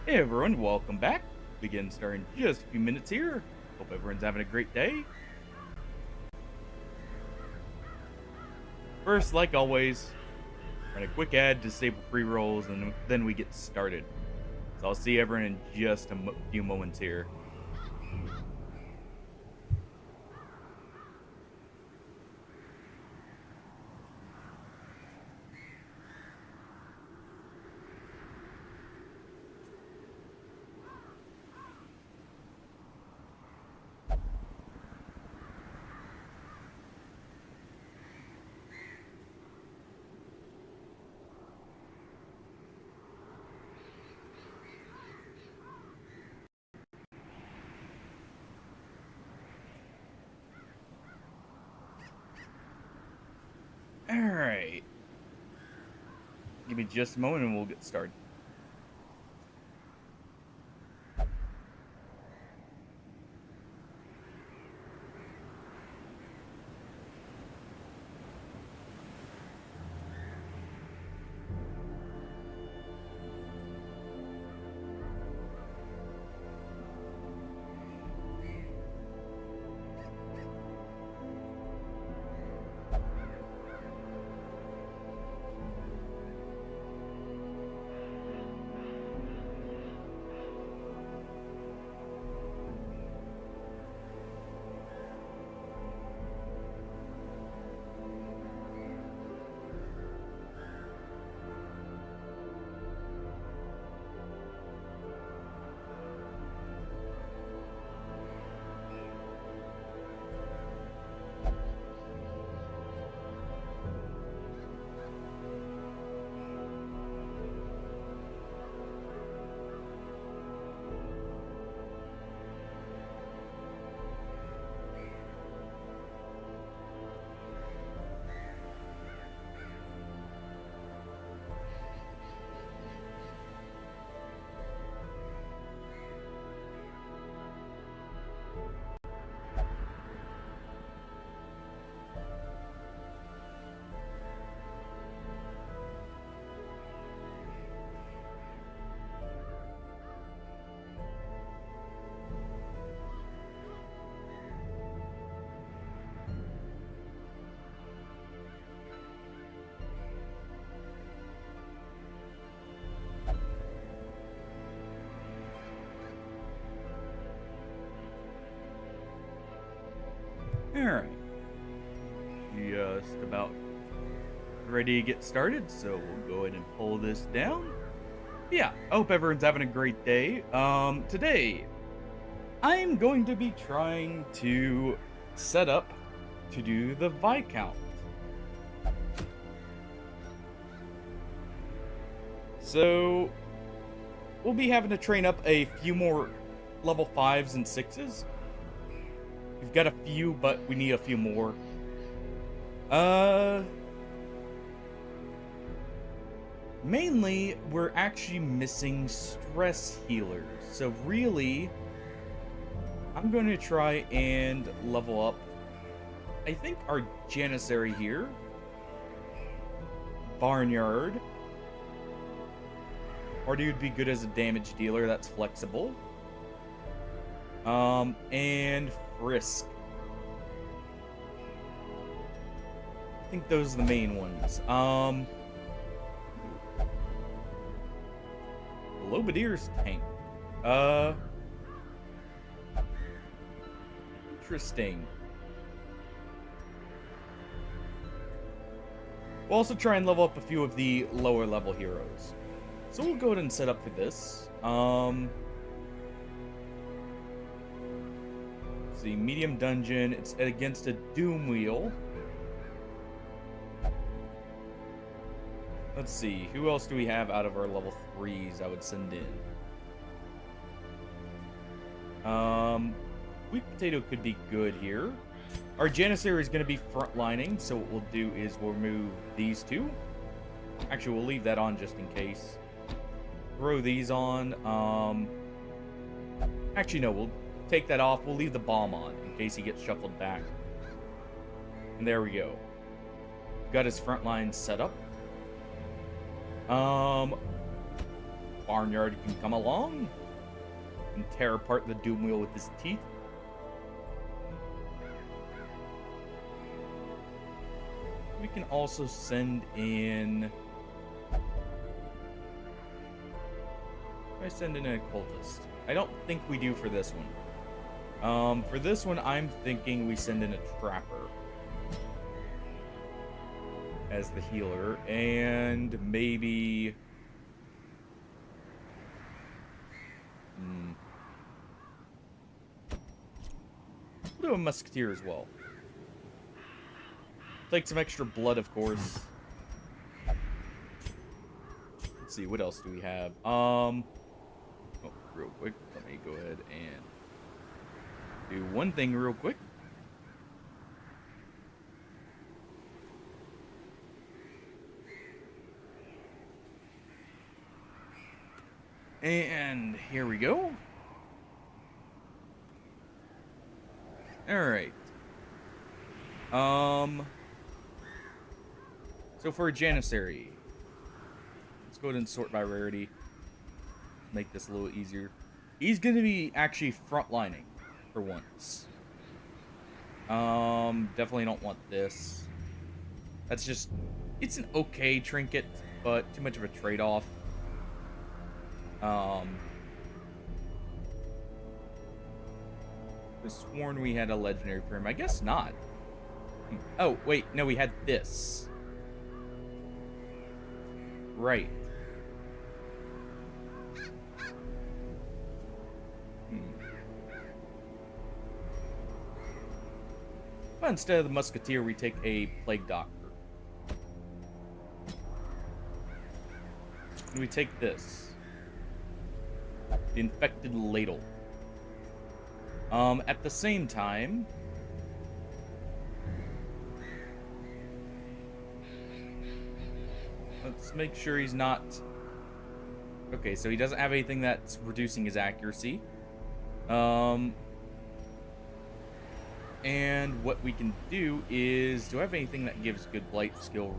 Hey everyone, welcome back. Begin starting just a few minutes here. Hope everyone's having a great day. First, like always, run a quick ad, disable free rolls, and then we get started. So I'll see everyone in just a few moments here. Alright. Give me just a moment and we'll get started. Alright. Just about ready to get started, so we'll go ahead and pull this down. Yeah, I hope everyone's having a great day. Today, I'm going to be trying to set up to do the Viscount. So, we'll be having to train up a few more level 5s and 6s. We've got a few, but we need a few more. Mainly, we're actually missing stress healers. So really, I'm going to try and level up, I think, our Janissary here. Barnyard. Or would be good as a damage dealer, that's flexible. And Frisk. I think those are the main ones. Lobadier's tank. Interesting. We'll also try and level up a few of the lower level heroes. So we'll go ahead and set up for this. Let's see, medium dungeon. It's against a doom wheel. Let's see, who else do we have out of our level 3s I would send in? Sweet Potato could be good here. Our Janissary is going to be frontlining, so what we'll do is we'll remove these two. Actually, we'll leave that on just in case. Throw these on. Actually, no, we'll take that off. We'll leave the bomb on in case he gets shuffled back. And there we go. Got his front line set up. Barnyard can come along and tear apart the Doom Wheel with his teeth. We can also send in... I send in an occultist. I don't think we do for this one. For this one, I'm thinking we send in a trapper as the healer, and maybe... We'll do a musketeer as well. Take some extra blood, of course. Let's see, what else do we have? Oh, real quick, let me go ahead and do one thing real quick. And here we go. Alright. So for a Janissary, let's go ahead and sort by rarity. Make this a little easier. He's going to be actually frontlining for once. Definitely don't want this. That's just, it's an okay trinket, but too much of a trade-off. I was sworn we had a legendary for him. I guess not. Oh, wait, no, we had this. Right. But instead of the musketeer, we take a plague doctor. And we take this. The infected ladle. At the same time, let's make sure he's not... Okay, so he doesn't have anything that's reducing his accuracy. And what we can do is... Do I have anything that gives good blight skill...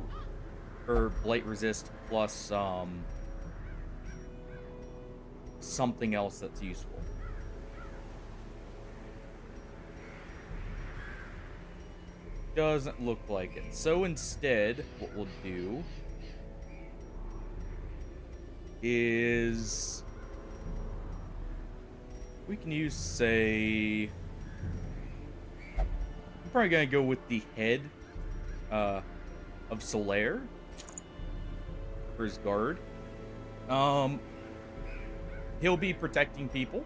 Or blight resist plus, something else that's useful? Doesn't look like it. So instead, what we'll do is we can use, say, I'm probably gonna go with the head of Solaire for his guard. He'll be protecting people.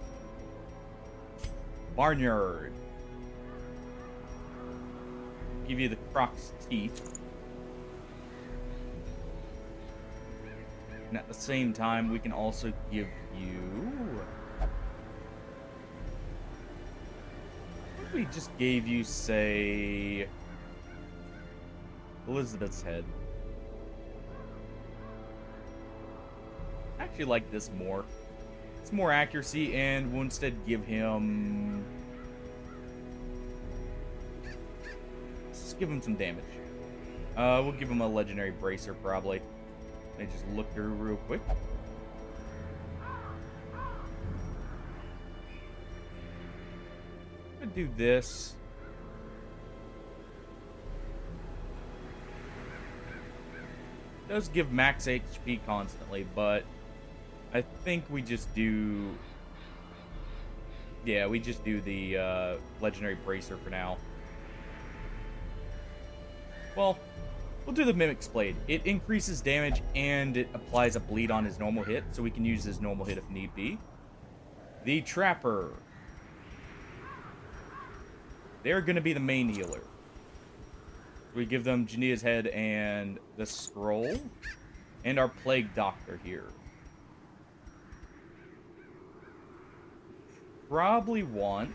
Barnyard. Give you the Croc's teeth. And at the same time, we can also give you... What if we just gave you, say... Elizabeth's head? I actually like this more. It's more accuracy, and we'll instead give him... Give him some damage. We'll give him a legendary bracer, probably. Let me just look through real quick. I'm gonna do this. It does give max HP constantly, but I think we just do... Yeah, we just do the legendary bracer for now. Well, we'll do the Mimic's Blade. It increases damage and it applies a bleed on his normal hit, so we can use his normal hit if need be. The Trapper. They're going to be the main healer. We give them Jania's head and the scroll, and our Plague Doctor here. Probably want...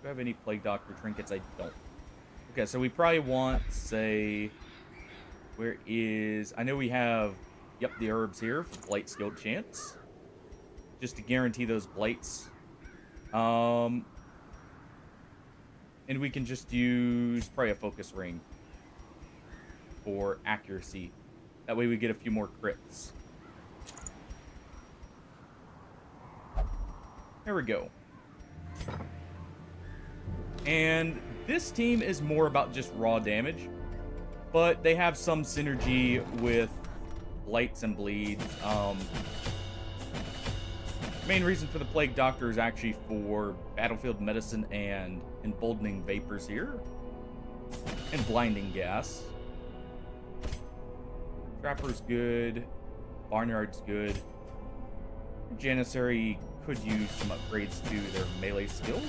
Do I have any Plague Doctor trinkets? I don't. Okay, so we probably want, say... Where is... I know we have... Yep, the herbs here for Blight Skill Chance. Just to guarantee those Blights. And we can just use probably a Focus Ring for accuracy. That way we get a few more crits. There we go. And this team is more about just raw damage, but they have some synergy with lights and bleeds. Main reason for the Plague Doctor is actually for battlefield medicine and emboldening vapors here, and blinding gas. Trapper's good, Barnyard's good. Janissary could use some upgrades to their melee skills,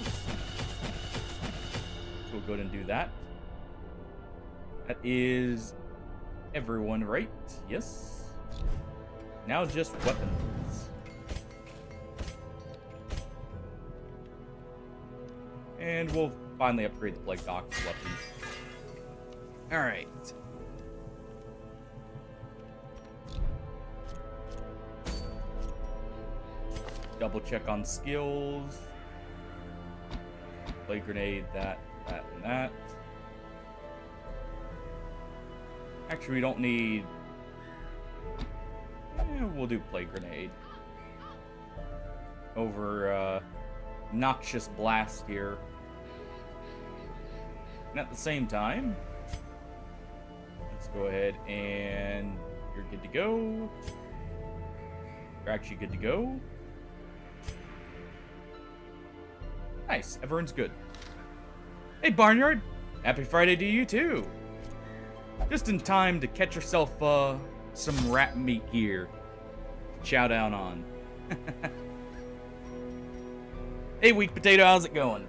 so we'll go ahead and do that. That is everyone, right? Yes. Now just weapons. And we'll finally upgrade the Plague Doctor's weapons. Alright. Double check on skills. Plague Grenade, that, and that. Actually, we don't need... we'll do Plague Grenade. Over, Noxious Blast here. And at the same time, let's go ahead and you're good to go. You're actually good to go. Nice, everyone's good. Hey Barnyard, happy Friday to you too. Just in time to catch yourself some rat meat here. Chow down on. Hey Weak Potato, how's it going?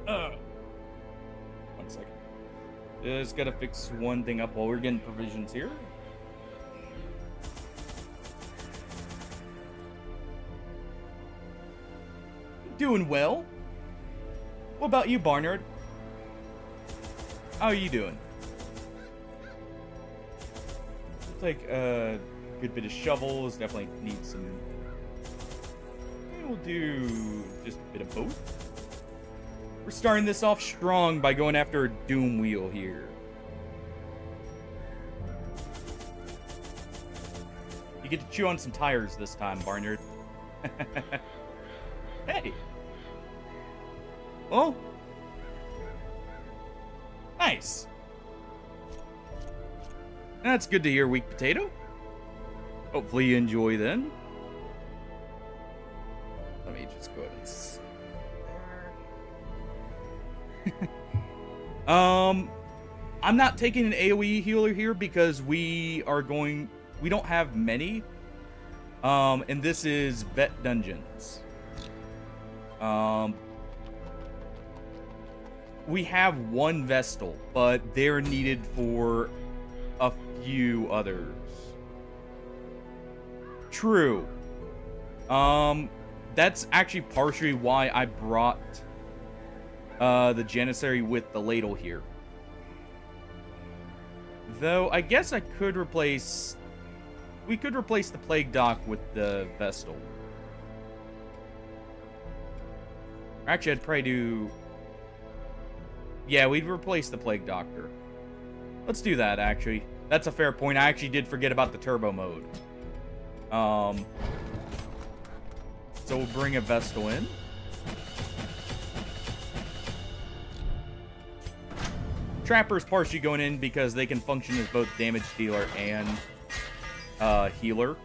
One second. Just gotta fix one thing up while we're getting provisions here. Doing well. What about you, Barnyard? How are you doing? Like a good bit of shovels. Definitely need some. We'll do just a bit of both. We're starting this off strong by going after a Doom Wheel here. You get to chew on some tires this time, Barnyard. Hey. Well. Nice. That's good to hear, Weak Potato. Hopefully you enjoy then. Let me just go ahead and sit there. I'm not taking an AoE healer here because we don't have many. And this is Vet Dungeons. We have one Vestal, but they're needed for a few others. True. That's actually partially why I brought the Janissary with the ladle here. Though I guess I could replace... We could replace the Plague Doc with the Vestal. Actually, I'd probably do... Yeah, we'd replace the Plague Doctor. Let's do that, actually. That's a fair point. I actually did forget about the turbo mode. So we'll bring a Vestal in. Trapper's partially going in because they can function as both damage dealer and healer.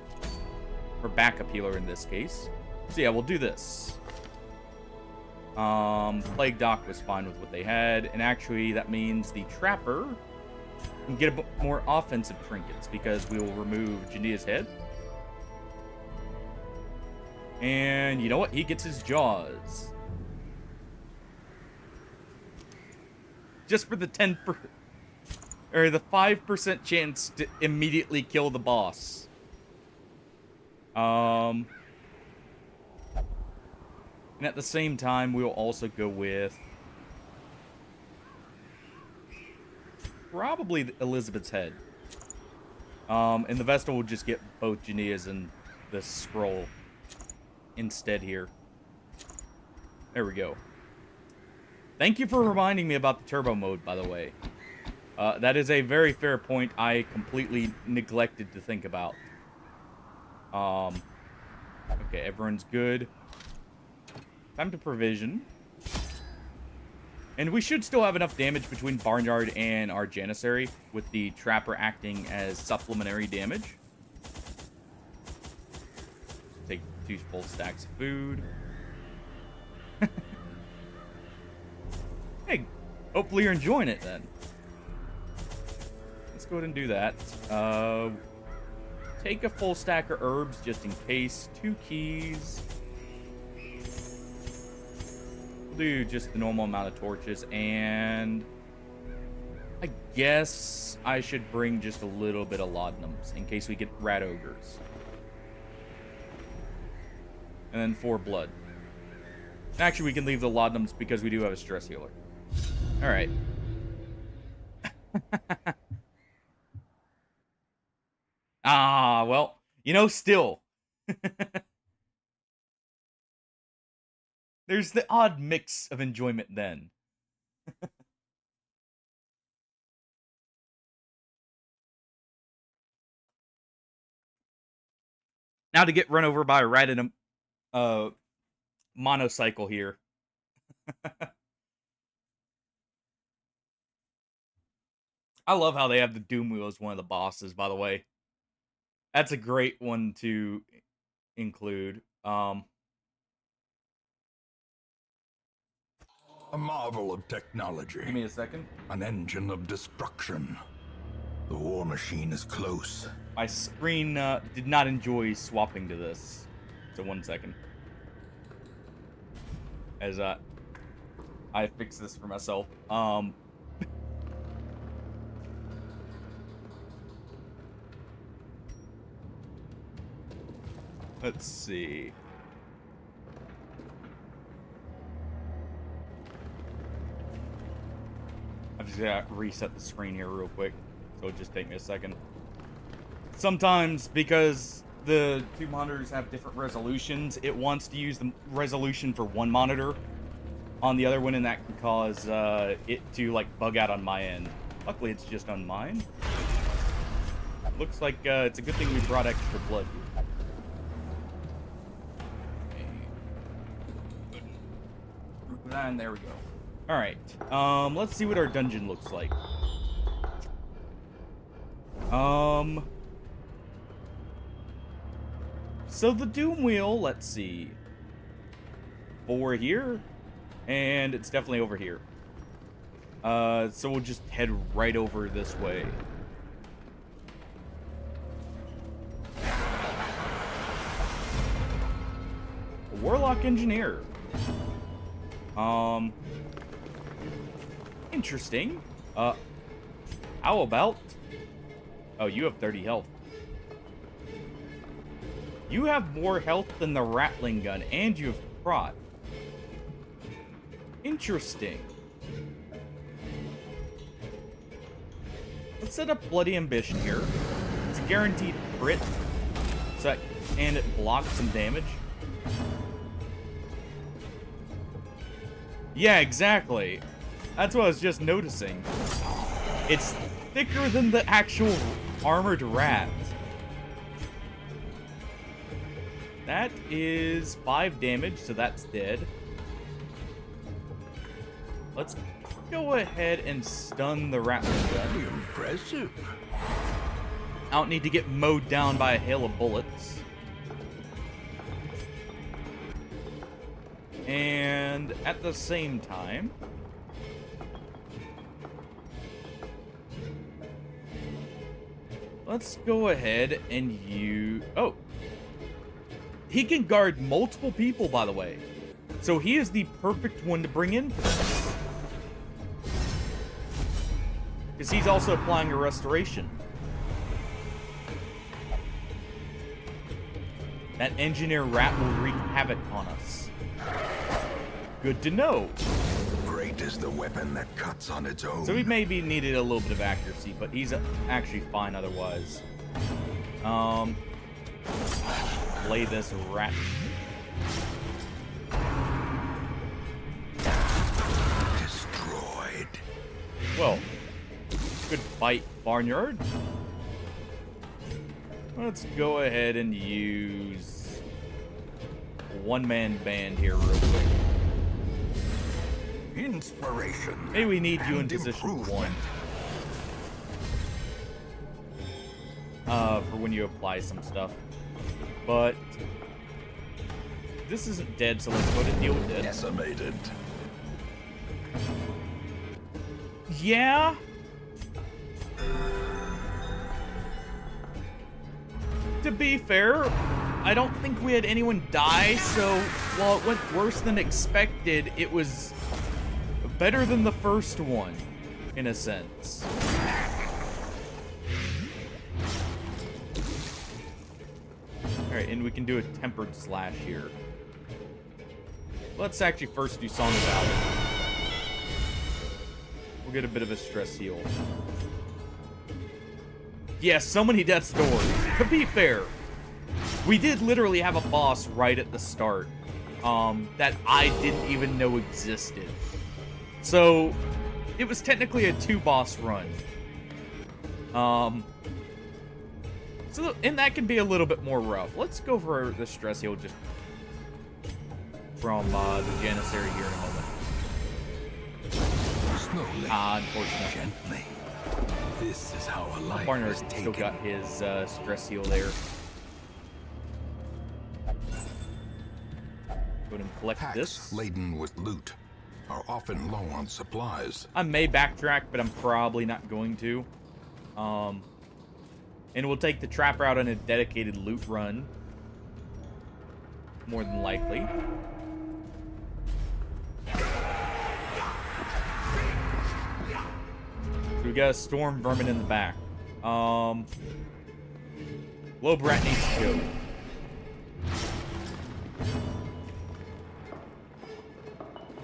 Or backup healer in this case. So yeah, we'll do this. Plague Doc was fine with what they had, and actually that means the Trapper can get a bit more offensive trinkets because we will remove Jania's head. And you know what? He gets his jaws. Just for the 10% or the 5% chance to immediately kill the boss. And at the same time, we'll also go with probably Elizabeth's head. And the Vestal will just get both Jania's and the scroll instead here. There we go. Thank you for reminding me about the turbo mode, by the way. That is a very fair point I completely neglected to think about. Okay, everyone's good. Time to provision. And we should still have enough damage between Barnyard and our Janissary, with the Trapper acting as supplementary damage. Take 2 full stacks of food. Hey, hopefully you're enjoying it then. Let's go ahead and do that. Take a full stack of herbs just in case. 2 keys. We'll do just the normal amount of torches, and I guess I should bring just a little bit of laudanums in case we get rat ogres. And then 4 blood. Actually, we can leave the laudanums because we do have a stress healer. Alright. Ah, well, you know, still. There's the odd mix of enjoyment then. Now to get run over by a rat in a monocycle here. I love how they have the Doom Wheel as one of the bosses, by the way. That's a great one to include. A marvel of technology. Give me a second. An engine of destruction. The war machine is close. My screen did not enjoy swapping to this. So 1 second. As I fix this for myself. Let's see. I've just got to reset the screen here real quick, so it'll just take me a second. Sometimes, because the 2 monitors have different resolutions, it wants to use the resolution for one monitor on the other one, and that can cause it to, like, bug out on my end. Luckily, it's just on mine. Looks like it's a good thing we brought extra blood here. And there we go. Alright. Let's see what our dungeon looks like. So the Doom Wheel, let's see. 4 here. And it's definitely over here. So we'll just head right over this way. Warlock Engineer. Interesting. How about... Oh, you have 30 health. You have more health than the Rattling Gun, and you have prot. Interesting. Let's set up Bloody Ambition here. It's a guaranteed crit, and it blocks some damage. Yeah, exactly. That's what I was just noticing. It's thicker than the actual armored rat. That is 5 damage, so that's dead. Let's go ahead and stun the Rattling Gun. Impressive. I don't need to get mowed down by a hail of bullets. And at the same time, let's go ahead and oh, he can guard multiple people, by the way. So he is the perfect one to bring in for this. Because he's also applying a restoration. That engineer rat will wreak havoc on us. Good to know. Great is the weapon that cuts on its own. So he maybe needed a little bit of accuracy, but he's actually fine otherwise. Play this rat. Destroyed. Well, Good fight, Barnyard. Let's go ahead and use a one-man band here real quick. Inspiration. Maybe we need you in and position improvement. 1. For when you apply some stuff. But this isn't dead, so let's go ahead and deal with it. Decimated. Yeah. To be fair, I don't think we had anyone die, so while it went worse than expected, it was better than the first one, in a sense. Alright, and we can do a tempered slash here. Let's actually first do Song of Valor. We'll get a bit of a stress heal. Yeah, so many death's doors. To be fair, we did literally have a boss right at the start that I didn't even know existed. So, it was technically a 2-boss run. And that can be a little bit more rough. Let's go for the stress heal just from the Janissary here in a moment. Slowly. Unfortunately. Gently. This is how a life Barnyard is taken. still got his stress heal there. Go ahead and collect Packs this. laden with loot are often low on supplies. I may backtrack, but I'm probably not going to. And we'll take the trap route on a dedicated loot run. More than likely. So we got a storm vermin in the back. Low Brat needs to go.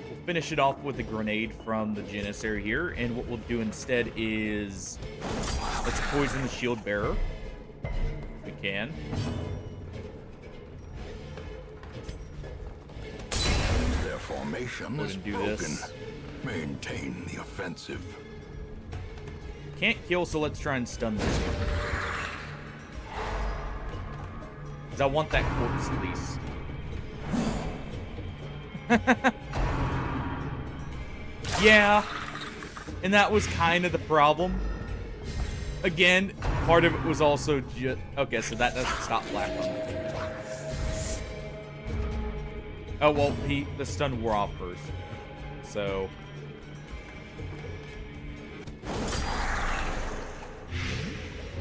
We'll finish it off with a grenade from the Janissary here, and what we'll do instead is let's poison the shield bearer. If we can. Their formation Go is ahead and do broken. this. Maintain the offensive. Can't kill, so let's try and stun this one. Because I want that corpse at least. Yeah. And that was kind of the problem. Again, part of it was also just... Okay, so that doesn't stop Black on. Oh, well, the stun wore off first. So...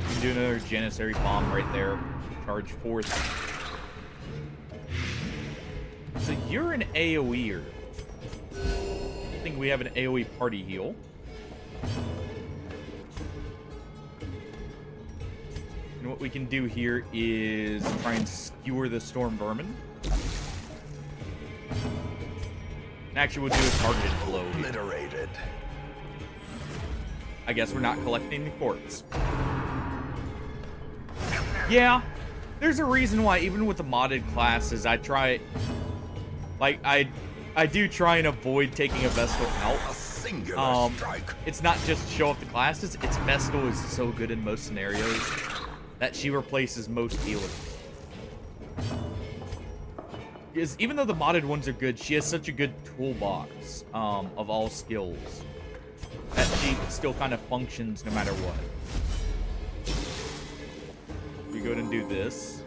You can do another Janissary bomb right there. Charge forth. So you're an AoEer. I think we have an AoE party heal. And what we can do here is try and skewer the storm vermin. And actually, we'll do a targeted blow here. Obliterated. I guess we're not collecting the corpse. Yeah, there's a reason why even with the modded classes, I try... Like, I do try and avoid taking a Vestal out. A singular strike. It's not just show off the classes, it's Vestal is so good in most scenarios that she replaces most healing. Because even though the modded ones are good, she has such a good toolbox of all skills that she still kind of functions no matter what. We go ahead and do this.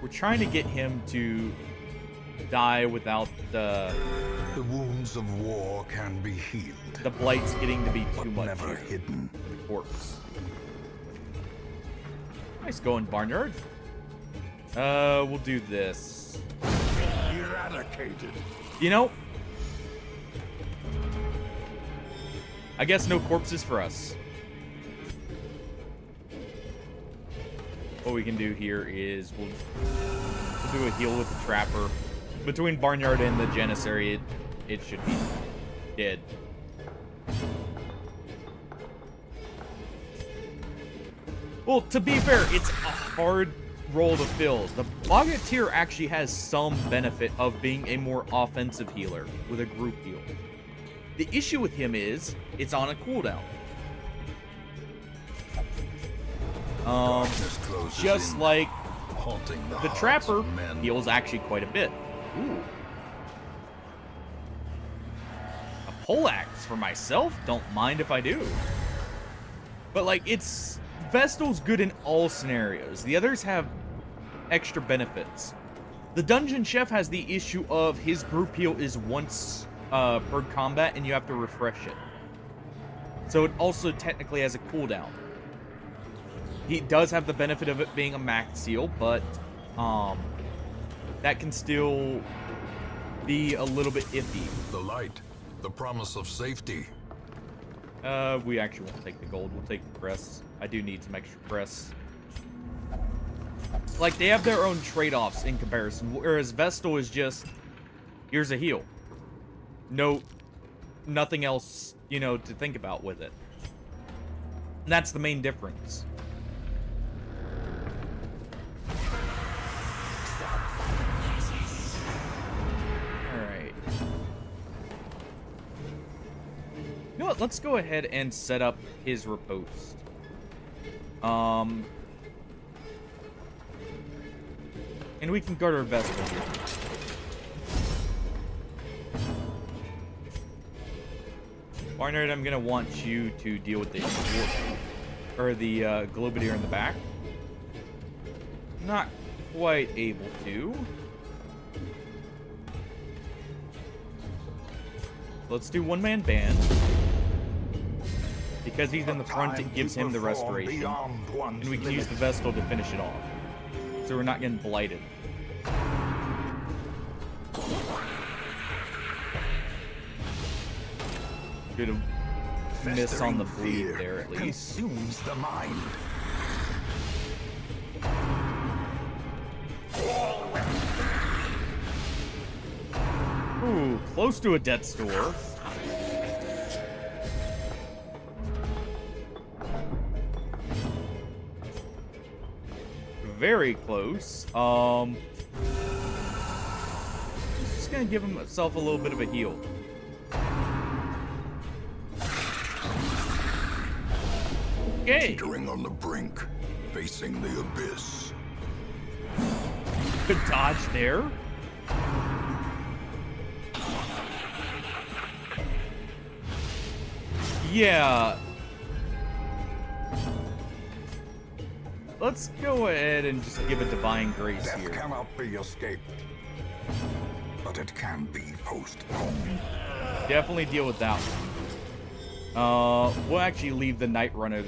We're trying to get him to die without the wounds of war can be healed, blights getting to be but too much never here. hidden. The corpse. Nice going, Barnyard. We'll do this. Eradicated. You know, I guess no corpses for us. What we can do here is we'll do a heal with the Trapper. Between Barnyard and the Janissary, it should be dead. Well, to be fair, it's a hard role to fill. The Bogatier actually has some benefit of being a more offensive healer with a group heal. The issue with him is it's on a cooldown. Just like the Trapper heals actually quite a bit. Ooh. A poleaxe for myself? Don't mind if I do. But like, Vestal's good in all scenarios. The others have extra benefits. The Dungeon Chef has the issue of his group heal is once per combat and you have to refresh it. So it also technically has a cooldown. He does have the benefit of it being a max heal, but that can still be a little bit iffy. The light, the promise of safety. We actually won't take the gold. We'll take the press. I do need some extra press. Like, they have their own trade-offs in comparison, whereas Vestal is just, here's a heal. Nothing else, you know, to think about with it. And that's the main difference. Alright. You know what, let's go ahead and set up his riposte. And we can guard our Vestal here. Barnard, I'm gonna want you to deal with the Globadier in the back. Not quite able to. Let's do one-man band. Because he's in the front, it gives him the restoration. And we can use the Vestal to finish it off. So we're not getting blighted. Good miss on the bleed there, at least. Consumes the mind. Ooh, close to a death's door. Very close. Just gonna give himself a little bit of a heal. Okay. Teetering on the brink, facing the abyss. Good dodge there. Yeah. Let's go ahead and just give a Divine Grace Death here. cannot be escaped, but it can be postponed. Definitely deal with that one. We'll actually leave the Night Runner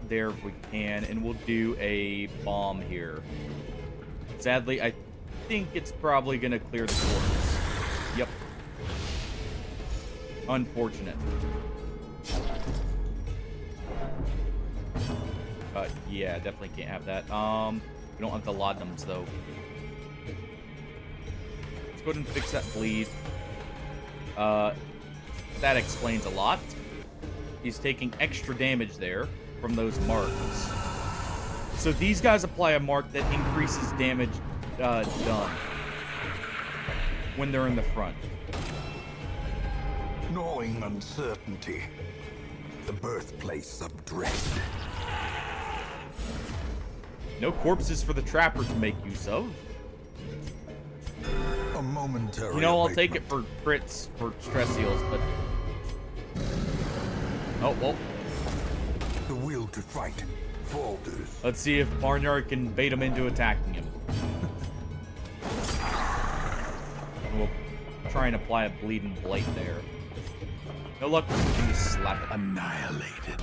there if we can, and we'll do a bomb here. Sadly, I think it's probably gonna clear the corpse. Yep. Unfortunate. Yeah, definitely can't have that. We don't have the laudanums, though. Let's go ahead and fix that bleed. That explains a lot. He's taking extra damage there from those marks. So these guys apply a mark that increases damage done when they're in the front. Gnawing uncertainty, the birthplace of dread. No corpses for the Trapper to make use of. A momentary You know, I'll take it abatement. for crits for stress heals, but... Oh, well. The will to fight falters. Let's see if Barnyard can bait him into attacking him. We'll try and apply a bleeding blight there. No luck, we can just slap it. Annihilated.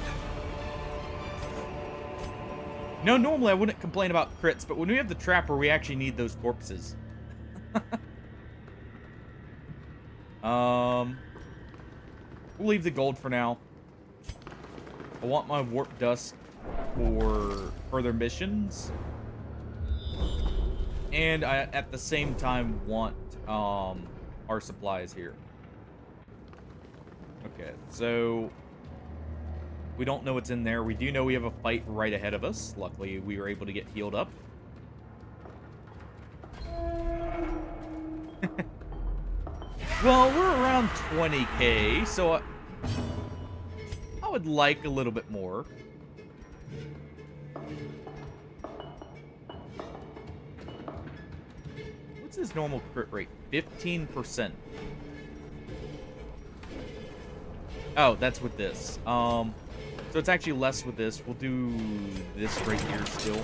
No, normally I wouldn't complain about crits, but when we have the Trapper, we actually need those corpses. We'll leave the gold for now. I want my warp dust for further missions. And I, at the same time, want our supplies here. Okay, so we don't know what's in there. We do know we have a fight right ahead of us. Luckily, we were able to get healed up. Well, we're around 20k, so I would like a little bit more. What's his normal crit rate? 15%. Oh, that's with this. So it's actually less with this. We'll do this right here still.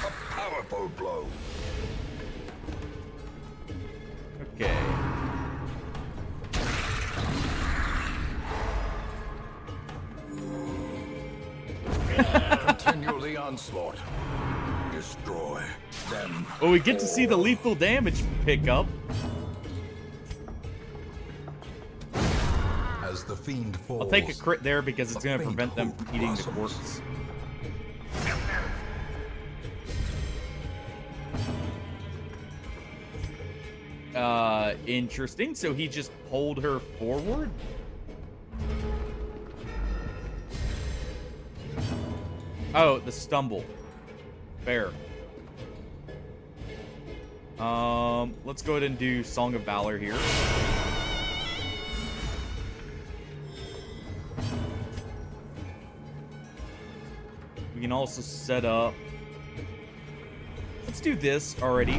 A powerful blow. Okay. Continue the onslaught. Destroy them. Well, we get to see the lethal damage pick up. As the fiend falls, I'll take a crit there because it's going to prevent them from eating the corpse. Interesting. So he just pulled her forward? Oh, the stumble. Fair. Let's go ahead and do Song of Valor here. We can also set up... Let's do this already.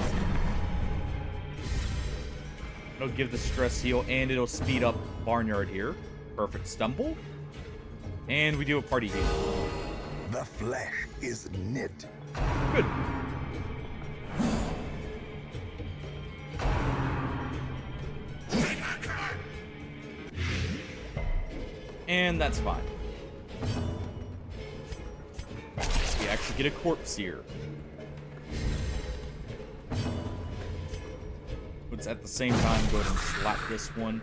It'll give the stress heal, and it'll speed up Barnyard here. Perfect stumble. And we do a party heal. the flesh is knit. Good. And that's fine. We actually get a corpse here. Let's at the same time go ahead and slap this one.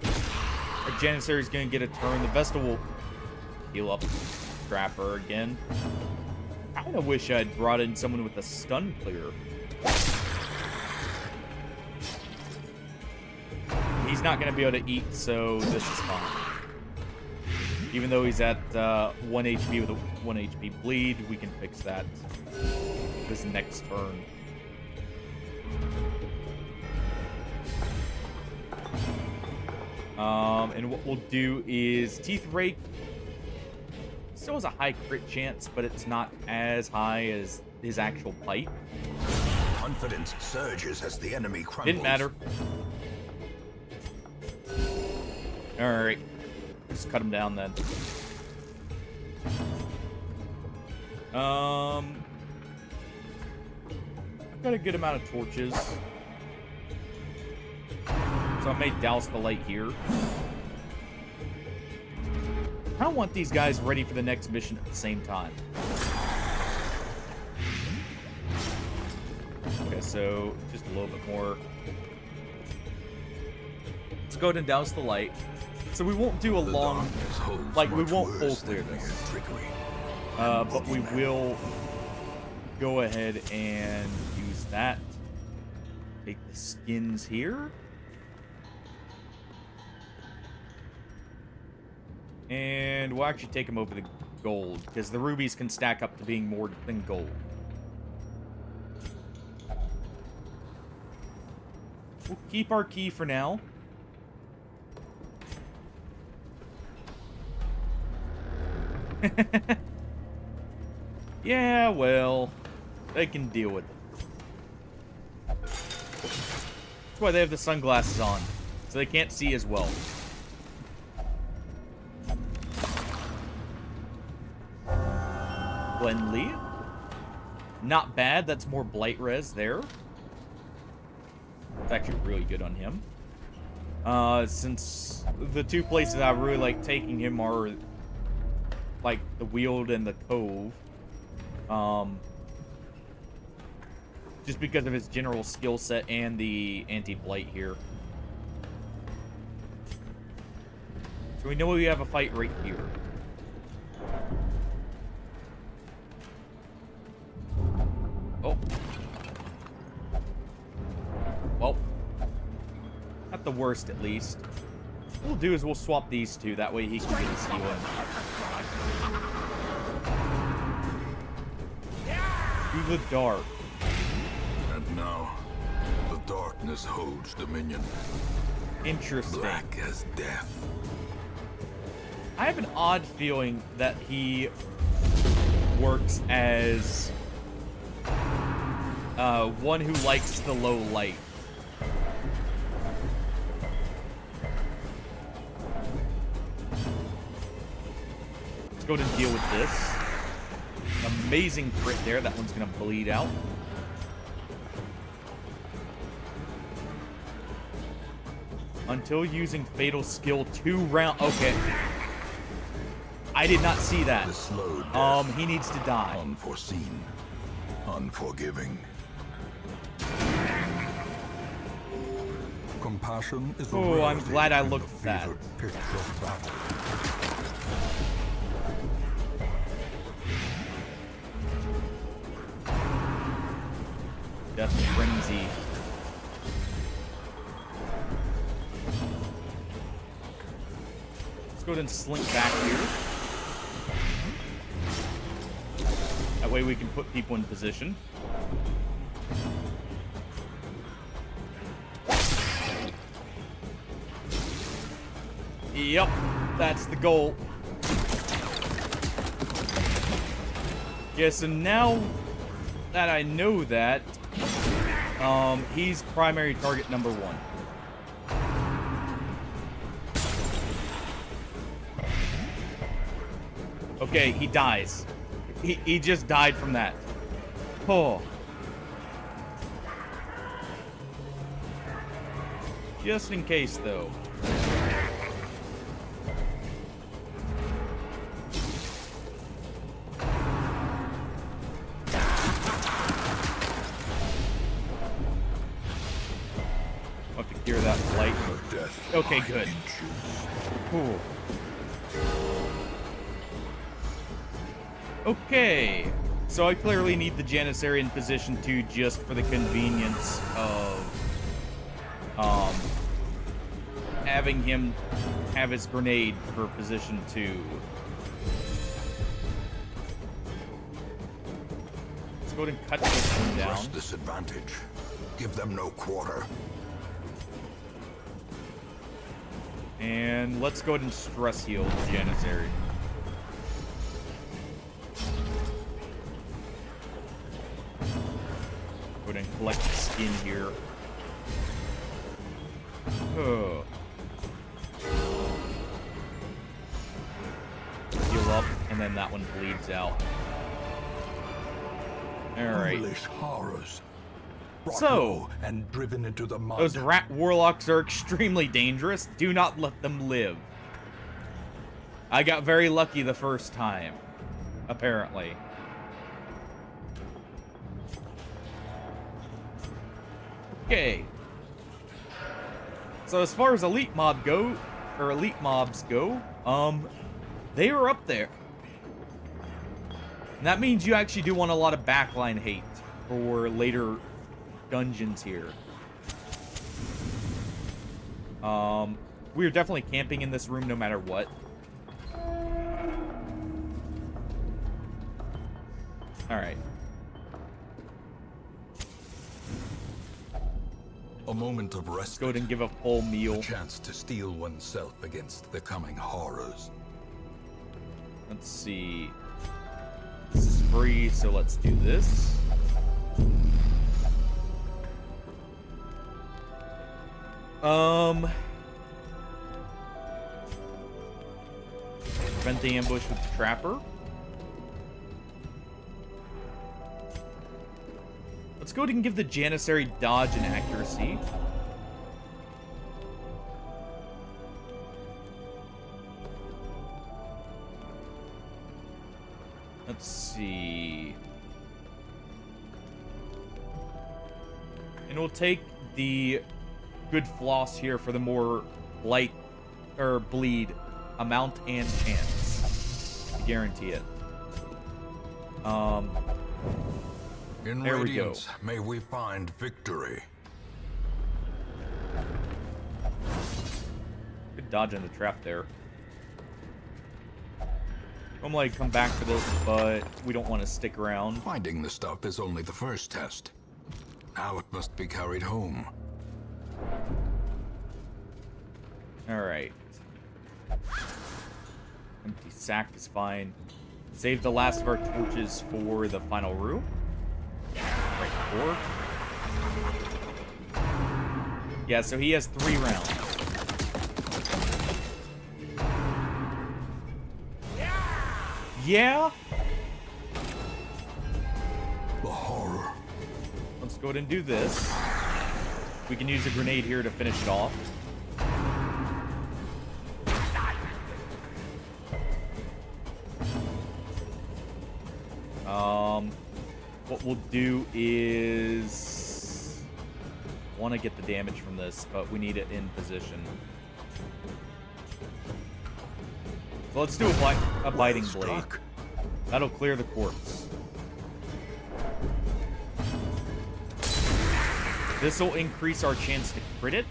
Our Janissary is going to get a turn. The Vestal will heal up Trapper again. I kind of wish I'd brought in someone with a stun clear. He's not going to be able to eat, so this is fine. Even though he's at 1 HP with a 1 HP bleed, we can fix that this next turn. And what we'll do is Teeth Rake still has a high crit chance, but it's not as high as his actual bite. Confidence surges as the enemy crumbles. Didn't matter. Alright. Just cut him down then. I've got a good amount of torches. So I may douse the light here. I don't want these guys ready for the next mission at the same time. Okay, so just a little bit more. Let's go ahead and douse the light. So we won't do a long, like we won't full clear this. But we will go ahead and use that. Take the skins here. And we'll actually take them over the gold, because the rubies can stack up to being more than gold. We'll keep our key for now. Yeah, well, they can deal with it. That's why they have the sunglasses on, so they can't see as well. Glenlee. Not bad. That's more blight res there. It's actually really good on him. Since the two places I really like taking him are like the Weald and the Cove. Just because of his general skill set and the anti-blight here. So we know we have a fight right here. Oh. Well. Not the worst, at least. What we'll do is we'll swap these two. That way he can get his heal in. to the dark. And now, the darkness holds dominion. Interesting. Black as death. I have an odd feeling that he works as one who likes the low light. Let's go ahead and deal with this. Amazing crit there. That one's going to bleed out. Until using fatal skill 2 round. Okay. I did not see that. The slow death, he needs to die. unforeseen, unforgiving. Compassion is Oh, I'm glad I looked at that. Pitch of battle. Death Frenzy. Let's go ahead and slink back here. That way we can put people in position. Yep, that's the goal. Yeah, so now that I know that, he's primary target number 1. Okay, he dies. He just died from that. Oh. Just in case, though. I'll have to cure that light. Okay, good. Cool. Okay, so I clearly need the Janissary in position 2 just for the convenience of having him have his grenade for position 2. Let's go ahead and cut this one down. Press disadvantage. Give them no quarter. And let's go ahead and stress heal the Janissary. Go ahead and collect the skin here. Oh. Heal up, and then that one bleeds out. Alright. Foolish horrors. Brought So, low and driven into the mud. those rat warlocks are extremely dangerous. Do not let them live. I got very lucky the first time, apparently. Okay. So as far as elite mobs go, they are up there. And that means you actually do want a lot of backline hate for later dungeons here. We are definitely camping in this room no matter what. Alright. A moment of rest. Go ahead and give a full meal. A chance to steel oneself against the coming horrors. Let's see. This is free, so let's do this. Prevent the ambush with the trapper. Let's go ahead and give the Janissary dodge and accuracy. Let's see. And we'll take the good floss here for the more light or bleed amount and chance. I guarantee it. In there we go. Radiance, may we find victory. Good dodge in the trap there. Normally I'd come back for this, but we don't want to stick around. Finding the stuff is only the first test. Now it must be carried home. Alright. Empty sack is fine. Save the last of our torches for the final room. Right, 4. Yeah, so he has 3 rounds. Yeah? The horror. Let's go ahead and do this. We can use a grenade here to finish it off. What we'll do is want to get the damage from this, but we need it in position. So let's do a biting blade. That'll clear the corpse. This will increase our chance to crit it.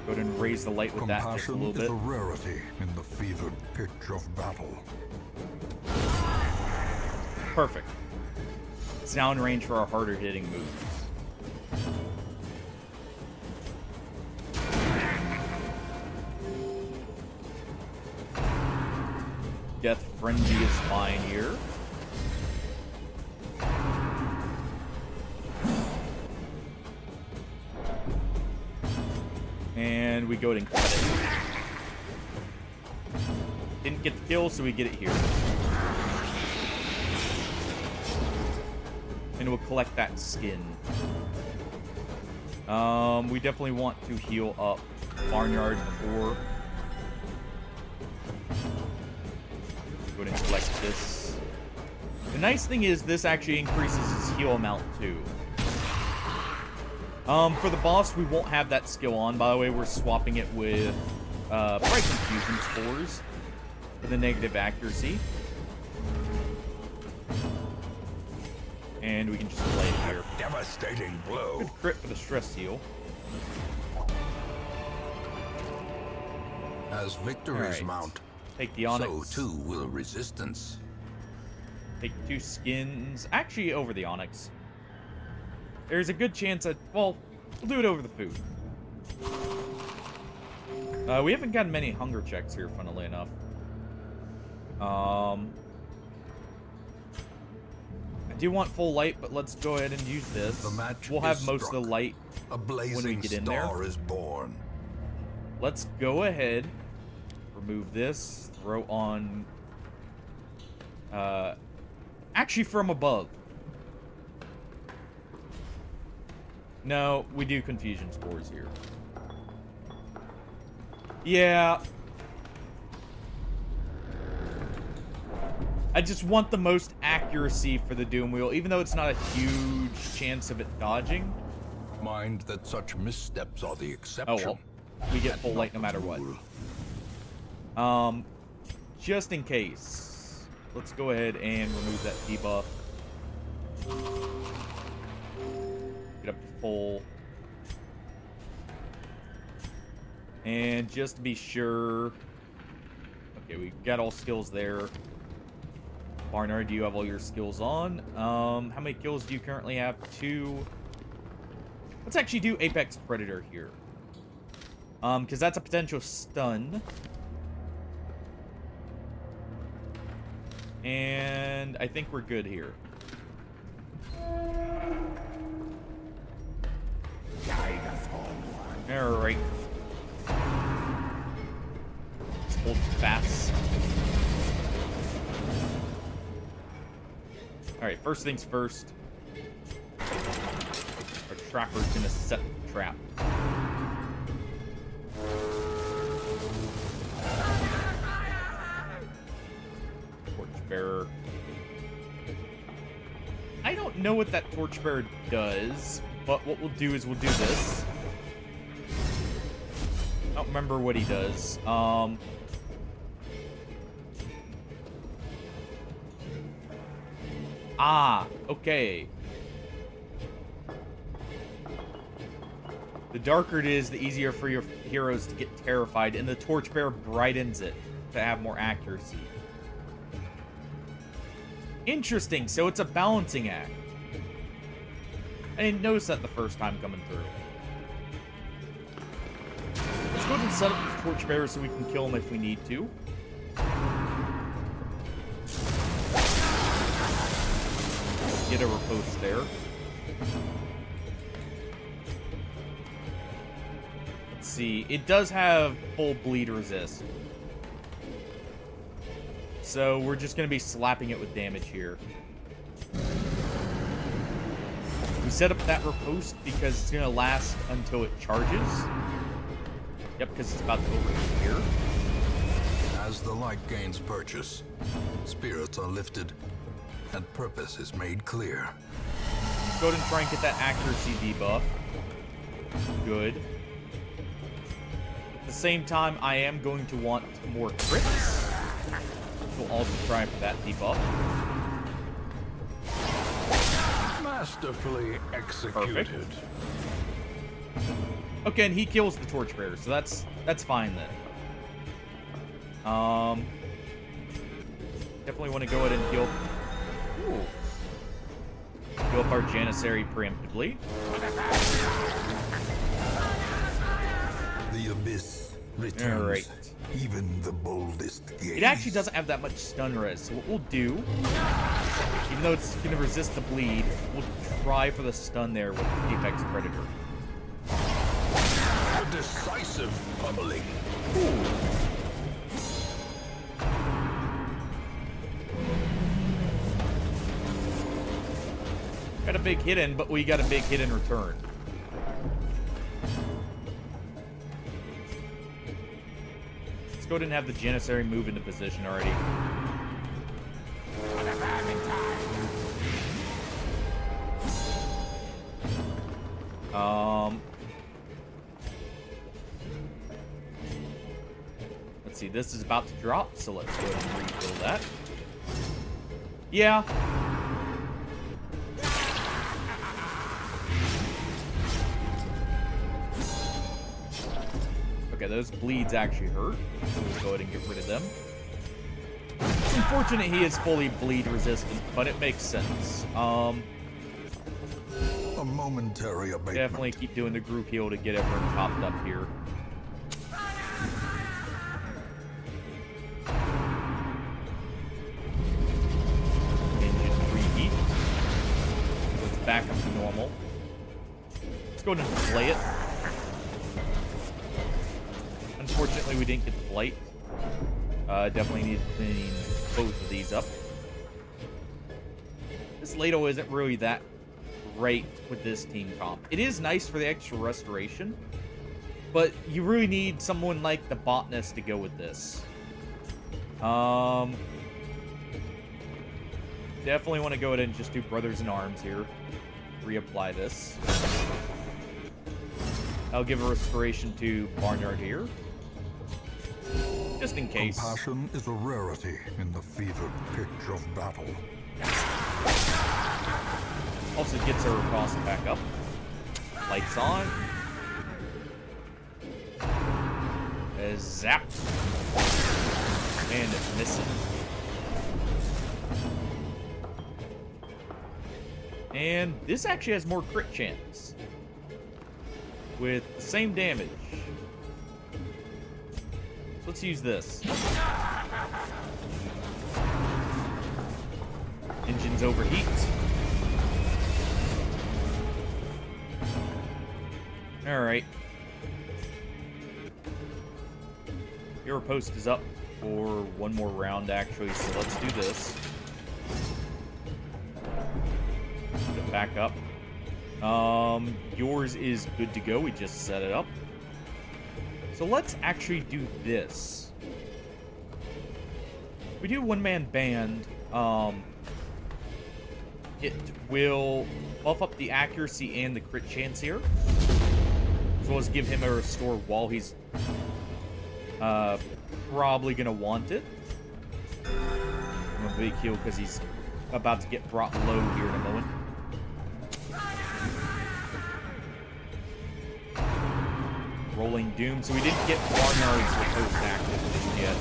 Go ahead and raise the light with that just a little bit. Compassion is a rarity in the fevered pitch of battle. Perfect. Sound range for our harder hitting moves. Death Frenzy is fine here. And we go ahead and cut it. Didn't get the kill, so we get it here. And we'll collect that skin. We definitely want to heal up Barnyard before. Go ahead and collect this. The nice thing is this actually increases his heal amount too. For the boss, we won't have that skill on. By the way, we're swapping it with Bright Confusion Spores for the negative accuracy. And we can just play it here. Devastating blow. Good crit for the stress heal. As victories Alright. mount, Take the Onyx. so too will resistance. Take 2 skins. Actually, over the Onyx. There's a good chance that, well, we'll do it over the food. We haven't gotten many hunger checks here, funnily enough. I do want full light, but let's go ahead and use this. The match We'll have is most struck. of the light A when we blazing get in there. star is born. Let's go ahead, remove this, throw on, actually from above. No, we do Confusion Spores here. Yeah. I just want the most accuracy for the Doom Wheel, even though it's not a huge chance of it dodging. Mind that such missteps are the Oh exception. well, we get full light no matter what. Just in case, let's go ahead and remove that debuff. Get up to full. And just to be sure, okay, we got all skills there. Barnard, do you have all your skills on? How many kills do you currently have? 2. Let's actually do Apex Predator here. Because that's a potential stun. And I think we're good here. Alright. Let's hold fast. Alright, first things first. Our trapper's gonna set the trap. Torchbearer. I don't know what that Torchbearer does, but what we'll do is we'll do this. I don't remember what he does. Ah, okay. The darker it is, the easier for your heroes to get terrified, and the torchbearer brightens it to have more accuracy. Interesting, so it's a balancing act. I didn't notice that the first time coming through. Let's go ahead and set up the torchbearer so we can kill him if we need to. Get a riposte there. Let's see. It does have full bleed resist. So we're just going to be slapping it with damage here. We set up that riposte because it's going to last until it charges. Yep, because it's about to overheat here. As the light gains purchase, spirits are lifted, and purpose is made clear. Let's go ahead and try and get that accuracy debuff. Good. At the same time, I am going to want more crits. We'll also try for that debuff. Masterfully executed. Perfect. Okay, and he kills the torchbearer, so that's fine then. Definitely want to go ahead and heal. Ooh. Heal up our Janissary preemptively. The abyss returns. All right. Even the boldest gaze. It actually doesn't have that much stun res, so what we'll do, even though it's going to resist the bleed, we'll try for the stun there with Apex Predator. A decisive pummeling. Ooh. Got a big hit in, but we got a big hit in return. Let's go ahead and have the Janissary move into position already. Let's see, this is about to drop, so let's go ahead and refill that. Yeah. Okay, those bleeds actually hurt. So we'll go ahead and get rid of them. It's unfortunate he is fully bleed resistant, but it makes sense. A momentary abatement. Definitely keep doing the group heal to get everyone topped up here. Engine reheat. Let's back up to normal. Let's go ahead and play it. Unfortunately, we didn't get the blight. Definitely need to clean both of these up. This Lado isn't really that great with this team comp. It is nice for the extra restoration, but you really need someone like the botanist to go with this. Definitely want to go ahead and just do Brothers in Arms here. Reapply this. I'll give a restoration to Barnyard here. Just in case. Compassion is a rarity in the fevered pitch of battle. Also gets her across and back up. Lights on. Zap. And it's missing. And this actually has more crit chance. With the same damage. So let's use this. Engines overheat. Alright. Your post is up for one more round, actually, so let's do this. Get back up. Yours is good to go. We just set it up. So let's actually do this. We do one-man band. It will buff up the accuracy and the crit chance here, as well as give him a restore while he's probably gonna want it. I'm a big heal because he's about to get brought low here in a moment. Rolling Doom. So we didn't get Barnyard's post active yet.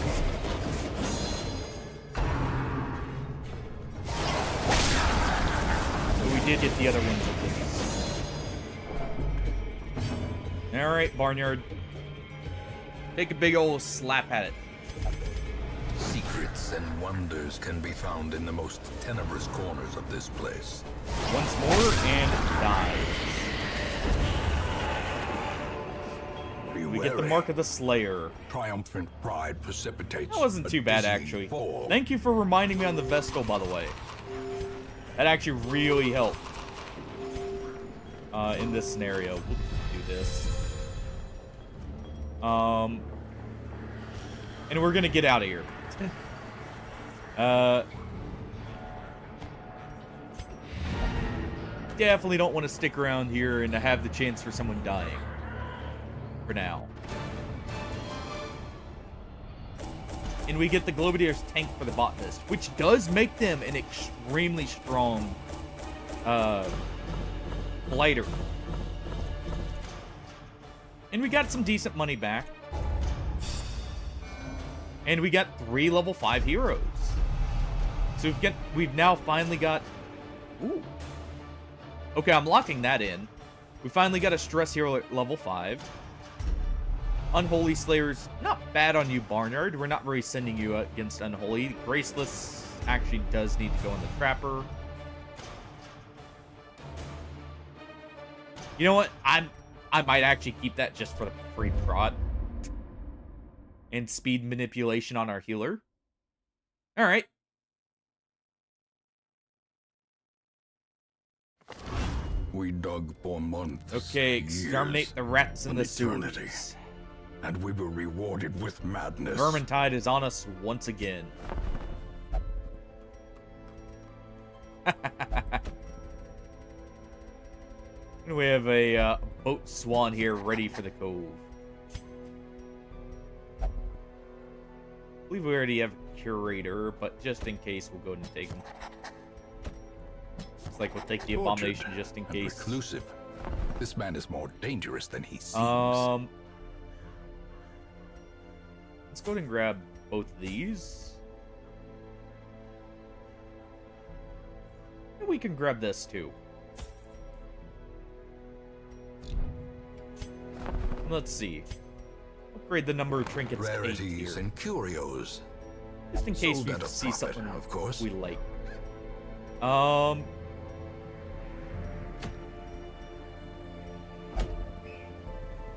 But we did get the other ones at least. Alright, Barnyard. Take a big old slap at it. Secrets and wonders can be found in the most tenebrous corners of this place. Once more, and dies. We get the mark of the Slayer. Triumphant pride precipitates. That wasn't too bad, dizzying actually. fall. Thank you for reminding me on the Vestal, by the way. That actually really helped. In this scenario. We'll do this. And we're gonna get out of here. Definitely don't want to stick around here and have the chance for someone dying. For now. And we get the Globadier's tank for the botanist, which does make them an extremely strong blighter. And we got some decent money back. And we got 3 level 5 heroes. So we've now finally got... Ooh. Okay, I'm locking that in. We finally got a stress hero at level 5. Unholy Slayer's not bad on you, Barnyard. We're not really sending you against Unholy. Graceless actually does need to go in the Trapper. You know what? I might actually keep that just for the free prot. And speed manipulation on our healer. Alright. We dug for months. Okay, exterminate years, the rats in an the eternity. sewers. And we were rewarded with madness. Vermintide is on us once again. And we have a boat swan here ready for the cove. I believe we already have a curator, but just in case, we'll go ahead and take him. It's like we'll take the abomination just in case. Reclusive. This man is more dangerous than he seems. Let's go ahead and grab both of these. And we can grab this too. Let's see. Upgrade the number of trinkets to 8 Rarities here. and curios. Just in case Sold we at a see profit, something of course. we like.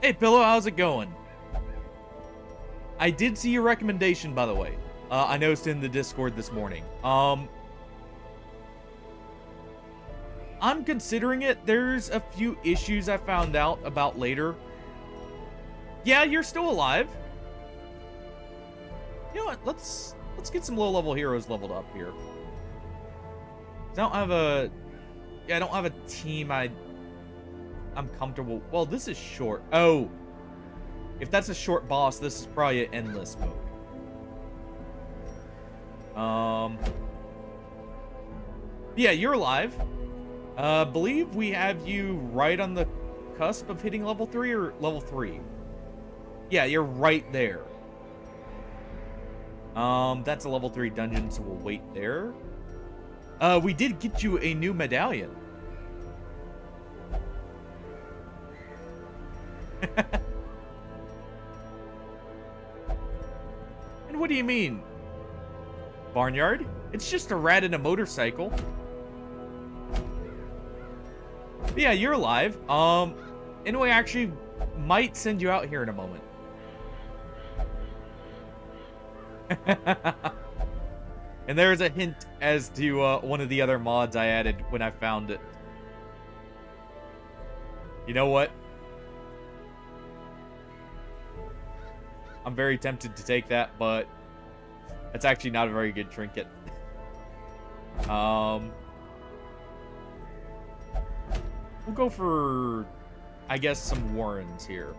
Hey, Pillow, how's it going? I did see your recommendation, by the way. I noticed in the Discord this morning. I'm considering it. There's a few issues I found out about later. Yeah, you're still alive. You know what? Let's get some low-level heroes leveled up here. I don't have a... Yeah, I don't have a team I'm comfortable... Well, this is short. Oh. If that's a short boss, this is probably an endless mode. Yeah, you're alive. Believe we have you right on the cusp of hitting level 3 or level 3. Yeah, you're right there. That's a level 3 dungeon, so we'll wait there. We did get you a new medallion. And what do you mean? Barnyard? It's just a rat and a motorcycle. But yeah, you're alive. Anyway, I actually might send you out here in a moment. And there's a hint as to one of the other mods I added when I found it. You know what? I'm very tempted to take that, but that's actually not a very good trinket. We'll go for, I guess, some Warrens here.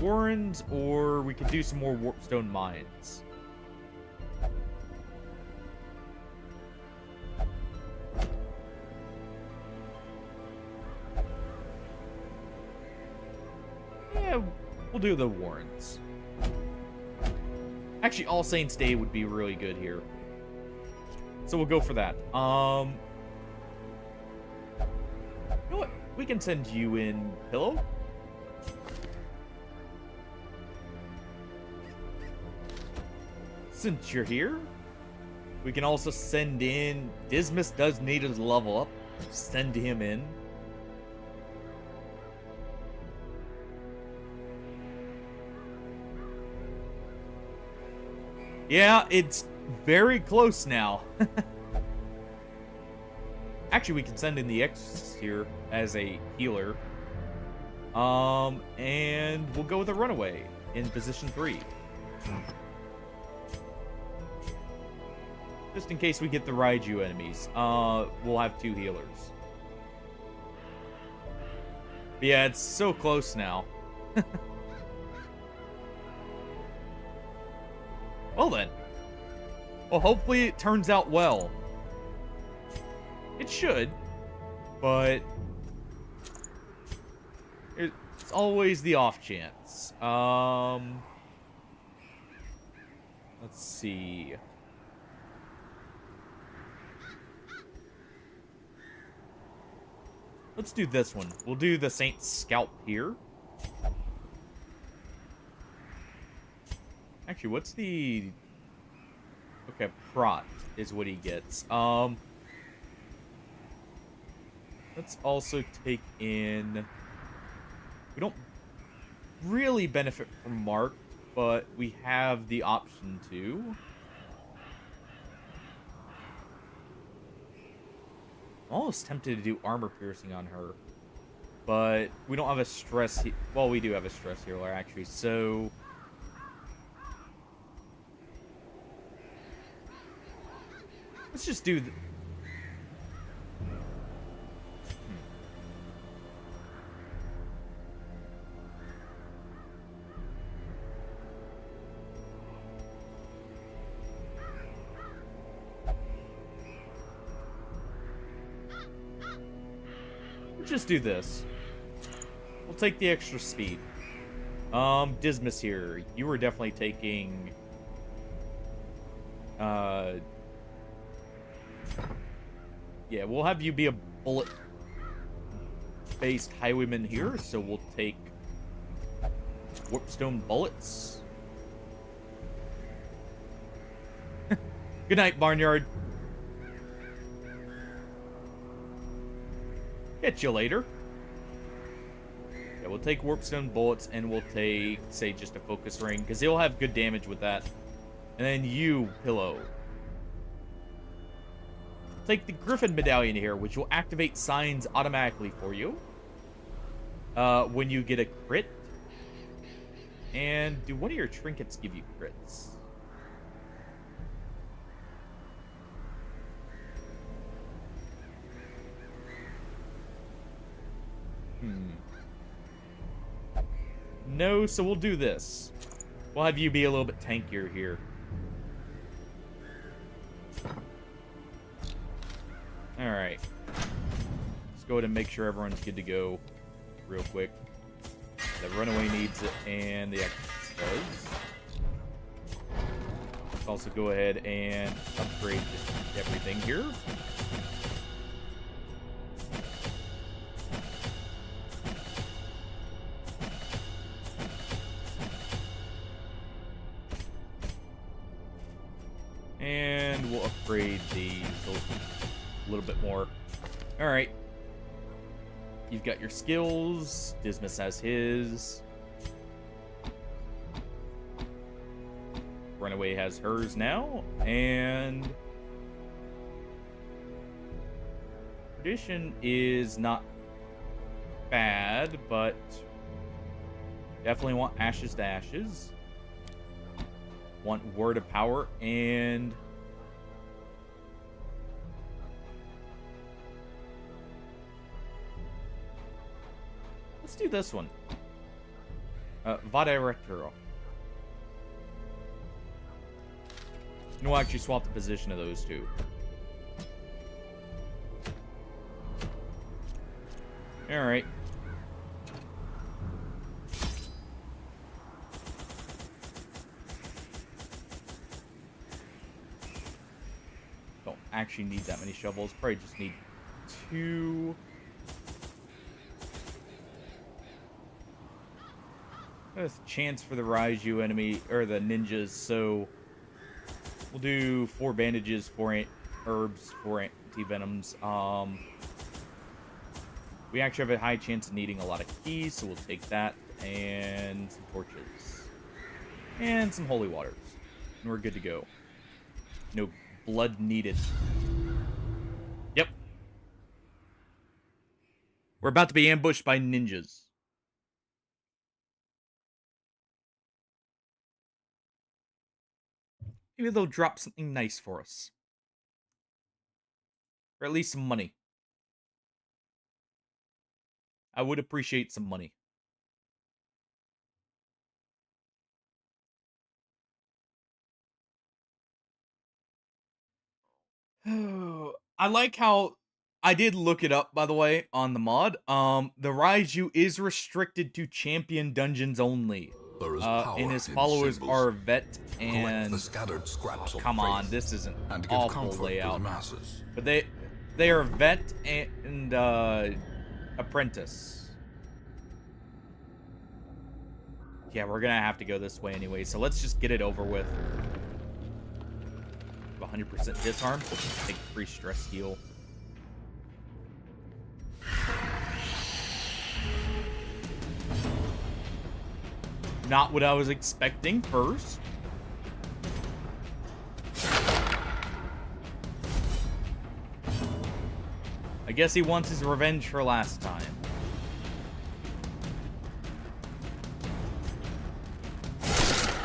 Warrens, or we could do some more Warpstone Mines. We'll do the Warrens. Actually, All Saints Day would be really good here. So we'll go for that. You know what? We can send you in, Pillow. Since you're here, we can also send in... Dismas does need to level up. Send him in. Yeah, it's very close now. Actually, we can send in the Exorcist here as a healer. And we'll go with a Runaway in position 3. Just in case we get the Raiju enemies. We'll have 2 healers. But yeah, it's so close now. Well then. Well, hopefully it turns out well. It should. But it's always the off chance. Let's see. Let's do this one. We'll do the Saint's Scalp here. Actually, what's the... Okay, Prot is what he gets. Let's also take in... We don't really benefit from Marked, but we have the option to. I'm almost tempted to do Armor Piercing on her. But we don't have a stress... Well, we do have a stress healer, actually, so... Let's just do... Let's just do this. We'll take the extra speed. Dismas here. You were definitely taking... Yeah, we'll have you be a bullet-based highwayman here, so we'll take Warpstone bullets. Good night, Barnyard. Catch you later. Yeah, we'll take Warpstone bullets, and we'll take, say, just a focus ring, because he'll have good damage with that. And then you, Pillow. Take the Griffin Medallion here, which will activate signs automatically for you when you get a crit. And do one of your trinkets give you crits? No, so we'll do this. We'll have you be a little bit tankier here. Alright. Let's go ahead and make sure everyone's good to go real quick. The Runaway needs it, and the Exorcist does. Let's also go ahead and upgrade everything here. And we'll upgrade these a little bit more. Alright. You've got your skills. Dismas has his. Runaway has hers now. And Tradition is not bad, but definitely want Ashes to Ashes. Want Word of Power, and let's do this one. Vada Erectoro. And we'll actually swap the position of those two. Alright. actually need that many shovels. Probably just need 2. There's a chance for the Raiju enemy, or the ninjas, so we'll do 4 bandages, 4 herbs, 4 anti-venoms. We actually have a high chance of needing a lot of keys, so we'll take that, and some torches. And some holy waters. And we're good to go. No blood needed. Yep. We're about to be ambushed by ninjas. Maybe they'll drop something nice for us. Or at least some money. I would appreciate some money. I like how I did look it up, by the way, on the mod. The Raiju is restricted to champion dungeons only. There is power and his in followers symbols. are vet Collect and the scattered scraps of come on, faith this is an and give awful comfort to layout. the masses. But they are vet and apprentice. Yeah, we're gonna have to go this way anyway, so let's just get it over with. 100% disarm. Take free stress heal. Not what I was expecting first. I guess he wants his revenge for last time.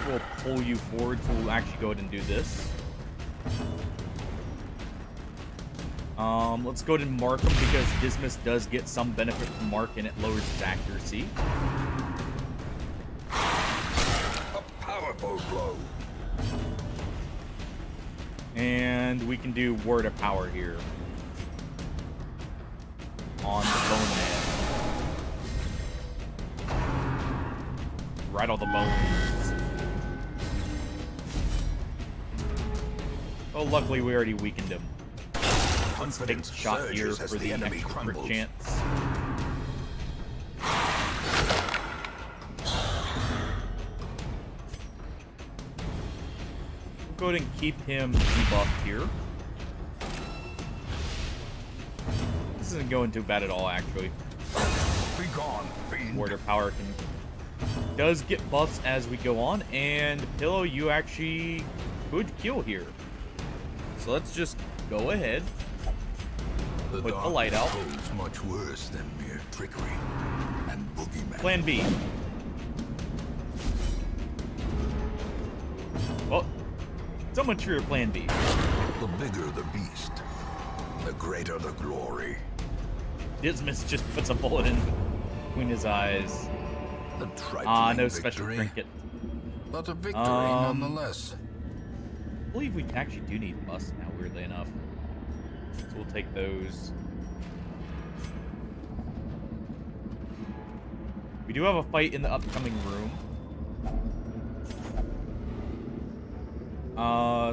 We'll pull you forward, so we'll actually go ahead and do this. Let's go ahead and mark him because Dismas does get some benefit from mark and it lowers his accuracy. A powerful blow. And we can do word of power here. On the bone man. Rattle the bones. Oh, luckily we already weakened him. Let's take a shot here for the extra crit chance. We'll go ahead and keep him debuffed here. This isn't going too bad at all, actually. Be gone, fiend. Warrior power does get buffs as we go on, and Pillow, you actually could kill here. So let's just go ahead. Put the light out. Is much worse than mere trickery and boogeyman. Plan B. Well, so much for your plan B. The bigger the beast, the greater the glory. Dismas just puts a bullet in between his eyes. A trifling No special victory, trinket. but a victory nonetheless. I believe we actually do need busts now, weirdly enough. So we'll take those. We do have a fight in the upcoming room.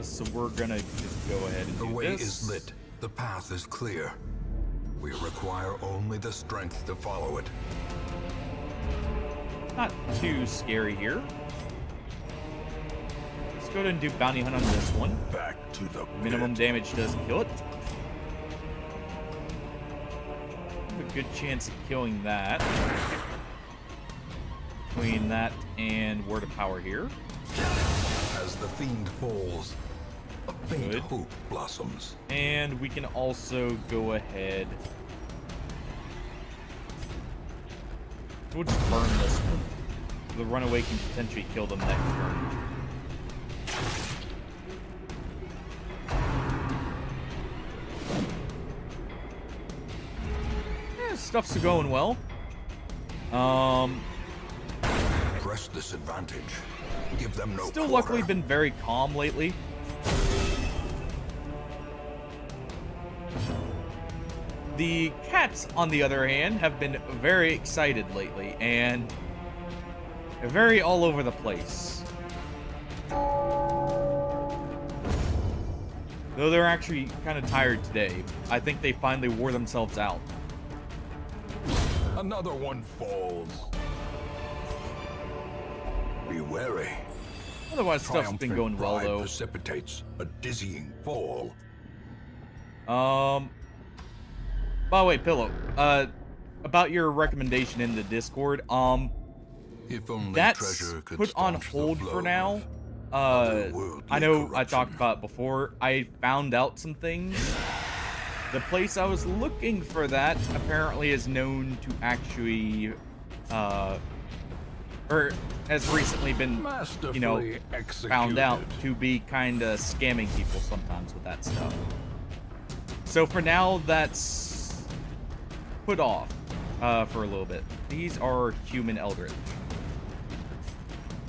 So we're gonna just go ahead and The do way this. is lit. The path is clear. We require only the strength to follow it. Not too scary here. Let's go ahead and do bounty hunt on this one. Back to the Minimum pit. damage does kill it. A good chance of killing that. Between that and word of power here. As the fiend falls, a faint Good. hope blossoms. And we can also go ahead. We'll just burn this one. The runaway can potentially kill them next turn. Yeah, stuff's going well. Press this advantage. Give them no Still quarter. luckily been very calm lately. The cats, on the other hand, have been very excited lately, and very all over the place. Though they're actually kind of tired today. I think they finally wore themselves out. Another one falls. Be wary. Otherwise, stuff's been going well, though. Precipitates a dizzying fall. By the way, Pillow, about your recommendation in the Discord, If only that's treasure could put on staunch the hold flow for now. of I otherworldly know I corruption. talked about it before. I found out some things. The place I was looking for that apparently is known to actually, or has recently been, you know, Masterfully found out executed. to be kind of scamming people sometimes with that stuff. So for now, that's put off for a little bit. These are human eldritch.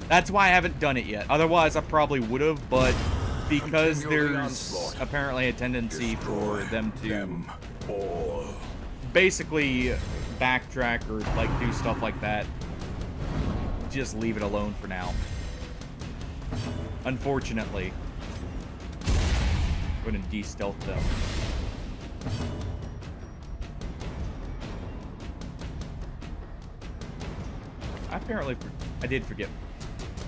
That's why I haven't done it yet. Otherwise, I probably would have, but because Continue the there's onslaught. apparently a tendency for them to Them all. basically backtrack or like do stuff like that, just leave it alone for now. Unfortunately. Go ahead and de-stealth them. I did forget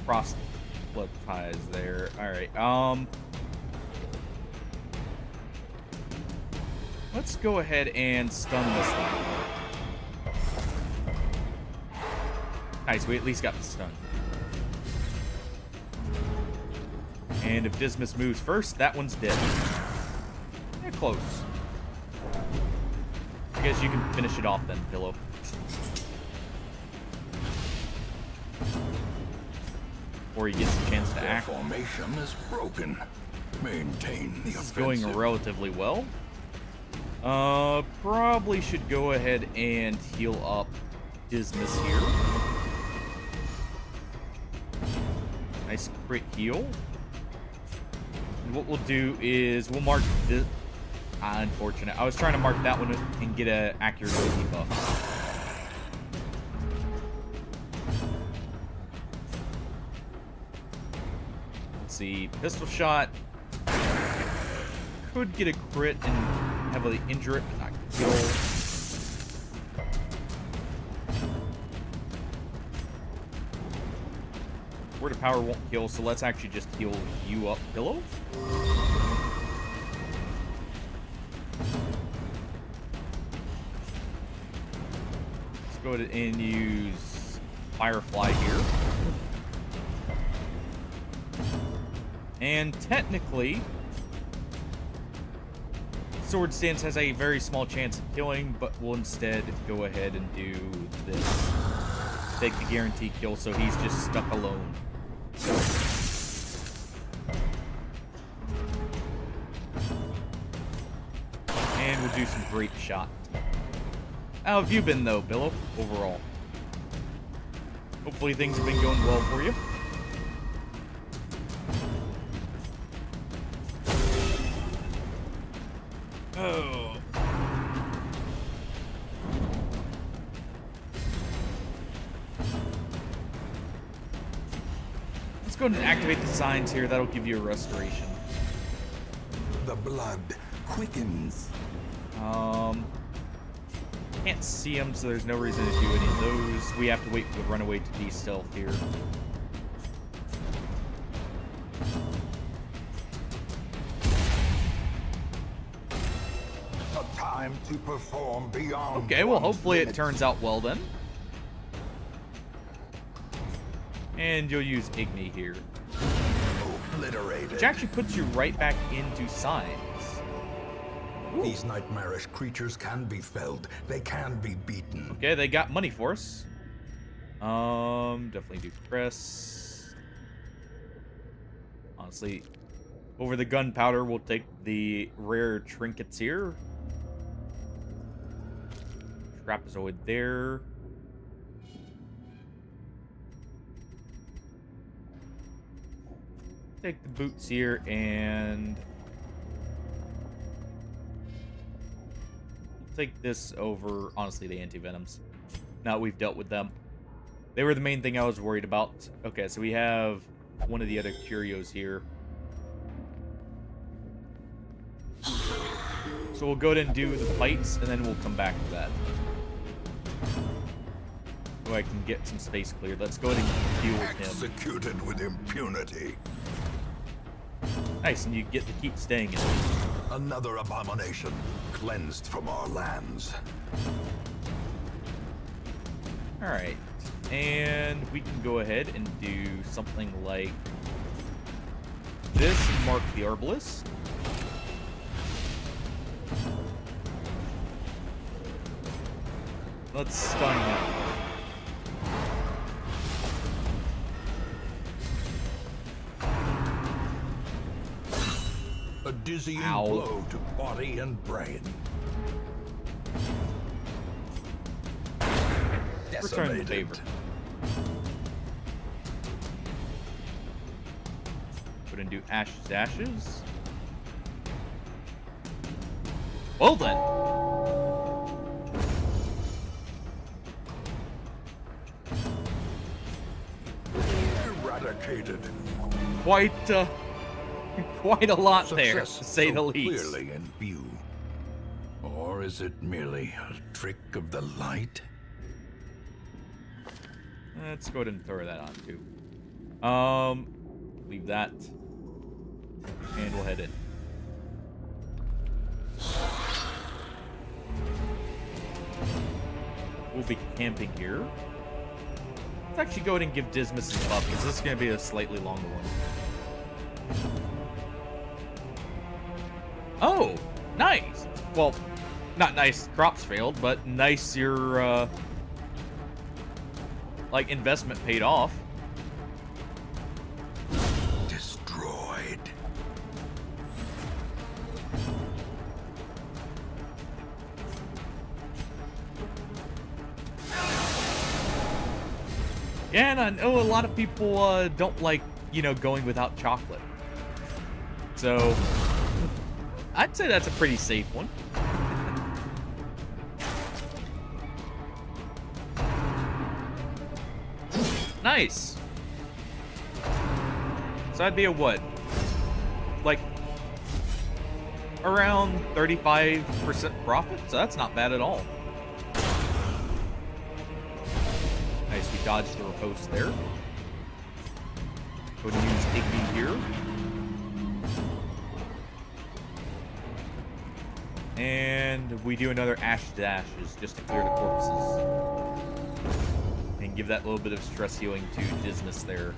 proselytize there. Alright, let's go ahead and stun this one. Nice, we at least got the stun. And if Dismas moves first, that one's dead. Yeah, close. I guess you can finish it off then, Pillow. Before he gets a chance to Their act. formation is broken. Maintain the This is offensive. going relatively well. Probably should go ahead and heal up Dismas here. Nice crit heal. And what we'll do is we'll mark this. Unfortunate. I was trying to mark that one and get an accuracy buff. Let's see. Pistol shot. Could get a crit and heavily injure it, but not kill. Word of power won't kill, so let's actually just heal you up, Pillow. Let's go ahead and use Firefly here. And technically, Sword Stance has a very small chance of killing, but we'll instead go ahead and do this. Take the guaranteed kill, so he's just stuck alone. And we'll do some grape shot. How have you been, though, Billo, overall? Hopefully things have been going well for you. Oh. Let's go ahead and activate the signs here. That'll give you a restoration. The blood quickens. Can't see them, so there's no reason to do any of those. We have to wait for the runaway to de-stealth here. A time to perform beyond. Okay, well, one's hopefully it limits. turns out well then. And you'll use Igni here. Obliterated. Which actually puts you right back into signs. These nightmarish creatures can be felled. They can be beaten. Okay, they got money for us. Definitely do press. Honestly, over the gunpowder, we'll take the rare trinkets here. Trapezoid there. Take the boots here and take this over, honestly, the anti-venoms. Now that we've dealt with them. They were the main thing I was worried about. Okay, so we have one of the other curios here. So we'll go ahead and do the fights, and then we'll come back to that. So I can get some space cleared. Let's go ahead and deal with him. Executed with impunity. Nice, and you get to keep staying in it. Another abomination cleansed from our lands. Alright, and we can go ahead and do something like this and mark the Herbalist. Let's stun him. A dizzying Ow. blow to body and brain. Return the favor. Put and do ashes to ashes. Well then. Eradicated. Quite a lot there, to Success say so the least. Clearly in view. Or is it merely a trick of the light? Let's go ahead and throw that on too. Leave that. And we'll head in. We'll be camping here. Let's actually go ahead and give Dismas his buff, because this is going to be a slightly longer one. Oh, nice. Well, not nice crops failed, but nice your, like, investment paid off. Destroyed. Yeah, and I know a lot of people don't like, you know, going without chocolate. So, I'd say that's a pretty safe one. Nice. So that'd be a what? Like, around 35% profit? So that's not bad at all. Nice, we dodged the riposte there. Go ahead and use Igby here. And we do another Ash to Ashes just to clear the corpses. And give that little bit of stress healing to Dismas there.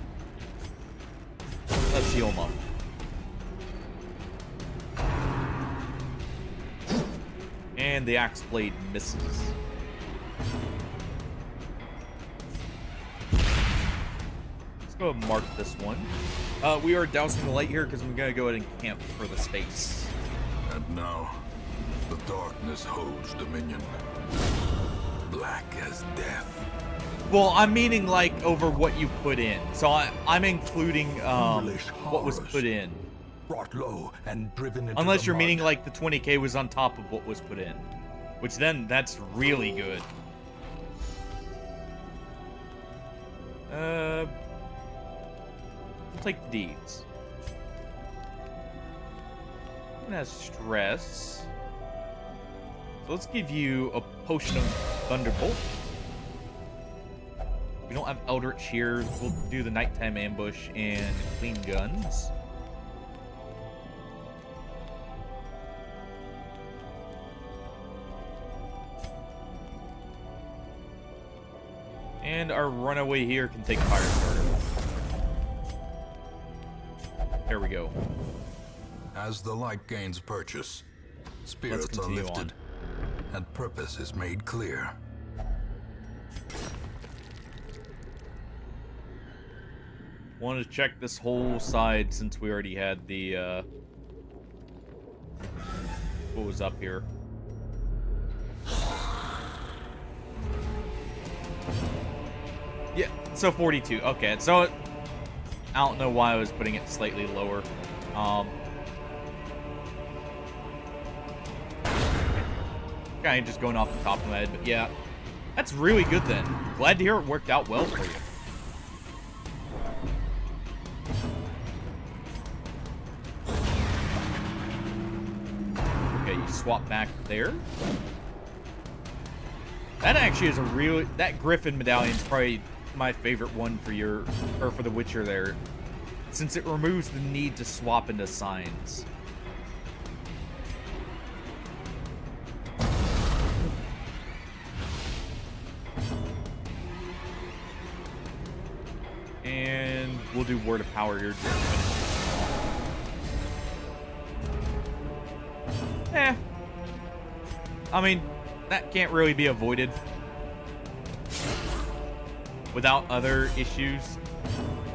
Let's heal him up. And the Axe Blade misses. Let's go and mark this one. We are dousing the light here because I'm going to go ahead and camp for the space. And now, the darkness holds dominion. Black as death. Well, I'm meaning like over what you put in. So I'm including what was put in. Brought low and driven into Unless the you're mud. meaning like the 20k was on top of what was put in. Which then, that's really good. We'll take the deeds. It has stress. So let's give you a potion of Thunderbolt. We don't have Eldritch here. We'll do the Nighttime Ambush and Clean Guns. And our runaway here can take Fire Starter. There we go. As the light gains purchase, spirits are continue lifted, and purpose is made clear. Wanted to check this whole side since we already had the, what was up here? Yeah, so 42. Okay, so I don't know why I was putting it slightly lower. Kind of just going off the top of my head, but yeah. That's really good then. Glad to hear it worked out well for you. Okay, Okay, you swap back there. That actually is a real... That Griffin medallion is probably my favorite one for the Witcher there, since it removes the need to swap into signs. And we'll do Word of Power here just to finish this. I mean, that can't really be avoided without other issues,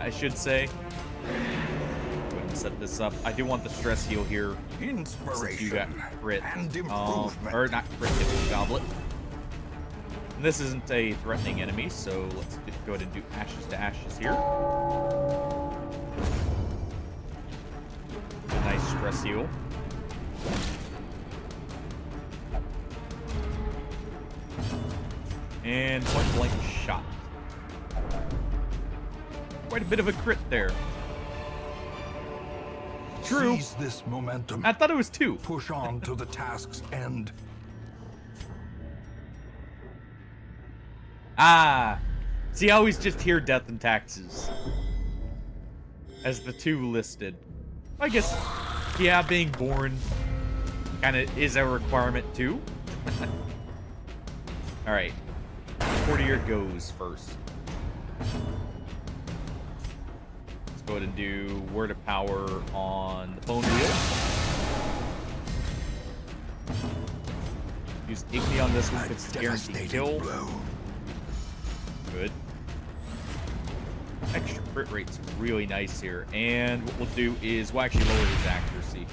I should say. Go ahead and set this up. I do want the stress heal here. Since you got crit. Or not crit, it's goblet. And this isn't a threatening enemy, so let's go ahead and do ashes to ashes here. A nice stress heal. And point blank shot. Quite a bit of a crit there. True. Seize this momentum. I thought it was 2. Push on to the task's end. Ah. See, I always just hear death and taxes as the 2 listed. I guess, yeah, being born kind of is a requirement too. All right. Courtyard goes first. Let's go ahead and do Word of Power on the bone wheel. Use Igni on this one because it's guaranteed kill. Good. Extra crit rate's really nice here. And what we'll do is we'll actually lower his accuracy.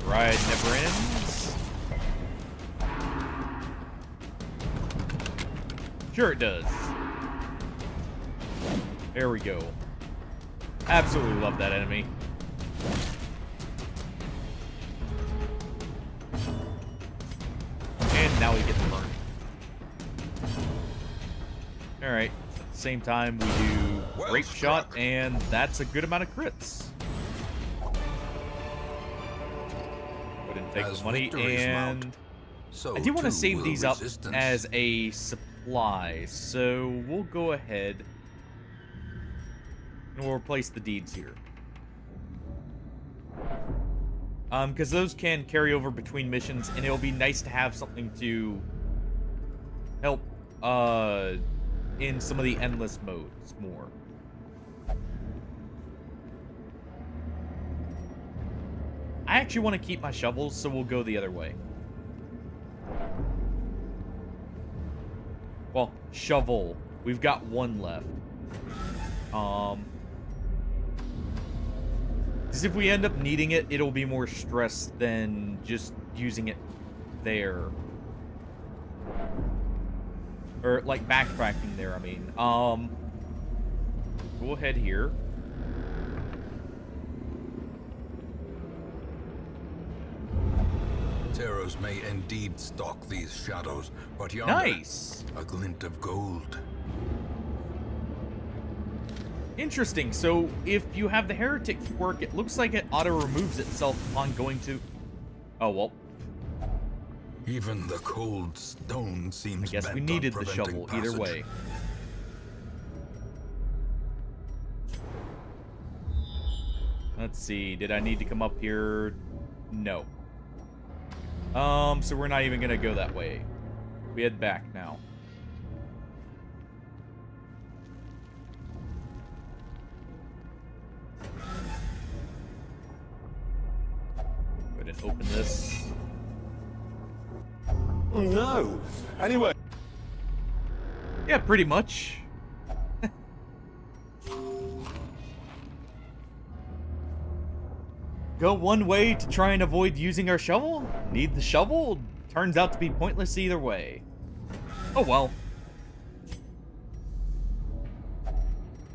Ride never ends. Sure it does. There we go. Absolutely love that enemy. And now we get the burn. Alright. At the same time, we do Grape Shot, and that's a good amount of crits. Take the money, and I do want to save these up as a supply, so we'll go ahead and we'll replace the deeds here. Because those can carry over between missions, and it'll be nice to have something to help in some of the endless modes more. I actually want to keep my shovels, so we'll go the other way. Well, shovel. We've got 1 left. Because if we end up needing it, it'll be more stress than just using it there. Or, like, backtracking there, I mean. Go ahead here. Terrors may indeed stalk these shadows, but yonder, nice. A glint of gold. Interesting. So, if you have the heretic quirk, it looks like it auto-removes itself upon going to... Oh, well. Even the cold stone seems I guess we bent needed on the shovel preventing either passage. way. Let's see. Did I need to come up here? No. So we're not even gonna go that way. We head back now. Go ahead and open this. Oh no! Anyway. Yeah, pretty much. Go one way to try and avoid using our shovel? Need the shovel? Turns out to be pointless either way. Oh well.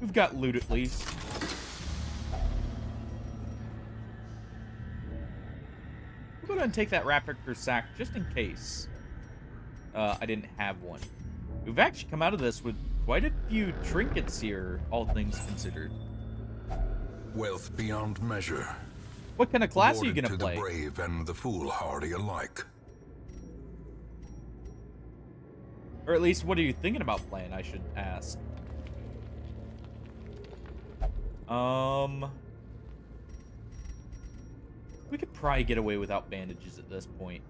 We've got loot at least. We'll go ahead and take that Raptor sack just in case. I didn't have one. We've actually come out of this with quite a few trinkets here, all things considered. Wealth beyond measure. What kind of class are you Awarded gonna to play? the brave and the foolhardy alike. Or at least, what are you thinking about playing, I should ask. We could probably get away without bandages at this point.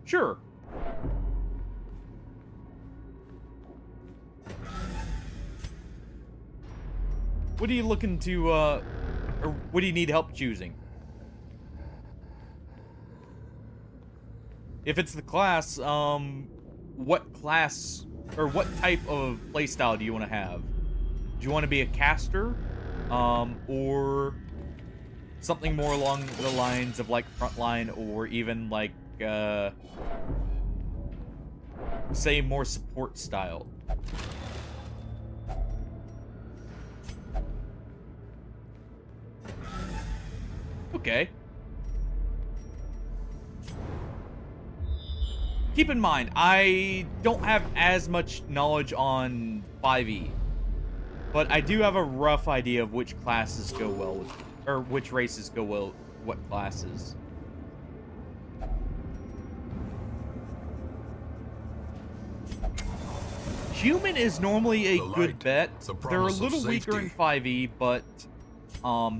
Sure. What are you looking to, or what do you need help choosing? If it's the class, what class, or what type of playstyle do you want to have? Do you want to be a caster, or something more along the lines of, like, frontline, or even, like, say, more support style? Okay. Keep in mind, I don't have as much knowledge on 5e, but I do have a rough idea of which classes go well with, or which races go well with what classes. Human is normally a good bet. They're a little weaker in 5e, but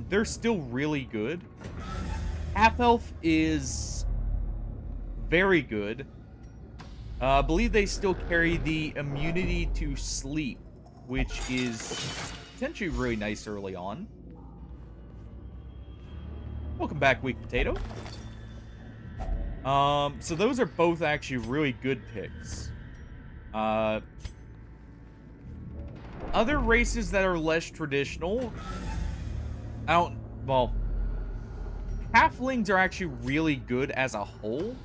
they're still really good. Half-elf is very good. I believe they still carry the immunity to sleep, which is potentially really nice early on. Welcome back, Weak Potato. So those are both actually really good picks. Other races that are less traditional, well, halflings are actually really good as a whole.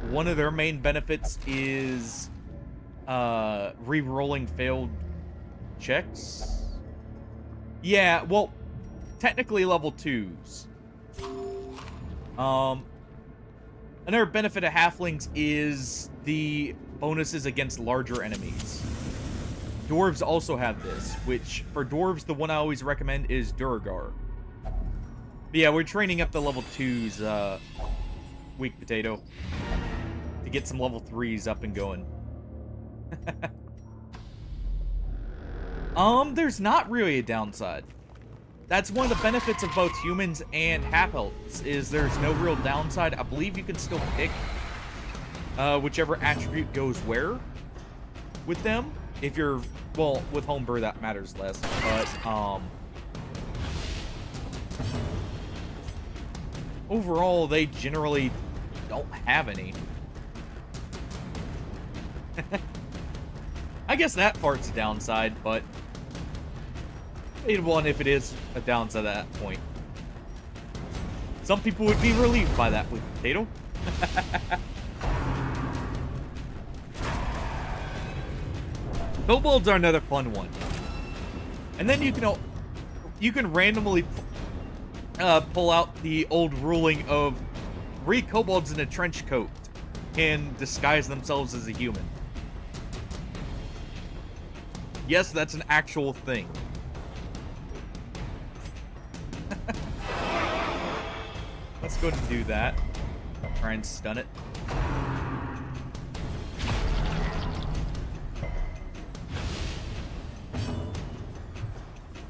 One of their main benefits is re-rolling failed checks. Yeah, well, technically level 2s. Another benefit of halflings is the bonuses against larger enemies. Dwarves also have this, which, for dwarves, the one I always recommend is Duragar. But yeah, we're training up the level 2s, Weak Potato, to get some level 3s up and going. There's not really a downside. That's one of the benefits of both humans and half-elves, is there's no real downside. I believe you can still pick whichever attribute goes where with them. If you're, well, with homebrew that matters less, but overall they generally don't have any. I guess that part's a downside, but one if it is a downside at that point. Some people would be relieved by that with Potato. Kobolds are another fun one. And then you can randomly pull out the old ruling of 3 kobolds in a trench coat can disguise themselves as a human. Yes, that's an actual thing. Let's go ahead and do that. Try and stun it.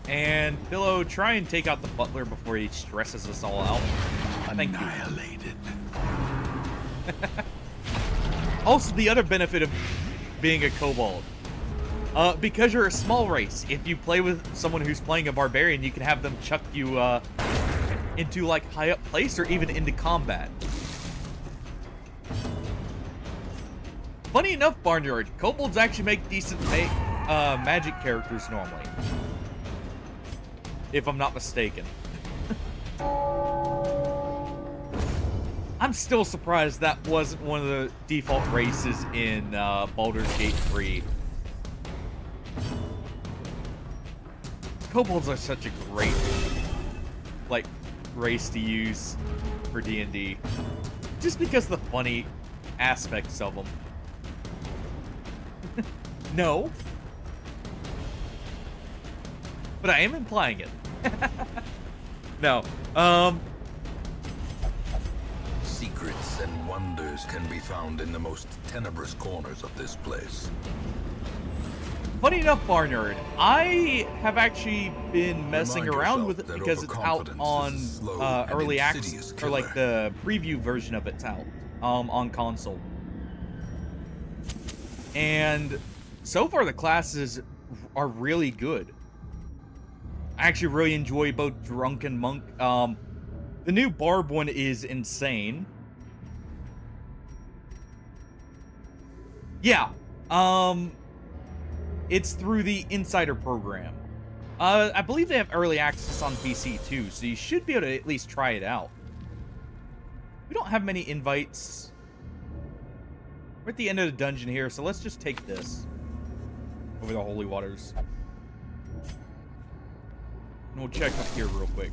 And Pillow, try and take out the butler before he stresses us all out. Annihilated. Also, the other benefit of being a kobold. Because you're a small race, if you play with someone who's playing a barbarian, you can have them chuck you into like high up place or even into combat. Funny enough, Barnyard, kobolds actually make decent magic characters normally. If I'm not mistaken. I'm still surprised that wasn't one of the default races in Baldur's Gate 3. Kobolds are such a great, like, race to use for D&D. Just because of the funny aspects of them. No. But I am implying it. No. Secrets and wonders can be found in the most tenebrous corners of this place. Funny enough, Barnard, I have actually been messing Remind around with yourself it that because it's out overconfidence on is a slow and early insidious access, or killer. like the preview version of it's out on console. And so far the classes are really good. I actually really enjoy both Drunk and Monk. The new Barb one is insane. Yeah. It's through the Insider program. I believe they have early access on PC too, so you should be able to at least try it out. We don't have many invites. We're at the end of the dungeon here, so let's just take this over the Holy Waters. And we'll check up here real quick.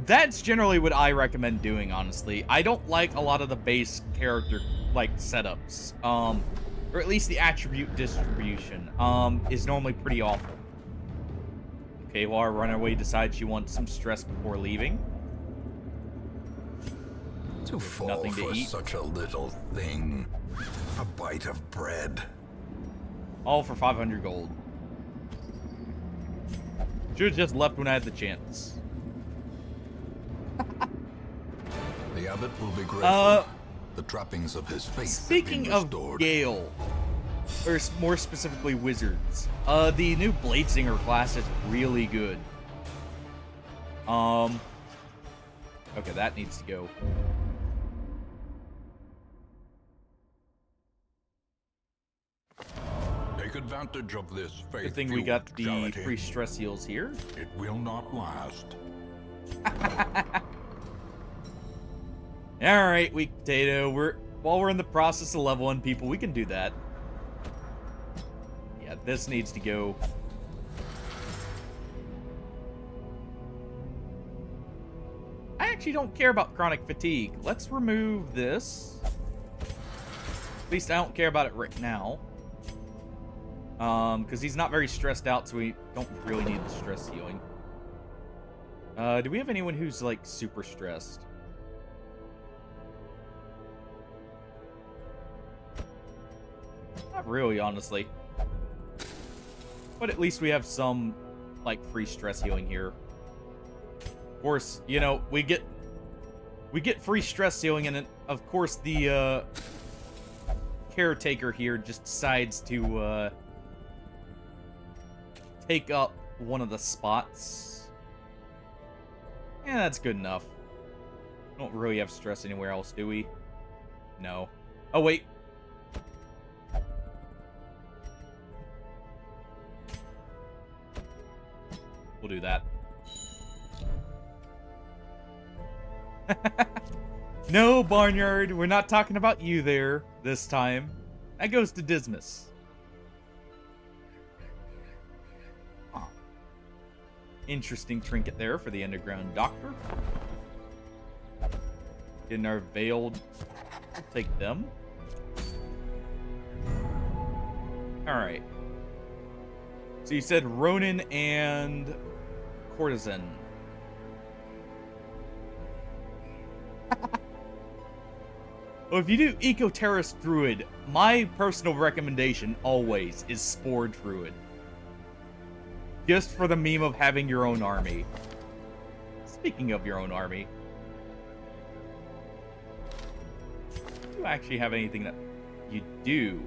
That's generally what I recommend doing, honestly. I don't like a lot of the base character, like, setups. Or at least the attribute distribution, is normally pretty awful. Okay, well, our runaway decides she wants some stress before leaving. To fall nothing to for eat. such a little thing. A bite of bread. All for 500 gold. Should have just left when I had the chance. The abbot will be grateful. The trappings of his faith Speaking have of been restored. Gale, or more specifically wizards, the new Bladesinger class is really good. Okay, that needs to go. Take advantage of this faith. Good thing we got the free stress heals here. It will not last. All right, weak potato. While we're in the process of leveling people, we can do that. Yeah, this needs to go. I actually don't care about chronic fatigue. Let's remove this. At least I don't care about it right now. Because he's not very stressed out, so we don't really need the stress healing. Do we have anyone who's, like, super stressed? Not really, honestly. But at least we have some, like, free stress healing here. Of course, you know, we get free stress healing, and of course the caretaker here just decides to take up one of the spots. Yeah, that's good enough. Don't really have stress anywhere else, do we? No. Oh, wait. We'll do that. No, Barnyard, we're not talking about you there this time. That goes to Dismas. Huh. Interesting trinket there for the underground doctor. Getting our veiled. We'll take them. Alright. So you said Ronin and Courtesan. Well, if you do Eco-Terrorist Druid, my personal recommendation always is Spore Druid. Just for the meme of having your own army. Speaking of your own army. Do you actually have anything that you do?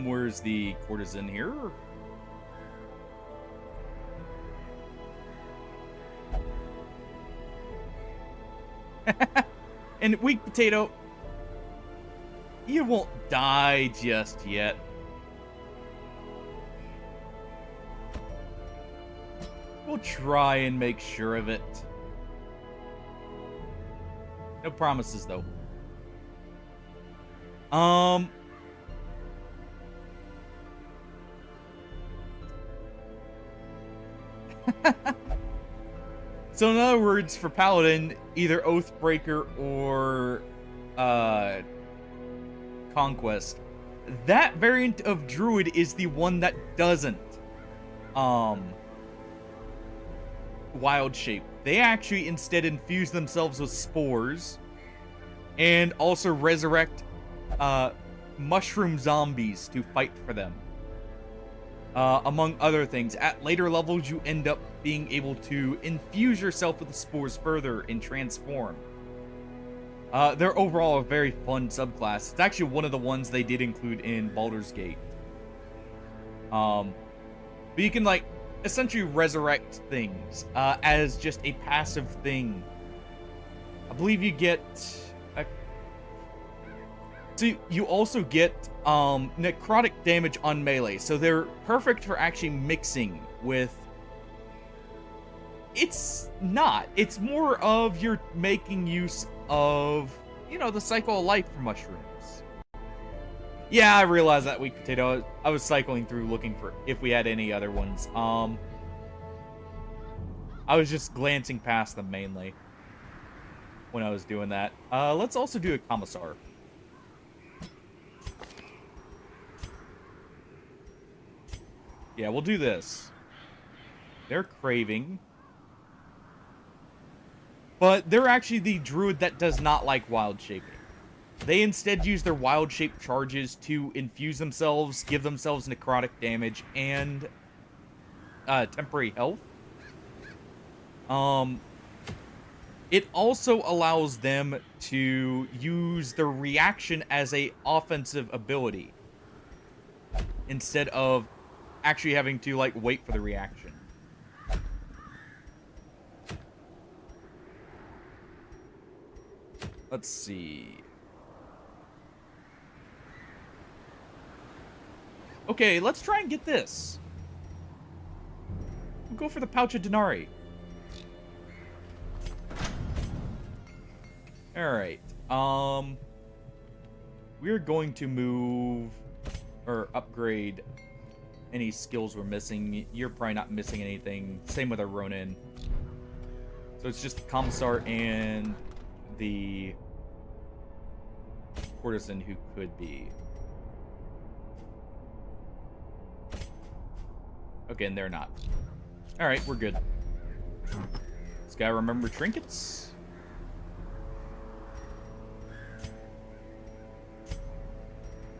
Where's the courtesan here? And Weak Potato, you won't die just yet. We'll try and make sure of it. No promises, though. So in other words, for Paladin, either Oathbreaker or Conquest, that variant of Druid is the one that doesn't wild shape. They actually instead infuse themselves with spores and also resurrect mushroom zombies to fight for them. Among other things, at later levels, you end up being able to infuse yourself with the spores further and transform. They're overall a very fun subclass. It's actually one of the ones they did include in Baldur's Gate. But you can, like, essentially resurrect things as just a passive thing. I believe you get... So you also get necrotic damage on melee, so they're perfect for actually mixing with... It's not. It's more of you're making use of, you know, the cycle of life for mushrooms. Yeah, I realized that, Weak Potato. I was cycling through looking for if we had any other ones. I was just glancing past them mainly when I was doing that. Let's also do a Commissar. Yeah, we'll do this. They're craving. But they're actually the druid that does not like wild shaping. They instead use their wild shape charges to infuse themselves, give themselves necrotic damage, and temporary health. It also allows them to use their reaction as a offensive ability instead of actually having to, like, wait for the reaction. Let's see. Okay, let's try and get this. We'll go for the Pouch of Denari. Alright. We're going to move or upgrade any skills we're missing. You're probably not missing anything. Same with our Ronin. So it's just the Commissar and the Courtesan who could be. Okay, and they're not. Alright, we're good. This guy remember trinkets?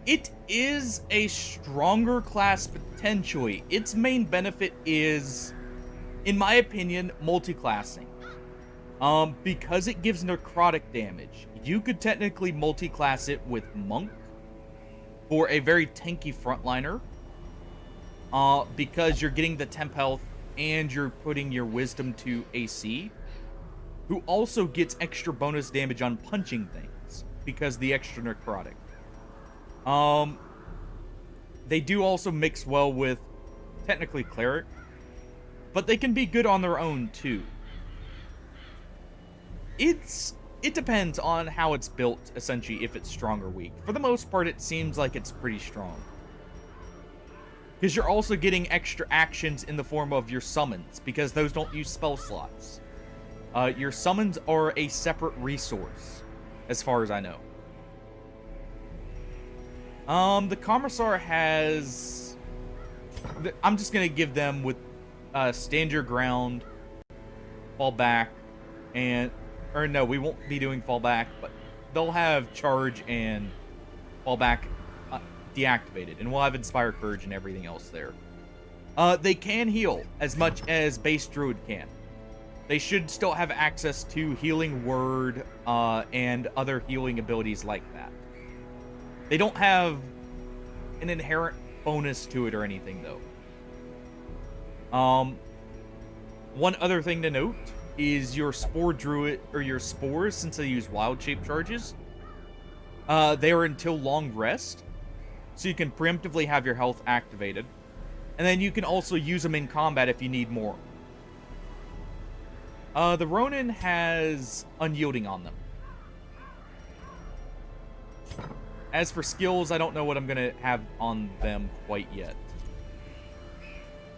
It is a stronger class potentially. Its main benefit is, in my opinion, multi-classing. Because it gives necrotic damage, you could technically multi-class it with Monk for a very tanky frontliner. Because you're getting the temp health and you're putting your wisdom to AC, who also gets extra bonus damage on punching things because the extra necrotic. They do also mix well with, technically, Cleric, but they can be good on their own, too. It depends on how it's built, essentially, if it's strong or weak. For the most part, it seems like it's pretty strong. Because you're also getting extra actions in the form of your summons, because those don't use spell slots. Your summons are a separate resource, as far as I know. The Commissar has... I'm just going to give them with stand your ground, fall back, and... Or no, we won't be doing fall back, but they'll have charge and fall back deactivated, and we'll have Inspire Courage and everything else there. They can heal as much as base Druid can. They should still have access to Healing Word and other healing abilities like that. They don't have an inherent bonus to it or anything, though. One other thing to note is your Spore Druid, or your Spores, since they use wild shape charges. They are until long rest, so you can preemptively have your health activated. And then you can also use them in combat if you need more. The Ronin has Unyielding on them. As for skills, I don't know what I'm going to have on them quite yet.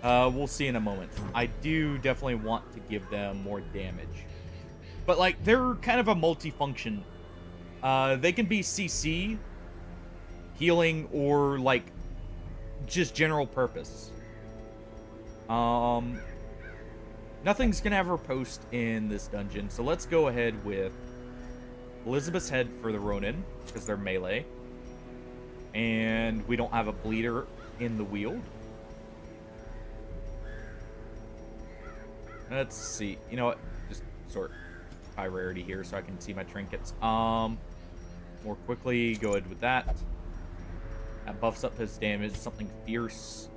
We'll see in a moment. I do definitely want to give them more damage. But, like, they're kind of a multifunction. They can be CC, healing, or, like, just general purpose. Nothing's gonna have her post in this dungeon, so let's go ahead with Elizabeth's Head for the Ronin, because they're melee. And we don't have a bleeder in the wield. Let's see. You know what? Just sort high rarity here so I can see my trinkets. More quickly, go ahead with that. That buffs up his damage. Something fierce.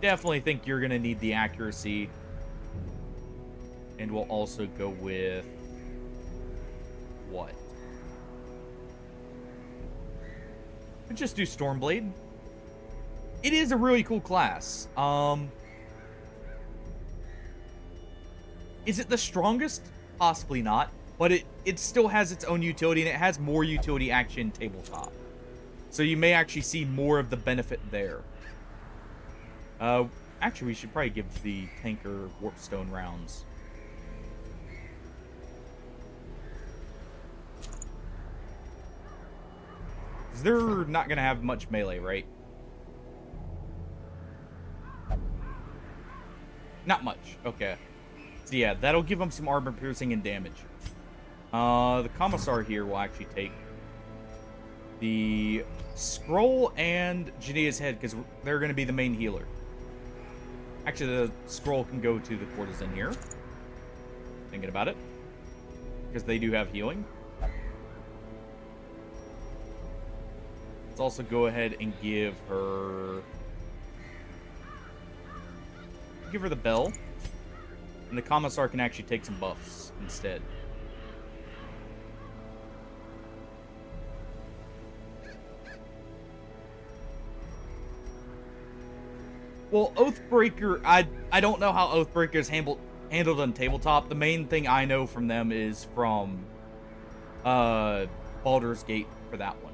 Definitely think you're going to need the accuracy. And we'll also go with... what? We'll just do Stormblade. It is a really cool class. Is it the strongest? Possibly not. But it still has its own utility, and it has more utility action tabletop. So you may actually see more of the benefit there. Actually, we should probably give the tanker Warpstone rounds. Because they're not going to have much melee, right? Not much. Okay. So yeah, that'll give them some armor piercing and damage. The Commissar here will actually take the Scroll and Jania's Head, because they're going to be the main healer. Actually, the Scroll can go to the Courtesan here. Thinking about it. Because they do have healing. Let's also go ahead and give her the Bell. And the Commissar can actually take some buffs instead. Well, Oathbreaker, I don't know how Oathbreaker is handled on tabletop. The main thing I know from them is from Baldur's Gate for that one.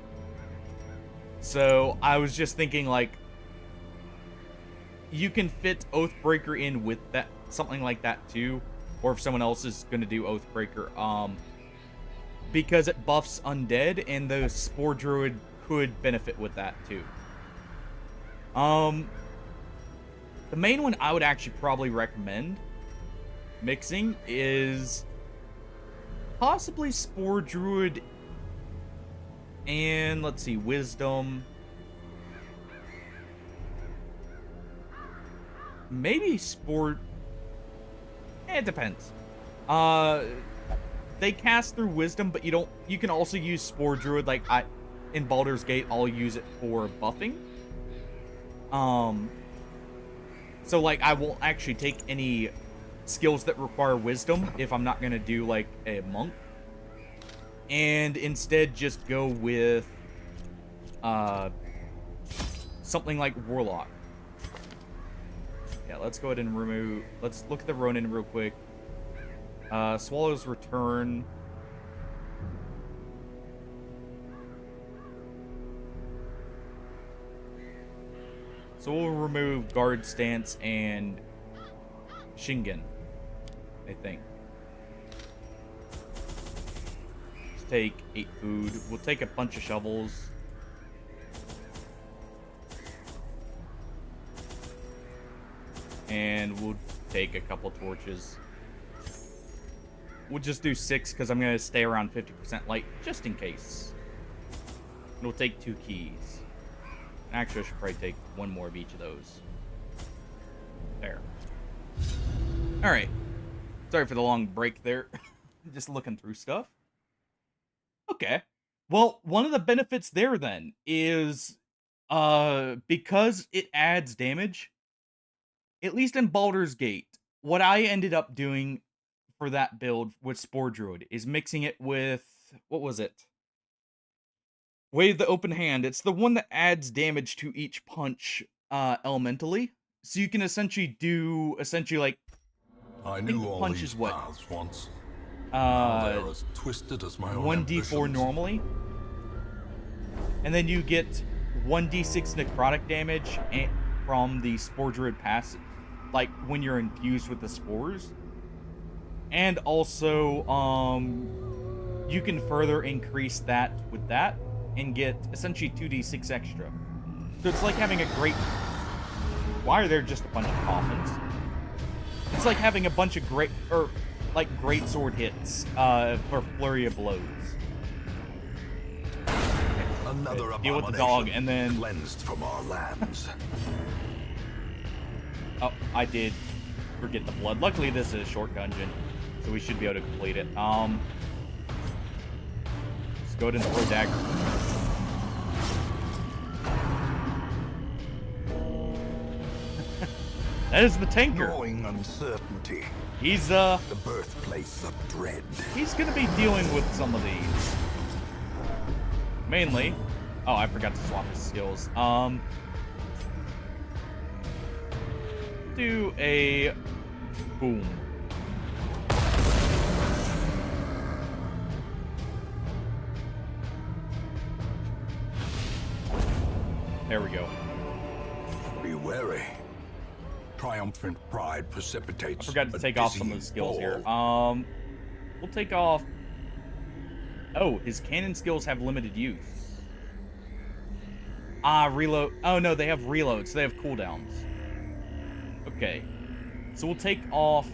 So I was just thinking, like, you can fit Oathbreaker in with that, something like that too, or if someone else is going to do Oathbreaker, because it buffs undead, and the Spore Druid could benefit with that too. The main one I would actually probably recommend mixing is possibly Spore Druid and, let's see, Wisdom. Maybe Spore... it depends. They cast through Wisdom, but you can also use Spore Druid, like in Baldur's Gate, I'll use it for buffing. So, like, I won't actually take any skills that require Wisdom if I'm not going to do, like, a Monk. And instead just go with something like Warlock. Yeah, let's go ahead and remove... let's look at the Ronin real quick. Swallow's Return. So we'll remove Guard Stance and Shingen, I think. Let's take 8 food. We'll take a bunch of shovels. And we'll take a couple torches. We'll just do 6 because I'm going to stay around 50% light just in case. And we'll take 2 keys. Actually, I should probably take 1 more of each of those. There. Alright. Sorry for the long break there. Just looking through stuff. Okay. Well, one of the benefits there then is because it adds damage, at least in Baldur's Gate, what I ended up doing for that build with Spore Druid is mixing it with, what was it? Wave the Open Hand. It's the one that adds damage to each punch elementally. So you can essentially do, like, I think knew all punch these is what? paths once. Now they're 1d4 as twisted as my own 1d4 ambitions. normally. And then you get 1d6 necrotic damage from the Spore Druid passive, like when you're infused with the spores. And also, you can further increase that with that and get essentially 2d6 extra. So it's like having a great... Why are there just a bunch of coffins? It's like having a bunch of great sword hits for flurry of blows. Another Deal with the dog, abomination and then... cleansed from our lands. Oh, I did forget the blood. Luckily, this is a short dungeon, so we should be able to complete it. Let's go ahead and throw dagger. That is the tanker. Gnawing uncertainty. He's The birthplace of dread. he's gonna be dealing with some of these. Mainly. Oh, I forgot to swap his skills. Do a boom. There we go. Be wary. Triumphant pride I precipitates. forgot to a take off some of the dizzying skills here. fall. We'll take off. Oh, his cannon skills have limited use. Reload. Oh no, they have reloads. So they have cooldowns. Okay, so we'll take off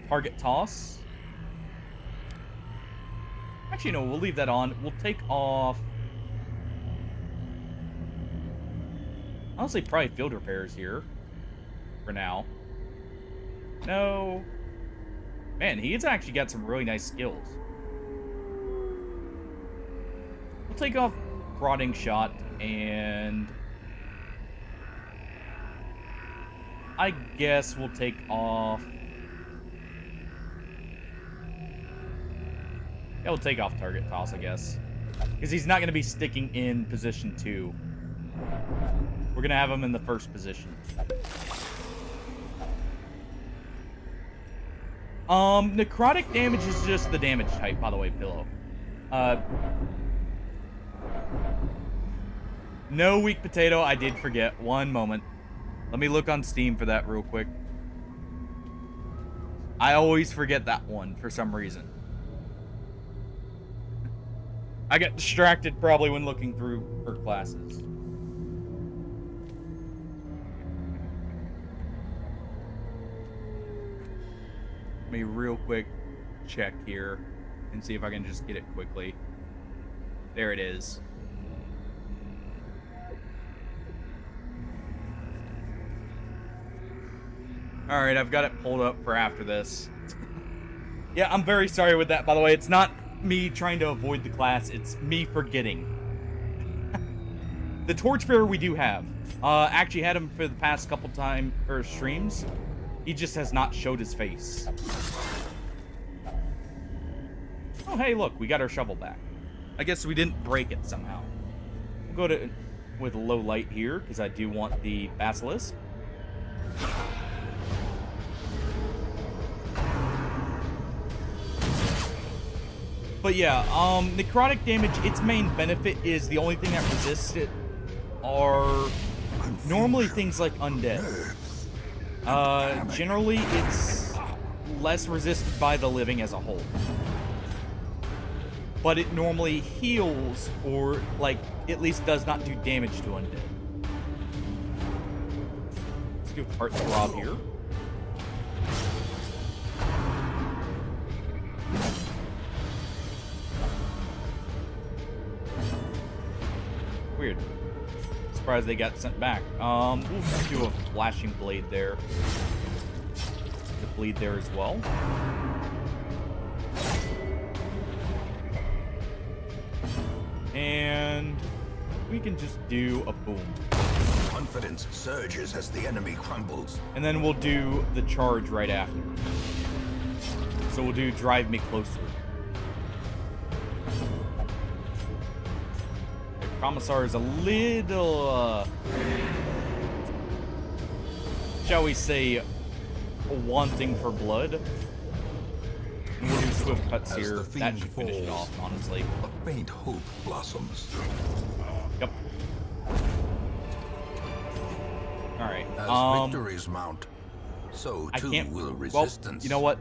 target toss. Actually, no, we'll leave that on. We'll take off. Honestly, probably field repairs here for now. No. Man, he's actually got some really nice skills. We'll take off prodding shot, and I guess we'll take off... Yeah, we'll take off target toss, I guess. Because he's not going to be sticking in position 2. We're going to have him in the first position. Necrotic damage is just the damage type, by the way, Pillow. No weak potato, I did forget. One moment. Let me look on Steam for that real quick. I always forget that one for some reason. I got distracted probably when looking through her classes. Let me real quick check here and see if I can just get it quickly. There it is. Alright, I've got it pulled up for after this. Yeah, I'm very sorry with that, by the way. It's not me trying to avoid the class, it's me forgetting. The Torchbearer we do have. Actually had him for the past couple streams. He just has not showed his face. Oh, hey, look, we got our shovel back. I guess we didn't break it somehow. We'll go to with low light here, because I do want the Basilisk. But yeah, necrotic damage, its main benefit is the only thing that resists it are normally things like undead. Generally, it's less resisted by the living as a whole. But it normally heals, or, like, at least does not do damage to undead. Let's do Heart Throb here. Weird. Surprised they got sent back. We'll do a Flashing Blade there. The bleed there as well. And we can just do a boom. Confidence surges as the enemy crumbles. And then we'll do the charge right after. So we'll do drive me closer. The commissar is a little, shall we say, wanting for blood. And we'll do swift cuts As here. the That fiend should finish it falls, off, honestly. A faint hope blossoms. Yep. Alright. As victories mount, so I too can't. will Well, resistance. you know what?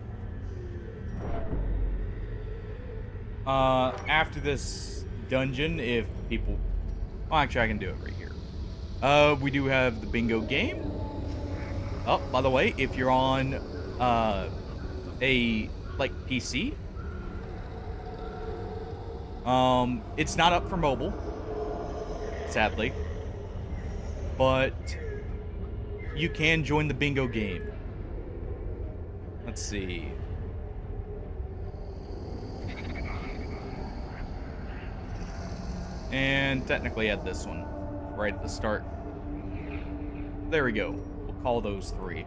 After this dungeon, if people... Well, actually, I can do it right here. We do have the bingo game. Oh, by the way, if you're on, a, like, PC, it's not up for mobile, sadly, but you can join the bingo game. Let's see. And technically at this one, right at the start. There we go. We'll call those 3.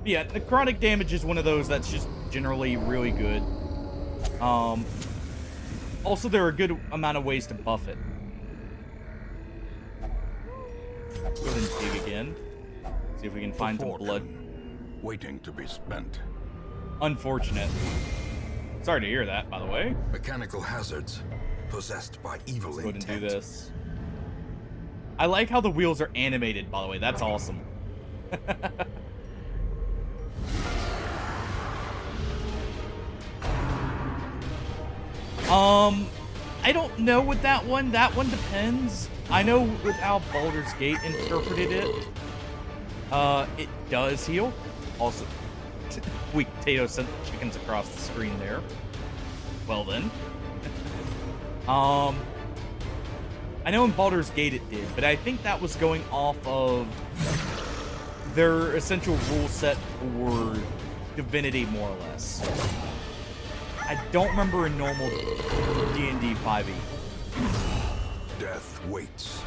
Yeah, necrotic damage is one of those that's just generally really good. Also, there are a good amount of ways to buff it. Go ahead and dig again. See if we can find some blood. Waiting to be spent. Unfortunate. Sorry to hear that, by the way. Mechanical hazards possessed by evil Let's go ahead and intent. do this. I like how the wheels are animated, by the way. That's awesome. I don't know with that one. That one depends. I know with how Baldur's Gate interpreted it, it does heal. Also, weak potato sent chickens across the screen there. Well then. I know in Baldur's Gate it did, but I think that was going off of their essential rule set for Divinity, more or less. I don't remember a normal D&D 5e. Death waits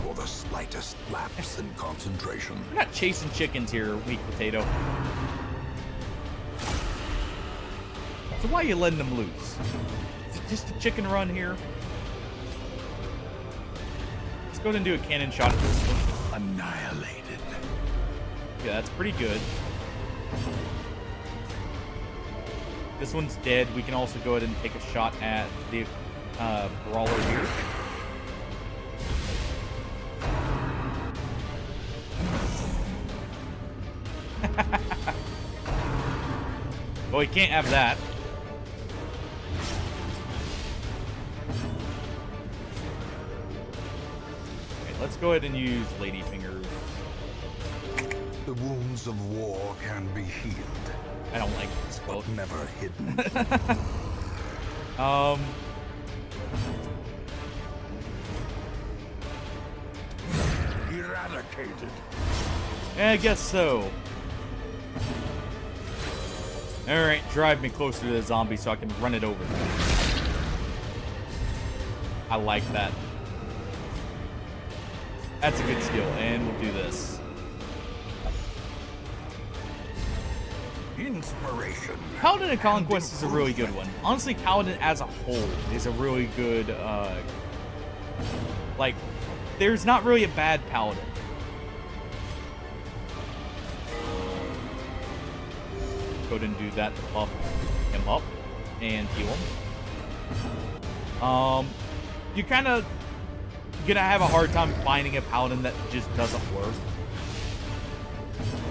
for the slightest lapse in concentration. We're not chasing chickens here, weak potato. So why are you letting them loose? Is it just a chicken run here? Let's go ahead and do a cannon shot at this one. Annihilated. Yeah, that's pretty good. This one's dead. We can also go ahead and take a shot at the brawler here. Well, we can't have that. Okay, let's go ahead and use Ladyfingers. The wounds of war can be healed, I don't like this quote. but never hidden. Eradicated. I guess so. Alright, drive me closer to the zombie so I can run it over. I like that. That's a good skill, and we'll do this. Inspiration. Paladin of Conquest is a really good one. Honestly, Paladin as a whole is a really good, like, there's not really a bad Paladin. Go ahead and do that to buff him up and heal him. You're kind of gonna have a hard time finding a Paladin that just doesn't work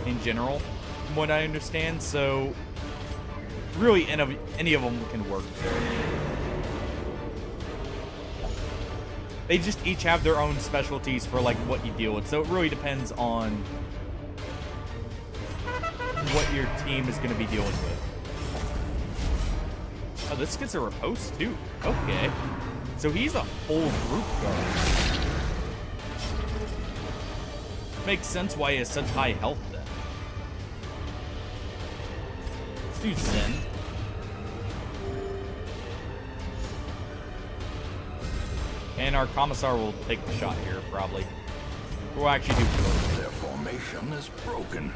in general, from what I understand. So really, any of them can work. They just each have their own specialties for like what you deal with. So it really depends on what your team is going to be dealing with. Oh, this gets a riposte too. Okay. So he's a full group guard. Makes sense why he has such high health then. Let's do Zen. And our commissar will take the shot here, probably. We'll actually do both. Their formation is broken.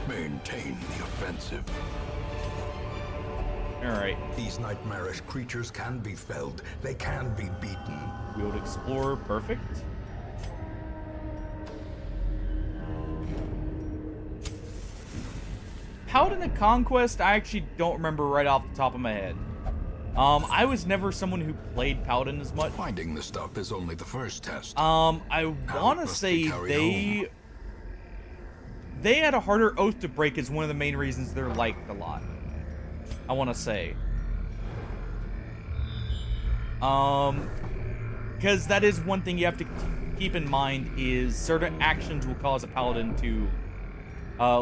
Maintain the offensive. Alright. These nightmarish creatures can be felled. They can be beaten. Wield Explorer, perfect. Paladin of Conquest, I actually don't remember right off the top of my head. I was never someone who played Paladin as much. Finding the stuff is only the first test. I want to say they had a harder oath to break as one of the main reasons they're liked a lot. I want to say. Because that is one thing you have to keep in mind is certain actions will cause a paladin to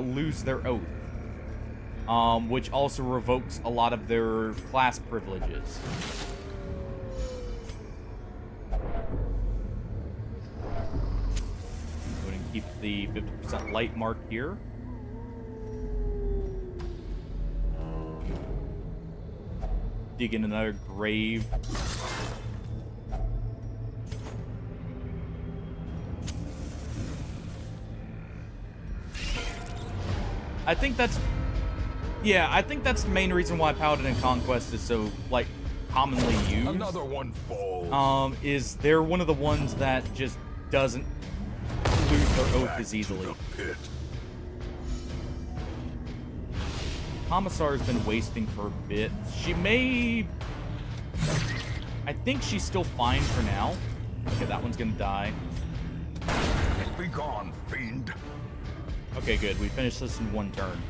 lose their oath. Which also revokes a lot of their class privileges. Go ahead and keep the 50% light mark here. Dig in another grave. I think that's the main reason why Paladin and Conquest is so, like, commonly used. Another one falls. Is they're one of the ones that just doesn't lose their oath as easily. Commissar's been wasting for a bit. She may... I think she's still fine for now. Okay, that one's gonna die. Be gone, fiend. Okay, good. We finished this in one turn.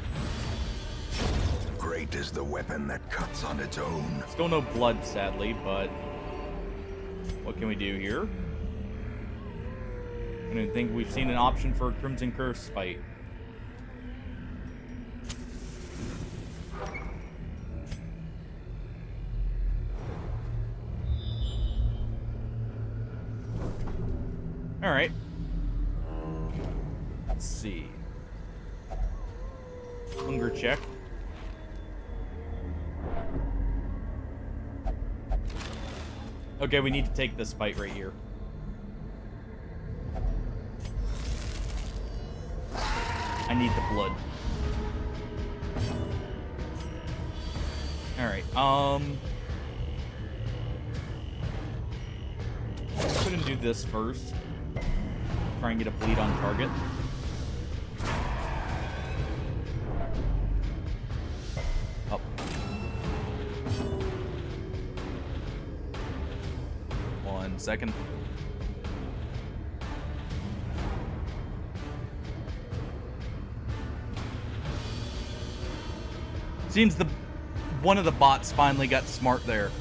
Great is the weapon that cuts on its own. Still no blood, sadly, but... what can we do here? I don't think we've seen an option for a Crimson Curse fight. Alright. Let's see. Hunger check. Okay, we need to take this fight right here. I need the blood. Alright, let's go ahead and do this first. Try and get a bleed on target. Up. One second. Seems one of the bots finally got smart there.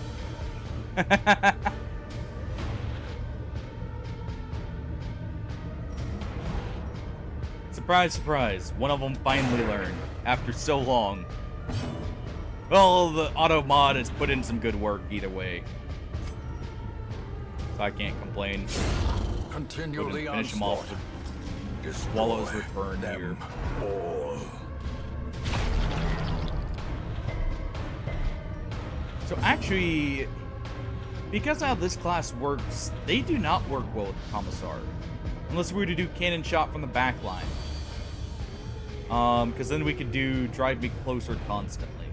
Surprise, surprise. One of them finally learned after so long. Well, the auto mod has put in some good work either way. So I can't complain. Continue the finish him off with Swallow's Return here. All. So actually, because how this class works, they do not work well with the Commissar. Unless we were to do Cannon Shot from the back line. Because then we could do Drive Me Closer constantly.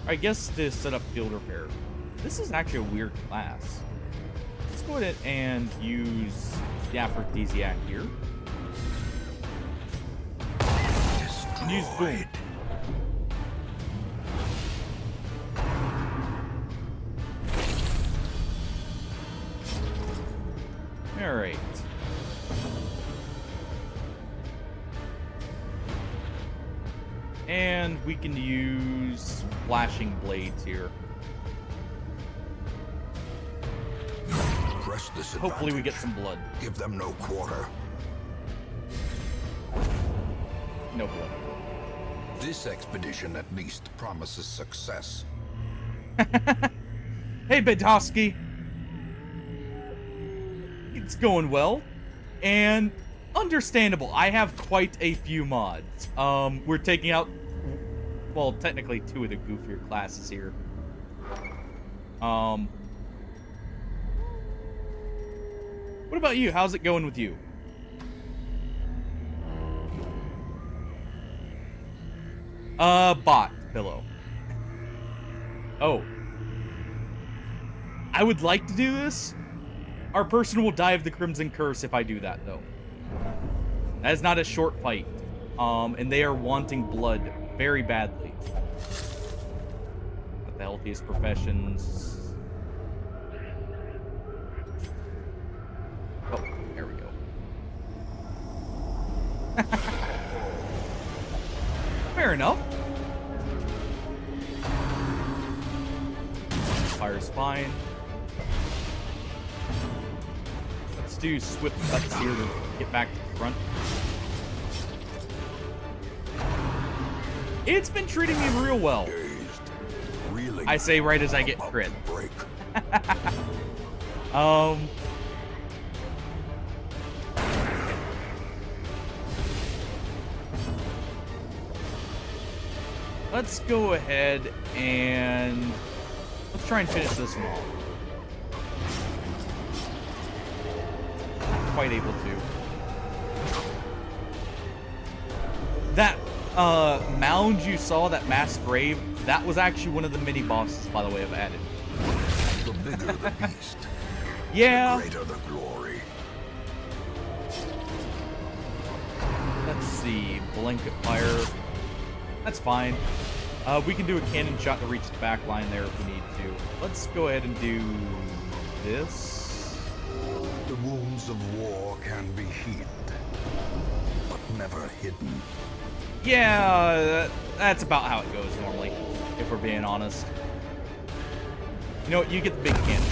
I guess to set up Field Repair. This is actually a weird class. Let's go ahead and use the Aphrodisiac here. And use Boom. Alright. And we can use Flashing Blades here. Press this Hopefully we get some blood. Give them no quarter. No blood. This expedition at least promises success. Hey, Bedosky. It's going well. And understandable. I have quite a few mods. We're taking out, well, technically 2 of the goofier classes here. What about you? How's it going with you? Bot pillow. Oh. I would like to do this. Our person will die of the Crimson Curse if I do that, though. That is not a short fight. And they are wanting blood very badly. Not the healthiest professions. Oh, there we go. Fair enough. Fire's fine. Let's do swift cuts here to get back to the front. It's been treating me real well. I say right as I get crit. Let's go ahead and let's try and finish this one off. Not quite able to. That mound you saw, that mass grave, that was actually one of the mini bosses, by the way, I've added. The bigger the beast, yeah. the greater the glory. Let's see, blanket fire. That's fine. We can do a cannon shot to reach the back line there if we need to. Let's go ahead and do this. The wounds of war can be healed, but never hidden. Yeah, that's about how it goes normally, if we're being honest. You know what? You get the big cannon.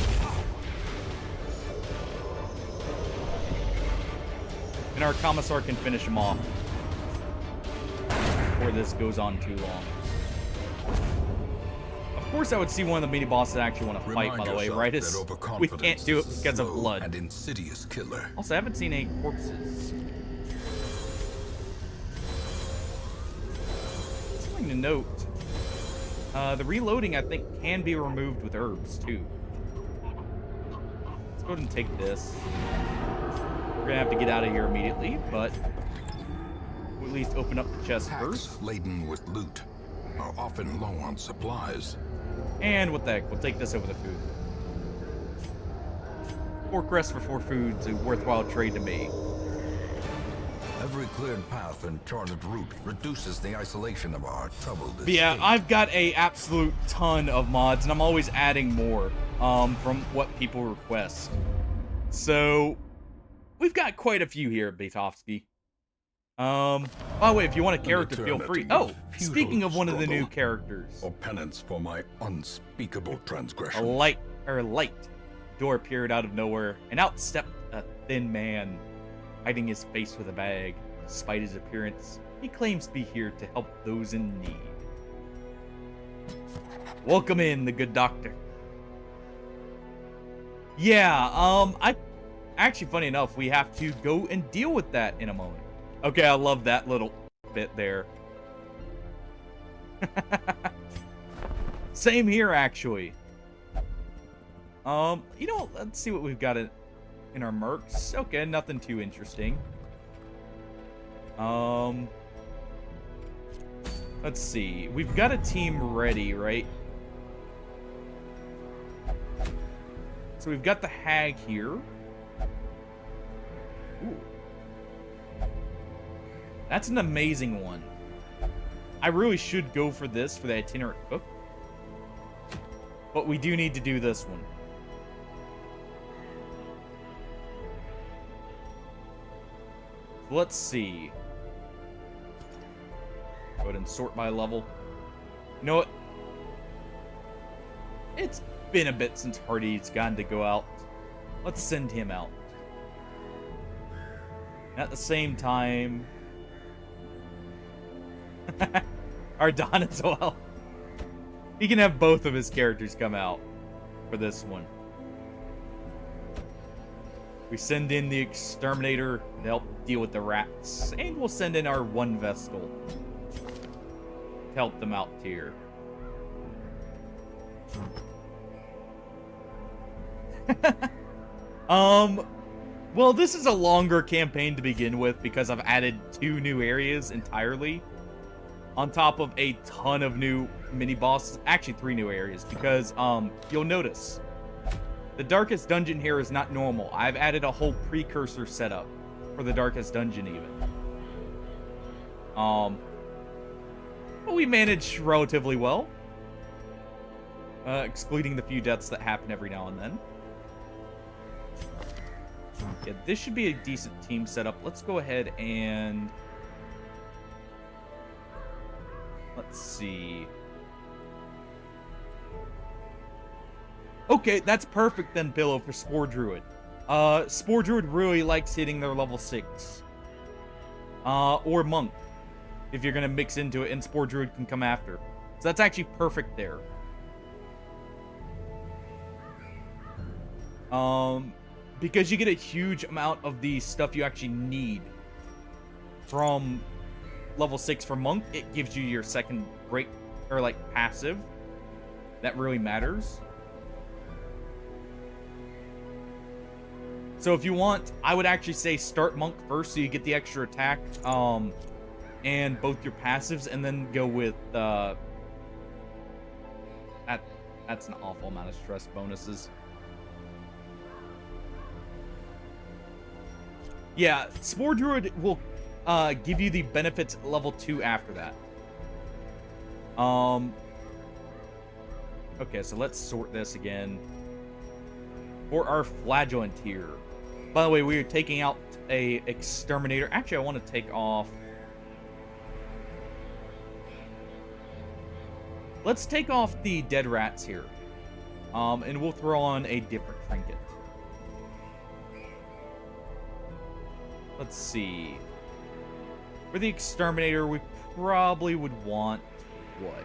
And our commissar can finish him off before this goes on too long. Of course, I would see one of the mini bosses that actually want to fight, by the way, right? We can't do it because of blood. And insidious killer. Also, I haven't seen any corpses. Something to note. The reloading, I think, can be removed with herbs, too. Let's go ahead and take this. We're gonna have to get out of here immediately, but we'll at least open up the chest first. Packs laden with loot are often low on supplies. And what the heck, we'll take this over the food. 4 crests for 4 foods, a worthwhile trade to me. Every cleared path and charted route reduces the isolation of our troubled But yeah, escape. I've got a absolute ton of mods, and I'm always adding more from what people request. So we've got quite a few here at Baitovsky. By the way, if you want a character, feel free. Oh, speaking of one of the new characters, or penance for my unspeakable a transgression. light door appeared out of nowhere, and out stepped a thin man, hiding his face with a bag. Despite his appearance, he claims to be here to help those in need. Welcome in, the good doctor. Yeah, actually, funny enough, we have to go and deal with that in a moment. Okay, I love that little bit there. Same here, actually. You know, let's see what we've got in our mercs. Okay, nothing too interesting. Let's see. We've got a team ready, right? So we've got the hag here. Ooh. That's an amazing one. I really should go for this for the itinerant cook. But we do need to do this one. Let's see. Go ahead and sort by level. You know what? It's been a bit since Hardy's gotten to go out. Let's send him out. At the same time, Ardon as well. He can have both of his characters come out for this one. We send in the exterminator to help deal with the rats, and we'll send in our one Vestal to help them out here. Well, this is a longer campaign to begin with because I've added 2 new areas entirely. on top of a ton of new mini bosses, actually 3 new areas, because you'll notice the darkest dungeon here is not normal. I've added a whole precursor setup for the darkest dungeon even. But we managed relatively well, excluding the few deaths that happen every now and then. Yeah, this should be a decent team setup. Let's go ahead and... let's see. Okay, that's perfect then, Pillow, for Spore Druid. Spore Druid really likes hitting their level 6. Or Monk, if you're gonna mix into it, and Spore Druid can come after. So that's actually perfect there. Because you get a huge amount of the stuff you actually need from level 6 for Monk. It gives you your second break, or like passive. That really matters. So if you want, I would actually say start Monk first so you get the extra attack, and both your passives, and then go with, that's an awful amount of stress bonuses. Yeah, Spore Druid will give you the benefits at level 2 after that. Okay, so let's sort this again. For our Flagellant here. By the way, we are taking out a Exterminator. Actually, I want to take off... let's take off the dead rats here. And we'll throw on a different trinket. Let's see. For the Exterminator, we probably would want what?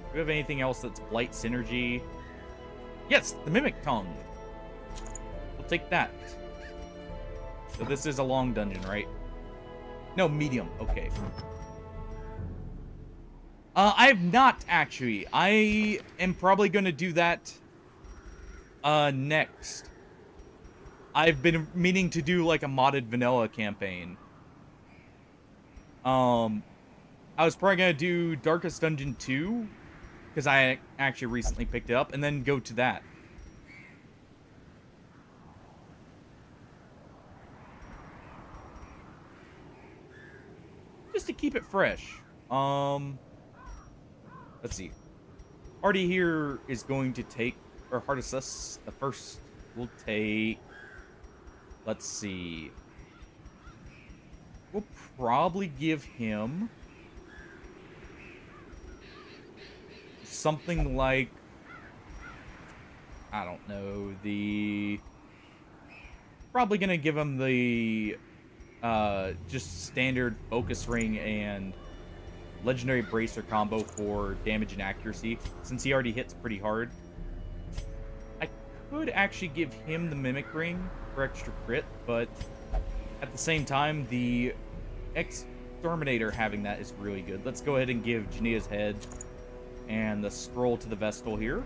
Do we have anything else that's Blight Synergy? Yes, the Mimic Tongue. We'll take that. So this is a long dungeon, right? No, medium. Okay. I have not, actually. I am probably going to do that next. I've been meaning to do like a modded vanilla campaign. I was probably gonna do Darkest Dungeon 2 because I actually recently picked it up, and then go to that. Just to keep it fresh. Let's see. Hardy here is going to take, or Hardicus, the first will take. Let's see. We'll probably give him something like, I don't know, probably gonna give him the just standard focus ring and legendary bracer combo for damage and accuracy, since he already hits pretty hard. I could actually give him the mimic ring for extra crit, but at the same time, the Exterminator having that is really good. Let's go ahead and give Jania's head and the scroll to the Vestal here.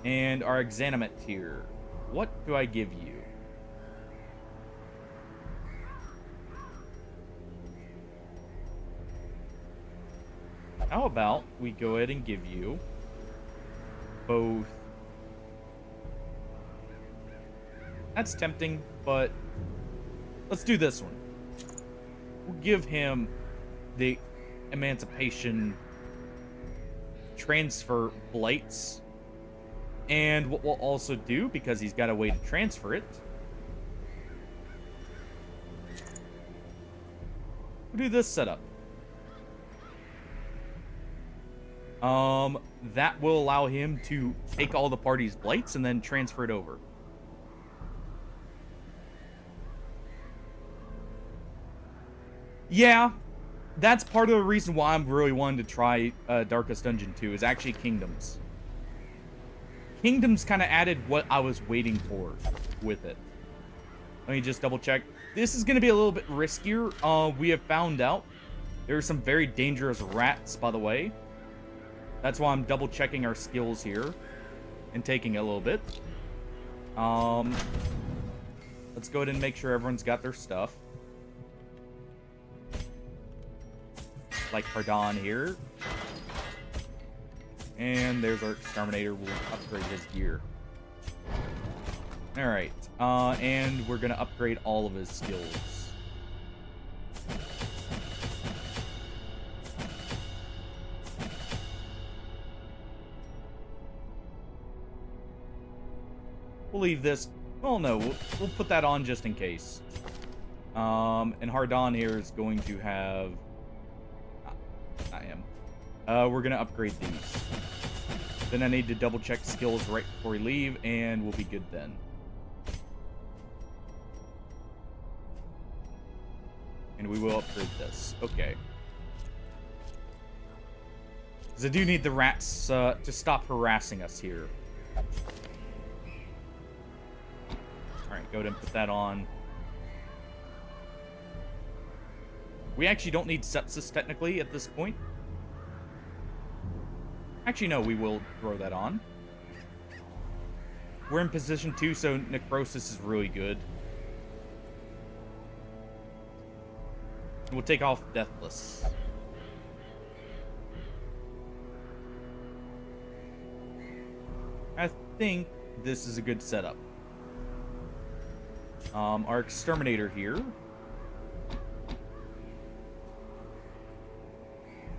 And our Exanimate here. What do I give you? How about we go ahead and give you both. That's tempting, but let's do this one. We'll give him the Emancipation transfer blights. And what we'll also do, because he's got a way to transfer it, we'll do this setup. That will allow him to take all the party's blights and then transfer it over. Yeah, that's part of the reason why I'm really wanting to try Darkest Dungeon 2, is actually Kingdoms. Kingdoms kind of added what I was waiting for with it. Let me just double check. This is going to be a little bit riskier. We have found out there are some very dangerous rats, by the way. That's why I'm double checking our skills here and taking a little bit. Let's go ahead and make sure everyone's got their stuff. like Hardon here. And there's our Exterminator. We'll upgrade his gear. Alright. And we're going to upgrade all of his skills. We'll leave this. Well, no. We'll put that on just in case. And Hardon here is going to have... Not him. We're going to upgrade these. Then I need to double check skills right before we leave, and we'll be good then. And we will upgrade this. Okay. Because I do need the rats to stop harassing us here. Alright, go ahead and put that on. We actually don't need sepsis technically at this point. Actually, no, we will throw that on. We're in position 2, so necrosis is really good. We'll take off deathless. I think this is a good setup. Our exterminator here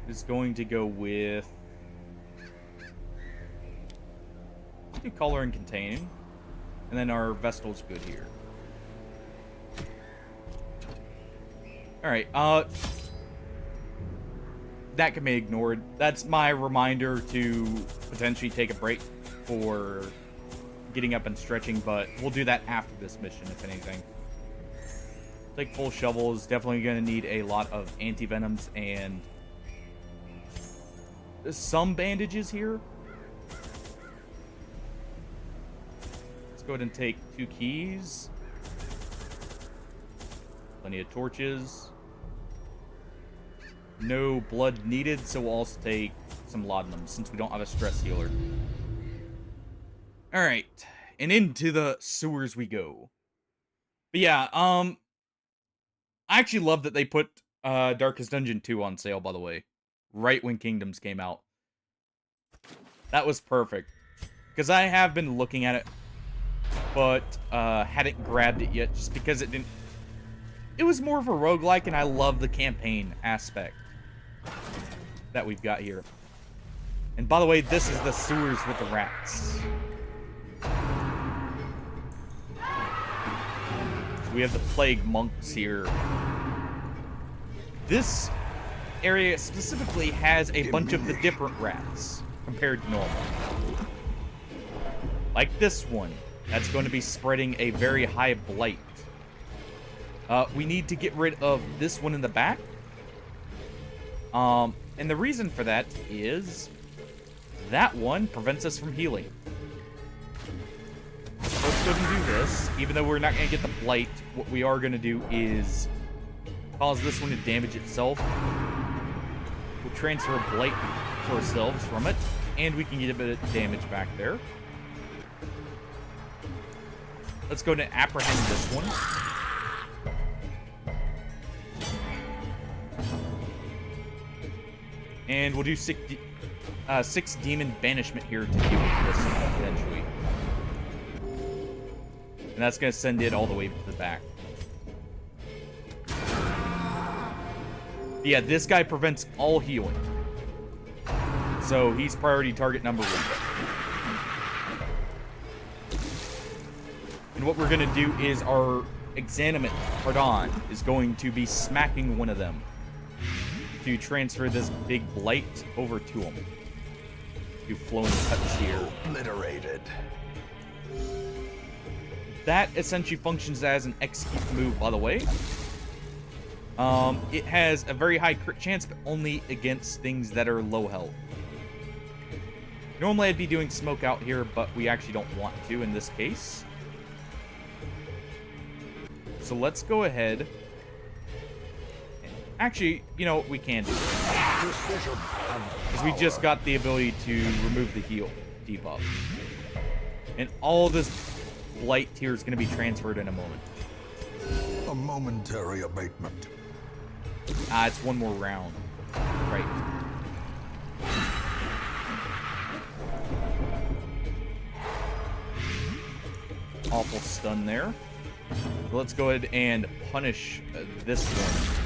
is going to go with... Let's do color and contain. And then our Vestal's good here. Alright, that can be ignored. That's my reminder to potentially take a break for getting up and stretching, but we'll do that after this mission, if anything. Take full shovel is definitely going to need a lot of anti-venoms and some bandages here. Let's go ahead and take 2 keys. Plenty of torches. No blood needed, so we'll also take some laudanum since we don't have a stress healer. Alright, and into the sewers we go. But yeah, I actually love that they put Darkest Dungeon 2 on sale, by the way. Right when Kingdoms came out. That was perfect. Because I have been looking at it, but hadn't grabbed it yet, just because it didn't... It was more of a roguelike, and I love the campaign aspect that we've got here. And by the way, this is the sewers with the rats. So we have the plague monks here. This area specifically has a bunch of the different rats compared to normal. Like this one. That's going to be spreading a very high blight. We need to get rid of this one in the back. And the reason for that is that one prevents us from healing. So let's go and do this. Even though we're not going to get the blight, what we are going to do is cause this one to damage itself. We'll transfer a blight to ourselves from it, and we can get a bit of damage back there. Let's go to apprehend this one. And we'll do 6 demon banishment here to deal with this eventually. And that's going to send it all the way to the back. Yeah, this guy prevents all healing. So he's priority target number 1. And what we're going to do is our Exanimate Hardon is going to be smacking one of them to transfer this big blight over to him. Do flowing cuts here. Obliterated. That essentially functions as an execute move, by the way. It has a very high crit chance, but only against things that are low health. Normally I'd be doing smoke out here, but we actually don't want to in this case. So let's go ahead. Actually, you know what, we can do this. Because we just got the ability to remove the heal debuff. And all this blight here is going to be transferred in a moment. A momentary abatement. It's one more round. Right. Awful stun there. Let's go ahead and punish this one.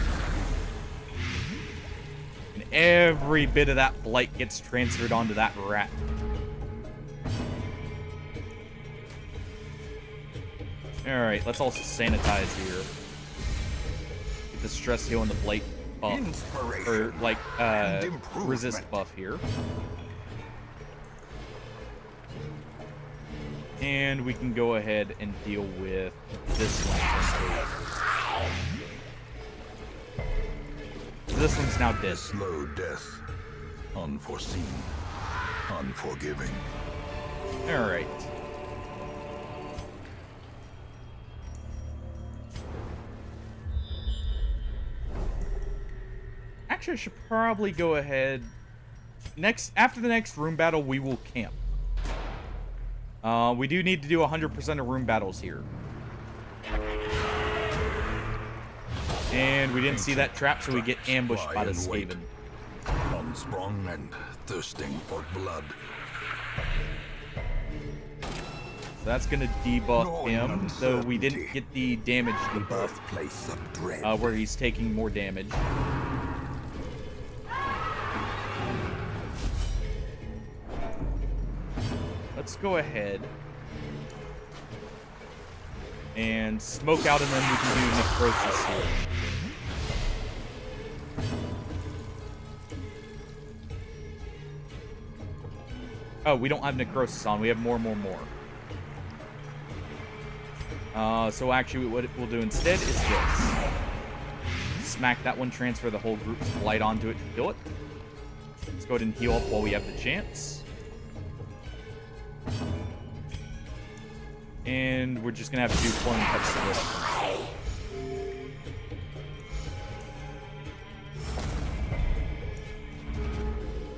And every bit of that blight gets transferred onto that rat. Alright, let's also sanitize here. Get the stress heal and the blight buff. Or, like, resist buff here. And we can go ahead and deal with this one. This one's now dead. Slow death. Unforeseen. Unforgiving. Alright. Actually, I should probably go ahead. After the next room battle, we will camp. We do need to do 100% of room battles here. And we didn't see that trap, so we get ambushed by the Skaven. Unsprung and thirsting for blood. So that's going to debuff him, though we didn't get the damage debuff, Birthplace of dread. where he's taking more damage. Let's go ahead and smoke out, and then we can do necrosis here. Oh, we don't have necrosis on. We have more. So actually, what we'll do instead is this. Smack that one, transfer the whole group's blight onto it to kill it. Let's go ahead and heal up while we have the chance. And we're just going to have to do clone cuts to this.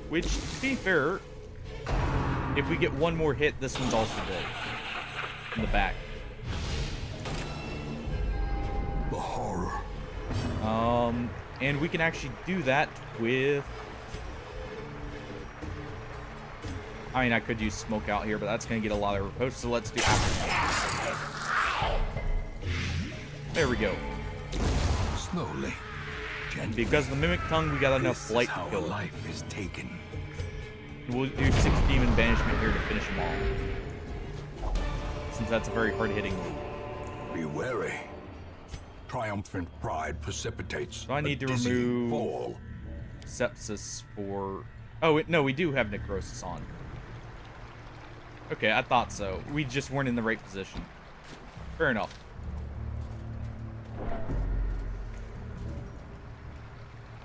Which, to be fair, if we get one more hit, this one's also dead. In the back. The horror. And we can actually do that with... I mean, I could use smoke out here, but that's going to get a lot of riposte, so let's do after. There we go. Slowly. And because of the Mimic Tongue, we got enough blight to kill it. Life is taken. We'll do 6 Demon Banishment here to finish them all. Since that's a very hard-hitting move. Be wary. Triumphant pride precipitates. So I need to a dizzying remove fall. Sepsis for... Oh, no, we do have Necrosis on. Okay, I thought so. We just weren't in the right position. Fair enough.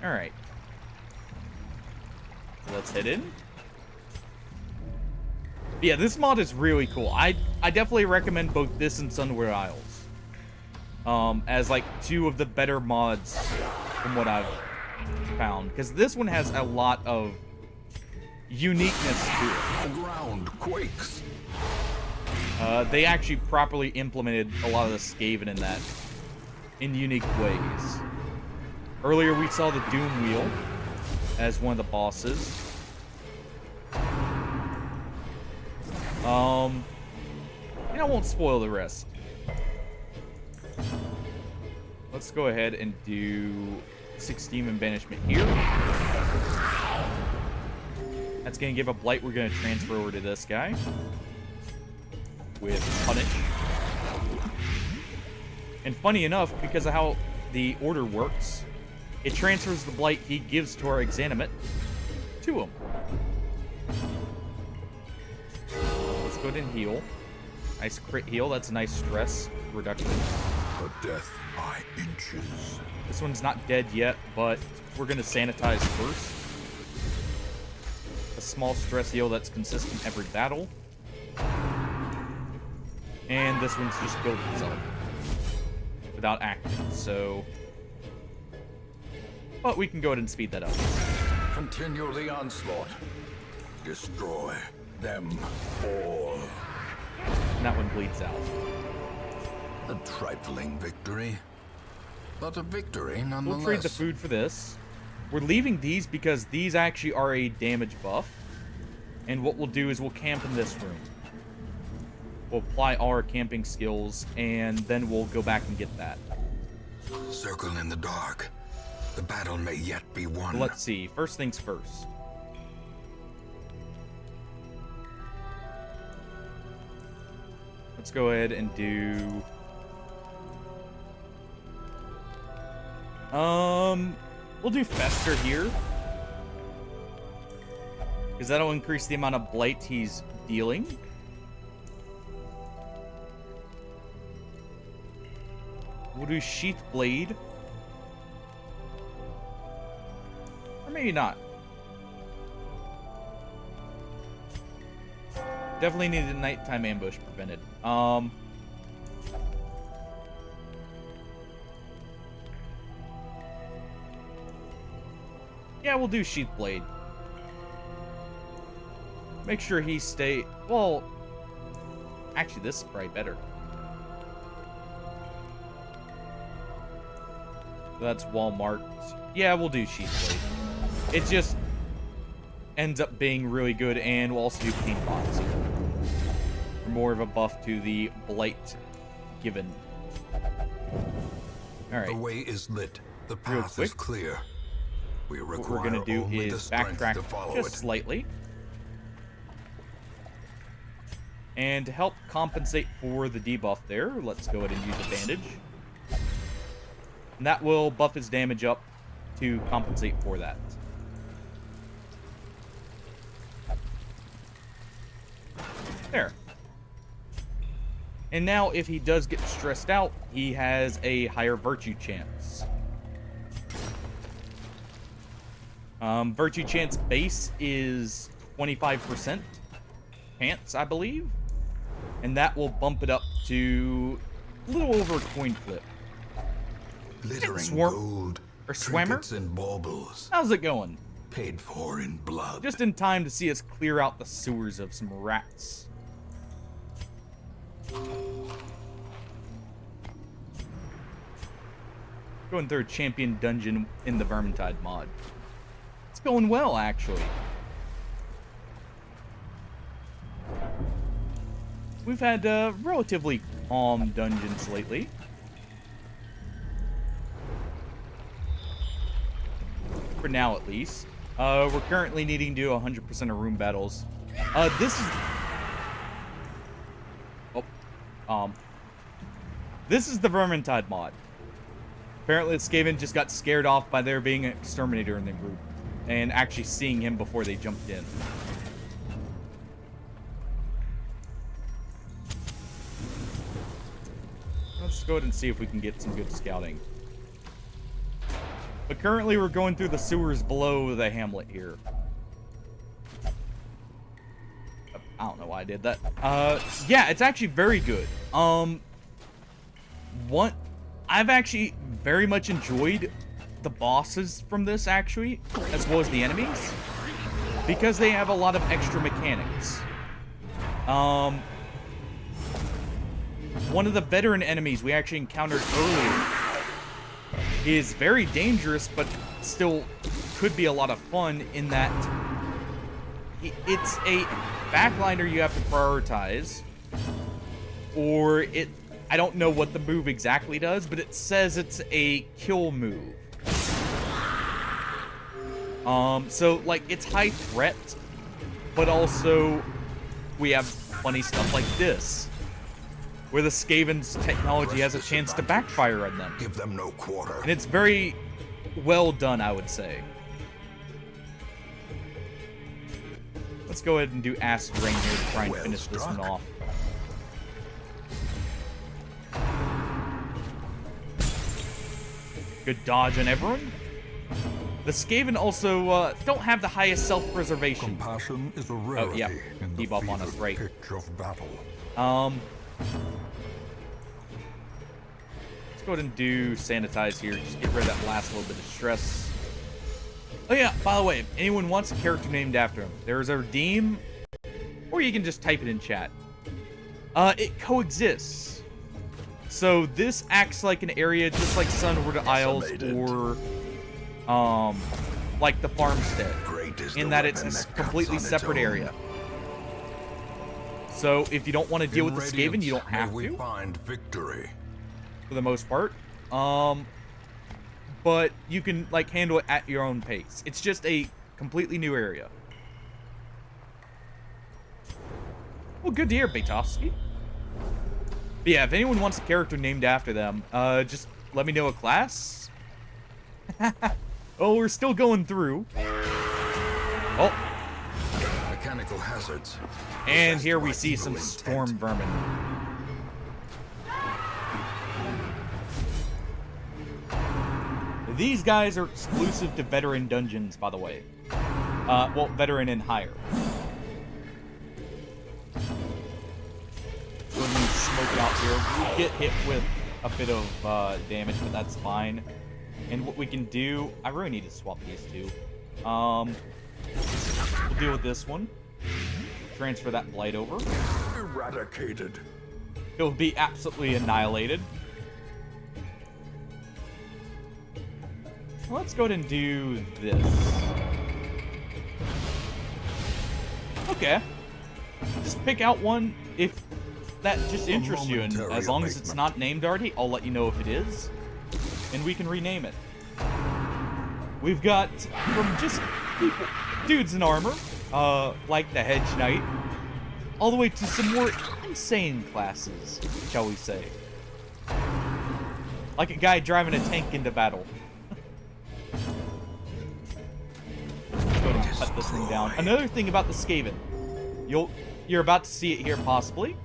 Alright. So let's head in. Yeah, this mod is really cool. I definitely recommend both this and Sunward Isles. As like 2 of the better mods from what I've found. Because this one has a lot of uniqueness to it. The ground quakes. They actually properly implemented a lot of the Skaven in that in unique ways. Earlier we saw the Doom Wheel as one of the bosses. I won't spoil the rest. Let's go ahead and do 6 Demon Banishment here. That's going to give a blight we're going to transfer over to this guy. With Punish. And funny enough, because of how the order works, it transfers the blight he gives to our Exanimate to him. Let's go ahead and heal. Nice crit heal. That's a nice stress reduction. A death by inches. This one's not dead yet, but we're going to sanitize first. A small stress heal that's consistent every battle. And this one's just killed itself without acting, so... But we can go ahead and speed that up. Continue the onslaught. Destroy them all. And that one bleeds out. A trifling victory, but a victory nonetheless. We'll trade the food for this. We're leaving these because these actually are a damage buff. And what we'll do is we'll camp in this room. We'll apply all our camping skills, and then we'll go back and get that. Circle in the dark. The battle may yet be won. Let's see. First things first. Let's go ahead and do... We'll do Fester here. Because that'll increase the amount of blight he's dealing. We'll do Sheath Blade. Or maybe not. Definitely need a nighttime ambush prevented. Yeah, we'll do Sheath Blade. Make sure he stay... Well, actually, this is probably better. So that's wall marked. Yeah, we'll do Sheath Blade. It just ends up being really good, and we'll also do Paint Bots here. For more of a buff to the blight given. Alright. The way is lit. The path is clear. We require what we're going to do only is the strength backtrack to follow just it. slightly. And to help compensate for the debuff there, let's go ahead and use a bandage. And that will buff his damage up to compensate for that. There. And now, if he does get stressed out, he has a higher virtue chance. Virtue chance base is 25% chance, I believe. And that will bump it up to a little over a coin flip. Glittering gold, or Swammer? trinkets and baubles, How's it going? paid for in blood. Just in time to see us clear out the sewers of some rats. Going through a champion dungeon in the Vermintide mod. It's going well, actually. We've had relatively calm dungeons lately. For now, at least. We're currently needing to do 100% of room battles. This is... This is the Vermintide mod. Apparently, Skaven just got scared off by there being an exterminator in the group. And actually seeing him before they jumped in. Let's go ahead and see if we can get some good scouting. But currently, we're going through the sewers below the hamlet here. I don't know why I did that. Yeah, it's actually very good. I've actually very much enjoyed the bosses from this, actually, as well as the enemies, because they have a lot of extra mechanics. One of the veteran enemies we actually encountered earlier is very dangerous, but still could be a lot of fun in that it's a backliner you have to prioritize, or I don't know what the move exactly does, but it says it's a kill move. So, like, it's high threat, but also we have funny stuff like this, where the Skaven's technology has a chance to backfire on them. Give them no quarter. And it's very well done, I would say. Let's go ahead and do Acid Rain here to try and finish this one off. Good dodge on everyone. The Skaven also don't have the highest self-preservation. Compassion is a rarity in the debuff on us, right? pitch of battle. Let's go ahead and do Sanitize here. Just get rid of that last little bit of stress. Oh yeah, by the way, if anyone wants a character named after him, there's a redeem, or you can just type it in chat. It coexists. So this acts like an area just like Sunward Isles or like the farmstead, Great is in the that weapon it's a that completely cuts on its separate own. area. So if you don't want to deal with the Skaven, you don't May have we to, find victory. for the most part. But you can, like, handle it at your own pace. It's just a completely new area. Well, good to hear, Betoski. But yeah, if anyone wants a character named after them, just let me know a class. Oh, we're still going through. Oh, Mechanical hazards. and possessed here we by see evil some intent. storm vermin. These guys are exclusive to veteran dungeons, by the way. Well, veteran and higher. Go ahead and smoke it out here. We get hit with a bit of damage, but that's fine. And what we can do, I really need to swap these two. We'll deal with this one. Transfer that blight over. Eradicated. He'll be absolutely annihilated. Let's go ahead and do this. Okay. Just pick out one if that just interests you, and as long as it's not named already, I'll let you know if it is, and we can rename it. We've got from just people, dudes in armor, like the Hedge Knight, all the way to some more insane classes, shall we say. Like a guy driving a tank into battle. Let's go ahead and cut this thing down. Another thing about the Skaven, you're about to see it here possibly.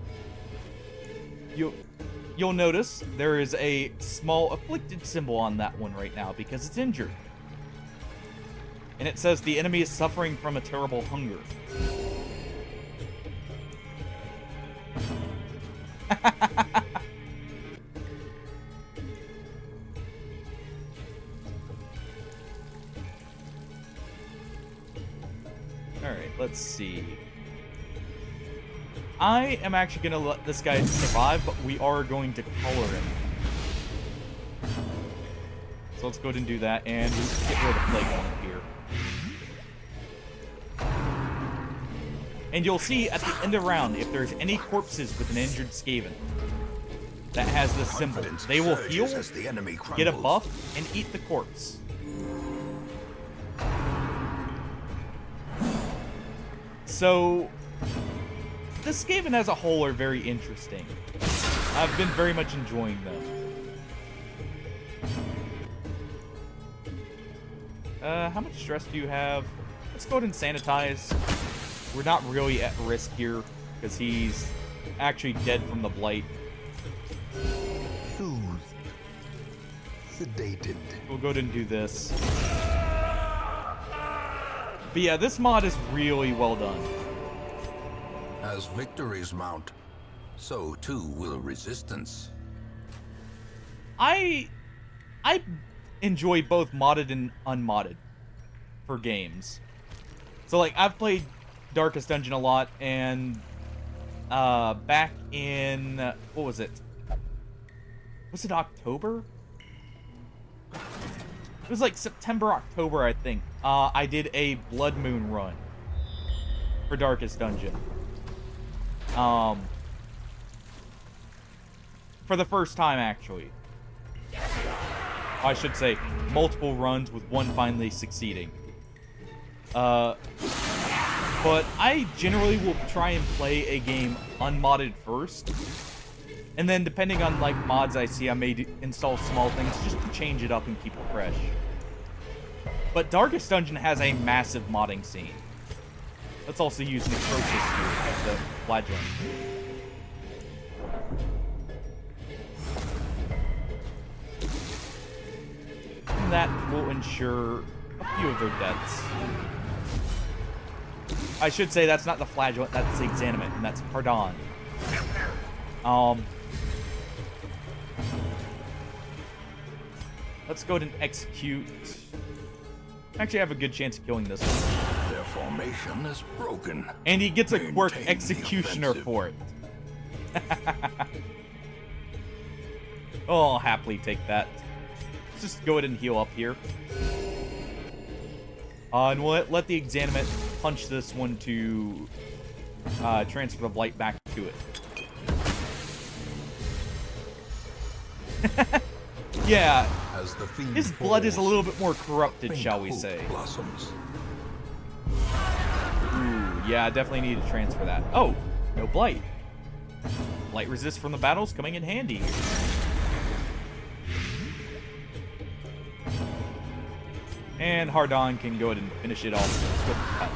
You'll notice there is a small afflicted symbol on that one right now because it's injured. And it says the enemy is suffering from a terrible hunger. Alright, let's see. I am actually going to let this guy survive, but we are going to color him. So let's go ahead and do that, and get rid of the plague one here. And you'll see at the end of the round, if there's any corpses with an injured Skaven that has this symbol, they will heal, as the enemy get a crumbles. buff, and eat the corpse. So, the Skaven as a whole are very interesting. I've been very much enjoying them. How much stress do you have? Let's go ahead and sanitize. We're not really at risk here, because he's actually dead from the blight. Soothed. Sedated. We'll go ahead and do this. But yeah, this mod is really well done. As victories mount, so too will resistance. I enjoy both modded and unmodded for games. So like I've played Darkest Dungeon a lot, and back in what was it? Was it October? It was like September, October, I think. I did a Blood Moon run for Darkest Dungeon. For the first time, actually. I should say, multiple runs with one finally succeeding. But I generally will try and play a game unmodded first. And then, depending on, like, mods I see, I may install small things just to change it up and keep it fresh. But Darkest Dungeon has a massive modding scene. Let's also use Necrosis here as the flagellant. And that will ensure a few of their deaths. I should say that's not the flagellant, that's the exanimate, and that's Pardon. Let's go ahead and execute. Actually, I have a good chance of killing this one. Their formation is broken. And he gets a quirk Maintain the Executioner offensive. for it. Oh, I'll happily take that. Let's just go ahead and heal up here. And we'll let the Exanimate punch this one to transfer the blight back to it. Yeah, As the fiend his blood is a falls, little bit more corrupted, faint shall we hope say. blossoms. Ooh, yeah, I definitely need to transfer that. Oh, no blight. Blight resist from the battle's coming in handy. And Hardon can go ahead and finish it off with the cut.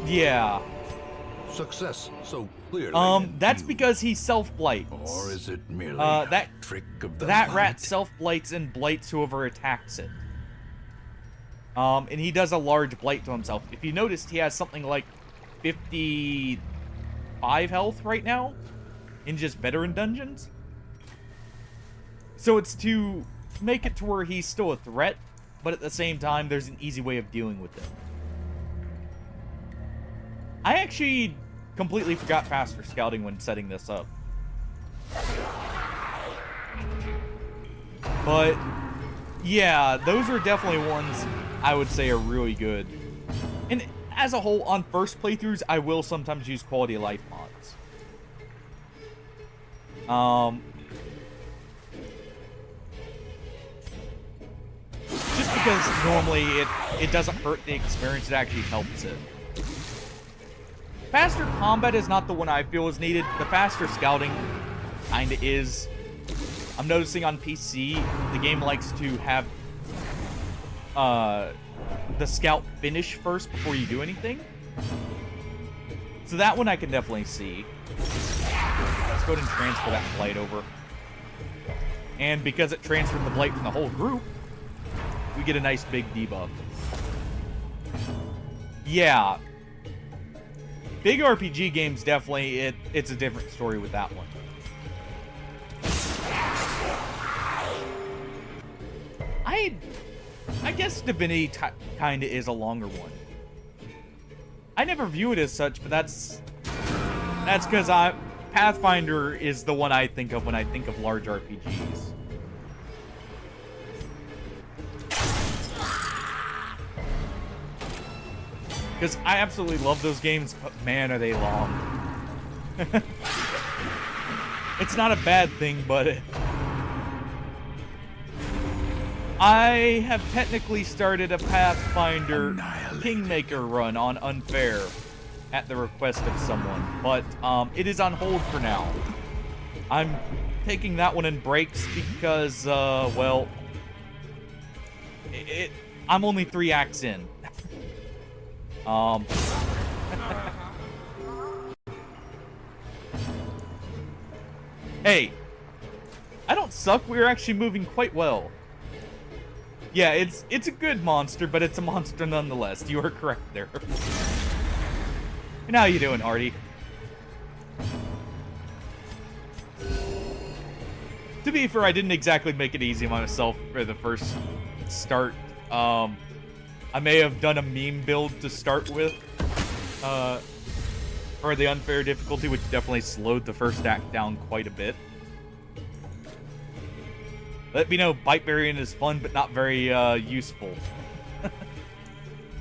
Yeah. Success so clearly. That's in view. because he self-blights. Or is it merely that a trick of the that light? rat self-blights and blights whoever attacks it. And he does a large blight to himself. If you noticed, he has something like 55 health right now in just veteran dungeons. So it's to make it to where he's still a threat, but at the same time, there's an easy way of dealing with him. I actually completely forgot faster scouting when setting this up. But yeah, those are definitely ones I would say are really good. And as a whole, on first playthroughs, I will sometimes use quality of life mods. Just because normally it doesn't hurt the experience, it actually helps it. Faster combat is not the one I feel is needed. The faster scouting kinda is. I'm noticing on PC, the game likes to have the scout finish first before you do anything. So that one I can definitely see. Let's go ahead and transfer that blight over. And because it transferred the blight from the whole group, we get a nice big debuff. Yeah. Big RPG games, definitely, it's a different story with that one. I guess Divinity kind of is a longer one. I never view it as such, but that's because Pathfinder is the one I think of when I think of large RPGs. Because I absolutely love those games, but man, are they long. It's not a bad thing, but I have technically started a Pathfinder Kingmaker run on Unfair at the request of someone, but it is on hold for now. I'm taking that one in breaks because, well, I'm only 3 acts in. Hey, I don't suck. We're actually moving quite well. Yeah, it's a good monster, but it's a monster nonetheless. You are correct there. And how you doing, Artie? To be fair, I didn't exactly make it easy on myself for the first start. I may have done a meme build to start with, for the unfair difficulty, which definitely slowed the first act down quite a bit. Let me know, Bite Burying is fun, but not very useful.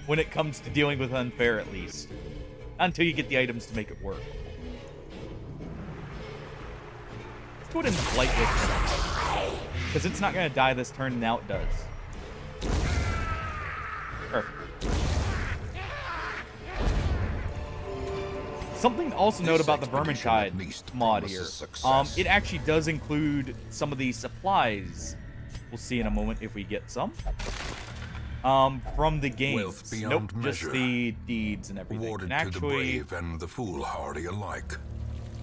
When it comes to dealing with unfair, at least. Until you get the items to make it work. Let's go ahead and blight this, because it's not going to die this turn, and now it does. Perfect. Something to also note about the Vermintide mod here. It actually does include some of these supplies. We'll see in a moment if we get some. From the games. Nope, just the deeds and everything. Awarded and actually, to the brave and the foolhardy alike.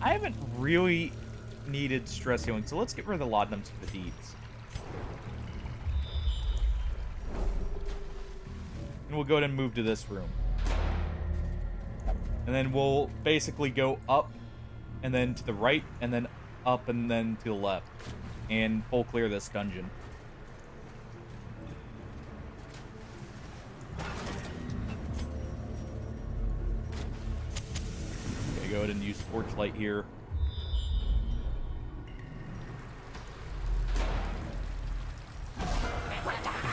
I haven't really needed stress healing, so let's get rid of the laudanums for the deeds. And we'll go ahead and move to this room. And then we'll basically go up, and then to the right, and then up, and then to the left. And full clear this dungeon. Okay, go ahead and use Torchlight here.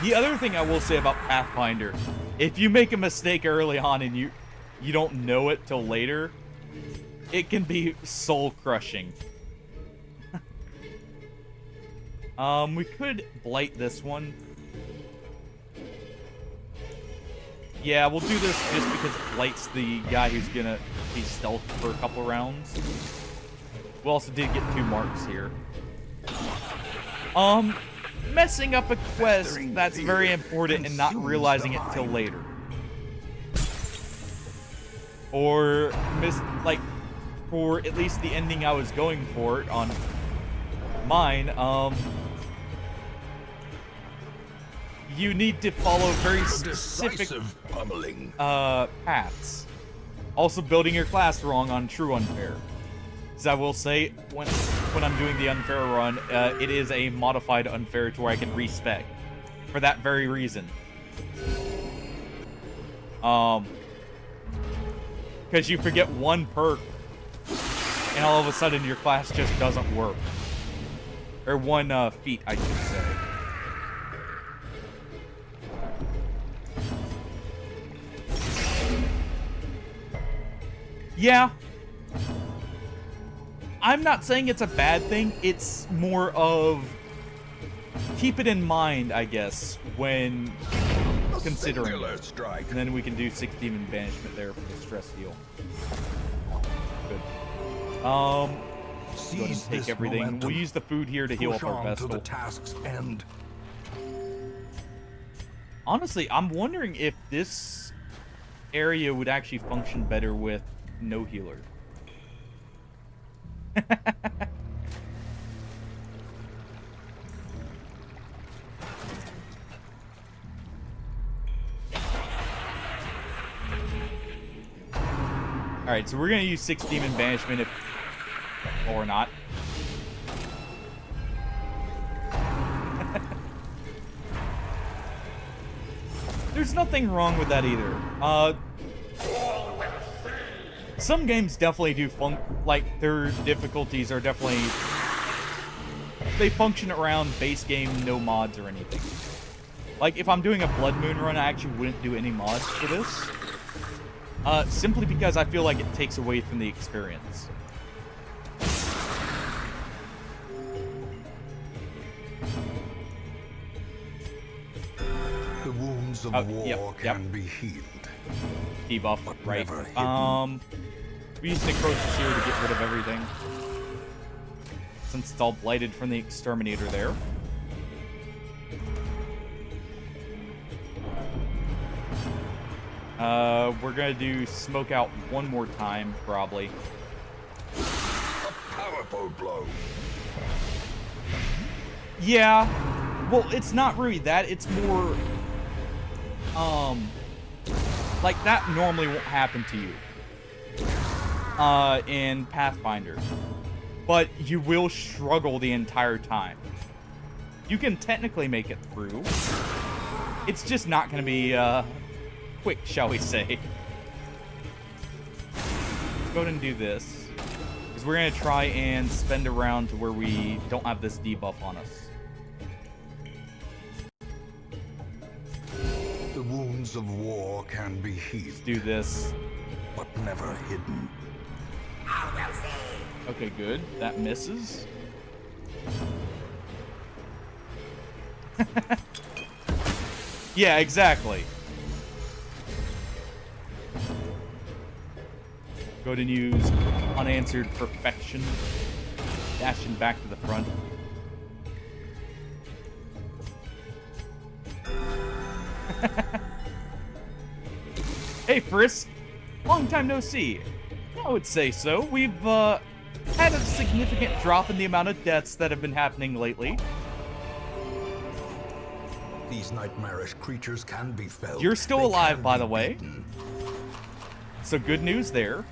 The other thing I will say about Pathfinder, if you make a mistake early on and you don't know it till later, it can be soul crushing. We could blight this one. Yeah, we'll do this just because it blights the guy who's gonna be stealth for a couple rounds. We also did get 2 marks here. Messing up a quest that's very important and not realizing it till later. Or for at least the ending I was going for on mine, you need to follow very specific paths. Also building your class wrong on True Unfair. As I will say, when I'm doing the unfair run, it is a modified unfair to where I can respec. For that very reason. Because you forget one perk, and all of a sudden your class just doesn't work. Or one feat, I should say. Yeah. I'm not saying it's a bad thing. It's more of keep it in mind, I guess, when considering it. And then we can do 6 demon banishment there for the stress heal. Good. Go ahead and take everything. We'll use the food here to heal up our Vestal. The task's end. Honestly, I'm wondering if this area would actually function better with no healer. Alright, so we're gonna use 6 demon banishment or not. There's nothing wrong with that either. Some games definitely do their difficulties are definitely, they function around base game, no mods or anything. Like, if I'm doing a Blood Moon run, I actually wouldn't do any mods for this. Simply because I feel like it takes away from the experience. The wounds of war can be healed. Debuff, right. We use Necrosis here to get rid of everything. Since it's all blighted from the Exterminator there. We're gonna do Smoke Out one more time, probably. A powerful blow. Yeah. Well, it's not really that. It's more, like, that normally won't happen to you. In Pathfinder. But you will struggle the entire time. You can technically make it through. It's just not going to be, quick, shall we say. Let's go ahead and do this. Because we're going to try and spend a round to where we don't have this debuff on us. The wounds of war can be healed. Let's do this. But never hidden. Okay, good. That misses. Yeah, exactly. Go ahead and use Unanswered Perfection. Dashing back to the front. Hey, Frisk. Long time no see. I would say so. We've had a significant drop in the amount of deaths that have been happening lately. These nightmarish creatures can be felt. You're still alive, by the way. So good news there.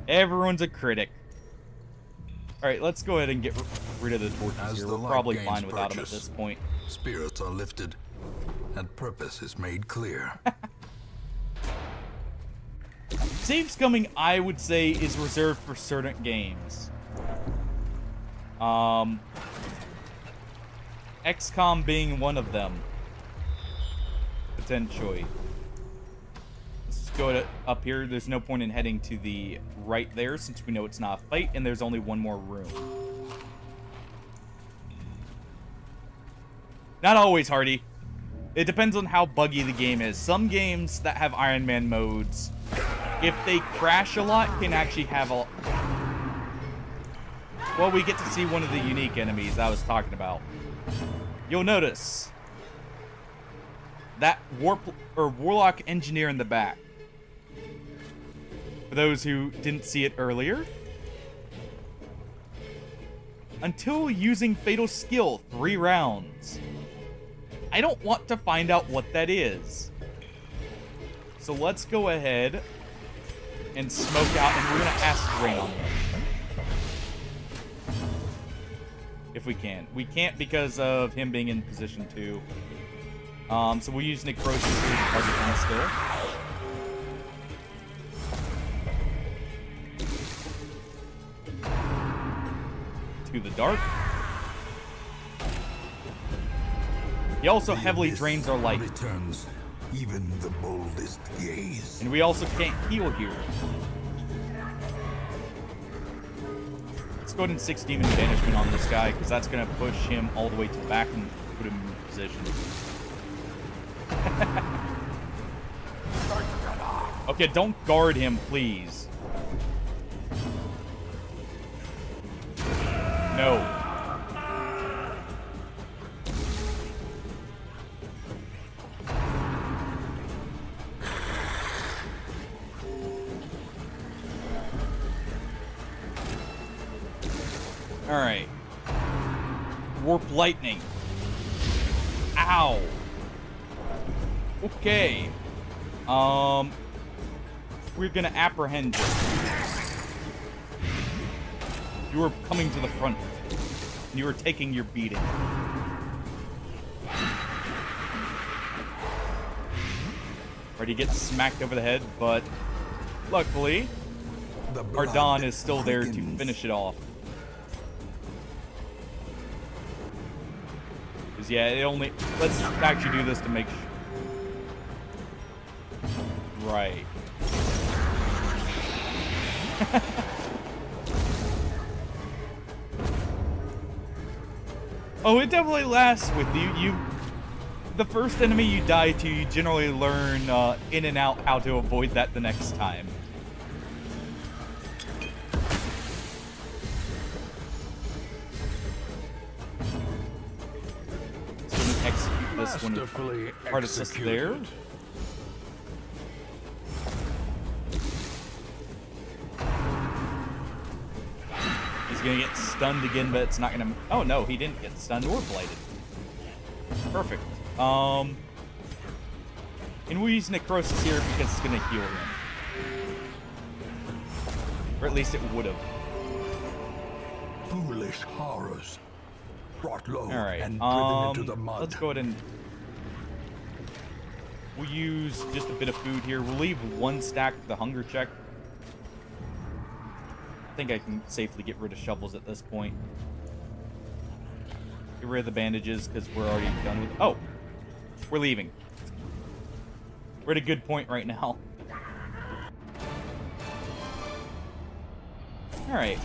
Everyone's a critic. Alright, let's go ahead and get rid of the torches here. We're probably fine without them at this point. Spirits are lifted, and purpose is made clear. Save scumming, I would say, is reserved for certain games. XCOM being one of them. Potentially. Let's just go up here. There's no point in heading to the right there since we know it's not a fight and there's only one more room. Not always, Hardy. It depends on how buggy the game is. Some games that have Iron Man modes, if they crash a lot, can actually have a... Well, we get to see one of the unique enemies I was talking about. You'll notice that Warlock engineer in the back. For those who didn't see it earlier, until using Fatal Skill 3 rounds, I don't want to find out what that is. So let's go ahead and smoke out, and we're going to ask rain on them. If we can. We can't because of him being in position 2. So we'll use Necrosis to target him still. To the dark. He also heavily drains our light. Returns even the boldest gaze. And we also can't heal here. Let's go ahead and 6 Demon Banishment on this guy, because that's going to push him all the way to the back and put him in position. Okay, don't guard him, please. No. Alright. Warp Lightning. Ow. Okay. We're gonna apprehend you. You were coming to the front. You were taking your beating. Already gets smacked over the head, but luckily, our Dawn is still there to finish it off. Because yeah, it only... Let's actually do this to make sure. Right. Oh, it definitely lasts with you. The first enemy you die to, you generally learn in and out how to avoid that the next time. So we can execute this one. Artists there. He's gonna get stunned again, but it's not gonna... Oh no, he didn't get stunned or blighted. Perfect. And we'll use Necrosis here because it's gonna heal him. Or at least it would have. Foolish horrors. Brought low Alright, and driven into the mud. let's go ahead and... We'll use just a bit of food here. We'll leave 1 stack for the hunger check. I think I can safely get rid of shovels at this point. Get rid of the bandages because we're already done with... Oh! We're leaving. We're at a good point right now. Alright.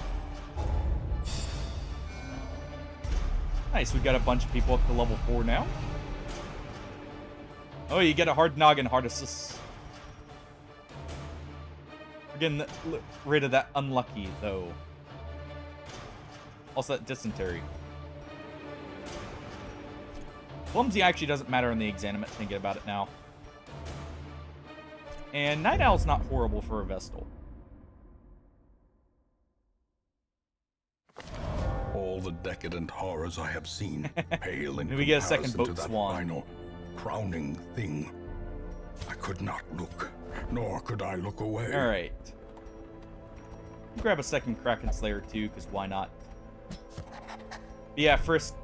Nice, we've got a bunch of people up to level 4 now. Oh, you get a hard noggin, Hardisus. We're getting rid of that unlucky, though. Also, that dysentery. Clumsy actually doesn't matter in the exam, thinking about it now. And Night Owl's not horrible for a Vestal. All the decadent horrors I have seen pale in We get a second comparison to boat that swan. final, crowning thing. I could not look, nor could I look away. Alright. Grab a second Kraken Slayer too, because why not? But yeah, first,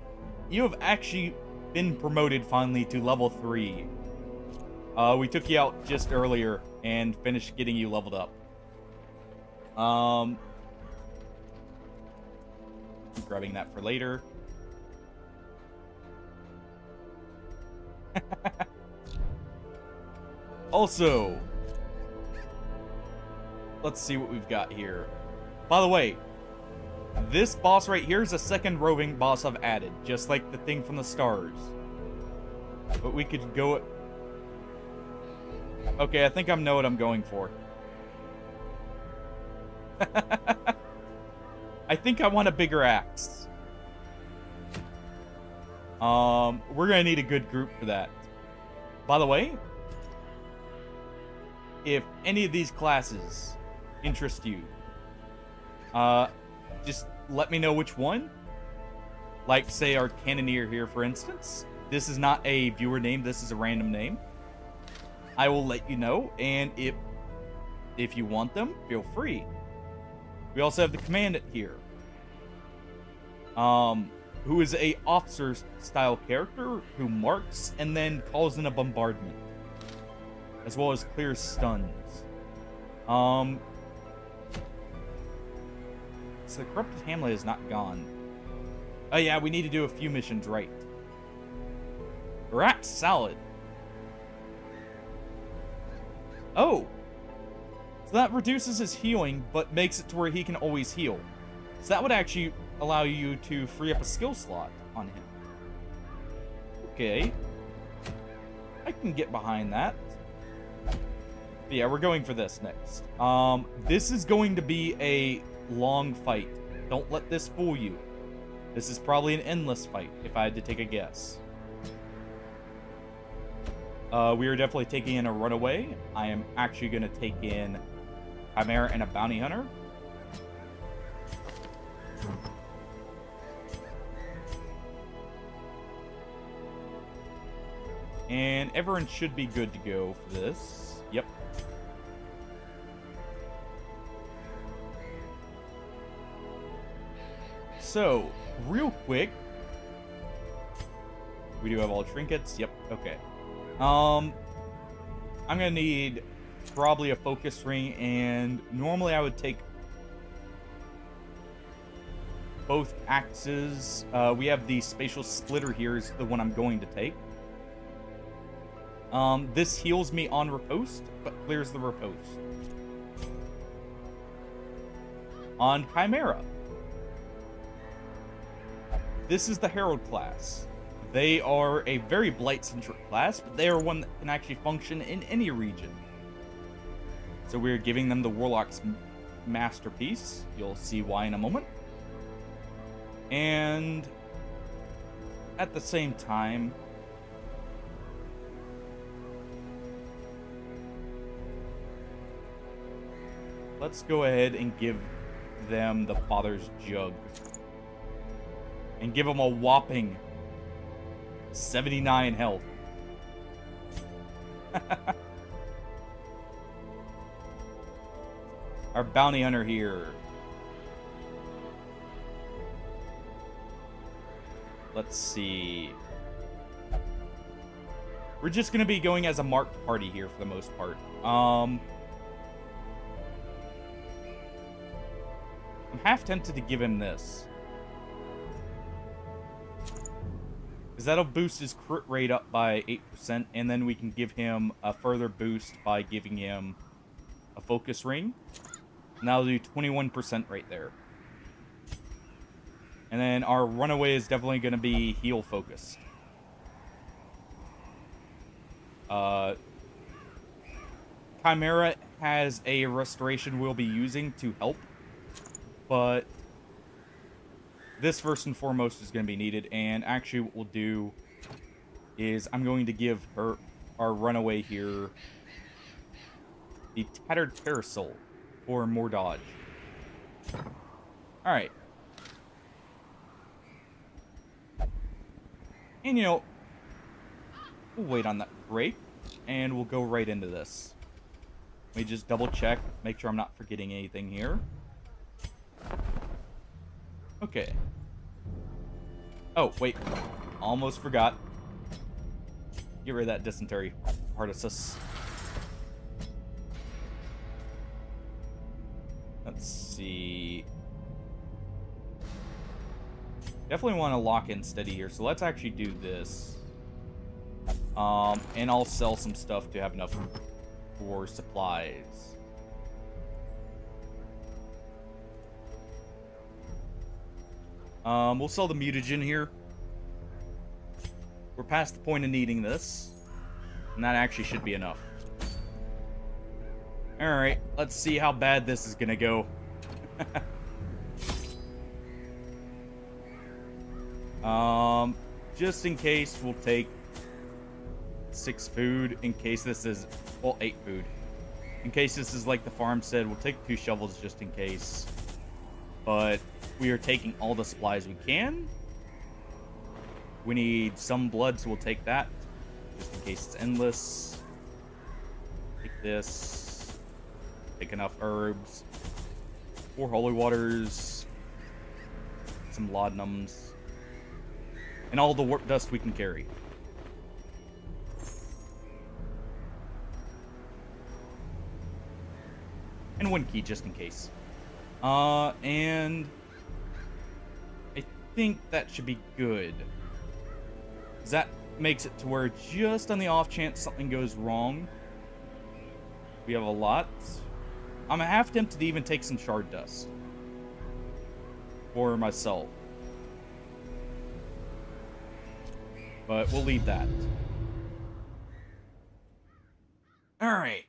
you have actually been promoted finally to level 3. We took you out just earlier and finished getting you leveled up. Grabbing that for later. Also, let's see what we've got here. By the way, this boss right here is a second roving boss I've added, just like the thing from the stars. But we could go... Okay, I think I know what I'm going for. I think I want a bigger axe. We're gonna need a good group for that. By the way, if any of these classes interest you, just let me know which one. Like, say, our Cannoneer here, for instance. This is not a viewer name, this is a random name. I will let you know, and if you want them, feel free. We also have the Commandant here, who is a officer-style character who marks and then calls in a bombardment, as well as clears stuns. So the Corrupted Hamlet is not gone. Oh yeah, we need to do a few missions right. Rat Salad. Oh! So that reduces his healing, but makes it to where he can always heal. So that would actually allow you to free up a skill slot on him. Okay. I can get behind that. But yeah, we're going for this next. This is going to be a long fight. Don't let this fool you. This is probably an endless fight, if I had to take a guess. We are definitely taking in a runaway. I am actually going to take in Chimera and a bounty hunter. And everyone should be good to go for this. Yep. So, real quick. We do have all trinkets. Yep, okay. I'm gonna need probably a focus ring, and normally I would take both axes. We have the spatial splitter here is the one I'm going to take. This heals me on riposte, but clears the riposte. On Chimera, this is the Herald class. They are a very blight-centric class, but they are one that can actually function in any region. So we're giving them the Warlock's Masterpiece. You'll see why in a moment. And at the same time, let's go ahead and give them the Father's Jug. And give them a whopping 79 health. Our bounty hunter here. Let's see. We're just going to be going as a marked party here for the most part. I'm half tempted to give him this, because that'll boost his crit rate up by 8%, and then we can give him a further boost by giving him a focus ring. And that'll do 21% right there. And then our runaway is definitely going to be heal focused. Chimera has a restoration we'll be using to help, but this first and foremost is going to be needed. And actually what we'll do is I'm going to give her, our runaway here, the Tattered Parasol for more dodge. Alright. And you know, we'll wait on that break, and we'll go right into this. Let me just double check, make sure I'm not forgetting anything here. Okay. Oh, wait. Almost forgot. Get rid of that dysentery partitus. Let's see. Definitely want to lock in steady here, so let's actually do this. And I'll sell some stuff to have enough for supplies. We'll sell the mutagen here. We're past the point of needing this. And that actually should be enough. Alright, let's see how bad this is gonna go. Just in case, we'll take 6 food. In case this is, well, 8 food. In case this is like the farm said, we'll take 2 shovels just in case. But we are taking all the supplies we can. We need some blood, so we'll take that. Just in case it's endless. Take this. Take enough herbs. 4 holy waters. Some laudanums. And all the warp dust we can carry. And 1 key, just in case. And I think that should be good. That makes it to where just on the off chance something goes wrong, we have a lot. I'm half tempted to even take some shard dust for myself. But we'll leave that. Alright.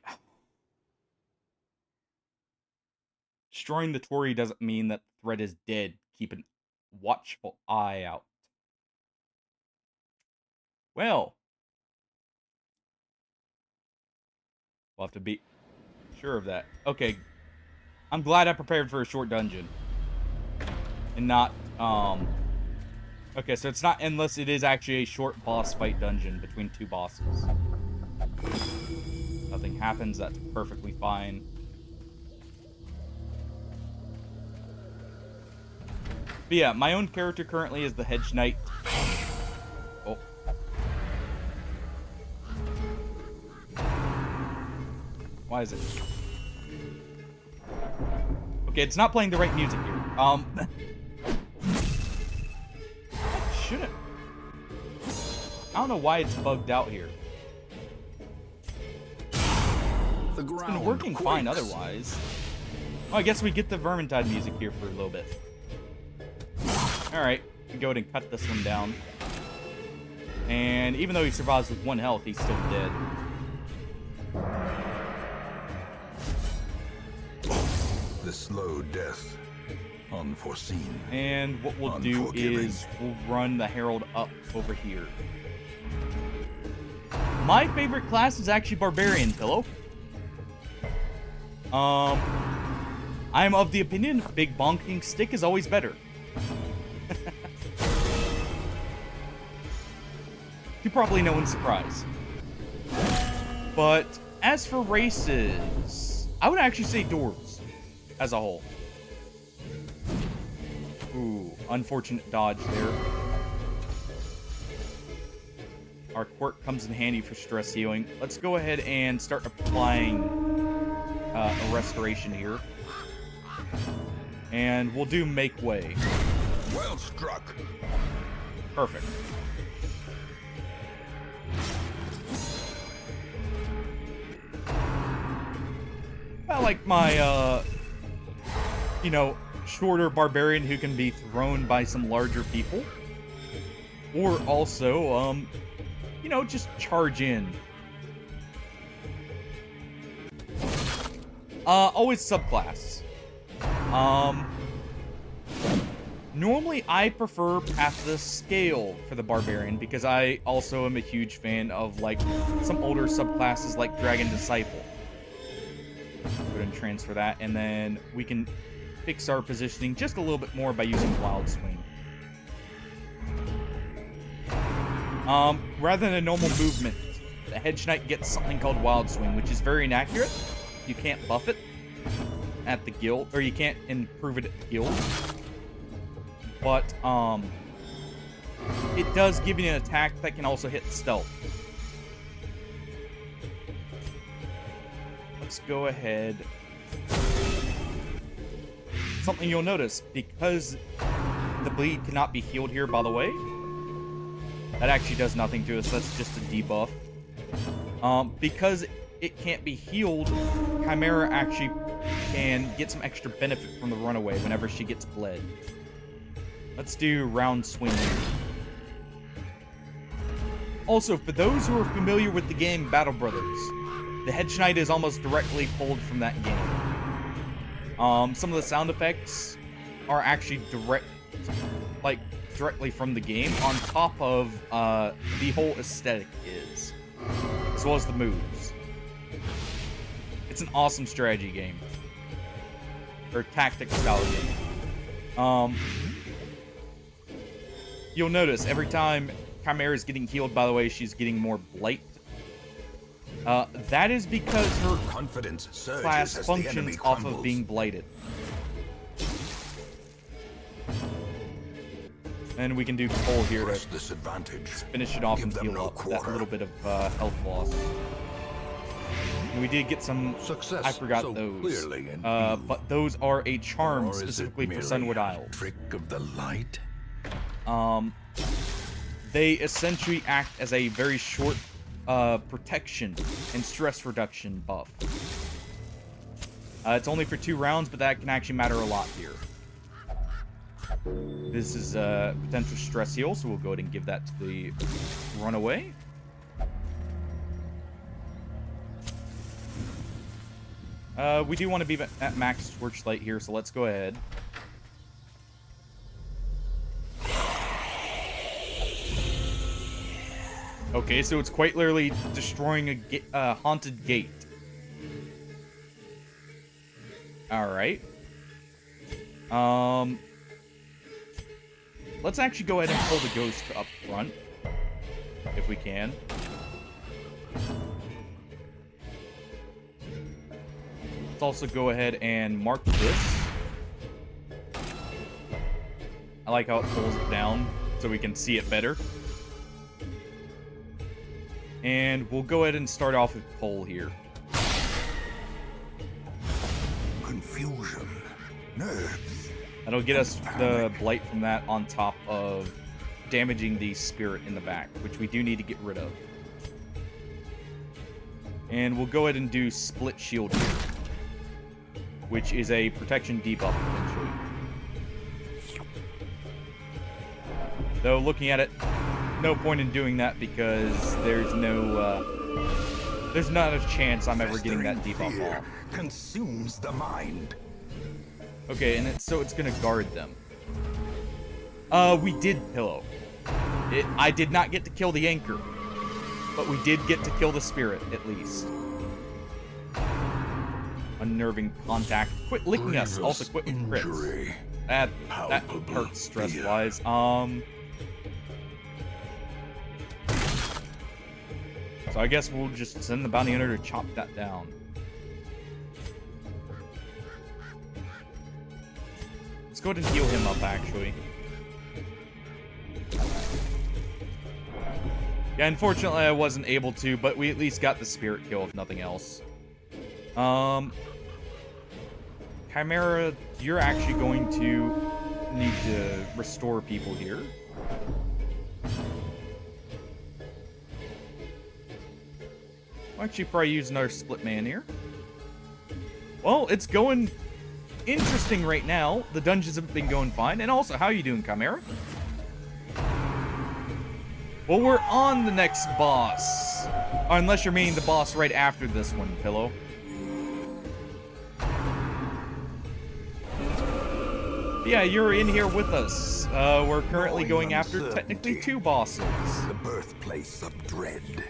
Destroying the Tory doesn't mean that the threat is dead. Keep a watchful eye out. Well. We'll have to be sure of that. Okay. I'm glad I prepared for a short dungeon. And not, okay, so it's not endless. It is actually a short boss fight dungeon between 2 bosses. Nothing happens. That's perfectly fine. But yeah, my own character currently is the Hedge Knight. Oh. Why is it? Okay, it's not playing the right music here. It shouldn't. I don't know why it's bugged out here. The It's ground been working quakes. fine otherwise. Oh, I guess we get the Vermintide music here for a little bit. Alright, we go ahead and cut this one down. And even though he survives with 1 health, he's still dead. The slow death, unforeseen. And what we'll do Unforgiving. is we'll run the Herald up over here. My favorite class is actually Barbarian, Pillow. I'm of the opinion big bonking stick is always better. To probably no one's surprise. But as for races, I would actually say dwarves as a whole. Ooh, unfortunate dodge there. Our quirk comes in handy for stress healing. Let's go ahead and start applying a restoration here. And we'll do make way. Well struck. Perfect. I like my, you know, shorter barbarian who can be thrown by some larger people. Or also, you know, just charge in. Always subclass. Normally I prefer Pathless Scale for the Barbarian because I also am a huge fan of, like, some older subclasses like Dragon Disciple. Go ahead and transfer that, and then we can fix our positioning just a little bit more by using Wild Swing. Rather than a normal movement, the Hedge Knight gets something called Wild Swing, which is very inaccurate. You can't buff it at the guild, or you can't improve it at the guild. But, it does give you an attack that can also hit stealth. Let's go ahead. Something you'll notice, because the bleed cannot be healed here, by the way. That actually does nothing to us. That's just a debuff. Because it can't be healed, Chimera actually can get some extra benefit from the runaway whenever she gets bled. Let's do round swing here. Also, for those who are familiar with the game Battle Brothers, the Hedge Knight is almost directly pulled from that game. Some of the sound effects are actually directly from the game, on top of the whole aesthetic is, as well as the moves. It's an awesome strategy game, or tactic style game. You'll notice every time Chimera is getting healed, by the way, she's getting more blight. That is because her Confidence surges class as the enemy functions off of crumbles. being blighted. And we can do Cole here Press to this advantage. finish it off Give and them heal no up that quarter. little bit of health loss. And we did get some. Success I forgot so those. clearly in But those are a charm Or is it specifically for merely Sunwood a Isles. Trick of the light. They essentially act as a very short protection and stress reduction buff. It's only for 2 rounds, but that can actually matter a lot here. This is a potential stress heal, so we'll go ahead and give that to the runaway. We do want to be at max Torchlight here, so let's go ahead. Okay, so it's quite literally destroying a haunted gate. Alright. Let's actually go ahead and pull the ghost up front, if we can. Let's also go ahead and mark this. I like how it pulls it down so we can see it better. And we'll go ahead and start off with Cole here. Confusion. Nerves. That'll get us the blight from that on top of damaging the spirit in the back, which we do need to get rid of. And we'll go ahead and do split shield here, which is a protection debuff potentially. Though looking at it, no point in doing that because there's not a chance I'm ever getting that debuff Fear off. consumes the mind. Okay, and so it's gonna guard them. We did pillow. I did not get to kill the anchor, but we did get to kill the spirit, at least. Unnerving contact. Quit licking us. Also quit with crits. Injury. That Palpable hurts fear. stress-wise. So I guess we'll just send the bounty hunter to chop that down. Let's go ahead and heal him up, actually. Yeah, unfortunately I wasn't able to, but we at least got the spirit kill, if nothing else. Chimera, you're actually going to need to restore people here. We'll actually probably use another split man here. Well, it's going interesting right now. The dungeons have been going fine. And also, how are you doing, Chimera? Well, we're on the next boss. Unless you're meaning the boss right after this one, Pillow. Yeah, you're in here with us. We're currently going after technically 2 bosses. The birthplace of dread.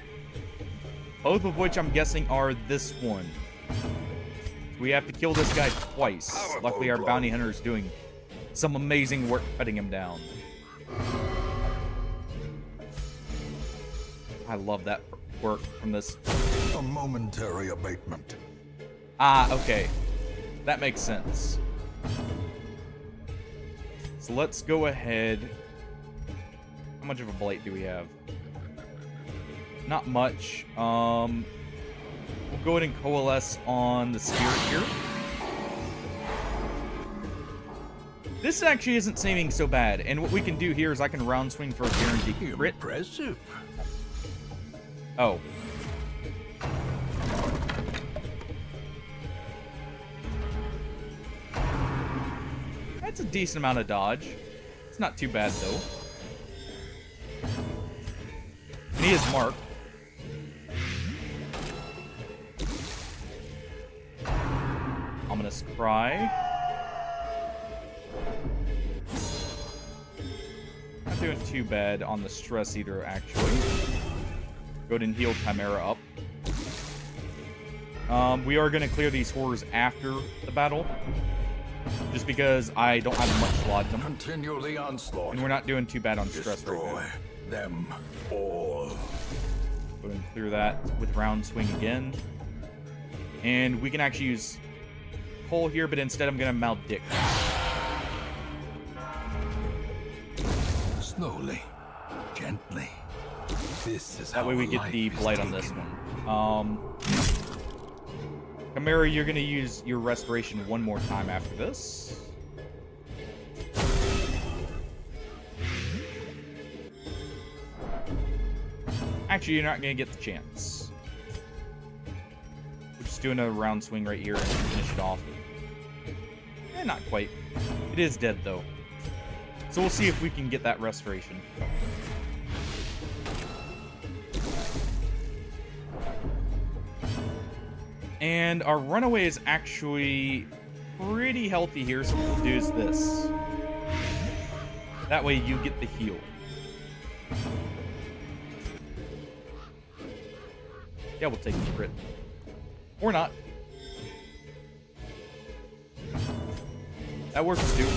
Both of which I'm guessing are this one. We have to kill this guy twice. Powerful Luckily, our blow. bounty hunter is doing some amazing work cutting him down. I love that work from this. A momentary abatement. Ah, okay. That makes sense. So let's go ahead. How much of a blight do we have? Not much. We'll go ahead and coalesce on the spirit here. This actually isn't seeming so bad, and what we can do here is I can round swing for a guaranteed crit. Impressive. Oh. That's a decent amount of dodge. It's not too bad, though. And he is marked. Ominous cry. Not doing too bad on the stress eater, actually. Go ahead and heal Chimera up. We are going to clear these horrors after the battle. Just because I don't have much laudanum. Continue the onslaught. And we're not doing too bad on stress right Destroy now. them all. Go ahead and clear that with round swing again. And we can actually use Cole here, but instead I'm going to maledict. Slowly, gently. This is That way we get the blight on this one. Chimera, you're going to use your restoration one more time after this. Actually, you're not going to get the chance. We're just doing a round swing right here and finish it off. Not quite. It is dead, though. So we'll see if we can get that restoration. And our runaway is actually pretty healthy here, so what we'll do is this. That way you get the heal. Yeah, we'll take the crit. Or not. That works too.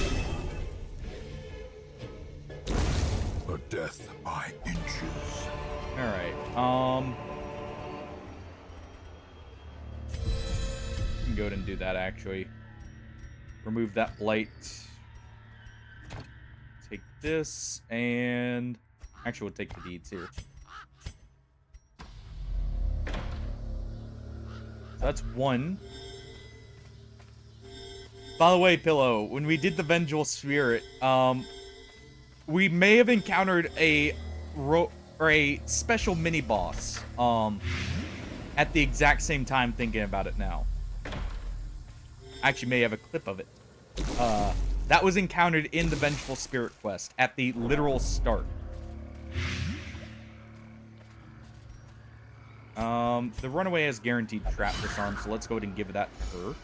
A death by inches. Alright, we can go ahead and do that, actually. Remove that blight. Take this, and... Actually, we'll take the deeds here. So that's one. By the way, Pillow, when we did the Vengeful Spirit, we may have encountered a special mini-boss, at the exact same time thinking about it now. I actually may have a clip of it. That was encountered in the Vengeful Spirit quest, at the literal start. The runaway has guaranteed trap disarm, so let's go ahead and give that to her.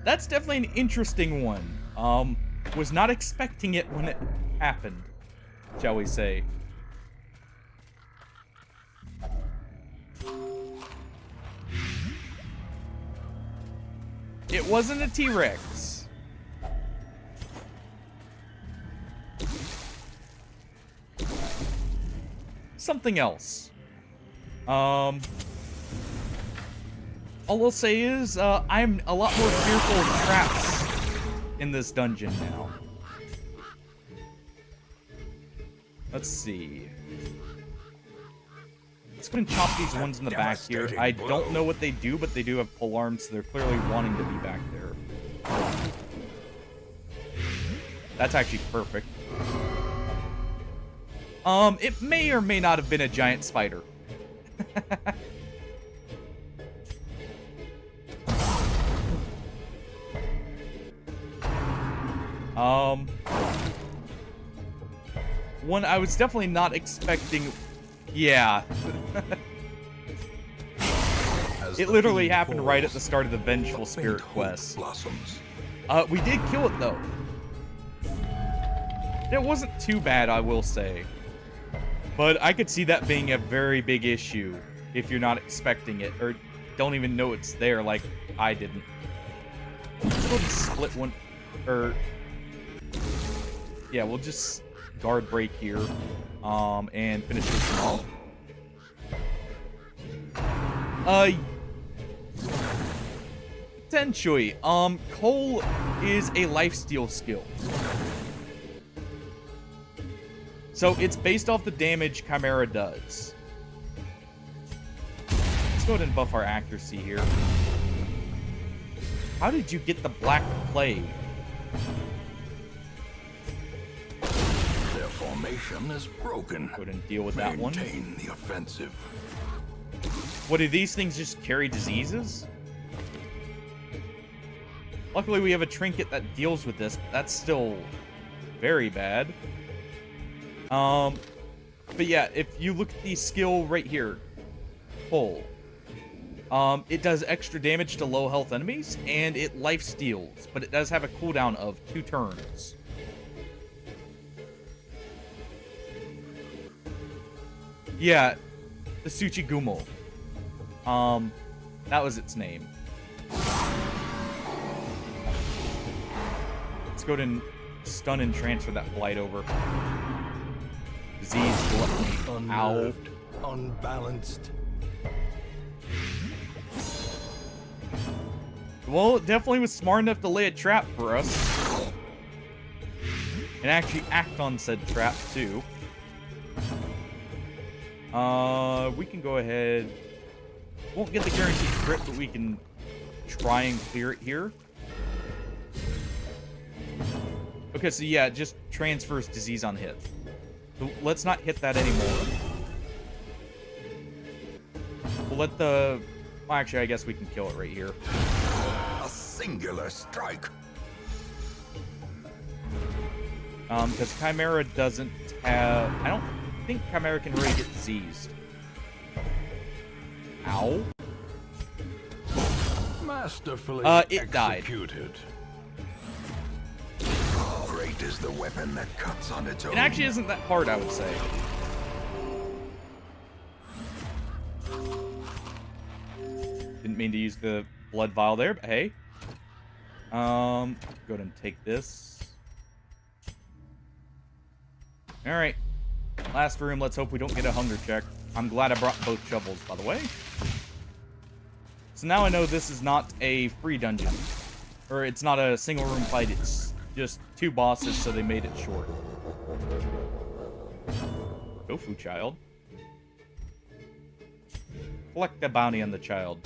That's definitely an interesting one. Was not expecting it when it happened, shall we say. It wasn't a T-Rex. Something else. All I'll say is, I'm a lot more fearful of traps in this dungeon now. Let's see. Let's go and chop these ones in the back here. I don't know what they do, but they do have pole arms, so they're clearly wanting to be back there. That's actually perfect. It may or may not have been a giant spider. One I was definitely not expecting. Yeah. It literally happened right at the start of the Vengeful Spirit quest. Blossoms. We did kill it, though. It wasn't too bad, I will say. But I could see that being a very big issue if you're not expecting it, or don't even know it's there like I didn't. Let's go ahead and split one, or... Yeah, we'll just guard break here, and finish this one off. Potentially. Cole is a lifesteal skill. So it's based off the damage Chimera does. Let's go ahead and buff our accuracy here. How did you get the Black Plague? Their formation is broken. Go ahead and deal with that one. Maintain the offensive. What, do these things just carry diseases? Luckily, we have a trinket that deals with this, but that's still very bad. But yeah, if you look at the skill right here, pull. It does extra damage to low health enemies, and it life steals, but it does have a cooldown of 2 turns. Yeah, the Tsuchigumo. That was its name. Let's go ahead and stun and transfer that blight over. Disease, gluttony, ow. Unnerved, unbalanced. Well, it definitely was smart enough to lay a trap for us. And actually act on said trap, too. We can go ahead. Won't get the guaranteed crit, but we can try and clear it here. Okay, so yeah, it just transfers disease on hit. So let's not hit that anymore. We'll let the... Well, actually, I guess we can kill it right here. A singular strike. Because Chimera doesn't have... I don't think Chimera can really get diseased. Ow. Masterfully it died. executed. Great is the weapon that cuts on its own. It actually isn't that hard, I would say. Didn't mean to use the blood vial there, but hey. Go ahead and take this. Alright. Last room, let's hope we don't get a hunger check. I'm glad I brought both shovels, by the way. So now I know this is not a free dungeon. Or it's not a single room fight, it's just 2 bosses, so they made it short. Tofu child. Collect the bounty on the child.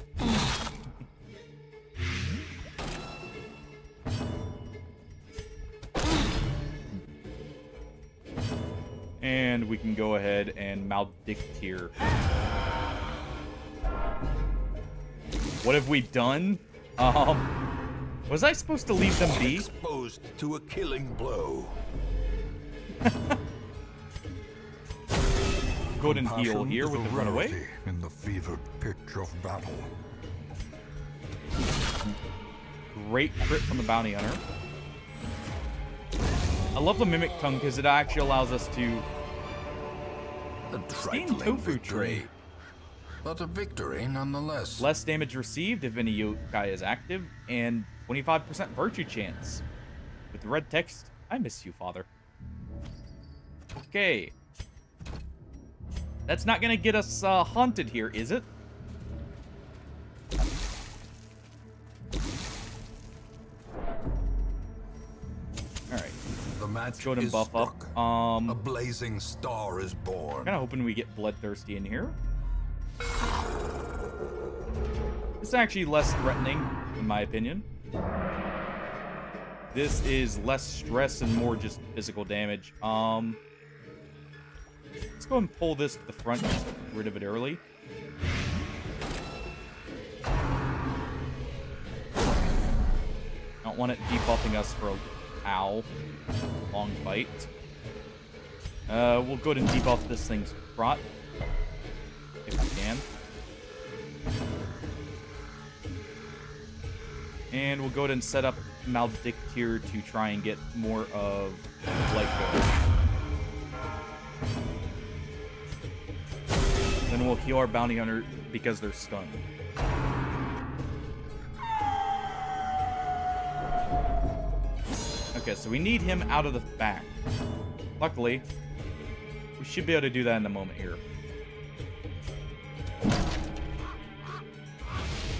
And we can go ahead and maldict here. What have we done? Was I supposed to leave them be? Exposed to a killing blow. Go ahead and heal here with the runaway. In the fevered pitch of battle. Great crit from the bounty hunter. I love the mimic tongue because it actually allows us to A steam trifling tofu victory, tray. but a victory nonetheless. Less damage received if any yokai is active, and 25% virtue chance. With the red text, I miss you, father. Okay. That's not gonna get us haunted here, is it? Alright. The match Go ahead and is buff struck. up. A blazing star is born. Kinda hoping we get bloodthirsty in here. It's actually less threatening, in my opinion. This is less stress and more just physical damage. Let's go and pull this to the front, just to get rid of it early. Don't want it debuffing us for a long fight. We'll go ahead and debuff this thing's front, if we can. And we'll go ahead and set up Maldict here to try and get more of Blight going. Then we'll heal our bounty hunter because they're stunned. Okay, so we need him out of the back. Luckily, we should be able to do that in a moment here.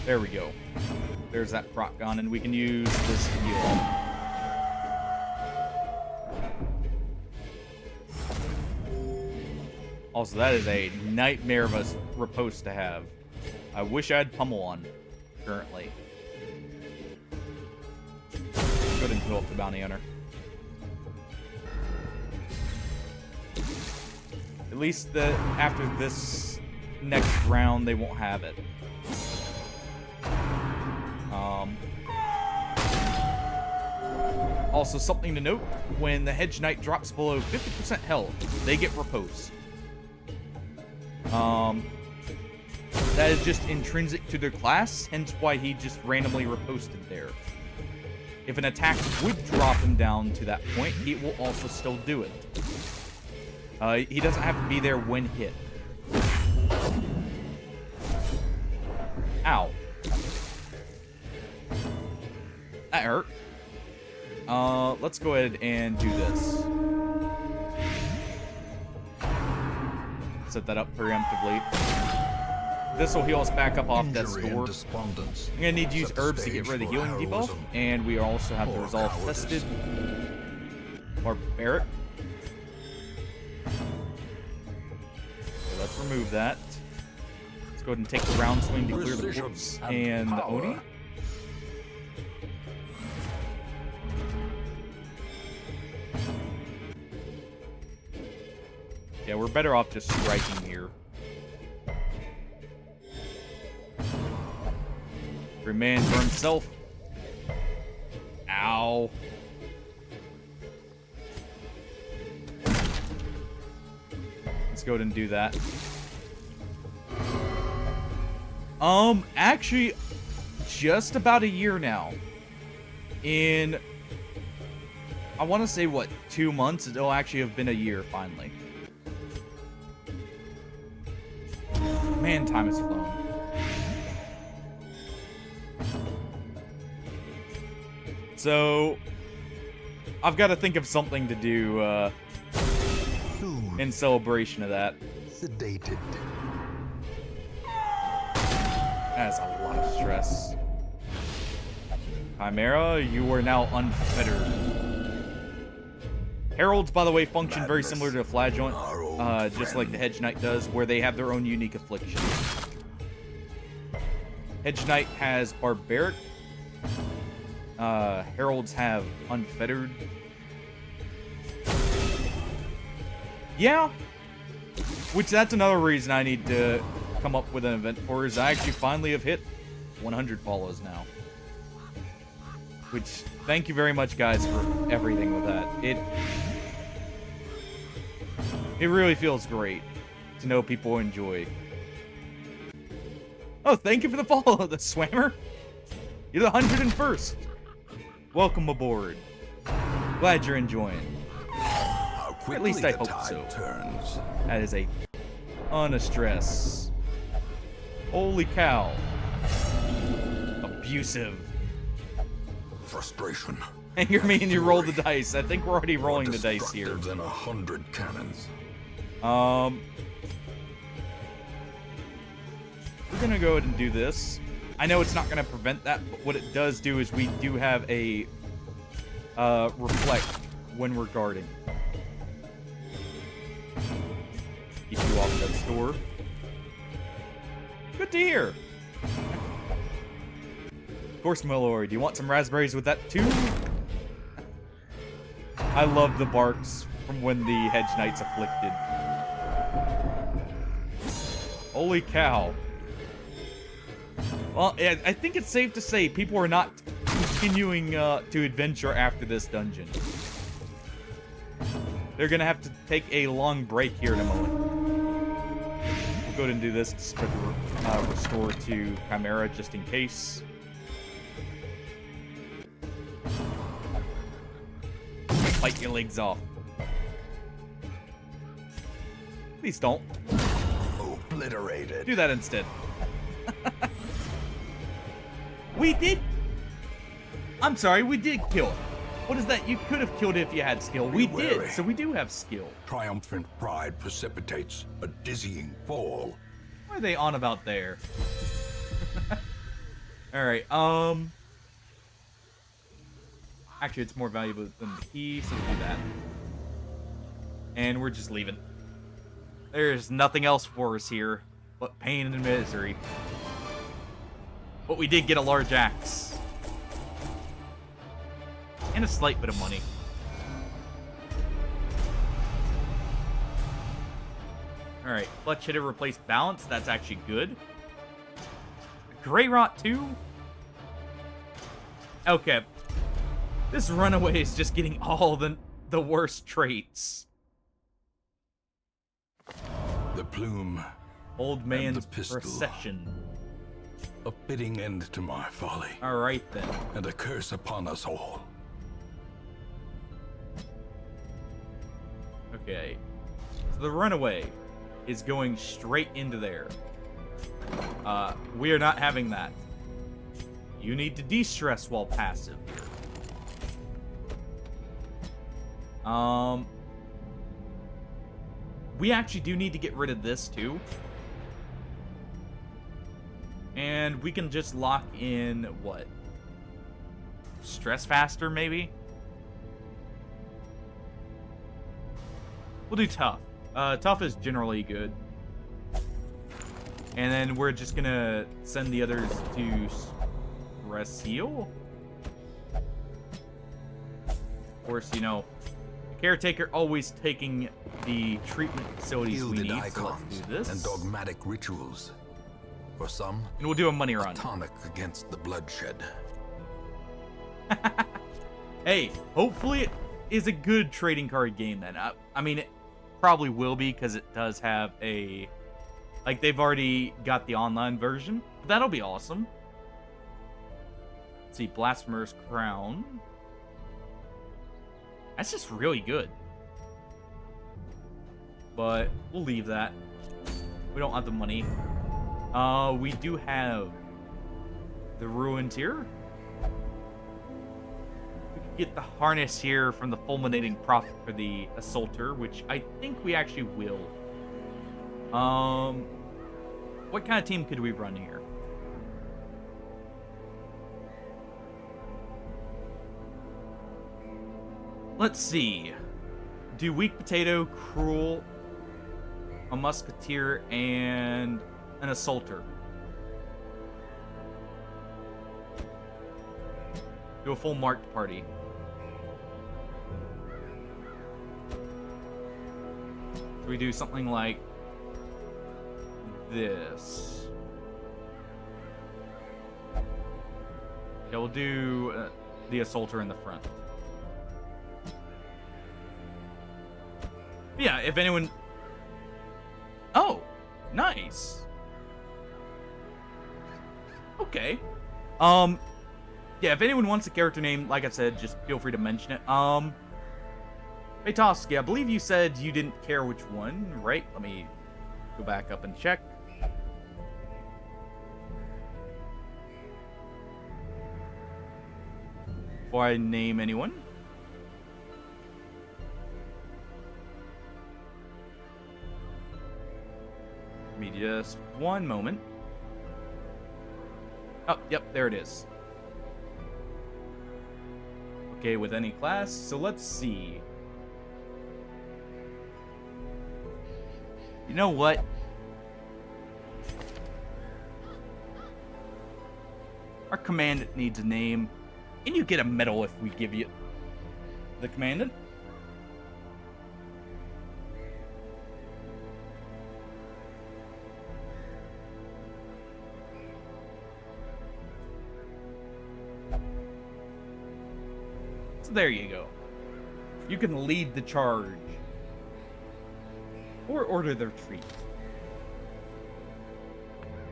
There we go. There's that proc gun, and we can use this heal. Also, that is a nightmare of a riposte to have. I wish I had Pummel on currently. heal up the bounty hunter. At least after this next round, they won't have it. Also, something to note, when the Hedge Knight drops below 50% health, they get riposte. That is just intrinsic to their class, hence why he just randomly riposted there. If an attack would drop him down to that point, he will also still do it. He doesn't have to be there when hit. Ow. That hurt. Let's go ahead and do this. Set that up preemptively. This will heal us back up off death's door. I'm gonna need to use herbs to get rid of the healing debuff, and we also have the resolve tested. Barbaric. Okay, let's remove that. Let's go ahead and take the round swing to clear the corpse and the Oni. Yeah, we're better off just striking here. Every man for himself. Ow. Let's go ahead and do that. Actually, just about a year now. In, I want to say, what, 2 months? It'll actually have been a year, finally. Man, time has flown. So, I've got to think of something to do in celebration of that. Sedated. That's a lot of stress. Chimera, you are now unfettered. Heralds, by the way, function very similar to a flagellant, just like the Hedge Knight does, where they have their own unique affliction. Hedge Knight has Barbaric. Heralds have Unfettered. Yeah. Which, that's another reason I need to come up with an event for, is I actually finally have hit 100 follows now. Which, thank you very much, guys, for everything with that. It really feels great to know people enjoy. Oh, thank you for the follow, the Swammer. You're the 101st. Welcome aboard. Glad you're enjoying. Or at least I hope so. Turns. That is a ton of stress. Holy cow. Abusive. Frustration. And you mean you roll the dice. I think we're already rolling the dice here. More destructive than 100 cannons. We're gonna go ahead and do this. I know it's not gonna prevent that, but what it does do is we do have a reflect when we're guarding. Keep you off that store. Good to hear. Of course, my lord. Do you want some raspberries with that too? I love the barks from when the Hedge Knight's afflicted. Holy cow. Well, I think it's safe to say people are not continuing to adventure after this dungeon. They're gonna have to take a long break here in a moment. We'll go ahead and do this to spread the restore to Chimera just in case. Bite your legs off. Please don't. Obliterated. Do that instead. We did. I'm sorry, we did kill it. What is that? You could have killed it if you had skill. We did, so we do have skill. Triumphant pride precipitates a dizzying fall. What are they on about there? Alright, actually, it's more valuable than the key, so we'll do that. And we're just leaving. There's nothing else for us here but pain and misery. But we did get a large axe. And a slight bit of money. Alright, clutch hitter replace balance. That's actually good. Gray rot too? Okay. This runaway is just getting all the worst traits. The plume. Old man's pistol. procession. A fitting end to my folly. Alright then. And a curse upon us all. Okay. So the runaway is going straight into there. We are not having that. You need to de-stress while passive here. We actually do need to get rid of this too. And we can just lock in, what? Stress faster, maybe? We'll do tough. Tough is generally good. And then we're just gonna send the others to stress heal. Of course, you know, the caretaker always taking the treatment facilities we Gilded need, so icons let's do this. and dogmatic rituals. For some, And we'll do a money a run. tonic against the bloodshed. Hey, hopefully it is a good trading card game then. I mean, it probably will be because it does have a... Like, they've already got the online version. But that'll be awesome. Let's see, Blasphemer's Crown. That's just really good. But we'll leave that. We don't have the money. We do have the ruins here. We could get the harness here from the fulminating prophet for the assaulter, which I think we actually will. What kind of team could we run here? Let's see. Do weak potato, cruel, a musketeer, and an assaulter. Do a full marked party. Should we do something like this? Yeah, we'll do the assaulter in the front. Yeah, if anyone... Oh, nice. Okay. Yeah, if anyone wants a character name, like I said, just feel free to mention it. Hey, Toski, I believe you said you didn't care which one, right? Let me go back up and check. Before I name anyone. Give me just one moment. Oh, yep, there it is. Okay, with any class, so let's see. You know what? Our commandant needs a name. And you get a medal if we give you the commandant. So there you go. You can lead the charge. Or order the retreat.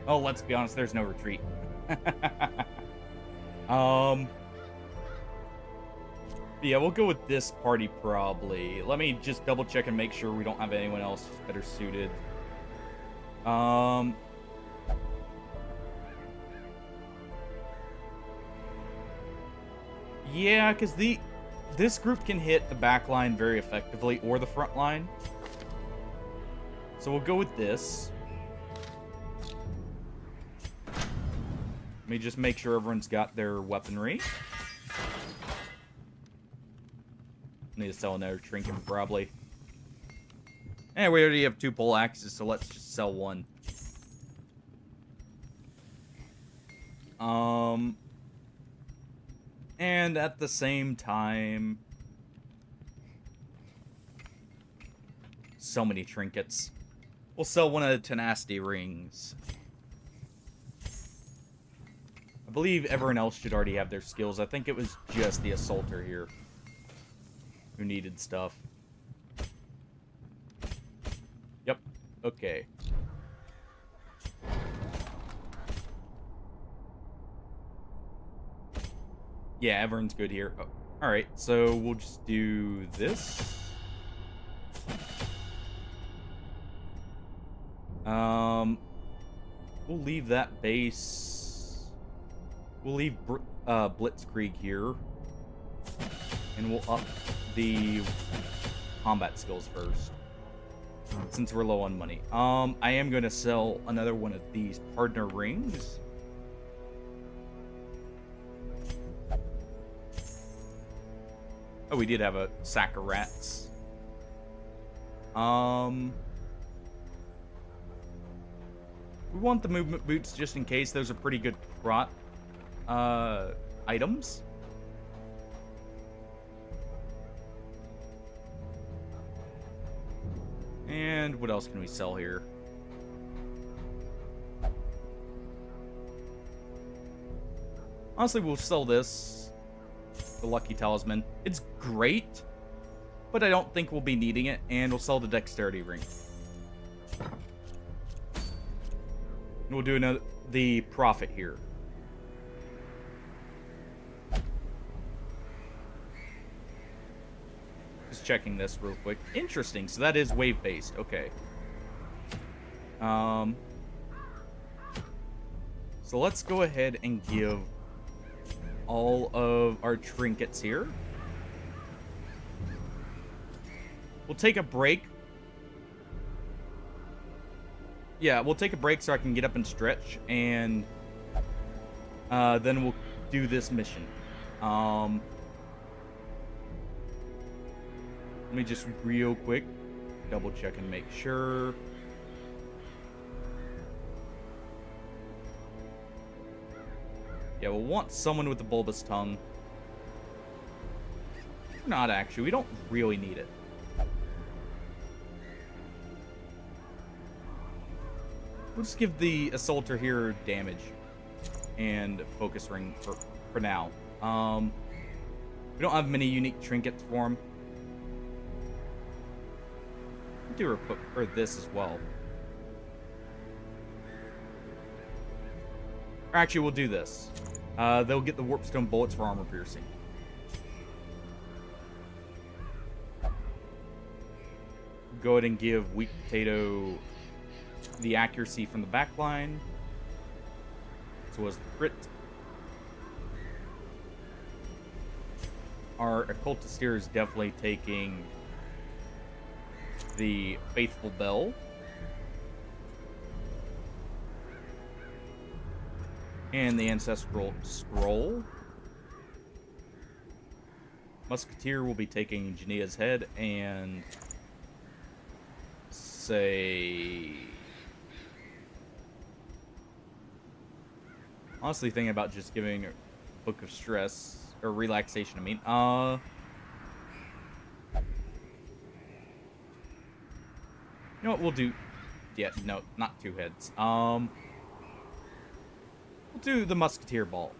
Oh, let's be honest, there's no retreat. Yeah, we'll go with this party probably. Let me just double check and make sure we don't have anyone else better suited. Yeah, because this group can hit the back line very effectively, or the front line. So we'll go with this. Let me just make sure everyone's got their weaponry. Need to sell another trinket, probably. And we already have 2 pole axes, so let's just sell one. And at the same time, so many trinkets. We'll sell one of the tenacity rings. I believe everyone else should already have their skills. I think it was just the assaulter here who needed stuff. Yep. Okay. Yeah, everyone's good here. Oh, alright, so we'll just do this. We'll leave that base. We'll leave Blitzkrieg here. And we'll up the combat skills first, since we're low on money. I am going to sell another one of these partner rings. Oh, we did have a sack of rats. We want the movement boots just in case. Those are pretty good prot items. And what else can we sell here? Honestly, we'll sell this. The Lucky Talisman. It's great, but I don't think we'll be needing it. And we'll sell the Dexterity Ring. And we'll do the Profit here. Just checking this real quick. Interesting. So that is wave-based. Okay. So let's go ahead and give all of our trinkets here. We'll take a break. Yeah, we'll take a break so I can get up and stretch, and then we'll do this mission. Let me just real quick double check and make sure. Yeah, we'll want someone with the bulbous tongue. Not actually. We don't really need it. We'll just give the assaulter here damage and focus ring for now. We don't have many unique trinkets for him. We'll do for this as well. Or actually, we'll do this. They'll get the warpstone bullets for armor piercing. Go ahead and give Weak Potato the accuracy from the back line. So as the crit. Our occultist here is definitely taking the Faithful Bell. And the Ancestral Scroll. Musketeer will be taking Jania's head and say... Honestly thinking about just giving a Book of Stress, or Relaxation, I mean. You know what, we'll do... Yeah, no, not two heads. We'll do the Musketeer Ball.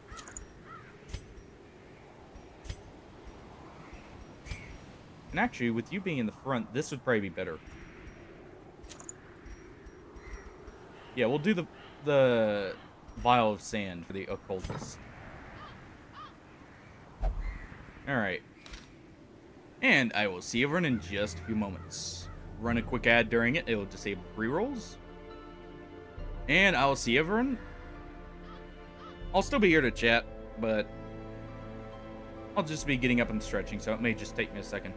And actually, with you being in the front, this would probably be better. Yeah, we'll do the Vial of Sand for the Occultist. Alright. And I will see everyone in just a few moments. Run a quick ad during it. It'll disable rerolls. And I will see everyone. I'll still be here to chat, but I'll just be getting up and stretching, so it may just take me a second.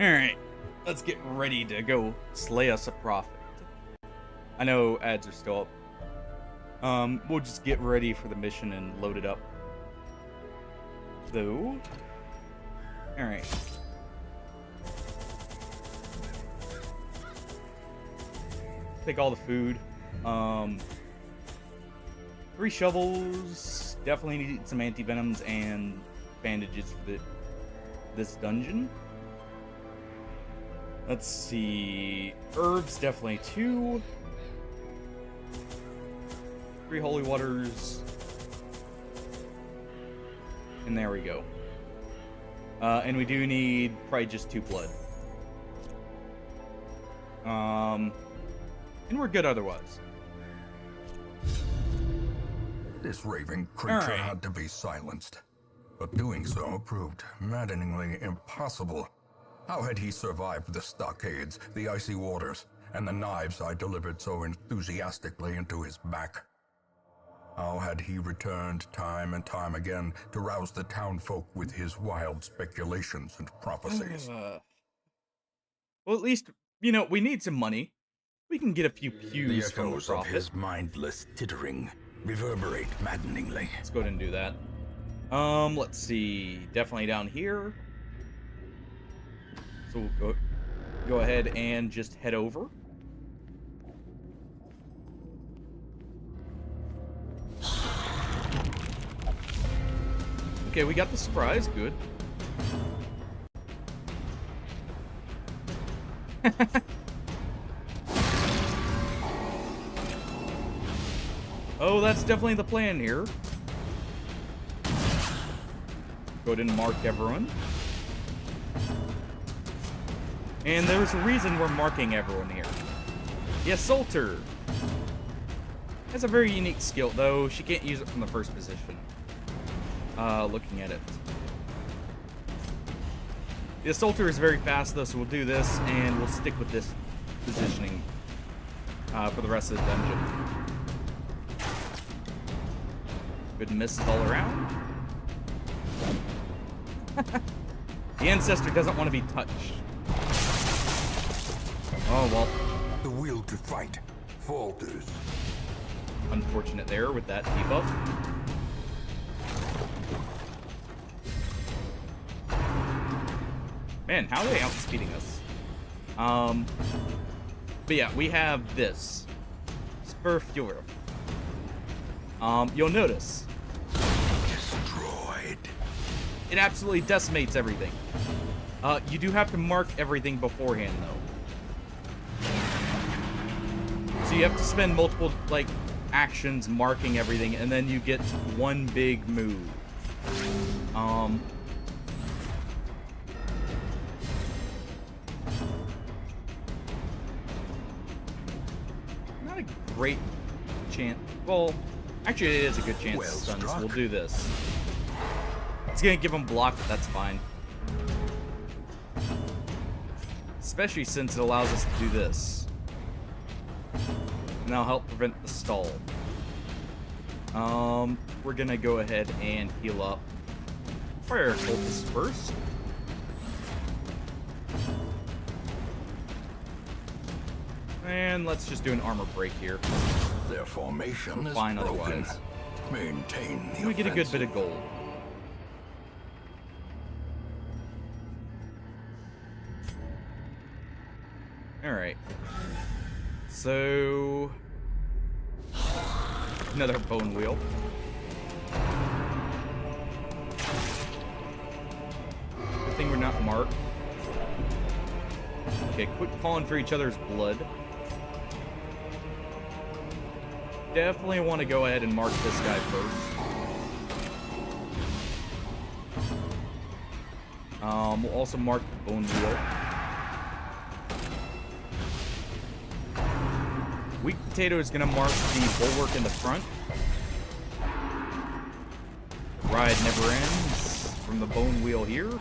Alright, let's get ready to go slay us a prophet. I know ads are still up. We'll just get ready for the mission and load it up. Though. Alright. Take all the food. 3 shovels. Definitely need some anti-venoms and bandages for this dungeon. Let's see. Herbs, definitely 2. 3 holy waters. And there we go. And we do need probably just 2 blood. And we're good otherwise. This raving creature had to be silenced, but doing so proved maddeningly impossible. How had he survived the stockades, the icy waters, and the knives I delivered so enthusiastically into his back? How had he returned time and time again to rouse the townfolk with his wild speculations and prophecies? Well, at least, you know, we need some money. We can get a few pews The from the echoes of prophet. his mindless tittering reverberate maddeningly. Let's go ahead and do that. Let's see. Definitely down here. So we'll go ahead and just head over. Okay, we got the surprise. Good. Oh, that's definitely the plan here. Go ahead and mark everyone. And there's a reason we're marking everyone here. The Assaulter has a very unique skill, though she can't use it from the first position. Looking at it. The Assaulter is very fast, though, so we'll do this, and we'll stick with this positioning for the rest of the dungeon. Good misses all around. The Ancestor doesn't want to be touched. Oh, well. The will to fight falters. Unfortunate there with that debuff. Man, how are they outspeeding us? But yeah, we have this. Spur Fury. You'll notice. Destroyed. It absolutely decimates everything. You do have to mark everything beforehand, though. So you have to spend multiple, like, actions marking everything, and then you get one big move. Not a great chance. Well, actually, it is a good chance to stun, so we'll do this. It's gonna give him block, but that's fine. Especially since it allows us to do this. And that'll help prevent the stall. We're gonna go ahead and heal up Fire Cultist first. And let's just do an armor break here. Their formation is Fine broken. otherwise. Maintain the We get a good bit offensive. of gold. Alright. So... another bone wheel. Good thing we're not marked. Okay, quit calling for each other's blood. Definitely want to go ahead and mark this guy first. We'll also mark the bone wheel. Weak Potato is going to mark the bulwark in the front. The ride never ends from the bone wheel here.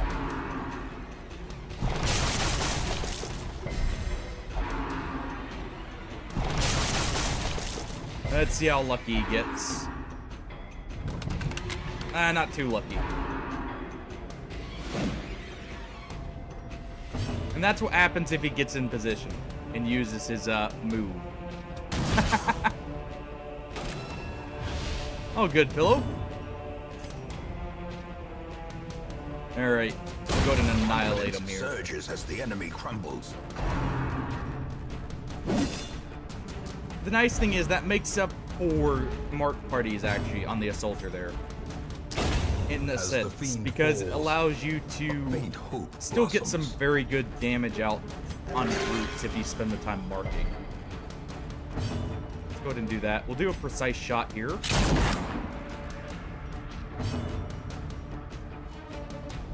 Let's see how lucky he gets. Not too lucky. And that's what happens if he gets in position and uses his move. Oh, good pillow. All right, we'll go ahead and annihilate him here. Surges as the enemy crumbles. The nice thing is that makes up for mark parties actually on the assaulter there. In a sense, because it allows you to still get some very good damage out on brutes if you spend the time marking. Let's go ahead and do that. We'll do a precise shot here.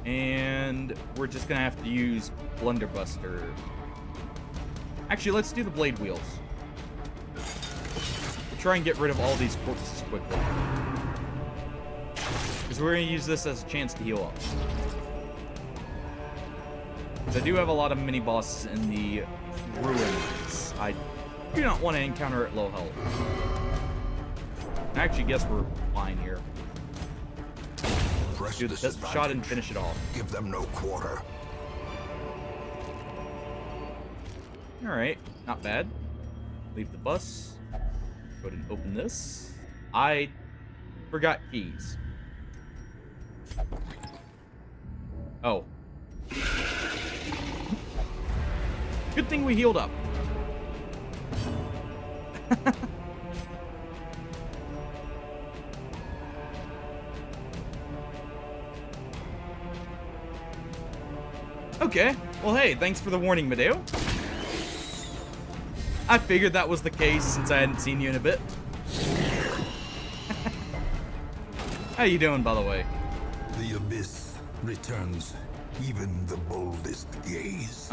And we're just gonna have to use Blunderbuster. Actually, let's do the blade wheels. We'll try and get rid of all these corpses quickly. Because we're going to use this as a chance to heal up. Because I do have a lot of mini-bosses in the ruins. I do not want to encounter at low health. I actually guess we're fine here. Press Do the pistol shot and finish it off. Give them no quarter. Alright, not bad. Leave the bus. Go ahead and open this. I forgot keys. Oh. Good thing we healed up. Okay. Well, hey, thanks for the warning, Medeo. I figured that was the case since I hadn't seen you in a bit. How you doing, by the way? The abyss returns even the boldest gaze.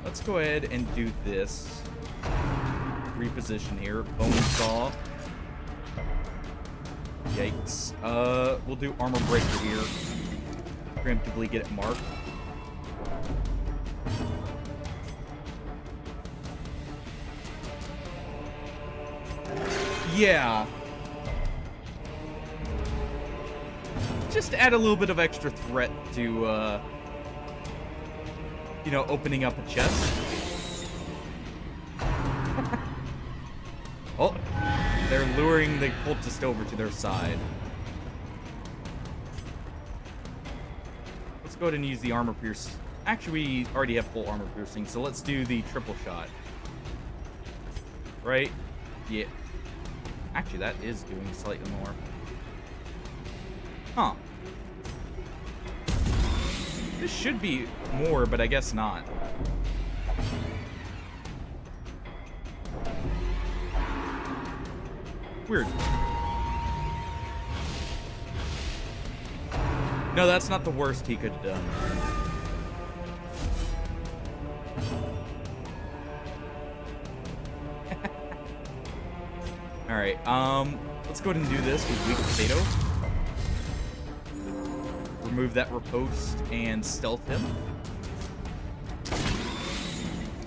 Let's go ahead and do this. Reposition here. Bone saw. Yikes. We'll do armor breaker here. Preemptively get it marked. Yeah. Just add a little bit of extra threat to, you know, opening up a chest. Oh, they're luring the cultist over to their side. Let's go ahead and use the armor pierce. Actually, we already have full armor piercing, so let's do the triple shot. Right? Yeah. Actually, that is doing slightly more. Huh. This should be more, but I guess not. Weird. No, that's not the worst he could have done. Alright, let's go ahead and do this with weak potato. Remove that riposte and stealth him.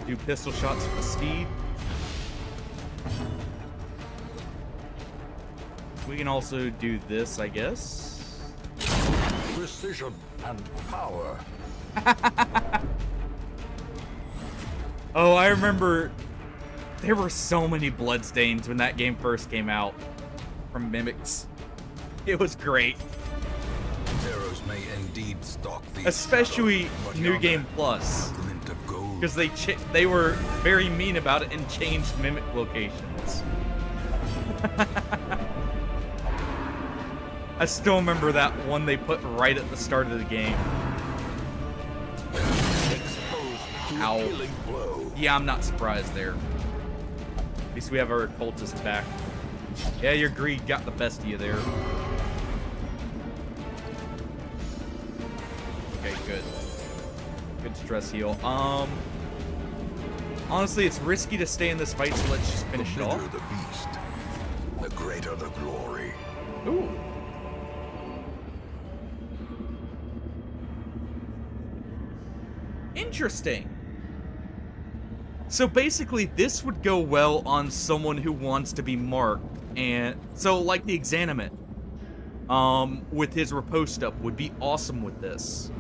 Do pistol shots for speed. We can also do this, I guess. Precision and power. Oh, I remember there were so many bloodstains when that game first came out from mimics. It was great. Arrows may indeed stalk the Especially shadow, but New yonder, Game Plus. a glint of gold. Because they were very mean about it and changed mimic locations. I still remember that one they put right at the start of the game. Exposed to a Ow. killing blow. Yeah, I'm not surprised there. At least we have our cultist back. Yeah, your greed got the best of you there. Okay, good. Good stress heal. Honestly, it's risky to stay in this fight, so let's just finish it The bigger off. the beast, the greater the glory. Ooh. Interesting. So basically, this would go well on someone who wants to be marked, and so like the Exanimate. with his riposte up would be awesome with this.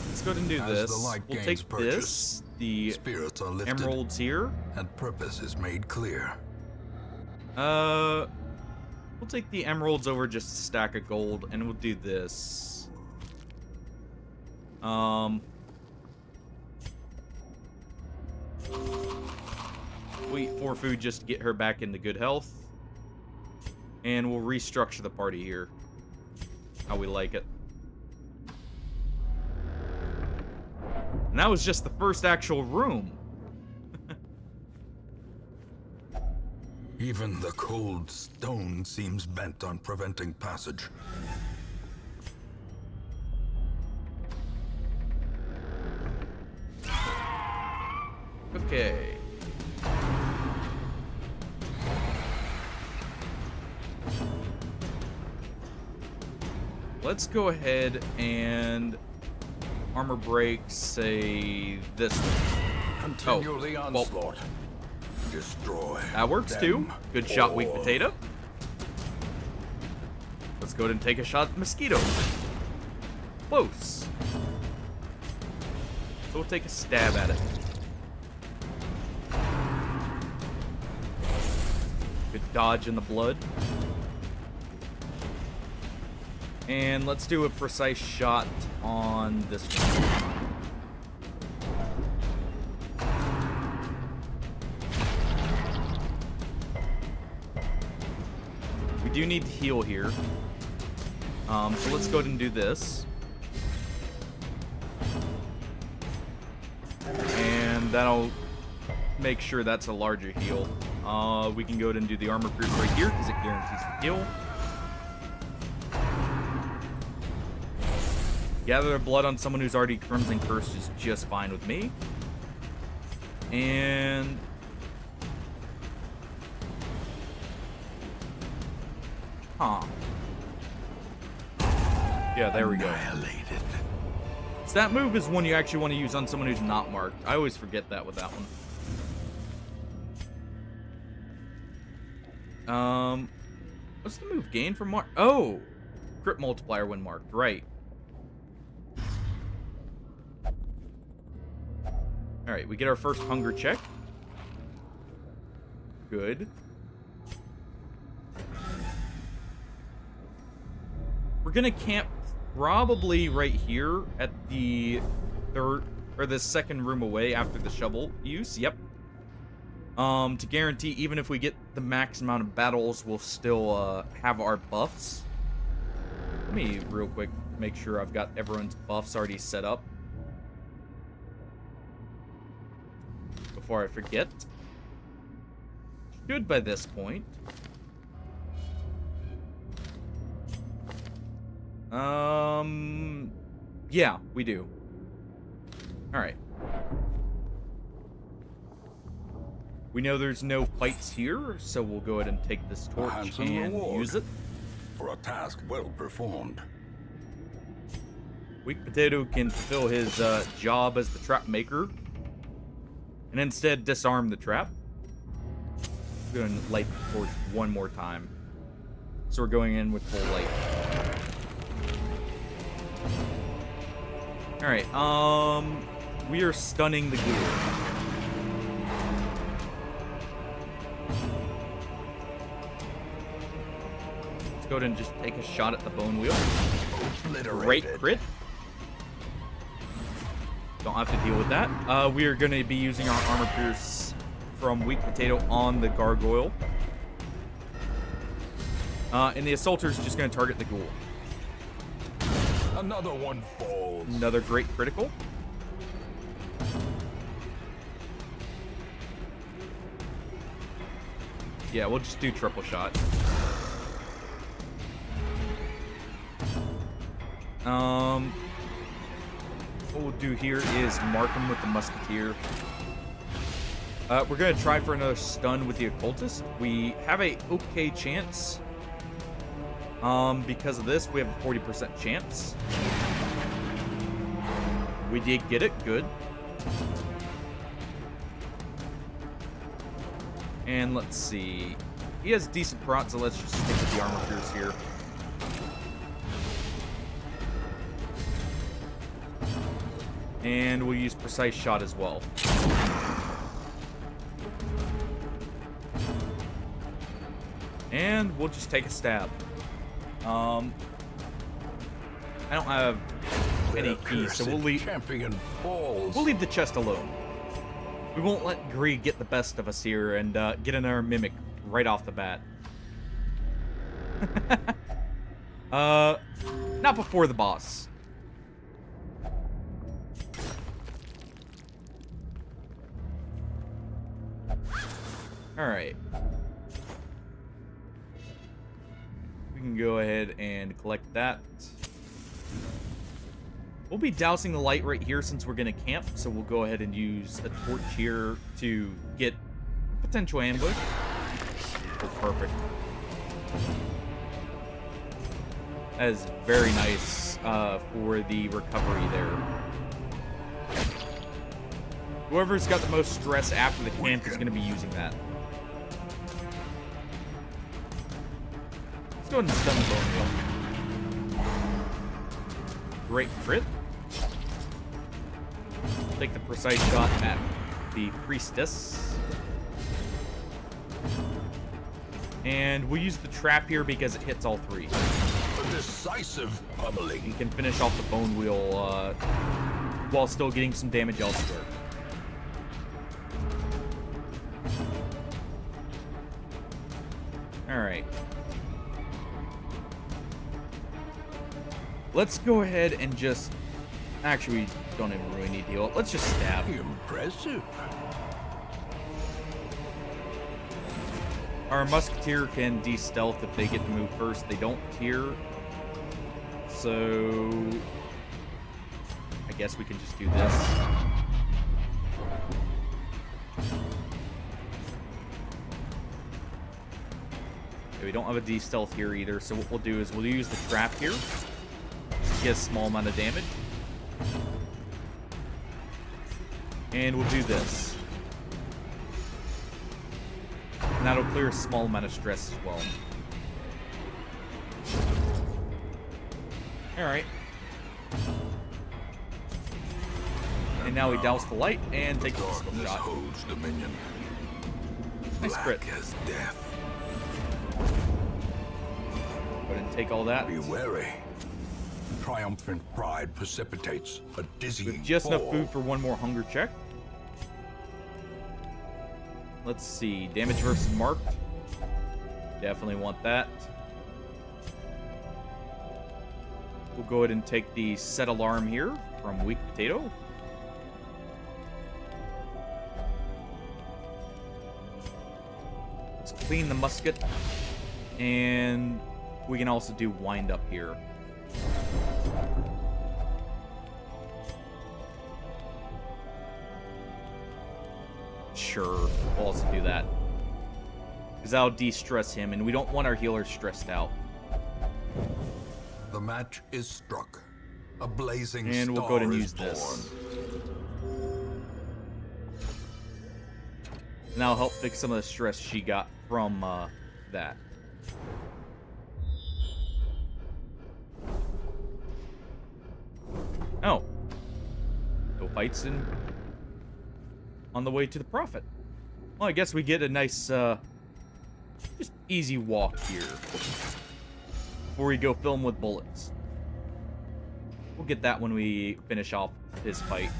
Let's go ahead and do As this. the light We'll gains take purchase, this, the spirits are lifted, emeralds here. and purpose is made clear. We'll take the emeralds over just a stack of gold, and we'll do this. We'll eat 4 food just to get her back into good health. And we'll restructure the party here. How we like it. And that was just the first actual room. Even the cold stone seems bent on preventing passage. Okay. Let's go ahead and armor break, say this one. Continue the onslaught. Destroy. That works too. them Good shot, weak all. potato. Let's go ahead and take a shot at mosquito. Close. So we'll take a stab at it. Good dodge in the blood. And let's do a precise shot on this one. We do need to heal here. So let's go ahead and do this. And that'll make sure that's a larger heal. We can go ahead and do the armor pierce right here because it guarantees the heal. Gather blood on someone who's already Crimson Cursed is just fine with me. And yeah, there we go. Annihilated. So that move is one you actually want to use on someone who's not marked. I always forget that with that one. What's the move? Gain from mark? Oh, crit multiplier when marked. Right. All right, we get our first hunger check. Good. We're gonna camp probably right here at the third or the second room away after the shovel use. Yep. To guarantee even if we get the max amount of battles, we'll still have our buffs. Let me real quick make sure I've got everyone's buffs already set up before I forget. Should by this point. Yeah, we do. All right. We know there's no fights here, so we'll go ahead and take this torch handsome and reward. use it. For a task well performed. Weak Potato can fulfill his job as the trap maker and instead disarm the trap. We're going to light the torch one more time. So we're going in with full light. Alright, we are stunning the ghoul. Let's go ahead and just take a shot at the bone wheel. Great crit. Don't have to deal with that. We are going to be using our armor pierce from Weak Potato on the gargoyle. And the assaulter is just going to target the ghoul. Another one falls. Another great critical. Yeah, we'll just do triple shot. What we'll do here is mark him with the musketeer. We're gonna try for another stun with the occultist. We have a okay chance. Because of this, we have a 40% chance. We did get it, good. And let's see. he has decent prot, so let's just stick with the armor pierce here. And we'll use precise shot as well. And we'll just take a stab. I don't have any keys, so we'll leave. Champion falls. We'll leave the chest alone. We won't let greed get the best of us here and get another mimic right off the bat. Not before the boss. Alright. We can go ahead and collect that. We'll be dousing the light right here since we're going to camp, so we'll go ahead and use a torch here to get potential ambush. Oh, perfect. That is very nice for the recovery there. Whoever's got the most stress after the camp is going to be using that. Let's go ahead and stun the bone wheel. Great crit. Take the precise shot at the priestess. And we'll use the trap here because it hits all three. A decisive pummeling. You can finish off the bone wheel while still getting some damage elsewhere. Alright. Let's go ahead and just... Actually, we don't even really need to heal. Let's just stab. Impressive. Our musketeer can de-stealth if they get to move first. They don't here. So... I guess we can just do this. Okay, we don't have a de-stealth here either, so what we'll do is we'll use the trap here. Just get a small amount of damage. And we'll do this. And that'll clear a small amount of stress as well. Alright. And now we douse the light and take the pistol shot. Holds dominion. Nice crit. Black as death. Go ahead and take all that. Be wary. Triumphant pride precipitates a dizzying With just enough fall. food for one more hunger check. Let's see. Damage versus marked. Definitely want that. We'll go ahead and take the set alarm here from Weak Potato. Let's clean the musket. And we can also do wind up here. Sure, we'll also do that. Because that'll de-stress him, and we don't want our healer stressed out. The match is struck. A blazing And we'll star go ahead and is use this. born. And that'll help fix some of the stress she got from that. Oh. No fights in... on the way to the Prophet. Well, I guess we get a nice, just easy walk here. Before we go fill him with bullets. We'll get that when we finish off his fight.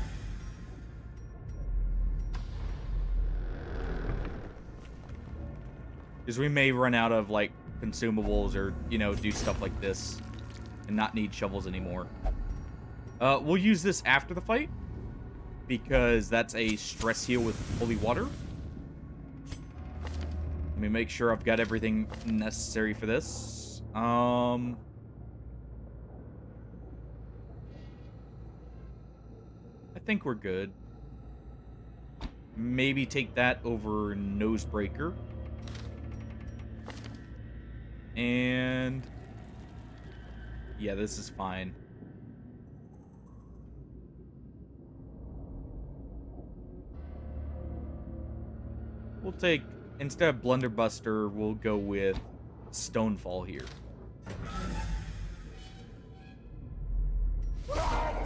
Because we may run out of, like, consumables or, you know, do stuff like this. And not need shovels anymore. We'll use this after the fight. Because that's a stress heal with holy water. Let me make sure I've got everything necessary for this. I think we're good. Maybe take that over Nosebreaker. And... yeah, this is fine. We'll take instead of Blunderbuster, we'll go with Stonefall here.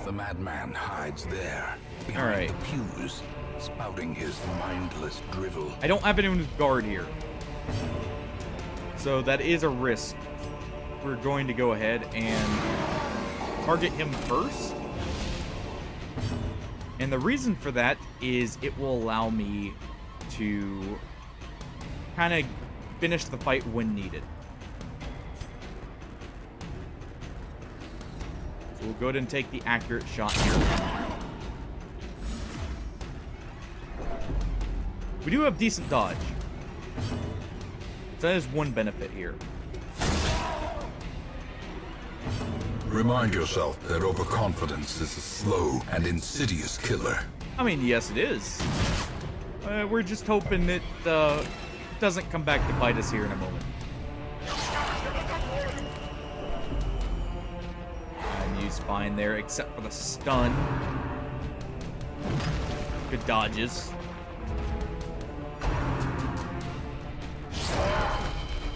The madman hides there, All behind right. the pews, spouting his mindless drivel. I don't have anyone with guard here, so that is a risk. We're going to go ahead and target him first. And the reason for that is it will allow me to kind of finish the fight when needed. So we'll go ahead and take the accurate shot here. We do have decent dodge. So that is one benefit here. Remind yourself that overconfidence is a slow and insidious killer. I mean, yes, it is. We're just hoping it doesn't come back to bite us here in a moment. And he's fine there, except for the stun. Good dodges.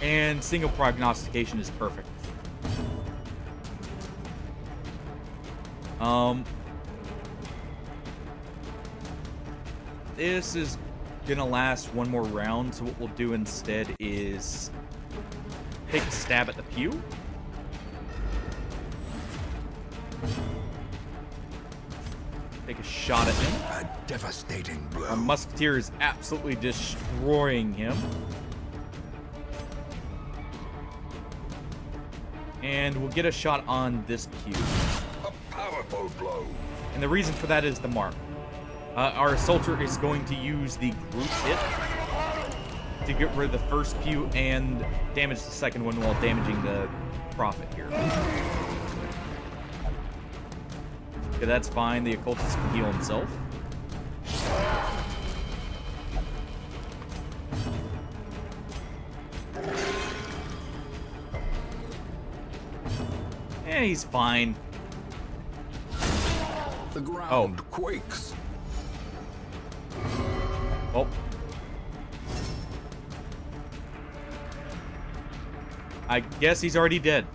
And single prognostication is perfect. This is gonna last one more round, so what we'll do instead is take a stab at the pew. Take a shot at him. A devastating blow. Our musketeer is absolutely destroying him. And we'll get a shot on this pew. A powerful blow. And the reason for that is the mark. Our soldier is going to use the group hit to get rid of the first pew and damage the second one while damaging the prophet here. Okay, that's fine. The occultist can heal himself. Yeah, he's fine. The ground quakes. Oh. I guess he's already dead.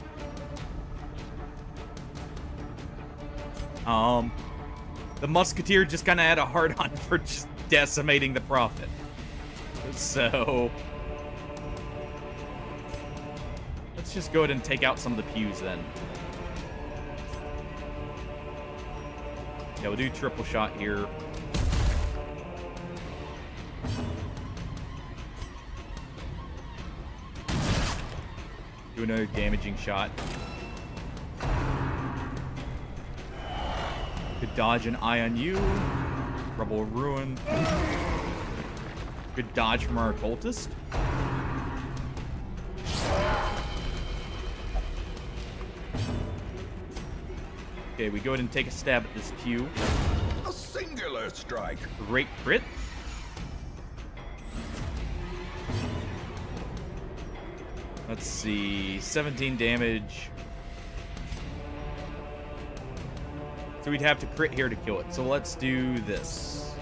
The musketeer just kind of had a hard-on for just decimating the prophet. So let's just go ahead and take out some of the pews then. Yeah, we'll do triple shot here. Do another damaging shot. Good dodge and eye on you. Rubble of Ruin. Good dodge from our occultist. Okay, we go ahead and take a stab at this pew. A singular strike. Great crit. Let's see, 17 damage. So we'd have to crit here to kill it. So let's do this.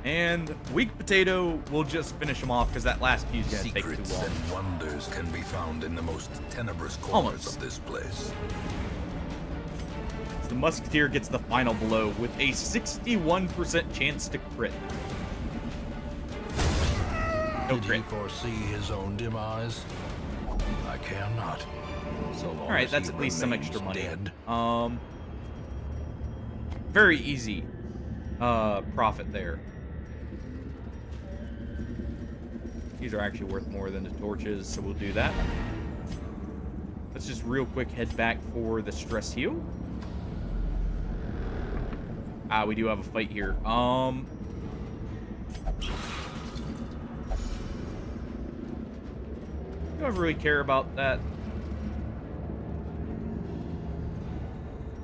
And weak potato will just finish him off because that last pew's gonna take too Secrets long. and wonders can be found in the most tenebrous corners Almost. of this place. The musketeer gets the final blow with a 61% chance to crit. No Did he crit. foresee his own demise? I care not. So long All right, as that's he at least some remains extra money. dead. Very easy profit there. These are actually worth more than the torches, so we'll do that. Let's just real quick head back for the stress heal. We do have a fight here. Do I really care about that?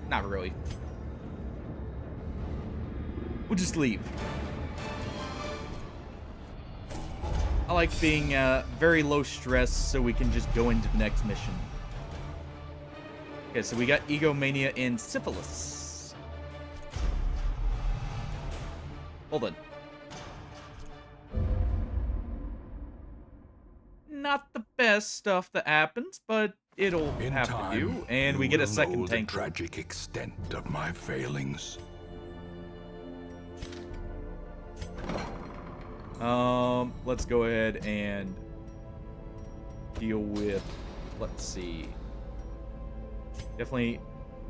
Not really. We'll just leave. I like being very low stress so we can just go into the next mission. Okay, so we got egomania and syphilis. Hold on. Not the best stuff that happens, but it'll In have time, to do. And you we get a will second know the tanker. tragic extent of my failings. Let's go ahead and deal with, let's see. Definitely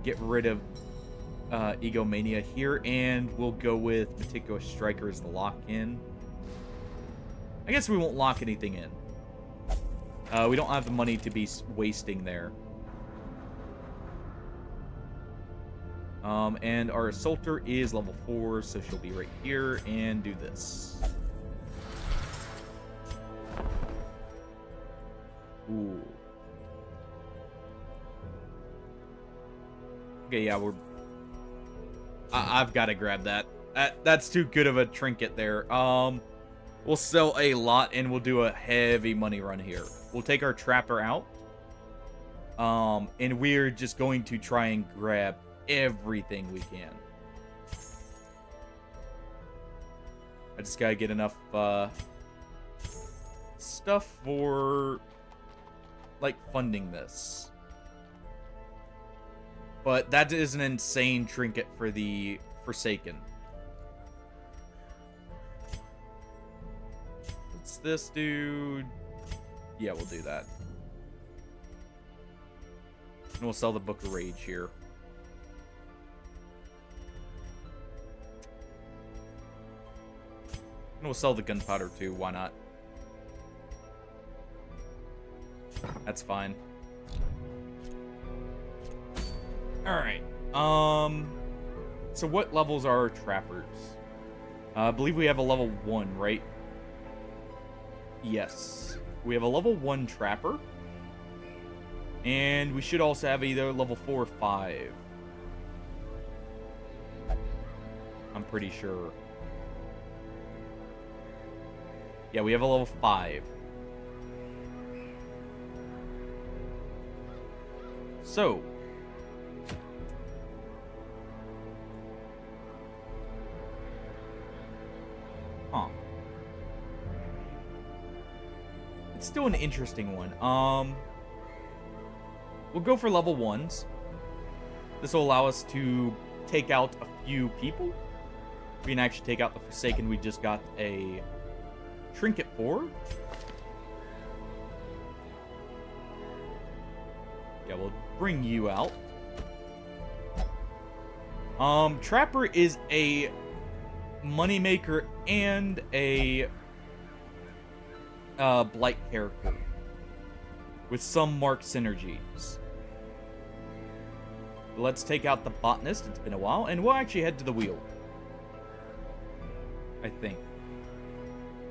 get rid of egomania here, and we'll go with meticulous striker as the lock-in. I guess we won't lock anything in. We don't have the money to be wasting there. And our assaulter is level 4, so she'll be right here and do this. Ooh. Okay, yeah, I've got to grab that. That's too good of a trinket there. We'll sell a lot, and we'll do a heavy money run here. We'll take our trapper out. And we're just going to try and grab everything we can. I just gotta get enough stuff for like funding this. But that is an insane trinket for the Forsaken. What's this dude? Yeah, we'll do that. And we'll sell the Book of Rage here. And we'll sell the gunpowder too, why not? That's fine. Alright. So what levels are our trappers? I believe we have a level 1, right? Yes. We have a level 1 trapper. And we should also have either level 4 or 5. I'm pretty sure. Yeah, we have a level 5. So. Huh. It's still an interesting one. We'll go for level 1s. This will allow us to take out a few people. We can actually take out the Forsaken we just got a trinket for. Yeah, we'll bring you out. Trapper is a moneymaker and a blight character with some marked synergies. Let's take out the botanist. It's been a while, and we'll actually head to the Weald. I think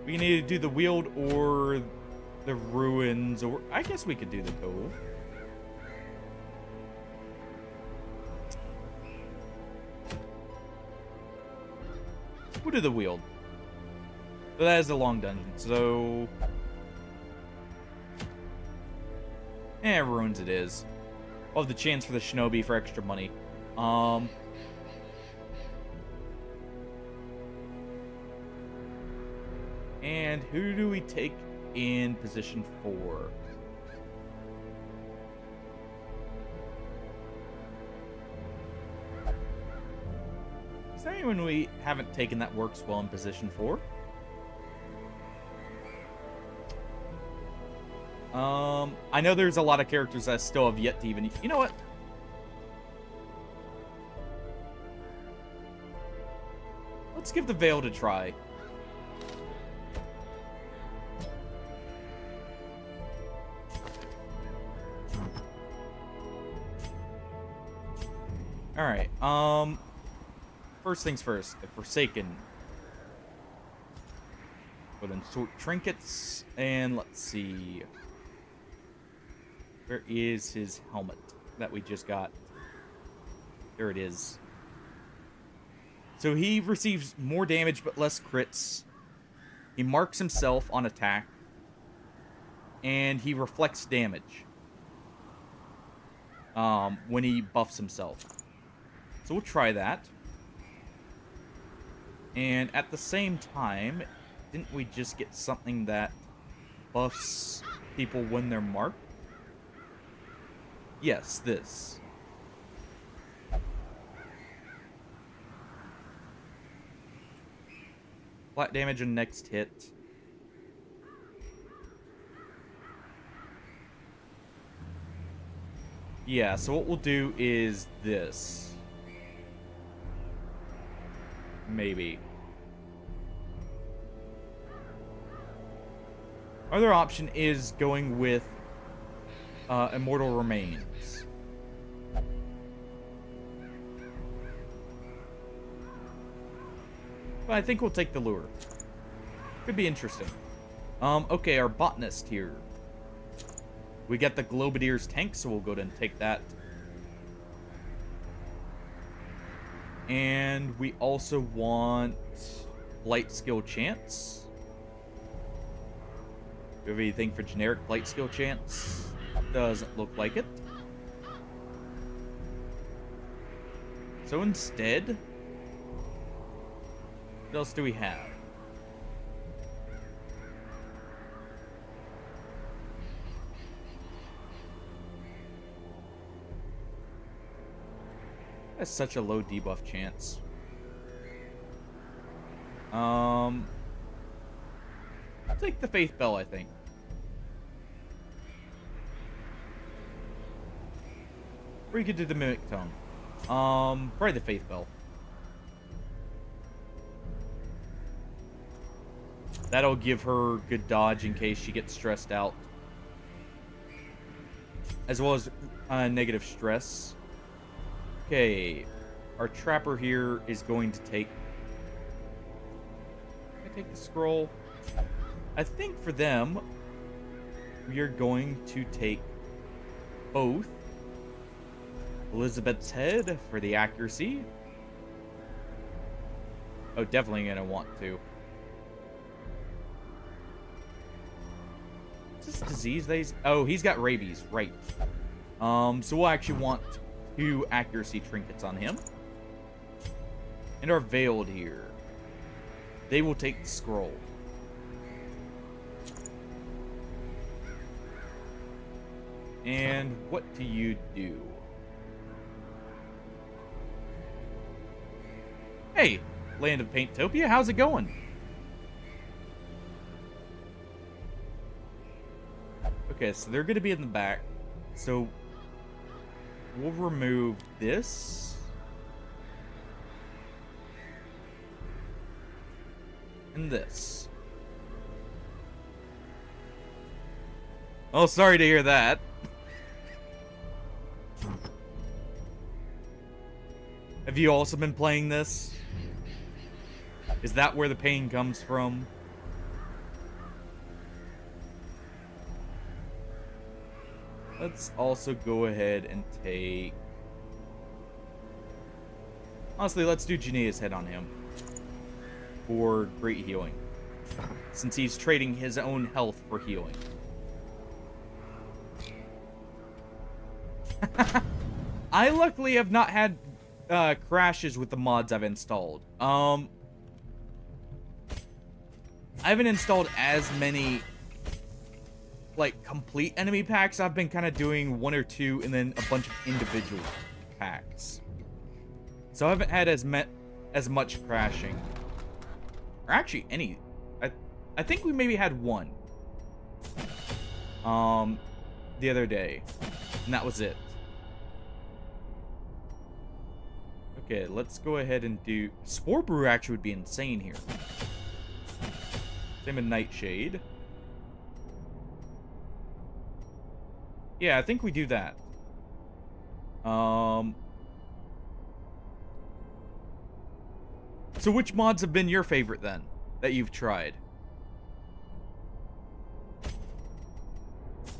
we need to do the Weald or the ruins, or I guess we could do the Cove. We'll do the Weald. But that is a long dungeon, so ruins it is. I'll have the chance for the Shinobi for extra money. And who do we take in position 4? Is there anyone we haven't taken that works well in position 4? I know there's a lot of characters that I still have yet to even... You know what? Let's give the Veiled a try. Alright, first things first, the Forsaken. We'll then sort trinkets, and let's see. Where is his helmet that we just got? There it is. So he receives more damage but less crits. He marks himself on attack. And he reflects damage. when he buffs himself. So we'll try that. And at the same time, didn't we just get something that buffs people when they're marked? Yes, this. Flat damage on next hit. Yeah, so what we'll do is this. Maybe. Other option is going with Immortal Remains. But I think we'll take the lure. Could be interesting. Okay, our botanist here. We got the Globadier's tank, so we'll go ahead and take that. And we also want Blight Skill Chance. Do you have anything for generic Blight Skill Chance? Doesn't look like it. So instead, what else do we have? That's such a low debuff chance. I'll take the Faith Bell, I think. Or you could do the Mimic Tongue. Probably the Faith Bell. That'll give her good dodge in case she gets stressed out. As well as negative stress. Okay, our trapper here is going to take... Can I take the scroll? I think for them, we are going to take both Elizabeth's Head for the accuracy. Oh, definitely going to want to. Is this disease that he's... Oh, he's got rabies, right. So we'll actually want 2 accuracy trinkets on him. And our Veiled here. They will take the scroll. And what do you do? Hey, Land of Painttopia, how's it going? Okay, so they're going to be in the back. So we'll remove this. And this. Oh, sorry to hear that. Have you also been playing this? Is that where the pain comes from? Let's also go ahead and take... Honestly, let's do Janaea's Head on him. For great healing. Since he's trading his own health for healing. I luckily have not had crashes with the mods I've installed. I haven't installed as many like complete enemy packs. I've been kind of doing 1 or 2 and then a bunch of individual packs. So I haven't had as much crashing. Or actually any. I think we maybe had 1. The other day. And that was it. Okay, let's go ahead and do... Spore Brew actually would be insane here. Same with Nightshade. Yeah, I think we do that. So which mods have been your favorite then? That you've tried?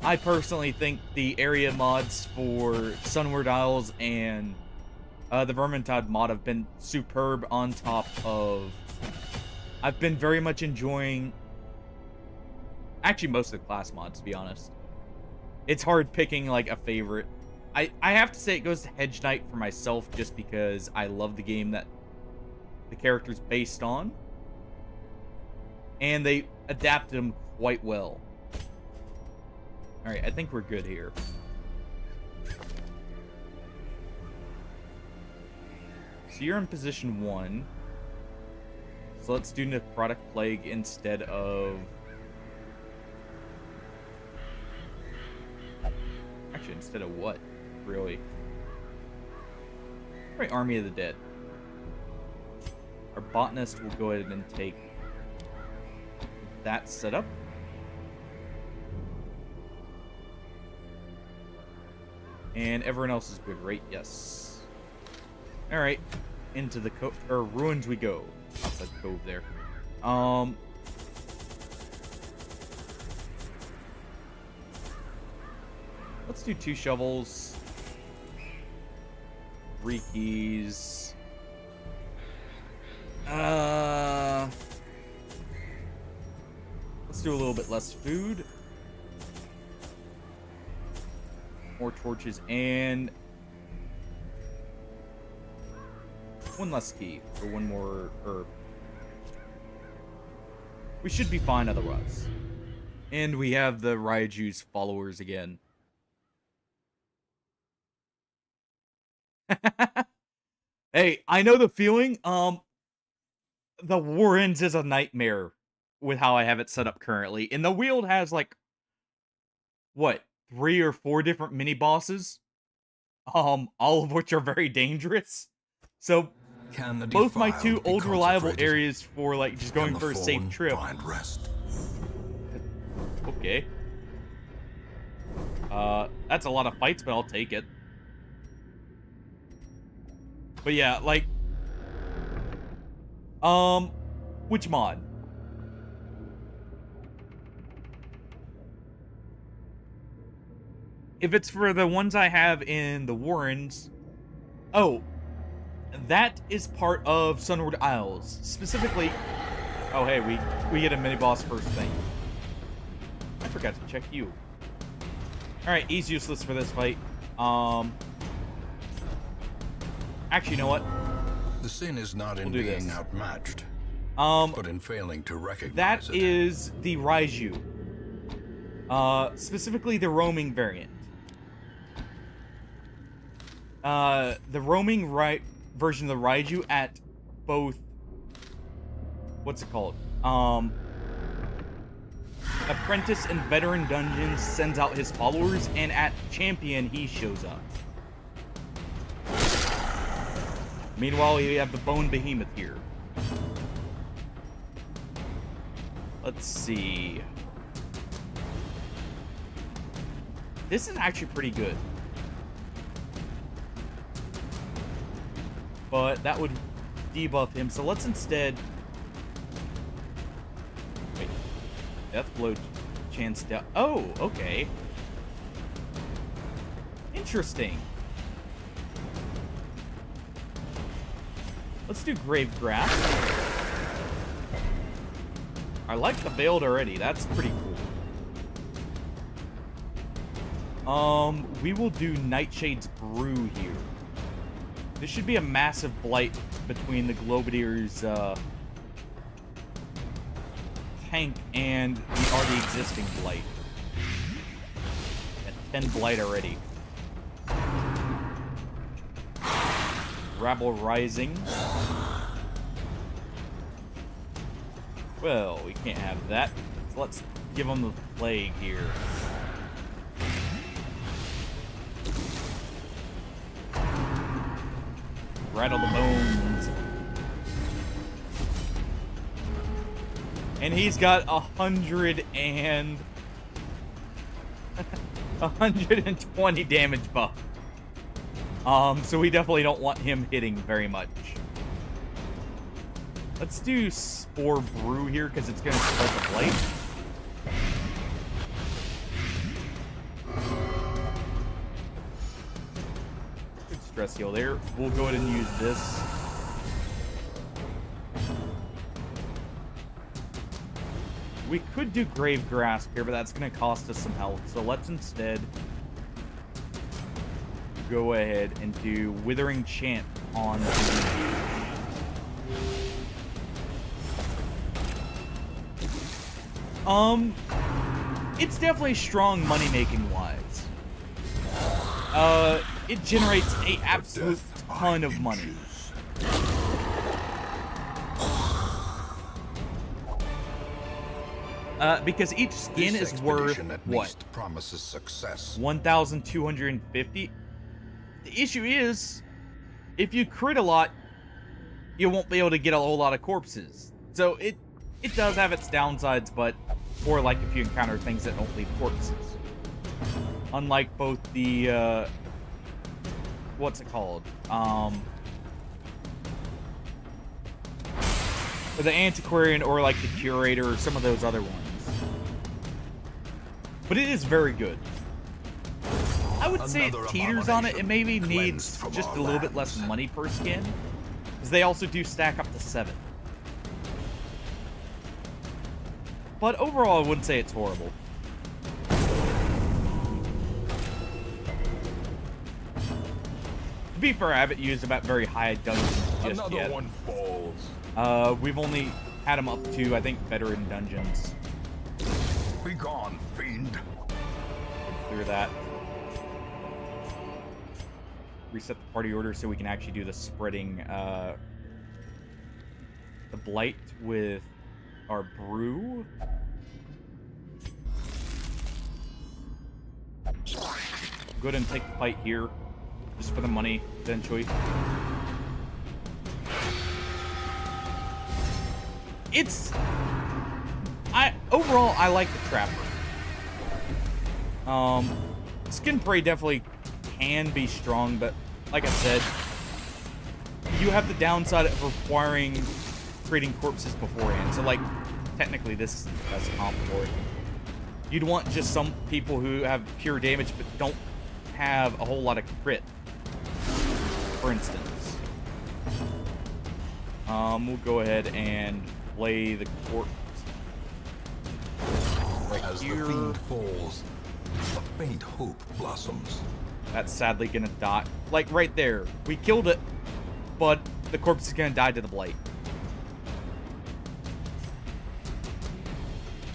I personally think the area mods for Sunward Isles and the Vermintide mod have been superb, on top of... I've been very much enjoying... Actually, most of the class mods, to be honest. It's hard picking, like, a favorite. I have to say it goes to Hedge Knight for myself just because I love the game that the character's based on. And they adapted him quite well. Alright, I think we're good here. So you're in position 1. So let's do Necrotic Plague instead of... Actually, instead of what? Really? Right, Army of the Dead. Our botanist will go ahead and take that setup. And everyone else is good, right? Yes. Alright. Into the ruins we go. Outside the cove there. Let's do 2 shovels. 3 keys. Let's do a little bit less food. More torches and 1 less key for 1 more herb. We should be fine otherwise. And we have the Raiju's followers again. Hey, I know the feeling. The Warrens is a nightmare with how I have it set up currently. And the Weald has like what, 3 or 4 different mini bosses, all of which are very dangerous. So both my 2 old reliable areas for like just going for a safe trip. Rest. Okay. That's a lot of fights, but I'll take it. But yeah, like, which mod? If it's for the ones I have in the Warrens, oh, that is part of Sunward Isles. Specifically, oh hey, we get a mini boss first thing. I forgot to check you. All right, he's useless for this fight. Actually, you know what? The sin is not in being outmatched, but in failing to recognize that it. That is the Raiju. Specifically the roaming variant. The roaming version of the Raiju at both... What's it called? Apprentice and Veteran Dungeons sends out his followers, and at Champion, he shows up. Meanwhile, you have the Bone Behemoth here. Let's see. This is actually pretty good. But that would debuff him, so let's instead... Wait. Death Blow chance down. Oh, okay. Interesting. Let's do Grave Grass. I like the build already. That's pretty cool. We will do Nightshade's Brew here. This should be a massive blight between the Globadier's tank and the already existing blight. At 10 blight already. Rabble Rising. Well, we can't have that. So let's give them the plague here. Rattle the bones. And he's got 120 damage buff. So we definitely don't want him hitting very much. Let's do Spore Brew here, because it's going to spread the blight. Good stress heal there. We'll go ahead and use this. We could do Grave Grasp here, but that's going to cost us some health. So let's instead go ahead and do Withering Chant on it's definitely strong money-making wise. It generates a absolute ton of money. Because each skin is worth what? Promises success. 1,250. The issue is, if you crit a lot, you won't be able to get a whole lot of corpses. So it does have its downsides, but or like if you encounter things that don't leave corpses. Unlike both the what's it called? The Antiquarian or like the Curator or some of those other ones. But it is very good. I would say it teeters on it. It maybe needs just a little bit less money per skin. Because they also do stack up to 7. But overall, I wouldn't say it's horrible. To be fair, I haven't used them at very high dungeons just yet. One falls. We've only had them up to, I think, veteran dungeons. Be gone, fiend. Through that. Reset the party order so we can actually do the spreading, the blight with our brew. Go ahead and take the fight here, just for the money, eventually. Overall, I like the Trapper. Skin Prey definitely can be strong, but like I said, you have the downside of requiring creating corpses beforehand. So, like, technically, this is the best comp for it. You'd want just some people who have pure damage but don't have a whole lot of crit, for instance. We'll go ahead and play the corpse right As here. the fiend falls, a faint hope blossoms. That's sadly gonna die. Like, right there. We killed it, but the corpse is gonna die to the blight.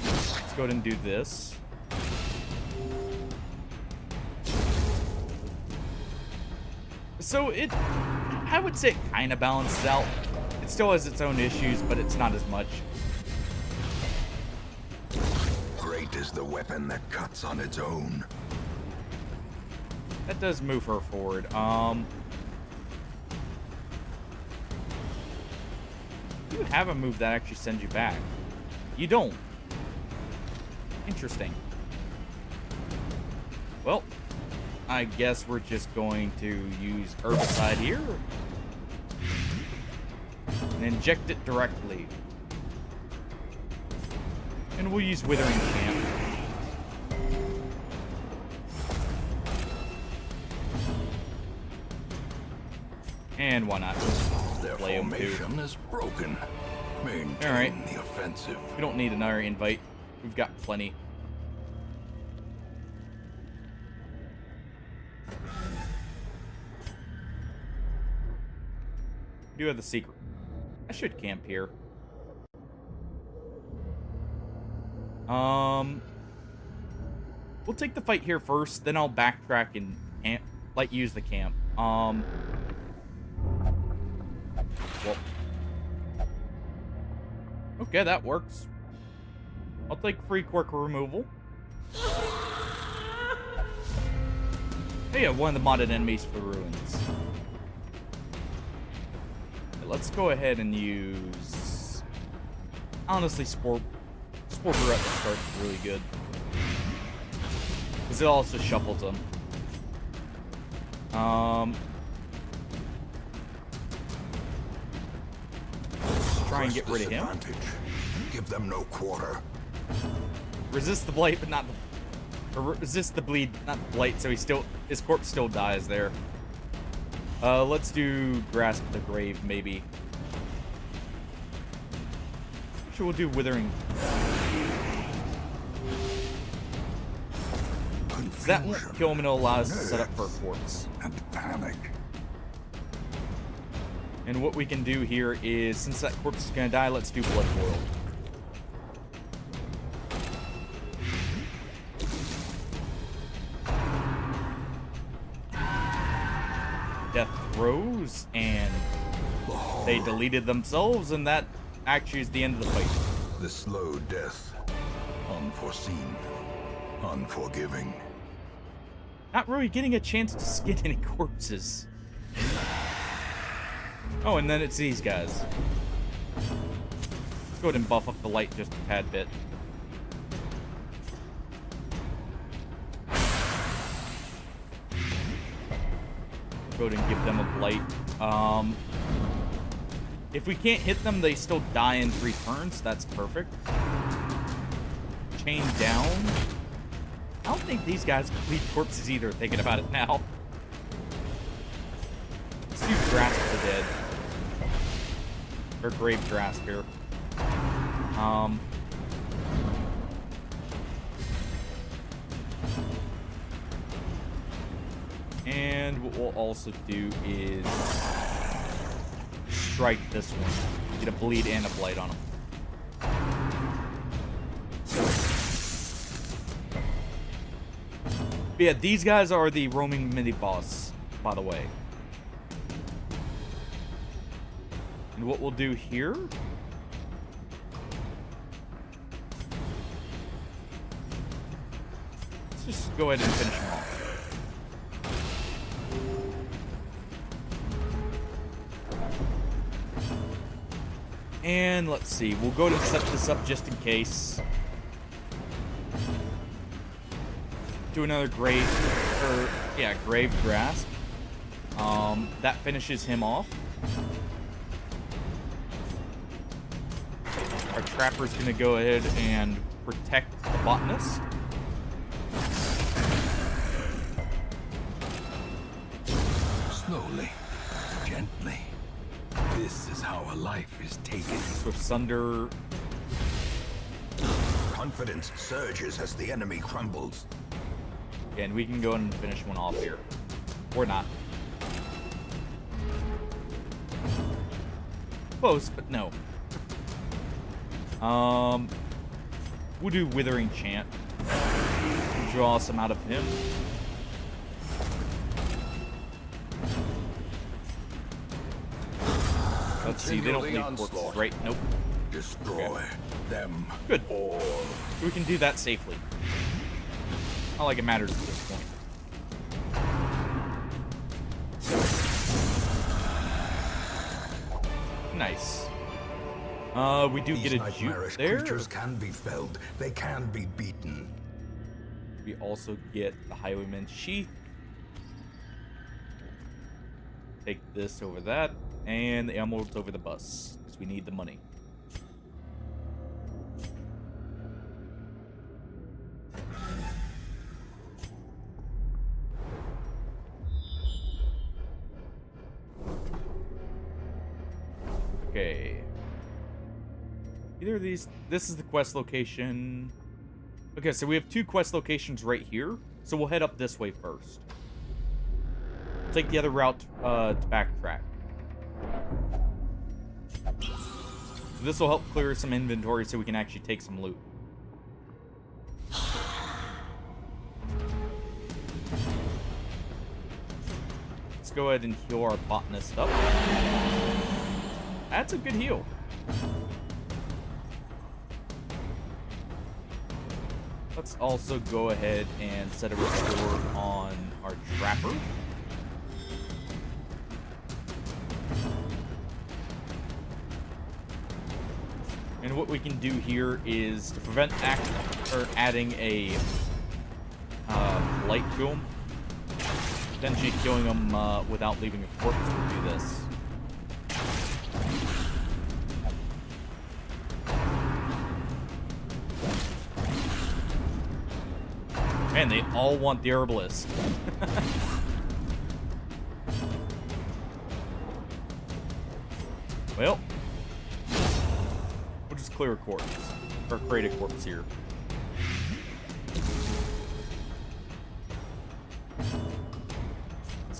Let's go ahead and do this. So I would say it kind of balances out. It still has its own issues, but it's not as much. Great is the weapon that cuts on its own. That does move her forward. You have a move that actually sends you back. You don't. Interesting. Well, I guess we're just going to use herbicide here and inject it directly. And we'll use Withering Chant. And why not? Their Play 'em too. formation is broken. Maintain All right. the offensive. We don't need another invite. We've got plenty. We do have the secret. I should camp here. We'll take the fight here first, then I'll backtrack and camp, like use the camp. Well, okay, that works. I'll take free quirk removal. Hey, yeah, one of the modded enemies for ruins. Let's go ahead and use, honestly, Spore Brew at the start is really good. Because it also shuffles them. Let's try and get rid of him. Give them no quarter. Resist the blight, but not the... Or resist the bleed, not the blight, so his corpse still dies there. Let's do Grasp the Grave, maybe. Sure, we'll do Withering. that won't confusion, kill him and it'll allow us to set up for a corpse. and panic. And what we can do here is, since that corpse is gonna die, let's do blood boil. Death throws, and they deleted themselves, and that actually is the end of the fight. The slow death, unforeseen, unforgiving. Not really getting a chance to skin any corpses. Oh, and then it's these guys. Let's go ahead and buff up the light just a tad bit. Go ahead and give them a blight. If we can't hit them, they still die in 3 turns. That's perfect. Chain down. I don't think these guys can leave corpses either, thinking about it now. Let's do Grasp of the Dead. Or Grave Grasp here. And what we'll also do is strike this one. Get a bleed and a blight on him. But yeah, these guys are the roaming mini-boss, by the way. And what we'll do here... let's just go ahead and finish him off. And let's see, we'll go to set this up just in case. Do another grave grasp. That finishes him off. Our trapper's gonna go ahead and protect the botanist. Slowly, gently. This is how a life is taken. So Sunder. Confidence surges as the enemy crumbles. And we can go and finish one off here. Or not. Close, but no. We'll do Withering Chant. Draw some out of him. Let's see, they don't leave corpses, right? Nope. Destroy them. Good. All. So we can do that safely. Not like it matters at this point. Nice. We do get a juke there. Creatures can be felled. They can be beaten. We also get the Highwayman's Sheath. Take this over that. And the emeralds over the bus. Because we need the money. Okay. Either of these... this is the quest location. Okay, so we have 2 quest locations right here. So we'll head up this way first. Take the other route to backtrack. So this will help clear some inventory so we can actually take some loot. Let's go ahead and heal our botanist up. That's a good heal. Let's also go ahead and set a restore on our trapper. And what we can do here is to prevent adding a light to him, potentially killing him without leaving a corpse, we'll do this. Man, they all want the herbalist. Well, we'll just clear a corpse, or create a corpse here.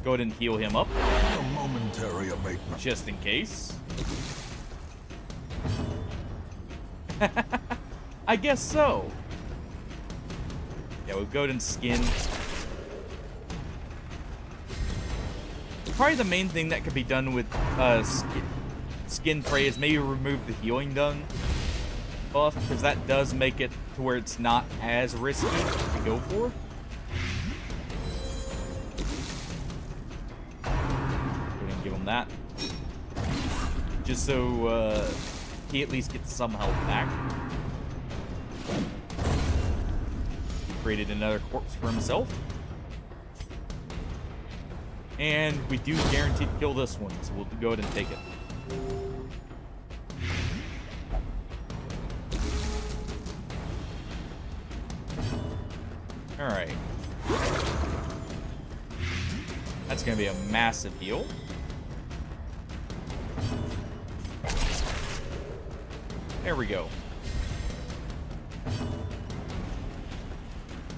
go ahead and heal him up, A momentary abatement. just in case. I guess so. Yeah, we'll go ahead and skin. Probably the main thing that could be done with skin prey is maybe remove the healing done buff, because that does make it to where it's not as risky to go for. Go ahead and give him that. Just so he at least gets some health back. Created another corpse for himself. And we do guarantee to kill this one, so we'll go ahead and take it. Alright. That's going to be a massive heal. There we go.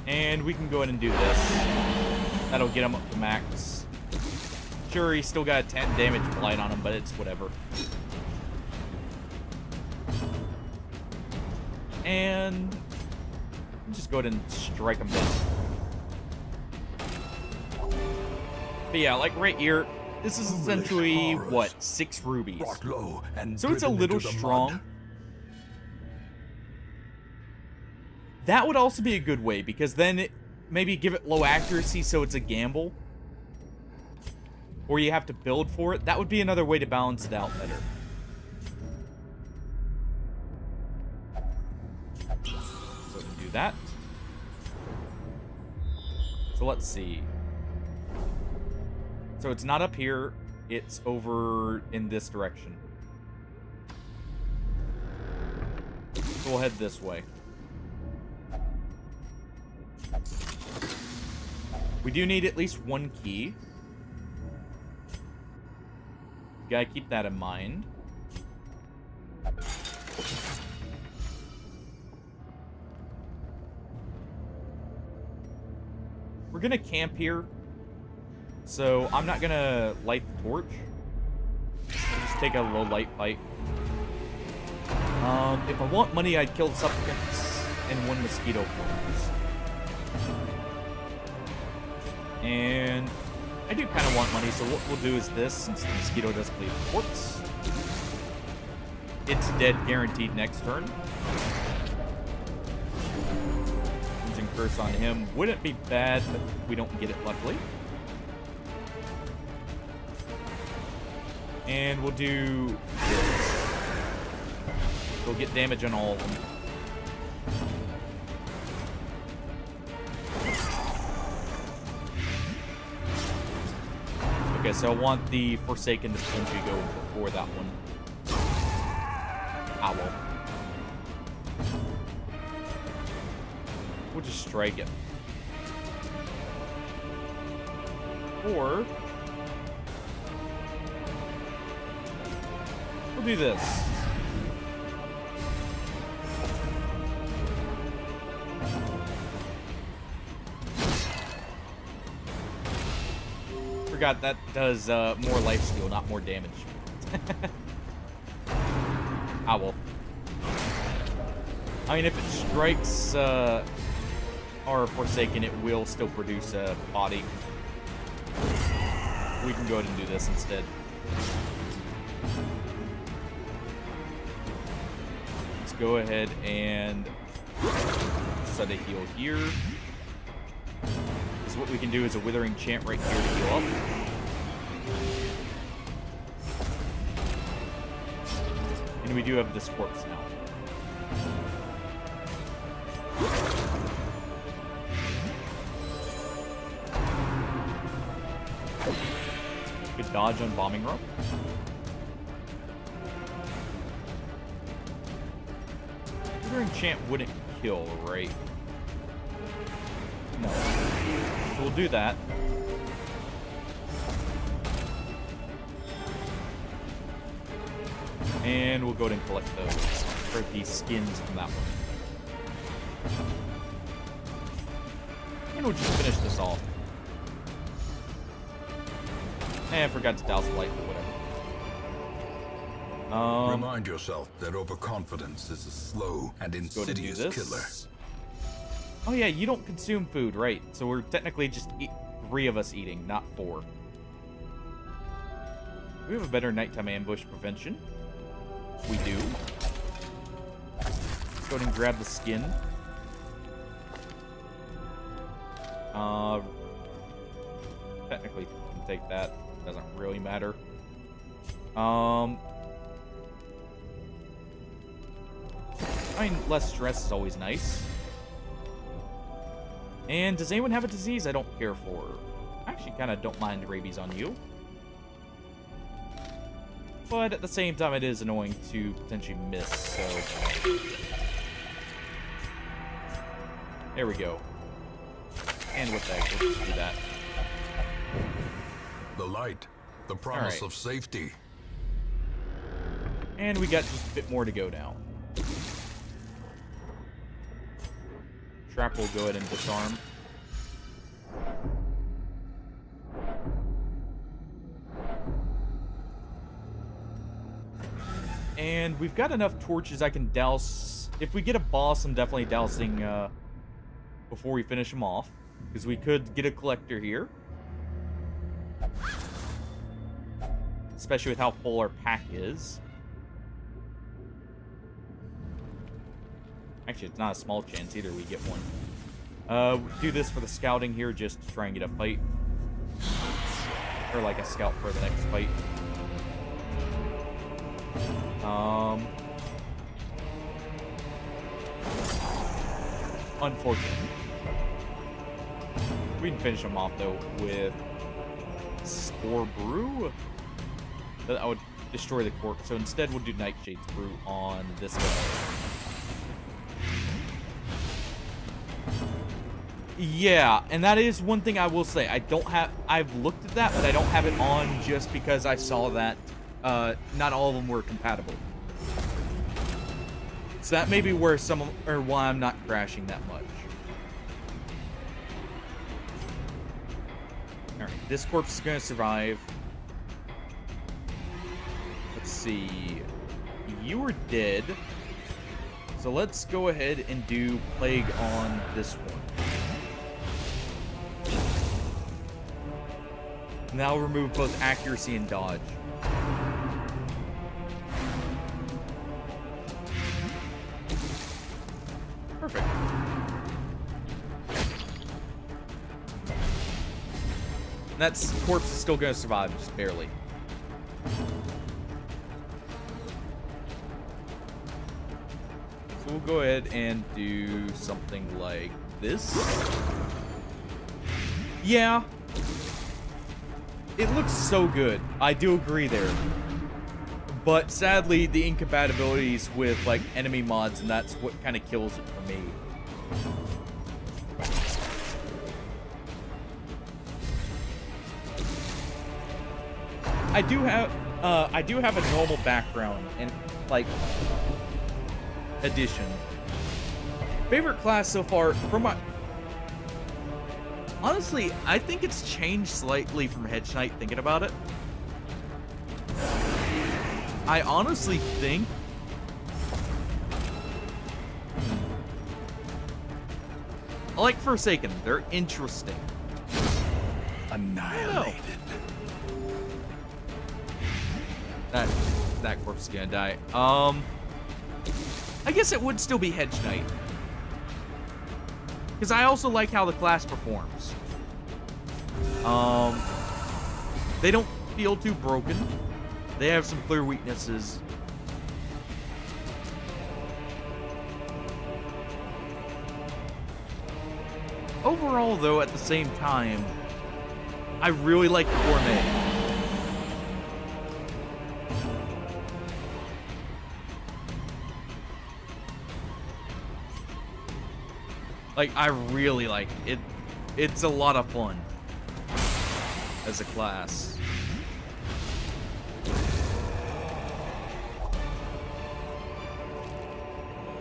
And we can go ahead and do this. That'll get him up to max. Sure, he's still got a 10 damage blight on him, but it's whatever. And just go ahead and strike him down. But yeah, like right here, this is essentially, what, 6 rubies. Brought low and So it's a driven little into the strong. mud. That would also be a good way, because then it, maybe give it low accuracy so it's a gamble. Or you have to build for it. That would be another way to balance it out better. So we can do that. So let's see. So it's not up here. It's over in this direction. So we'll head this way. We do need at least 1 key. Gotta keep that in mind. We're gonna camp here, so I'm not gonna light the torch. I'll just take a low light fight. If I want money, I'd kill the supplicants and 1 mosquito corpse. And I do kind of want money, so what we'll do is this, since the mosquito does cleave the corpse. It's dead guaranteed next turn. Using curse on him wouldn't be bad, but we don't get it luckily. And we'll do this. We'll get damage on all of them. Okay, so I want the Forsaken to potentially go before that one. Owl. We'll just strike it. Or we'll do this. Forgot that does more lifesteal, not more damage. Owl. I mean, if it strikes our Forsaken, it will still produce a body. We can go ahead and do this instead. Let's go ahead and set a heal here. So what we can do is a Withering Chant right here to heal up. And we do have this corpse now. Good dodge on Bombing Rope. Withering Chant wouldn't kill, right? No. So we'll do that. And we'll go ahead and collect those. Or these skins from that one. And we'll just finish this off. I forgot to douse the light, but whatever. Remind yourself that overconfidence is a slow and Go ahead and do insidious this. killer. Oh yeah, you don't consume food, right? So we're technically just 3 of us eating, not 4. We have a better nighttime ambush prevention. We do. Let's go ahead and grab the skin. Technically, we can take that. Doesn't really matter. I mean, less stress is always nice. And does anyone have a disease I don't care for? I actually kind of don't mind rabies on you. But at the same time, it is annoying to potentially miss, so... There we go. And with that, let's just do that. The light, the promise Alright. of safety. And we got just a bit more to go now. Trap will go ahead and disarm. And we've got enough torches I can douse. If we get a boss, I'm definitely dousing before we finish him off. Because we could get a collector here. Especially with how full our pack is. Actually, it's not a small chance either we get one. Do this for the scouting here, just to try and get a fight. Or like a scout for the next fight. Unfortunate. We can finish him off, though, with Spore Brew. That would destroy the corpse. So instead, we'll do Nightshade's Brew on this guy. Yeah, and that is one thing I will say. I've looked at that, but I don't have it on just because I saw that not all of them were compatible. So that may be where why I'm not crashing that much. Alright, this corpse is gonna survive. Let's see. You were dead. So let's go ahead and do Plague on this one. Now remove both accuracy and dodge. Perfect. That's corpse is still gonna survive, just barely. So we'll go ahead and do something like this. Yeah. It looks so good. I do agree there. But sadly, the incompatibilities with like enemy mods, and that's what kind of kills it for me. I do have a normal background and like addition. Favorite class so far from my. Honestly, I think it's changed slightly from Hedge Knight, thinking about it. I honestly think... I like Forsaken. They're interesting. Annihilated. That corpse is gonna die. I guess it would still be Hedge Knight. Because I also like how the class performs. They don't feel too broken. They have some clear weaknesses. Overall, though, at the same time, I really like Gourmet. Like, I really like it. It's a lot of fun as a class.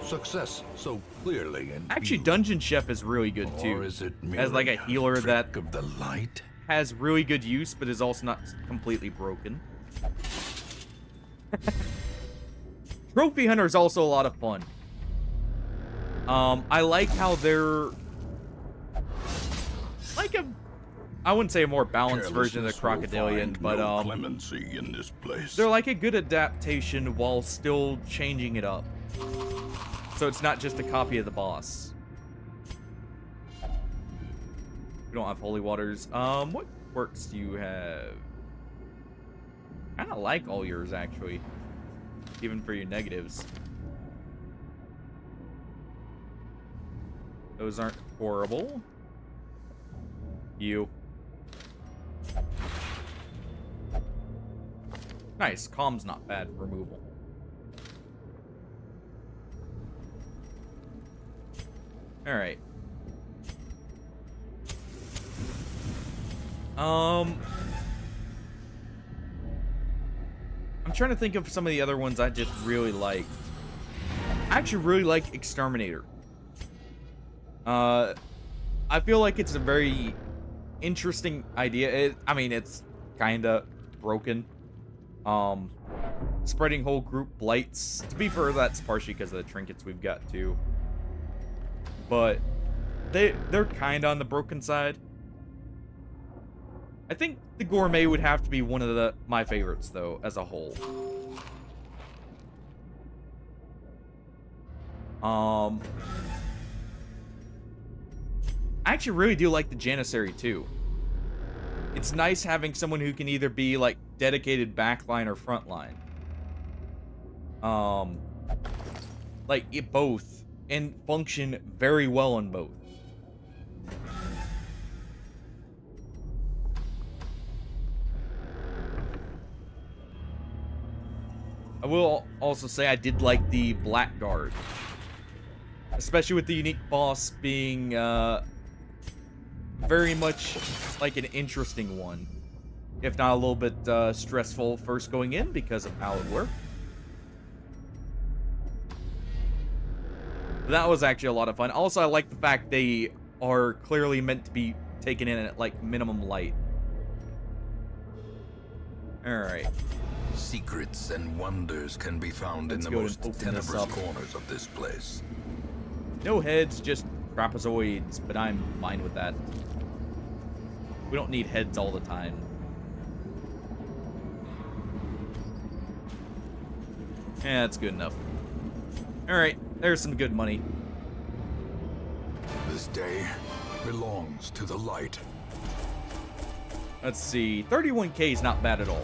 Success so clearly and Actually, Dungeon Chef is really good too. Or is it as like a merely healer trick that of the light? has really good use, but is also not completely broken. Trophy Hunter is also a lot of fun. I like how they're like I wouldn't say a more balanced version of the Crocodilian, but clemency in this place. they're like a good adaptation while still changing it up. So it's not just a copy of the boss. We don't have holy waters. What quirks do you have? Kind of like all yours, actually. Even for your negatives. Those aren't horrible. You. Nice. Calm's not bad for removal. Alright. I'm trying to think of some of the other ones I just really like. I actually really like Exterminator. I feel like it's a very interesting idea. I mean, it's kind of broken. Spreading whole group blights. To be fair, that's partially because of the trinkets we've got too. But they're kind of on the broken side. I think the Gourmet would have to be one of my favorites, though, as a whole. I actually really do like the Janissary, too. It's nice having someone who can either be, like, dedicated backline or frontline. Like, both, and function very well on both. I will also say I did like the Blackguard. Especially with the unique boss being very much like an interesting one. If not a little bit stressful first going in because of how it worked. But that was actually a lot of fun. Also, I like the fact they are clearly meant to be taken in at like minimum light. Alright. Secrets and wonders can be found in the most tenebrous corners of this place. No heads, just trapezoids, but I'm fine with that. We don't need heads all the time. Yeah, that's good enough. Alright, there's some good money. This day belongs to the light. Let's see, 31k is not bad at all.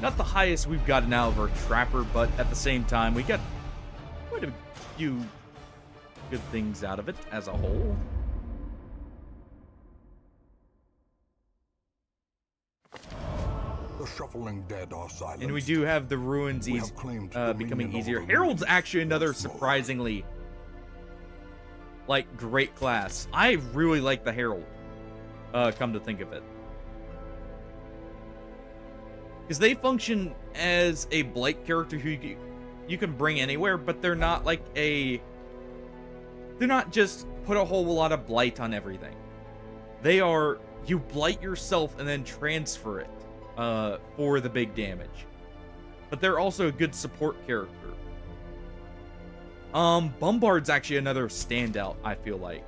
Not the highest we've gotten out of our Trapper, but at the same time, we got quite a few good things out of it as a whole. The shuffling dead are silent. And we do have the ruins becoming easier. Herald's actually another surprisingly like great class. I really like the Herald. Come to think of it. Because they function as a blight character who you can bring anywhere, but they're not like they're not just put a whole lot of blight on everything. They are, you blight yourself and then transfer it for the big damage. But they're also a good support character. Bombard's actually another standout, I feel like.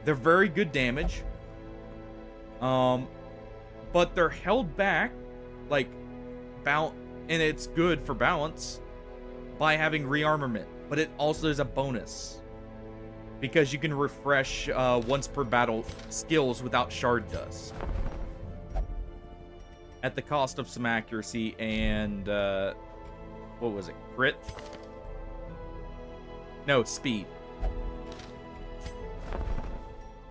They're very good damage. But they're held back, like, and it's good for balance, by having rearmament. But it also is a bonus. Because you can refresh once per battle skills without shard dust. At the cost of some accuracy and, what was it, crit? No, speed.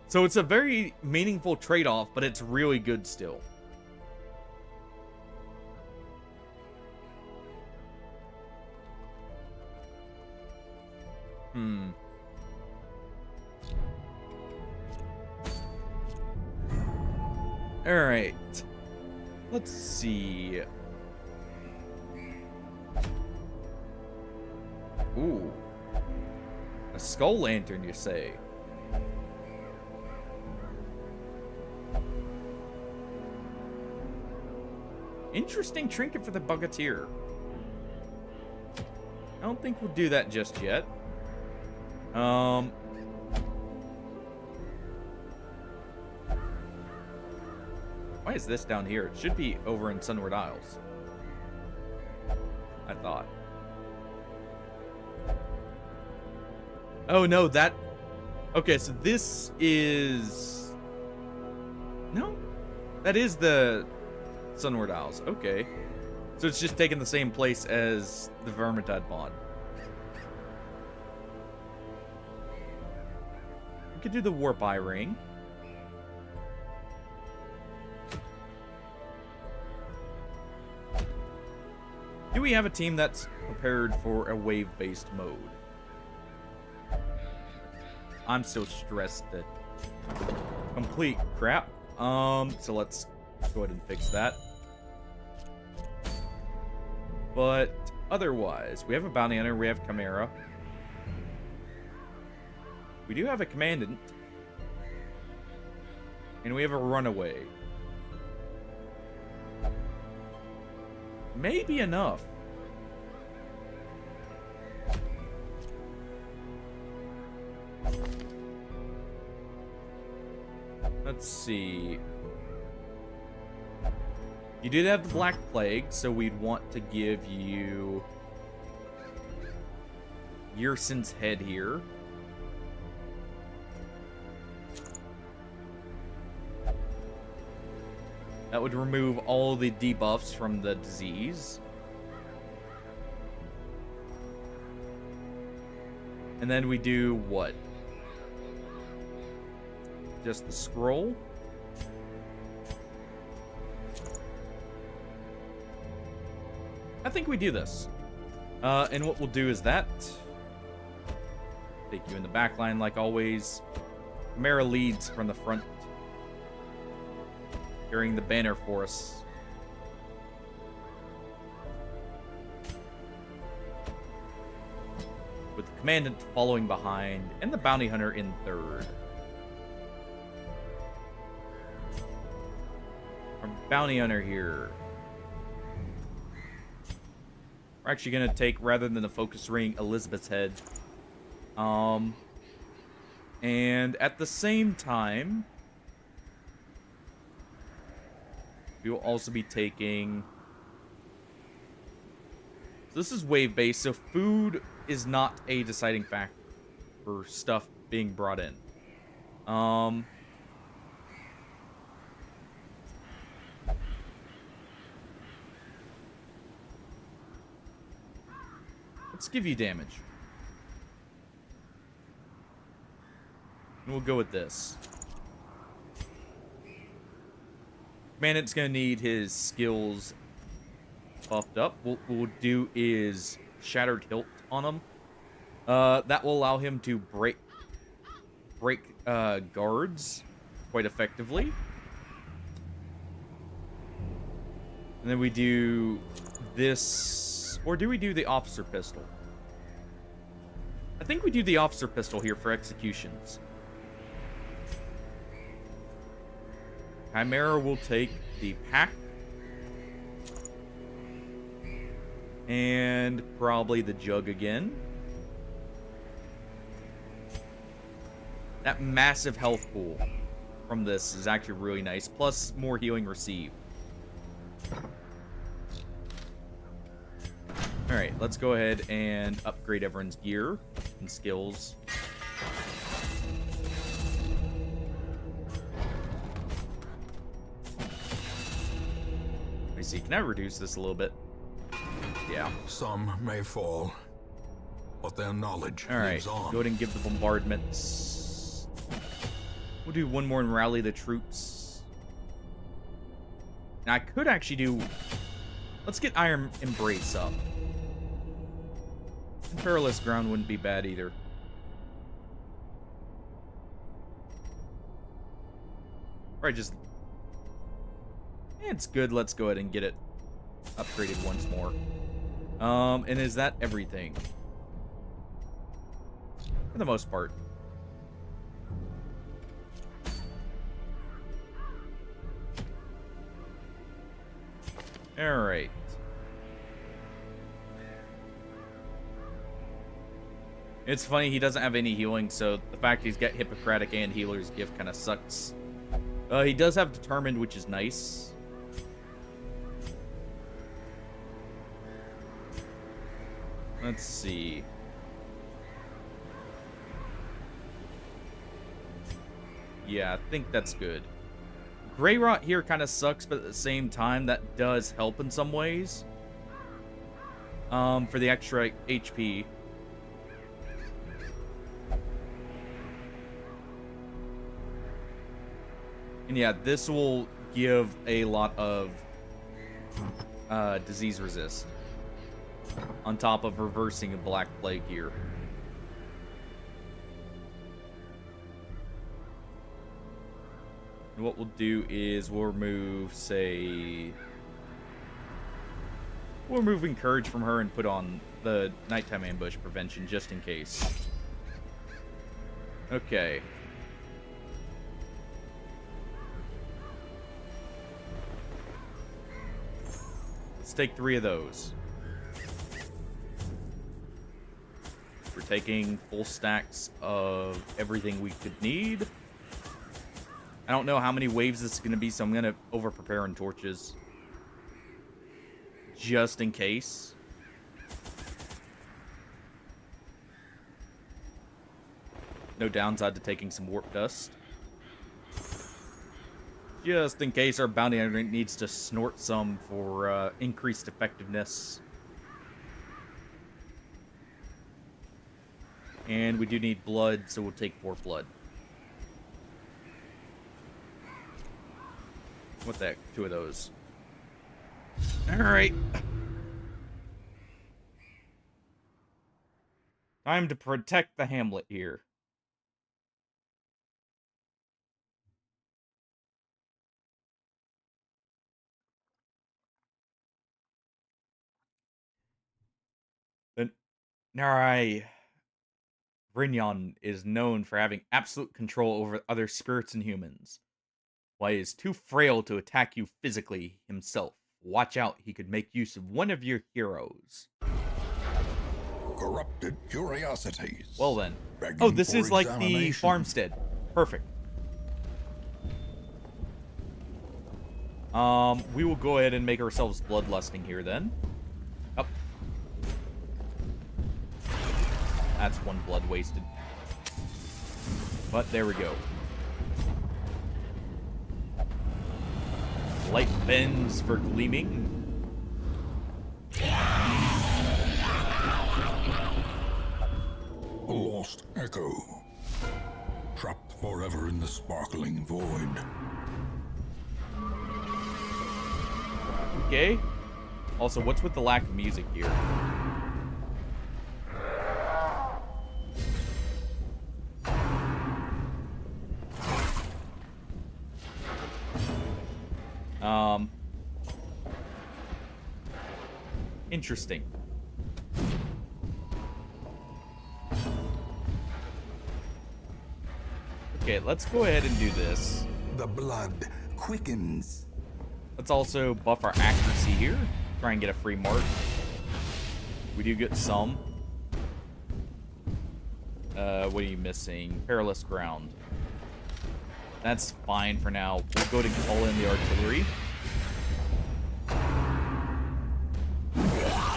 So it's a very meaningful trade-off, but it's really good still. Alright. Let's see. Ooh. A skull lantern, you say? Interesting trinket for the Bucketeer. I don't think we'll do that just yet. Why is this down here? It should be over in Sunward Isles, I thought. Oh, no, that... Okay, so this is... No? That is the Sunward Isles. Okay. So it's just taking the same place as the Vermintide mod. We could do the Warp Eye Ring. Do we have a team that's prepared for a wave-based mode? I'm still stressed at complete crap. So let's go ahead and fix that. But otherwise, we have a bounty hunter, we have Chimera. We do have a commandant. And we have a runaway. Maybe enough. Let's see. You did have the Black Plague, so we'd want to give you Yerson's head here. That would remove all the debuffs from the disease. And then we do what? Just the scroll. I think we do this. And what we'll do is that. Take you in the back line like always. Chimera leads from the front, carrying the banner for us. With the commandant following behind, and the bounty hunter in third. Our bounty hunter here. We're actually going to take, rather than the focus ring, Elizabeth's head. And at the same time, we will also be taking... So this is wave-based, so food is not a deciding factor for stuff being brought in. Let's give you damage. And we'll go with this. Commandant's gonna need his skills buffed up. What we'll do is Shattered Hilt on him. That will allow him to break guards quite effectively. And then we do this, or do we do the officer pistol? I think we do the officer pistol here for executions. Chimera will take the pack. And probably the jug again. That massive health pool from this is actually really nice. Plus more healing received. Alright, let's go ahead and upgrade everyone's gear and skills. Let me see, can I reduce this a little bit? Yeah. Some may fall, but their knowledge lives on. Go ahead and give the bombardments. We'll do one more and rally the troops. Now I could actually do... Let's get Iron Embrace up. And Perilous Ground wouldn't be bad either. Alright, just... It's good, let's go ahead and get it upgraded once more. And is that everything? For the most part. Alright. It's funny, he doesn't have any healing, so the fact he's got Hippocratic and Healer's Gift kind of sucks. He does have Determined, which is nice. Let's see. Yeah, I think that's good. Grey Rot here kind of sucks, but at the same time, that does help in some ways. For the extra HP. And yeah, this will give a lot of disease resist. On top of reversing a Black Plague here. And what we'll do is we'll remove, say... We'll remove Encourage from her and put on the Nighttime Ambush Prevention, just in case. Okay. Let's take 3 of those. We're taking full stacks of everything we could need. I don't know how many waves this is going to be, so I'm going to over-prepare on torches. Just in case. No downside to taking some warp dust. Just in case our bounty hunter needs to snort some for increased effectiveness. And we do need blood, so we'll take 4 blood. What the heck? 2 of those. Alright. Time to protect the hamlet here. The Narai Brignon is known for having absolute control over other spirits and humans. While he is too frail to attack you physically himself, watch out, he could make use of one of your heroes. Corrupted curiosities. Well then. Begging Oh, this for is like the examination. farmstead. Perfect. We will go ahead and make ourselves bloodlusting here then. Up. That's 1 blood wasted. But there we go. Light bends for gleaming. A lost echo. Trapped forever in the sparkling void. Okay. Also, what's with the lack of music here? Interesting. Okay, let's go ahead and do this. The blood quickens. Let's also buff our accuracy here. Try and get a free mark. We do get some. What are you missing? Perilous ground. That's fine for now. We'll go to call in the artillery.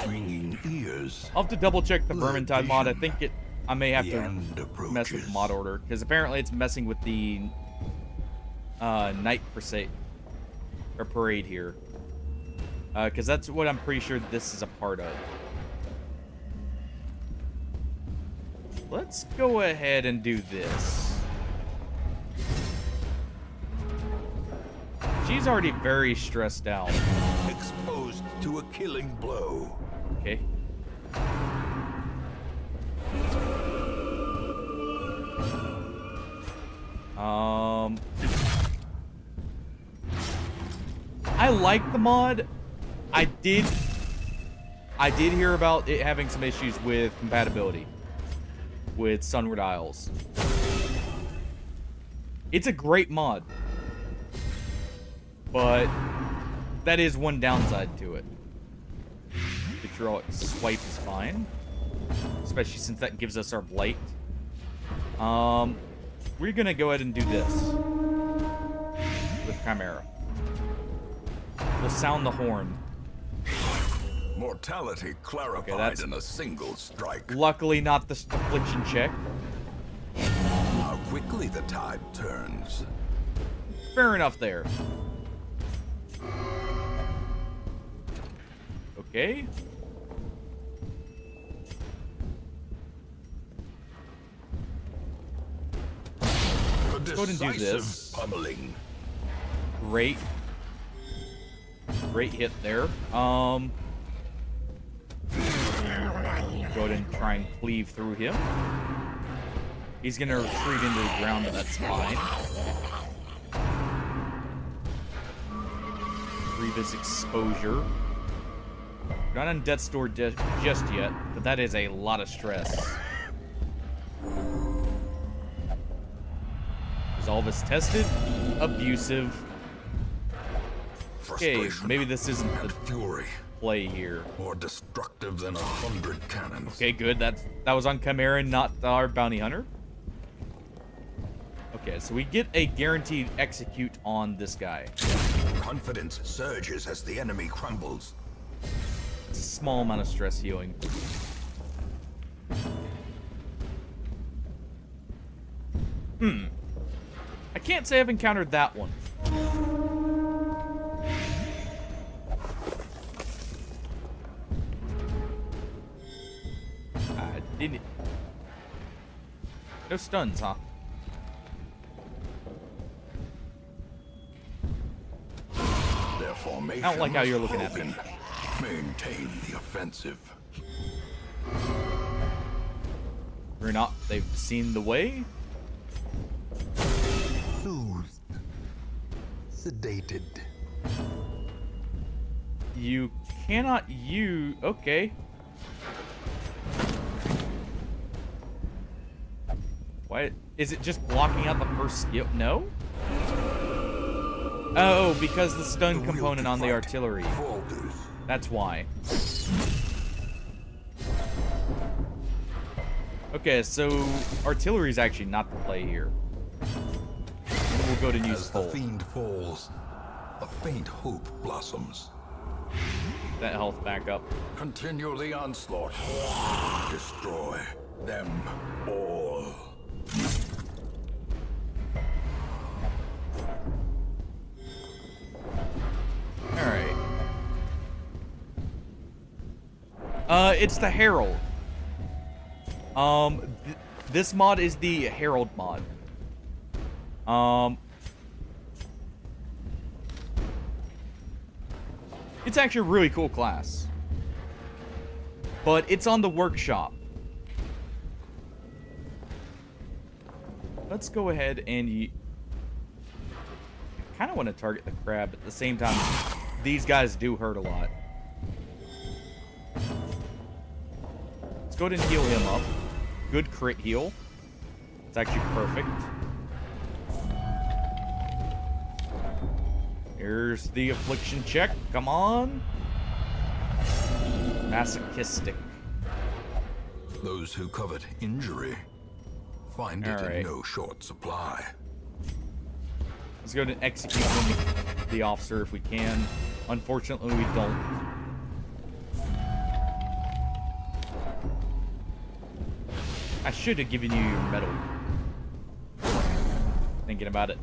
Ringing ears. I'll have to double check the Vermintide mod. I think I may have The to end approaches. mess with the mod order, because apparently it's messing with the night parade here. Because that's what I'm pretty sure this is a part of. Let's go ahead and do this. She's already very stressed out. Exposed to a killing blow. Okay. I like the mod. I did hear about it having some issues with compatibility with Sunward Isles. It's a great mod, but that is one downside to it. Control swipe is fine, especially since that gives us our blight. We're gonna go ahead and do this with Chimera. We'll sound the horn. Mortality clarified in a single strike. Luckily, not the affliction check. How quickly the tide turns. Fair enough there. Okay. Let's go ahead and do this. Pummeling. Great. Great hit there. Go ahead and try and cleave through him. He's gonna retreat into the ground, but that's fine. Grievous exposure. Not on death's door just yet, but that is a lot of stress. Resolve is tested. Abusive. Okay, maybe this isn't the fury play here. More destructive than 100 cannons. Okay, good. That was on Chimera, not our bounty hunter. Okay, so we get a guaranteed execute on this guy. Confidence surges as the enemy crumbles. It's a small amount of stress healing. I can't say I've encountered that one. I didn't. No stuns, huh? Their formation I don't like how you're looking at me. Maintain the offensive. Or not, they've seen the way. Soothed. Sedated. You cannot use. Okay. Why is it just blocking out the first skill? No. Oh, because the stun component on the artillery. That's why. Okay, so artillery is actually not the play here. And we'll go to use As the fiend falls, a faint hope blossoms. That health back up. Continue the onslaught. Destroy them all. Alright. It's the Herald. This mod is the Herald mod. It's actually a really cool class. But it's on the workshop. Let's go ahead and I kind of want to target the crab. At the same time, these guys do hurt a lot. Let's go ahead and heal him up. Good crit heal. It's actually perfect. Here's the affliction check. Come on. Masochistic. Those who covet injury find it Alright. in no short supply. Let's go ahead and execute the officer if we can. Unfortunately, we don't. I should have given you your medal. Thinking about it.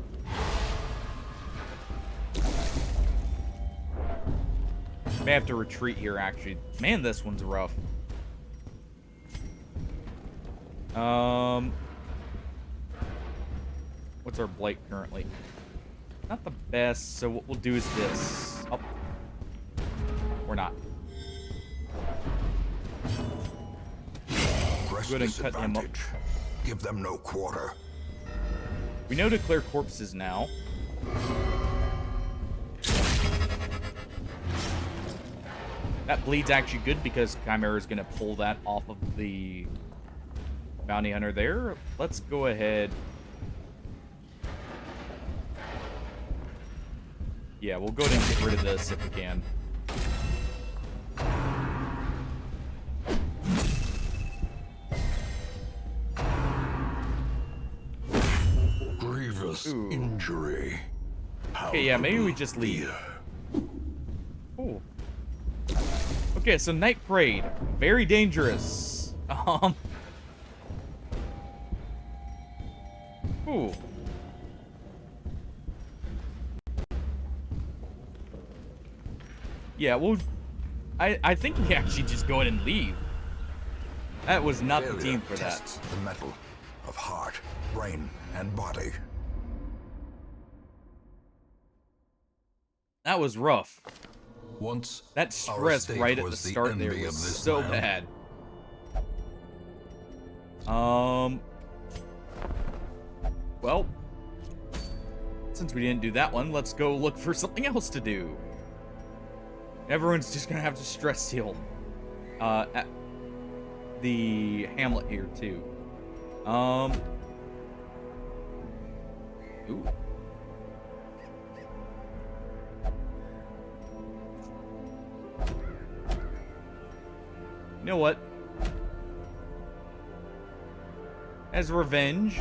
May have to retreat here, actually. Man, this one's rough. What's our blight currently? Not the best, so what we'll do is this. Oh. Or not. Press Go ahead and this cut him up. advantage. Give them no quarter. We know to clear corpses now. That bleed's actually good because Chimera is going to pull that off of the bounty hunter there. Let's go ahead. Yeah, we'll go ahead and get rid of this if we can. Grievous Ooh. injury. Okay, yeah, maybe we just leave. Ooh. Okay, so Night Parade. Very dangerous. Ooh. Yeah, well, I think we actually just go ahead and leave. That was not the team for that. Tests the metal of heart, brain, and body. That was rough. Once That our stress estate right at the was the start there envy was of this so land. bad. Well, since we didn't do that one, let's go look for something else to do. Everyone's just gonna have to stress heal. At the hamlet here too. Ooh. You know what? As revenge,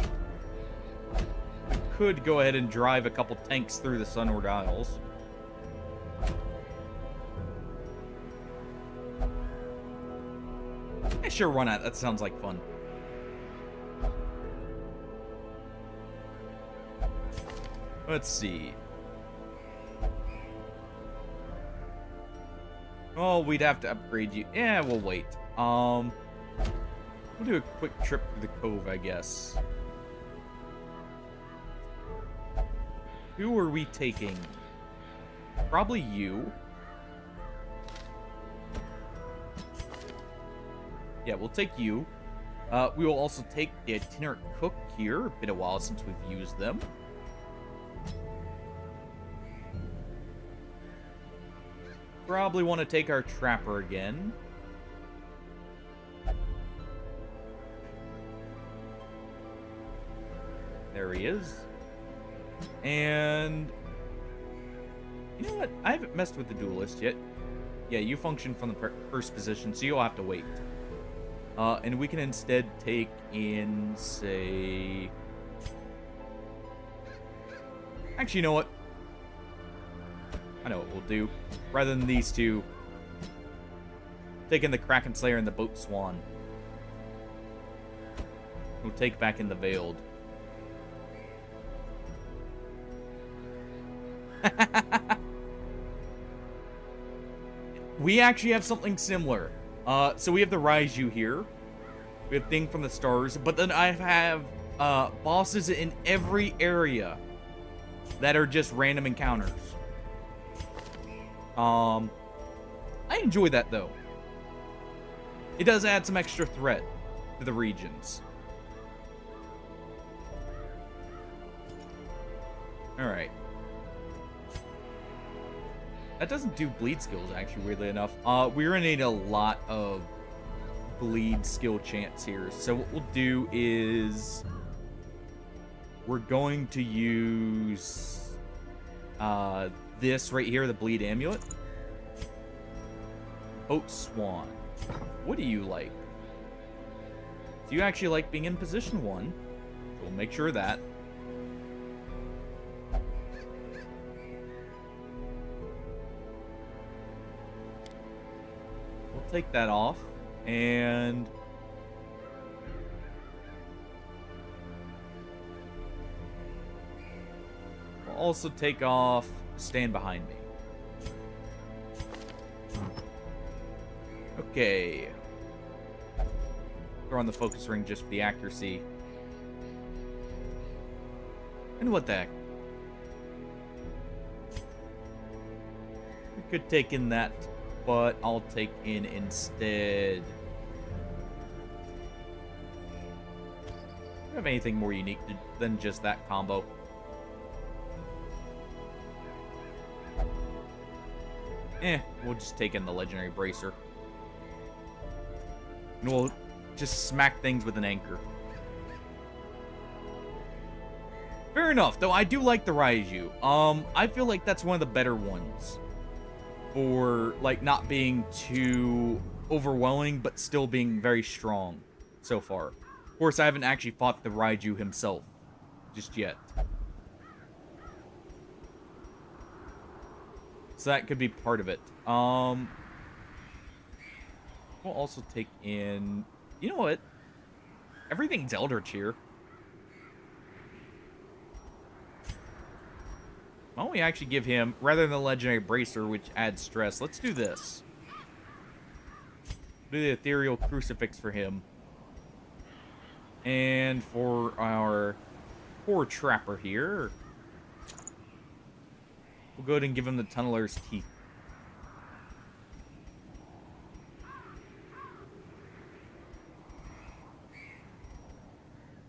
we could go ahead and drive a couple tanks through the Sunward Isles. Yeah, sure, why not? That sounds like fun. Let's see. Oh, we'd have to upgrade you. Yeah, we'll wait. We'll do a quick trip to the cove, I guess. Who are we taking? Probably you. Yeah, we'll take you. We will also take the itinerant cook here. Been a while since we've used them. Probably want to take our trapper again. There he is. And you know what? I haven't messed with the duelist yet. Yeah, you function from the first position, so you'll have to wait. And we can instead take in, say... Actually, you know what? I know what we'll do. Rather than these two, taking the Kraken Slayer and the Boat Swan. We'll take back in the Veiled. We actually have something similar. So we have the Raiju here. We have Thing from the Stars. But then I have bosses in every area that are just random encounters. I enjoy that, though. It does add some extra threat to the regions. Alright. That doesn't do bleed skills, actually, weirdly enough. We're gonna need a lot of bleed skill chance here. So what we'll do is... we're going to use... this right here, the Bleed Amulet. Boat Swan. What do you like? Do you actually like being in position 1? So we'll make sure of that. We'll take that off. And... we'll also take off Stand Behind Me. Okay. Throw on the focus ring just for the accuracy. And what the heck? We could take in that, but I'll take in instead. Do you have anything more unique than just that combo? We'll just take in the Legendary Bracer. And we'll just smack things with an anchor. Fair enough, though I do like the Raiju. I feel like that's one of the better ones. For, like, not being too overwhelming, but still being very strong so far. Of course, I haven't actually fought the Raiju himself just yet. So that could be part of it. We'll also take in... You know what? Everything's Eldritch here. Why don't we actually give him, rather than the Legendary Bracer, which adds stress, let's do this. Do the Ethereal Crucifix for him. And for our poor Trapper here, we'll go ahead and give him the Tunneler's Teeth.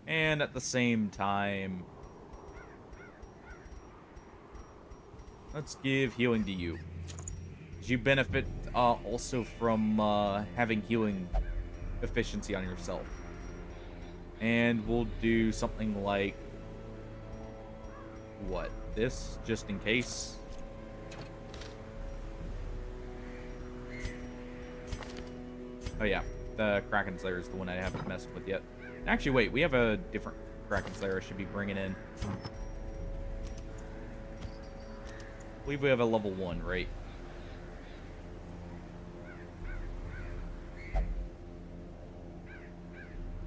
And at the same time, let's give healing to you. You benefit also from having healing efficiency on yourself. And we'll do something like... What? This? Just in case? Oh yeah, the Kraken Slayer is the one I haven't messed with yet. Actually, wait, we have a different Kraken Slayer I should be bringing in. I believe we have a level 1, right?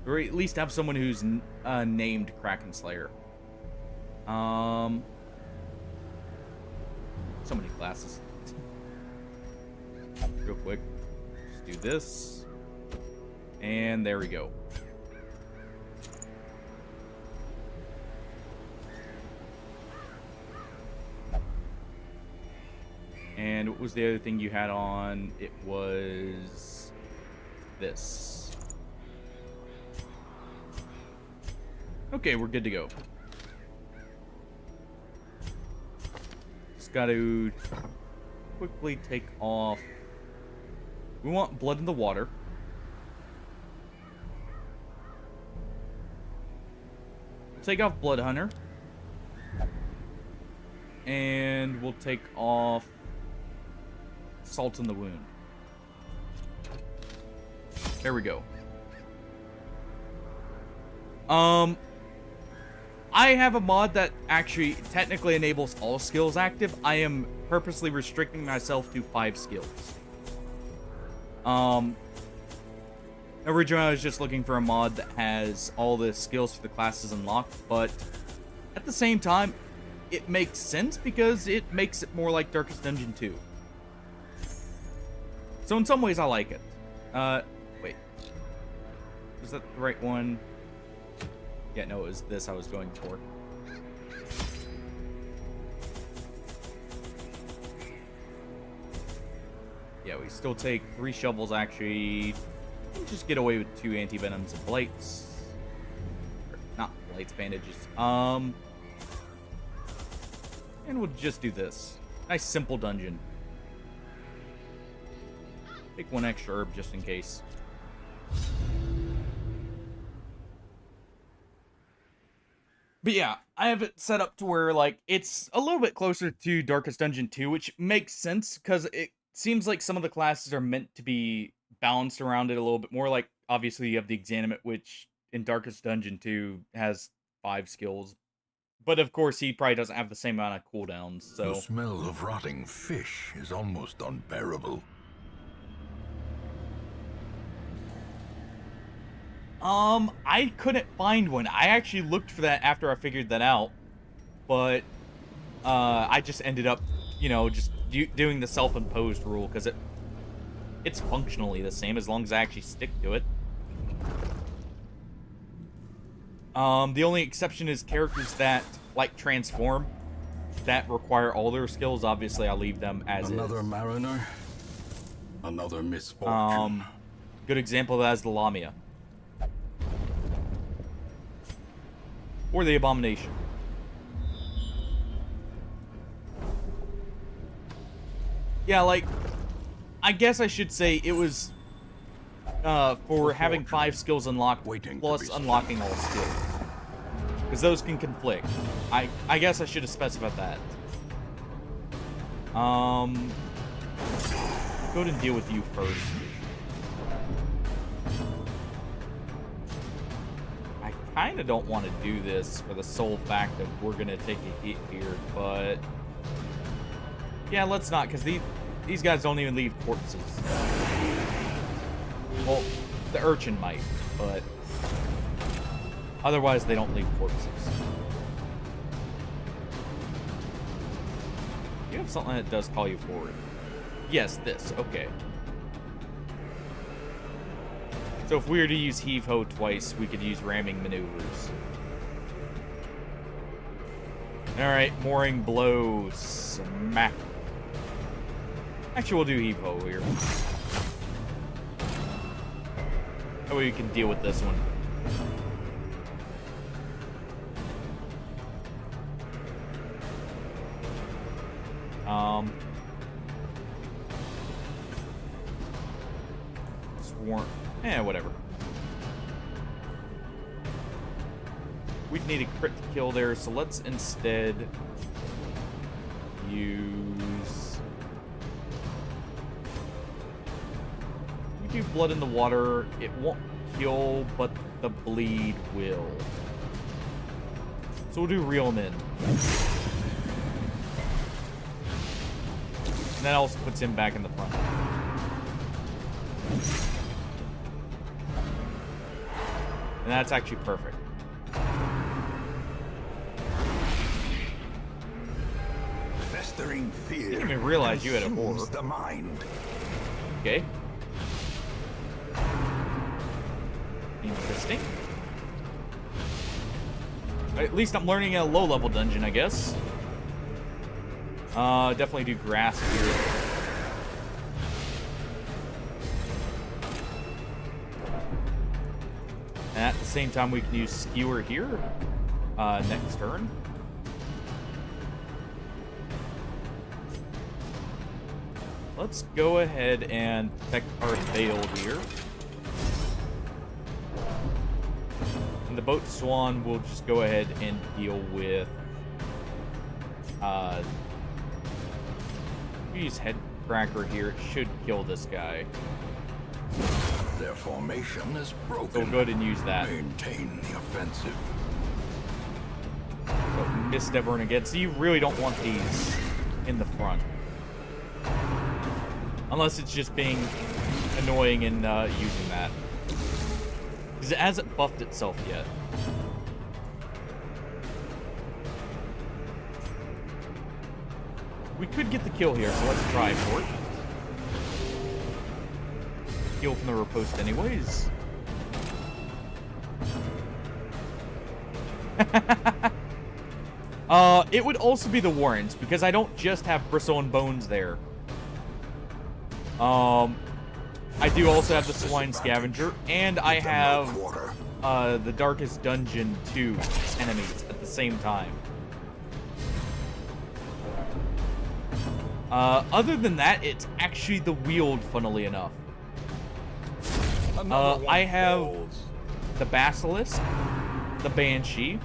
Or at least have someone who's named Kraken Slayer. So many classes. Real quick. Just do this. And there we go. And what was the other thing you had on? It was this. Okay, we're good to go. Just got to quickly take off. We want Blood in the Water. Take off Blood Hunter. And we'll take off Salt in the Wound. There we go. I have a mod that actually technically enables all skills active. I am purposely restricting myself to 5 skills. Originally I was just looking for a mod that has all the skills for the classes unlocked, but at the same time, it makes sense because it makes it more like Darkest Dungeon 2. So in some ways, I like it. Wait. Was that the right one? Yeah, no, it was this I was going for. Yeah, we still take 3 shovels, actually. We'll just get away with 2 anti-venoms and blights. Or, not blights, bandages. And we'll just do this. Nice, simple dungeon. Take 1 extra herb just in case. But yeah, I have it set up to where, like, it's a little bit closer to Darkest Dungeon 2, which makes sense, because it seems like some of the classes are meant to be balanced around it a little bit more. Like, obviously, you have the Exanimate, which in Darkest Dungeon 2 has 5 skills. But, of course, he probably doesn't have the same amount of cooldowns, so... The smell of rotting fish is almost unbearable. I couldn't find one. I actually looked for that after I figured that out. But, I just ended up, you know, just doing the self-imposed rule, because it's functionally the same as long as I actually stick to it. The only exception is characters that, like, transform, that require all their skills. Obviously, I'll leave them as Another is. mariner? Another misfortune? Good example of that is the Lamia. Or the Abomination. Yeah, like, I guess I should say it was for having 5 skills unlocked, plus unlocking all skills. Because those can conflict. I guess I should have specified that. Go ahead and deal with you first. I kind of don't want to do this for the sole fact that we're going to take a hit here, but... yeah, let's not, because these guys don't even leave corpses. Well, the urchin might, but... otherwise, they don't leave corpses. You have something that does call you forward. Yes, this. Okay. So if we were to use heave-ho twice, we could use ramming maneuvers. Alright, mooring blow. Smack. Actually, we'll do heave-ho here. That way we can deal with this one. Swarm. Whatever. We'd need a crit to kill there, so let's instead use... we do blood in the water. It won't kill, but the bleed will. So we'll do reel them in. And that also puts him back in the front. And that's actually perfect. Festering fear. I didn't even realize you had a consumes horror. the mind. Okay. Interesting. At least I'm learning a low-level dungeon, I guess. Definitely do grass here. And at the same time, we can use skewer here. Next turn. Let's go ahead and protect our veil here. And the boat swan will just go ahead and deal with use head cracker here. It should kill this guy. Their formation is broken. So we'll go ahead and use that. Maintain the offensive. So missed everyone again. So you really don't want these in the front. Unless it's just being annoying and using that. Because it hasn't buffed itself yet. We could get the kill here, so let's try for it. Kill from the riposte anyways. It would also be the warrants, because I don't just have bristle and bones there. I do also have the swine scavenger, and I have the darkest dungeon 2 enemies at the same time. Other than that, it's actually the wield, funnily enough. I have the Basilisk, the Banshee,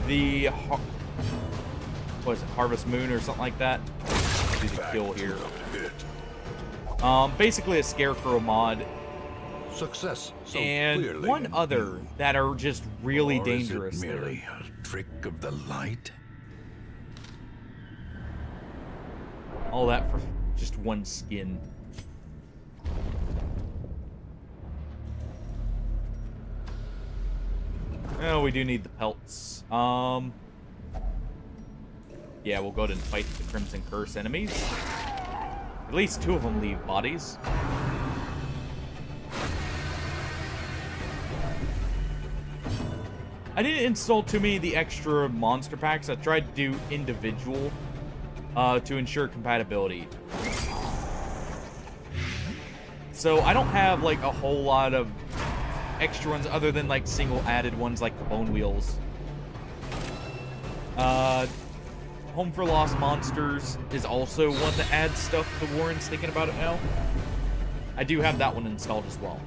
the what is it, Harvest Moon or something like that. Do the kill here. Basically a Scarecrow mod. Success. So And one other that are just really dangerous. Is it merely a trick of the light? All that for just one skin. Oh, we do need the pelts. Yeah, we'll go ahead and fight the Crimson Curse enemies. At least 2 of them leave bodies. I didn't install too many of the extra monster packs. I tried to do individual to ensure compatibility. So I don't have like a whole lot of extra ones other than like single added ones like the Bone Wheels. Home for Lost Monsters is also one that adds stuff to Warren's thinking about it now. I do have that one installed as well.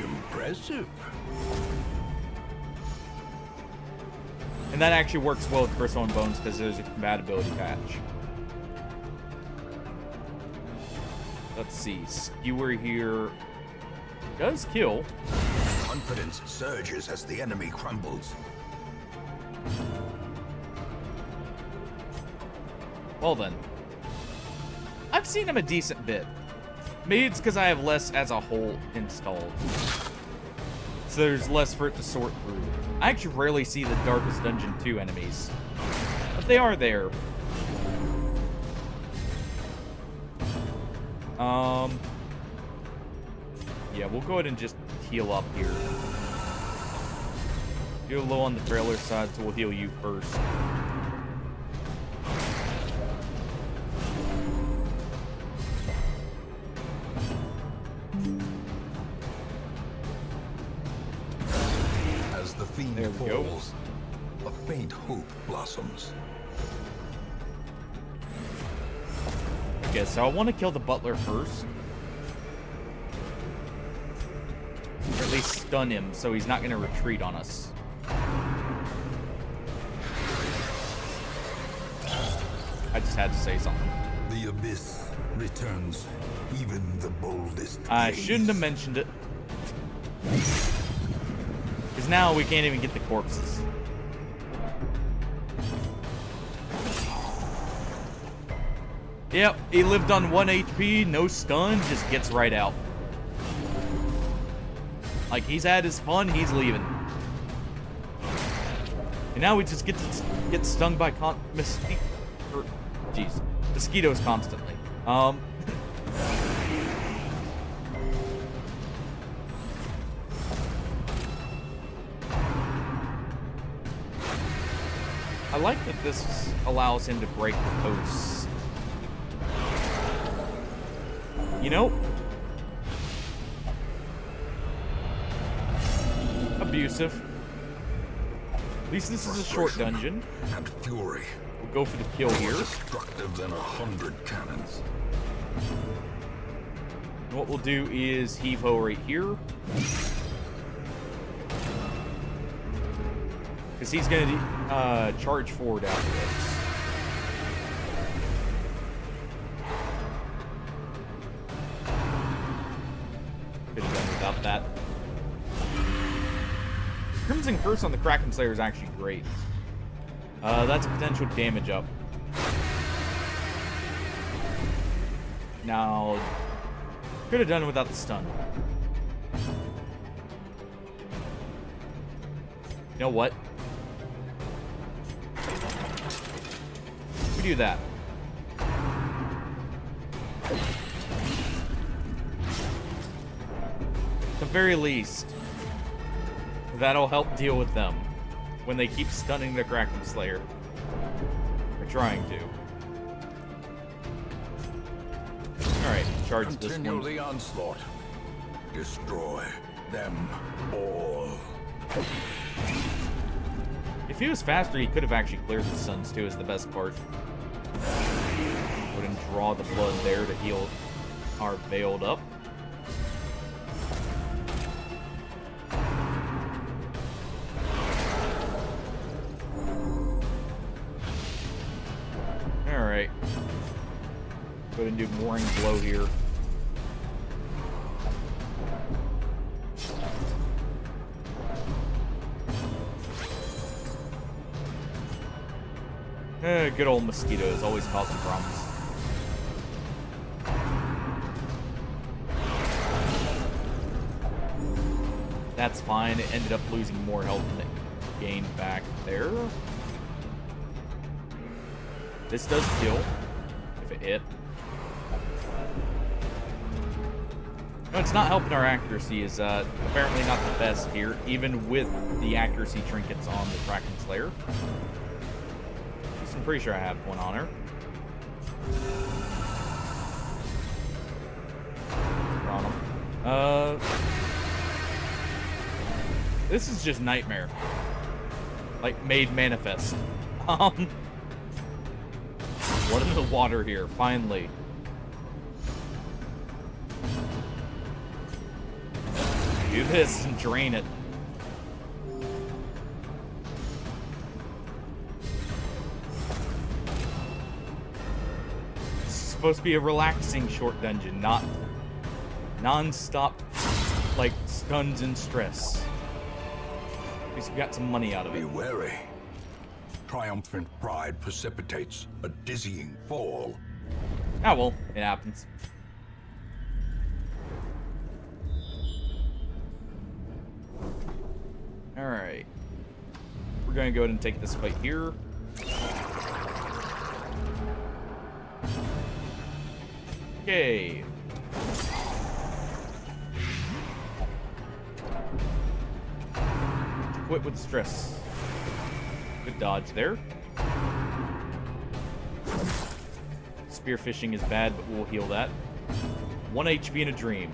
Impressive. And that actually works well with Bristle and Bones because there's a compatibility patch. Let's see. Skewer here does kill. Confidence surges as the enemy crumbles. Well then. I've seen him a decent bit. Maybe it's because I have less as a whole installed. So there's less for it to sort through. I actually rarely see the Darkest Dungeon 2 enemies. But they are there. Yeah, we'll go ahead and just heal up here. You're low on the trailer side, so we'll heal you first. As the fiend There we go. falls, a faint hope blossoms. Okay, so I want to kill the butler first. Or at least stun him so he's not going to retreat on us. I just had to say something. The abyss returns even the boldest. I gaze. shouldn't have mentioned it. Because now we can't even get the corpses. Yep, he lived on 1 HP, no stun, just gets right out. Like, he's had his fun, he's leaving. And now we just get to get stung by mosquitoes constantly. I like that this allows him to break the posts. You know? Abusive. At least this is a short dungeon. And fury, We'll go for the kill more here. destructive than 100 cannons. And what we'll do is heave-ho right here. Because he's going to charge forward after this. Could have done without that. Crimson Curse on the Kraken Slayer is actually great. That's a potential damage up. Now, could have done it without the stun. You know what? We do that. At the very least, that'll help deal with them when they keep stunning the Kraken Slayer. Or trying to. Alright, charge this Continue one. the onslaught. Destroy them all. If he was faster, he could have actually cleared the suns too, is the best part. Wouldn't draw the blood there to heal our veiled up. Alright. Go ahead and do Mooring Blow here. Good old mosquitoes, always causing problems. That's fine. It ended up losing more health than it gained back there. This does kill, if it hit. No, it's not helping our accuracy. Is apparently not the best here, even with the accuracy trinkets on the Kraken Slayer. I'm pretty sure I have one on her. On him. This is just nightmare. Like, made manifest. What in the water here, Do this and drain it. It's supposed to be a relaxing short dungeon, not non-stop, like, stuns and stress. At least we got some money out of Be it. wary. Triumphant pride precipitates a dizzying fall. Ah, well, it happens. Alright. We're gonna go ahead and take this fight here. Okay. Quit with stress. Good dodge there. Spearfishing is bad, but we'll heal that. 1 HP in a dream.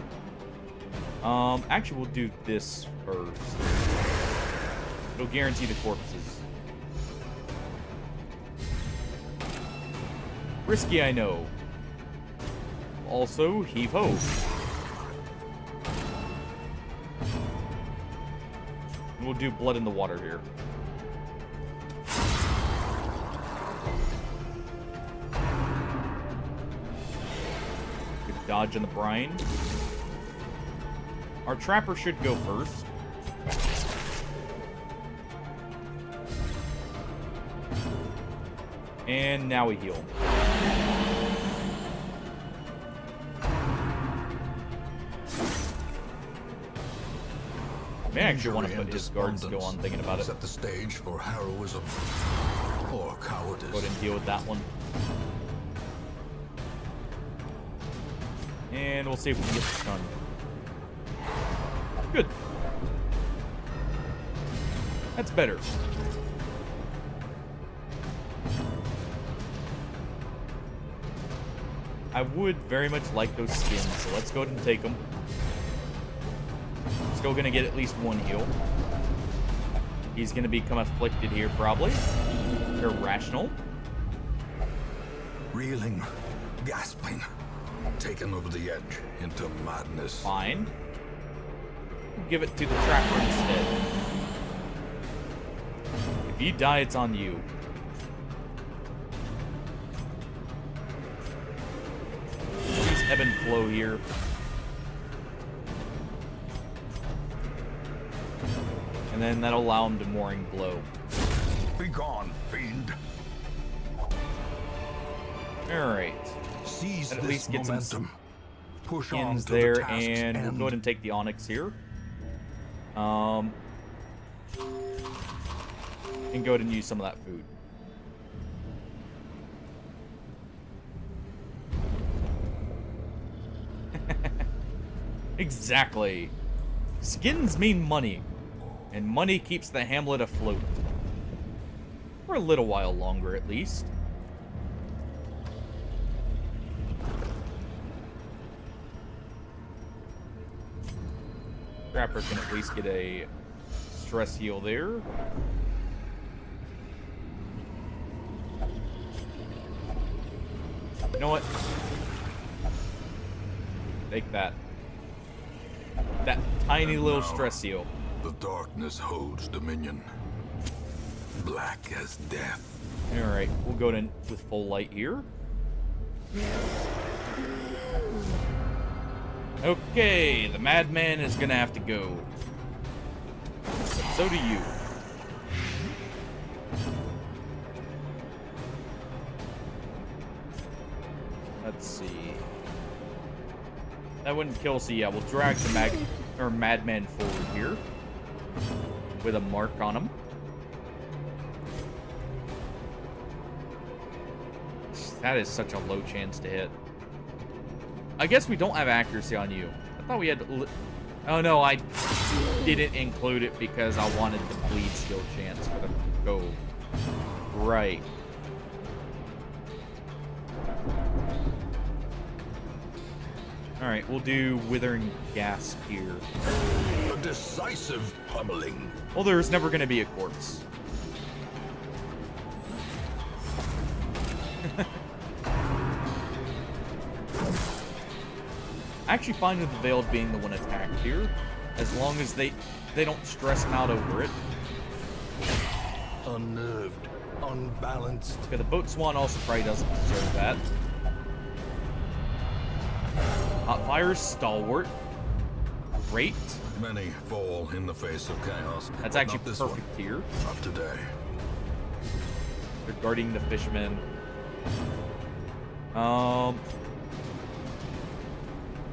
Actually, we'll do this first. It'll guarantee the corpses. Risky, I know. Also, heave-ho. And we'll do blood in the water here. Good dodge in the brine. Our trapper should go first. And now we heal. I actually want to put his guard skill on, thinking about it. Set the stage for heroism or cowardice. Go ahead and deal with that one. And we'll see if we can get the stun. Good. That's better. I would very much like those skins, so let's go ahead and take them. Still gonna get at least one heal. He's gonna become afflicted here, probably. Irrational. Reeling, gasping, taken over the edge into madness. Fine. Give it to the trapper instead. If you die, it's on you. Use ebb and flow here. And then that'll allow him to mooring blow. Be gone, fiend. Alright. Seize At this least get some momentum. Push on skins to there, the task's and we'll end. go ahead and take the Onyx here. And go ahead and use some of that food. Exactly. Skins mean money, and money keeps the hamlet afloat. For a little while longer, at least. Trapper can at least get a stress heal there. You know what? Take that. That tiny little stress heal. The darkness holds dominion. Black as death. Alright, we'll go in with full light here. Okay, the madman is gonna have to go. So do you. Let's see. That wouldn't kill, so yeah, we'll drag the madman forward here. With a mark on him. That is such a low chance to hit. I guess we don't have accuracy on you. I thought we had... Oh, no, I didn't include it because I wanted the bleed skill chance for the go. Right. Alright, we'll do Withering Gasp here. A decisive pummeling. Well, there's never going to be a corpse. Actually fine with the Veiled being the one attacked here. As long as they don't stress him out over it. Unnerved, unbalanced. Okay, the boat swan also probably doesn't deserve that. Hot fire's stalwart. Great. Many fall in the face of chaos. That's but actually not this perfect one. here. Not today. They're guarding the fishermen.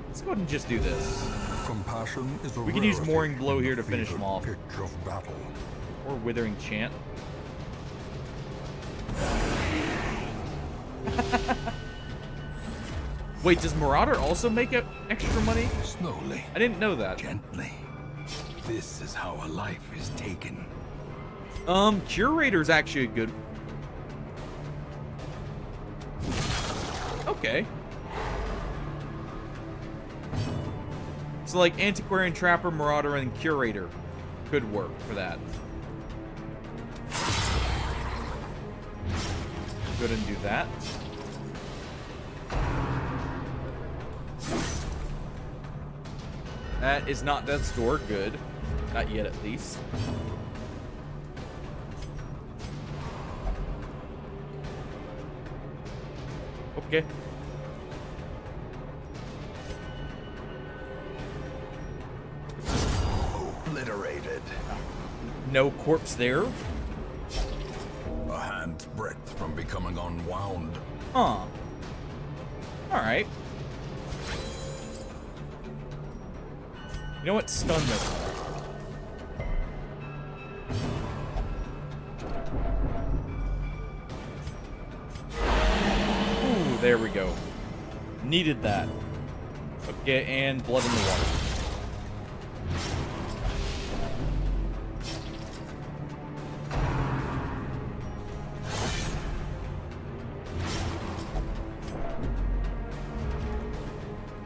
Let's go ahead and just do this. Compassion is a We can use rarity mooring blow in here the to finish fevered them off. pitch of battle. Or withering chant. Wait, does Marauder also make extra money? Slowly, I didn't know that. gently. This is how a life is taken. Curator's actually a good. Okay. So like Antiquarian, Trapper, Marauder, and Curator could work for that. Go ahead and do that. That is not death's door. Good. Not yet, at least. Okay. Obliterated. No corpse there. A hand's breadth from becoming unwound. Huh. Alright. You know what? Stun this. Ooh, there we go. Needed that. Okay, and blood in the water.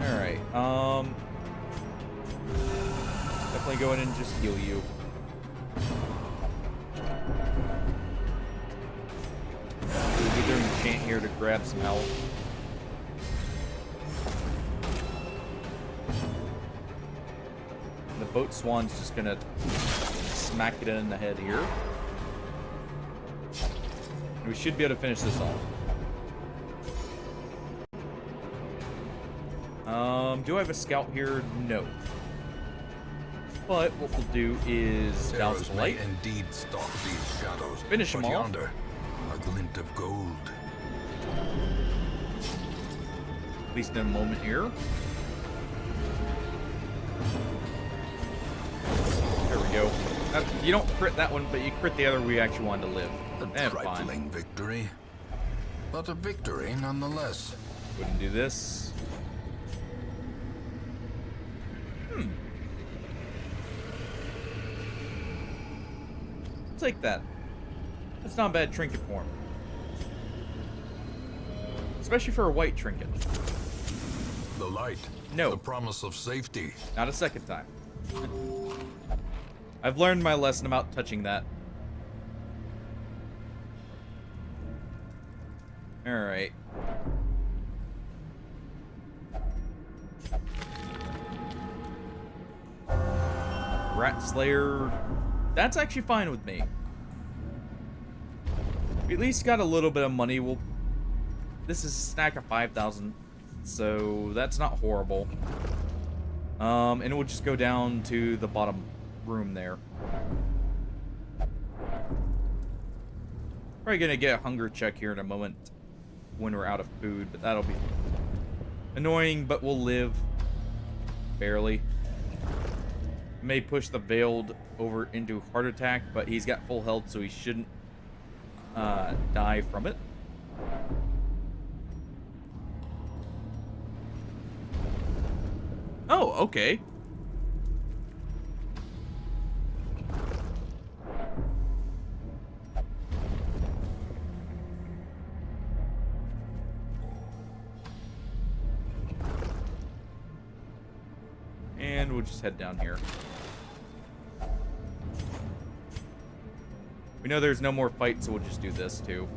Alright, definitely go in and just heal you. We'll be doing a chant here to grab some health. The boat swan's just gonna smack it in the head here. We should be able to finish this off. Do I have a scout here? No. But what we'll do is douse Arrows the may light. indeed stalk these shadows. Finish 'em but off. yonder, a glint of gold. At least in a moment here. There we go. You don't crit that one, but you crit the other we actually wanted to live. A Fine. trifling victory, but a victory nonetheless. Wouldn't do this. Take that. That's not a bad trinket form. Especially for a white trinket. The light. No. The promise of safety. Not a second time. I've learned my lesson about touching that. Alright. Rat Slayer. That's actually fine with me. We at least got a little bit of money. This is a stack of 5,000, so that's not horrible. And we'll just go down to the bottom room there. Probably gonna get a hunger check here in a moment when we're out of food, but that'll be annoying, but we'll live. Barely. May push the Veiled over into heart attack, but he's got full health, so he shouldn't die from it. Oh, okay. And we'll just head down here. We know there's no more fight, so we'll just do this too.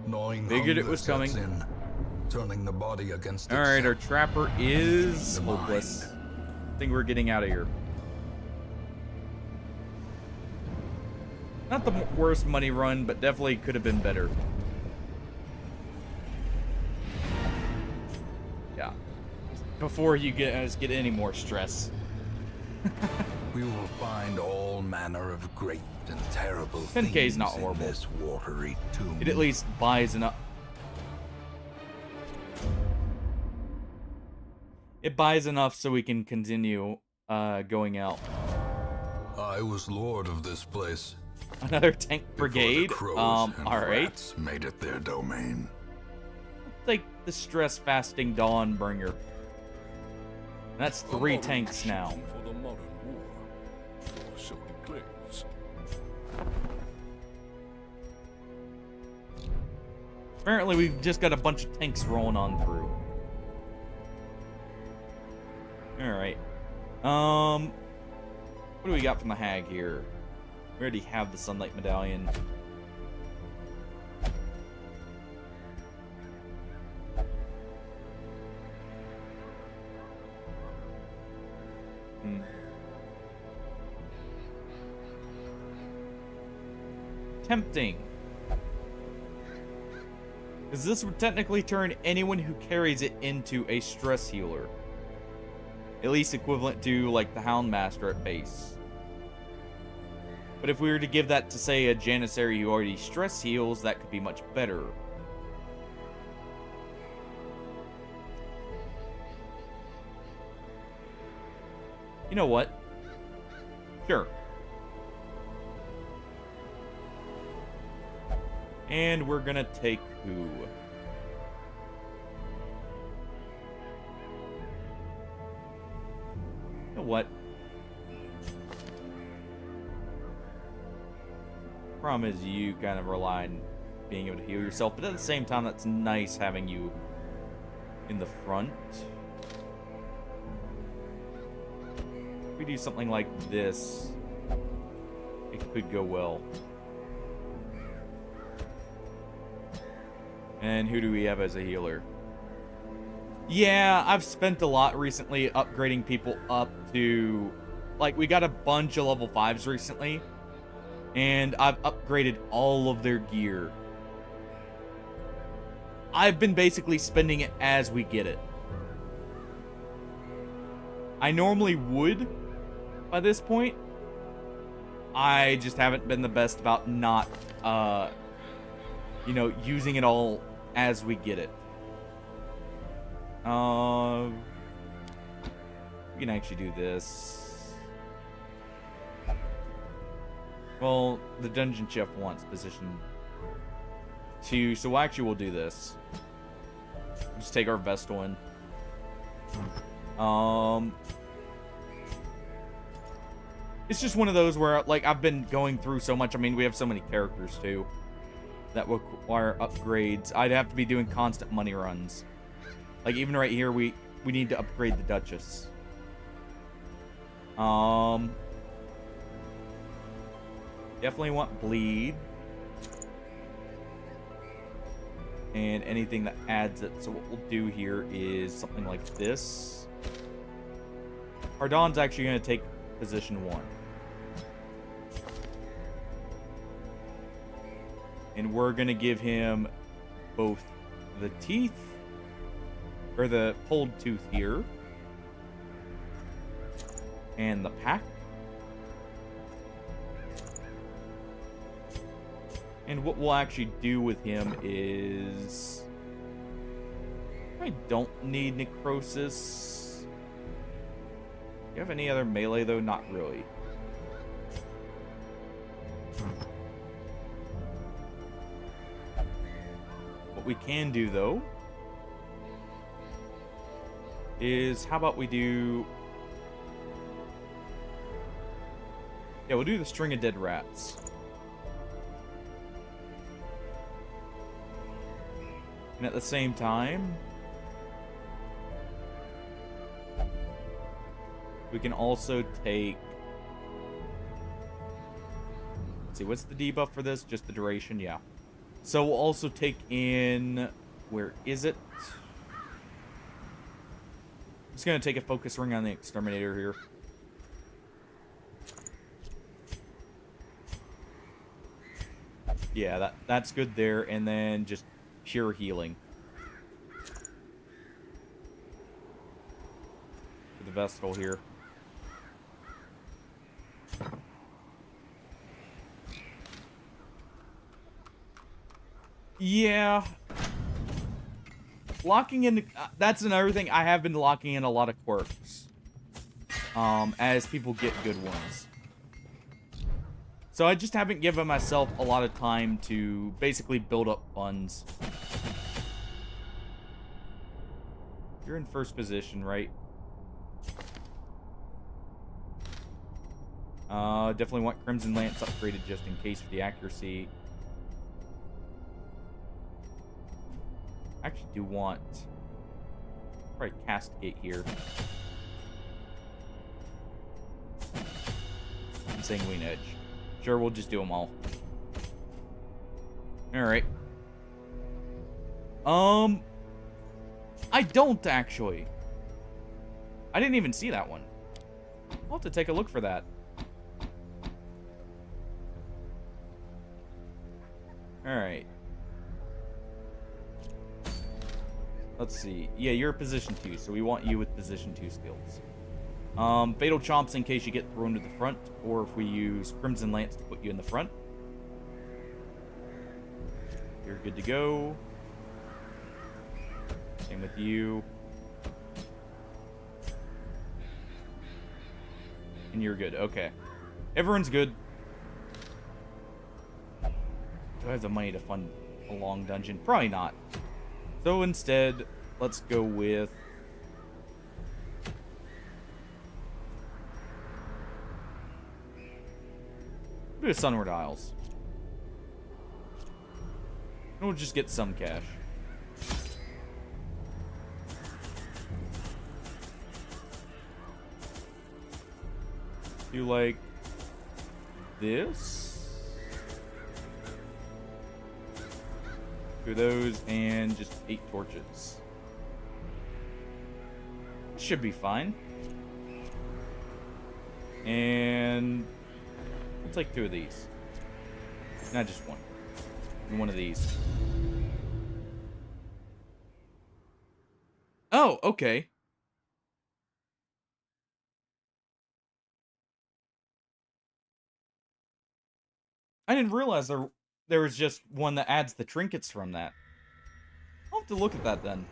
Gnawing Figured it hunger was coming. sets in. turning the body against All right, our itself. trapper is The hopeless. mind. I think we're getting out of here. Not the worst money run, but definitely could have been better. Yeah. Before you get any more stress. We will find all manner of great and terrible 10K is things not in horrible. this watery tomb. It at least buys enough. It buys enough so we can continue going out. I was lord of this place. Another tank before the brigade. crows All and right. rats made it their domain. Take the stress fasting Dawnbringer. That's 3 tanks now. For the modern war, or so he claims. Apparently, we've just got a bunch of tanks rolling on through. All right. What do we got from the hag here? We already have the sunlight medallion. Tempting. Because this would technically turn anyone who carries it into a stress healer. At least equivalent to, like, the Houndmaster at base. But if we were to give that to, say, a Janissary who already stress heals, that could be much better. You know what? Sure. And we're gonna take who? You know what? Problem is you kind of rely on being able to heal yourself, but at the same time, that's nice having you in the front. If we do something like this, it could go well. And who do we have as a healer? Yeah, I've spent a lot recently upgrading people up to... Like, we got a bunch of level 5s recently. And I've upgraded all of their gear. I've been basically spending it as we get it. I normally would by this point. I just haven't been the best about not, you know, using it all as we get it. We can actually do this. Well, the dungeon chef wants position 2, so actually we'll do this. Just take our Vestal in. It's just one of those where, like, I've been going through so much. I mean, we have so many characters, too, that require upgrades. I'd have to be doing constant money runs. Like, even right here, we need to upgrade the Duchess. Definitely want bleed. And anything that adds it. So what we'll do here is something like this. Ardon's actually going to take position 1. And we're going to give him both the teeth, or the pulled tooth here, and the pack. And what we'll actually do with him is... I don't need necrosis. Do you have any other melee, though? Not really. What we can do, though, is how about we do... Yeah, we'll do the string of dead rats. And at the same time, we can also take... Let's see, what's the debuff for this? Just the duration? Yeah. So we'll also take in Where is it? Just gonna take a focus ring on the exterminator here. Yeah, that's good there, and then just pure healing. For the Vestal here. Yeah. Locking in, that's another thing. I have been locking in a lot of quirks. As people get good ones. So I just haven't given myself a lot of time to basically build up funds. You're in first position, right? Definitely want Crimson Lance upgraded just in case for the accuracy. I actually do want probably Castigate here. And Sanguine Edge. Sure, we'll just do them all. Alright. I don't actually. I didn't even see that one. I'll have to take a look for that. Alright. Let's see. Yeah, you're position 2, so we want you with position 2 skills. Fatal Chomps in case you get thrown to the front, or if we use Crimson Lance to put you in the front. You're good to go. Same with you. And you're good. Okay. Everyone's good. Do I have the money to fund a long dungeon? Probably not. So instead, let's go with... do Sunward Isles. And we'll just get some cash. Do like this. Do those and just 8 torches. Should be fine. And we'll take 2 of these. Not just one. And 1 of these. Oh, okay. I didn't realize there was just one that adds the trinkets from that. I'll have to look at that then.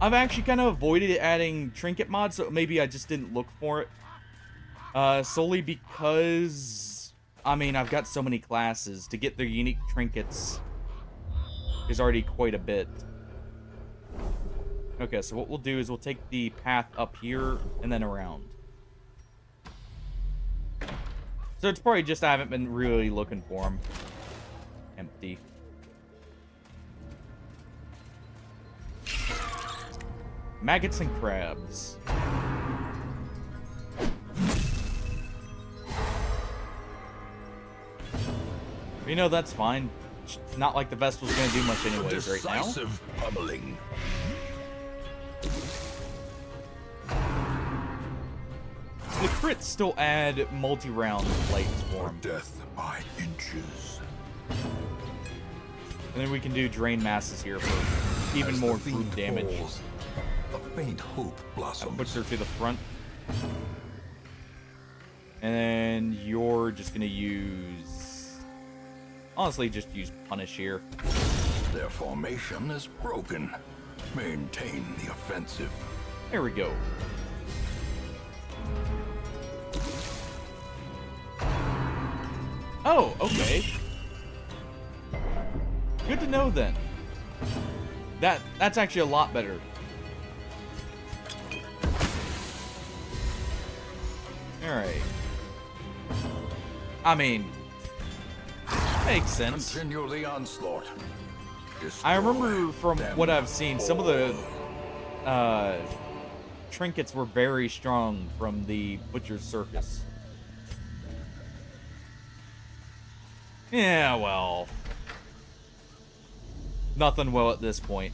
I've actually kind of avoided adding trinket mods, so maybe I just didn't look for it. Solely because, I mean, I've got so many classes. To get their unique trinkets is already quite a bit. Okay, so what we'll do is we'll take the path up here and then around. So it's probably just I haven't been really looking for them. Empty. Maggots and crabs. You know, that's fine. It's not like the Vestal's gonna do much anyways right now. Decisive pummeling. The crits still add multi-round lights for him. Death by inches. And then we can do drain masses here for even more food damage. A faint hope blossoms. Puts her to the front. And then you're just gonna use... honestly, just use Punish here. Their formation is broken. Maintain the offensive. There we go. Oh, okay. Good to know then. That's actually a lot better. Alright. I mean, makes sense. Continue the onslaught. I remember from what I've seen, some of the trinkets were very strong from the Butcher's Circus. Yeah, well. Nothing well at this point.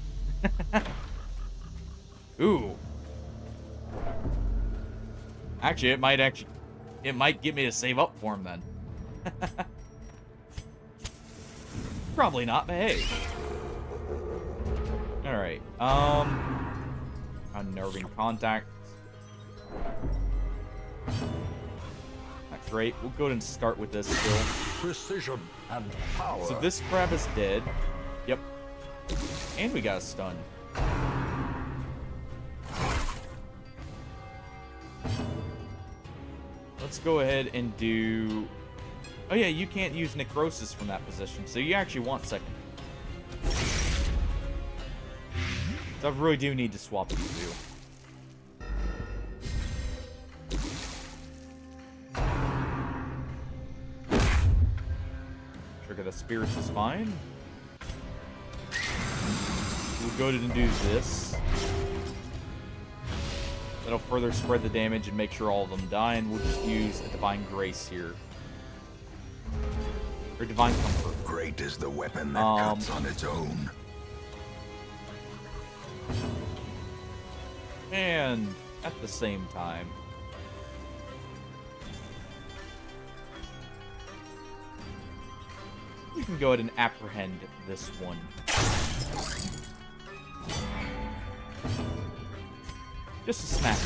Ooh. Actually, it might get me to save up for him then. Probably not, but hey. Alright, unnerving contact. Not great. We'll go ahead and start with this still. Precision and power. So this crab is dead. Yep. And we got a stun. Let's go ahead and do... Oh yeah, you can't use necrosis from that position, so you actually want second. So I really do need to swap these two. Trigger the spirits is fine. We'll go ahead and do this. That'll further spread the damage and make sure all of them die, and we'll just use a Divine Grace here. Or Divine Comfort. Great is the weapon that cuts on its own. And at the same time, we can go ahead and apprehend this one. Just a smack.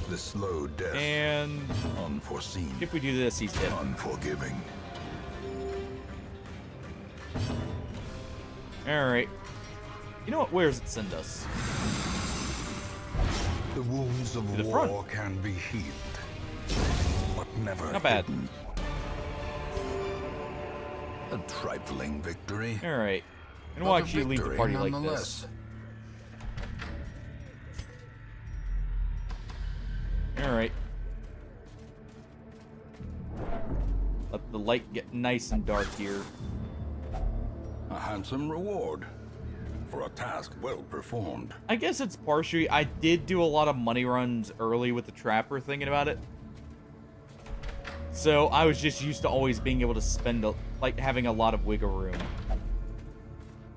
The slow death. And Unforeseen. if we do this, he's dead. Unforgiving. Alright. You know what? Where does it send us? The wounds of the war front. can be healed, but never Not bad. hidden. A trifling victory. Alright. And but we'll a actually leave the victory party like nonetheless. this. Alright. Let the light get nice and dark here. A handsome reward for a task well performed. I guess it's partially... I did do a lot of money runs early with the Trapper, thinking about it. So I was just used to always being able to spend, like, having a lot of wiggle room.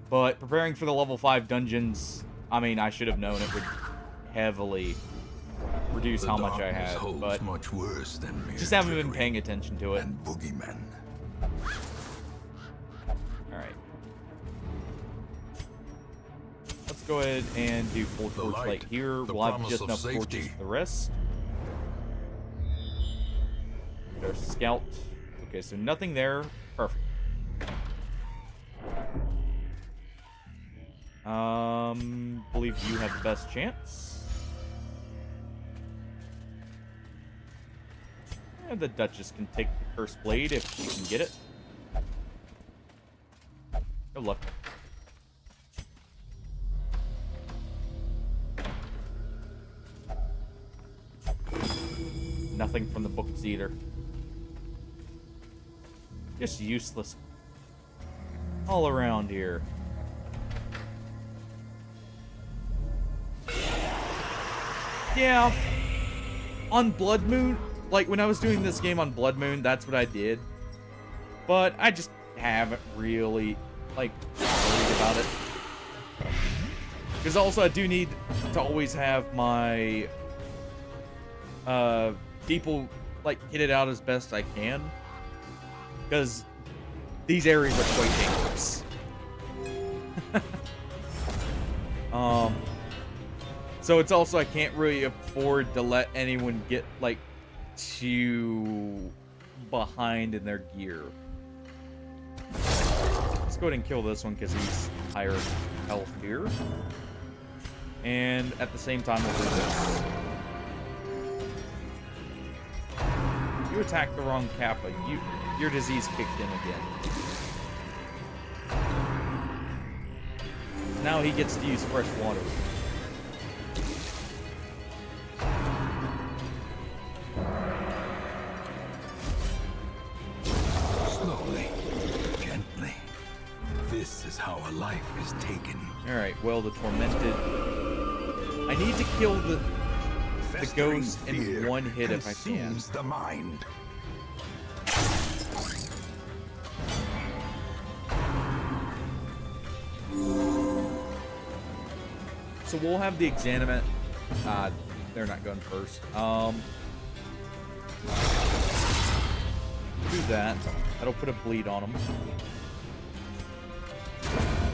But preparing for the level 5 dungeons, I mean, I should have known it would heavily reduce The how much I darkness had, holds but much worse than mere just haven't been trickery paying attention to it. and boogeymen. Alright. Let's go ahead and do full The torchlight light, here. the We'll have promise just of enough torches safety. for the rest. Get our scout. Okay, so nothing there. Perfect. Believe you have the best chance. And the Duchess can take the Cursed Blade if she can get it. Good luck. Nothing from the books either. Just useless all around here. Yeah. On Blood Moon, like when I was doing this game on Blood Moon, that's what I did. But I just haven't really, like, worried about it. Because also I do need to always have my people, like, hit it out as best I can. Because these areas are quite dangerous. So it's also, I can't really afford to let anyone get, like, too behind in their gear. Let's go ahead and kill this one because he's higher health here. And at the same time, we'll do this. You attacked the wrong Kappa. Your disease kicked in again. Now he gets to use fresh water. Slowly, gently. This is how a life is taken. Alright, well, the Tormented... I need to kill the Festering ghost in fear one hit if I can. consumes the mind. So we'll have the examine. They're not going first. Do that. That'll put a bleed on them.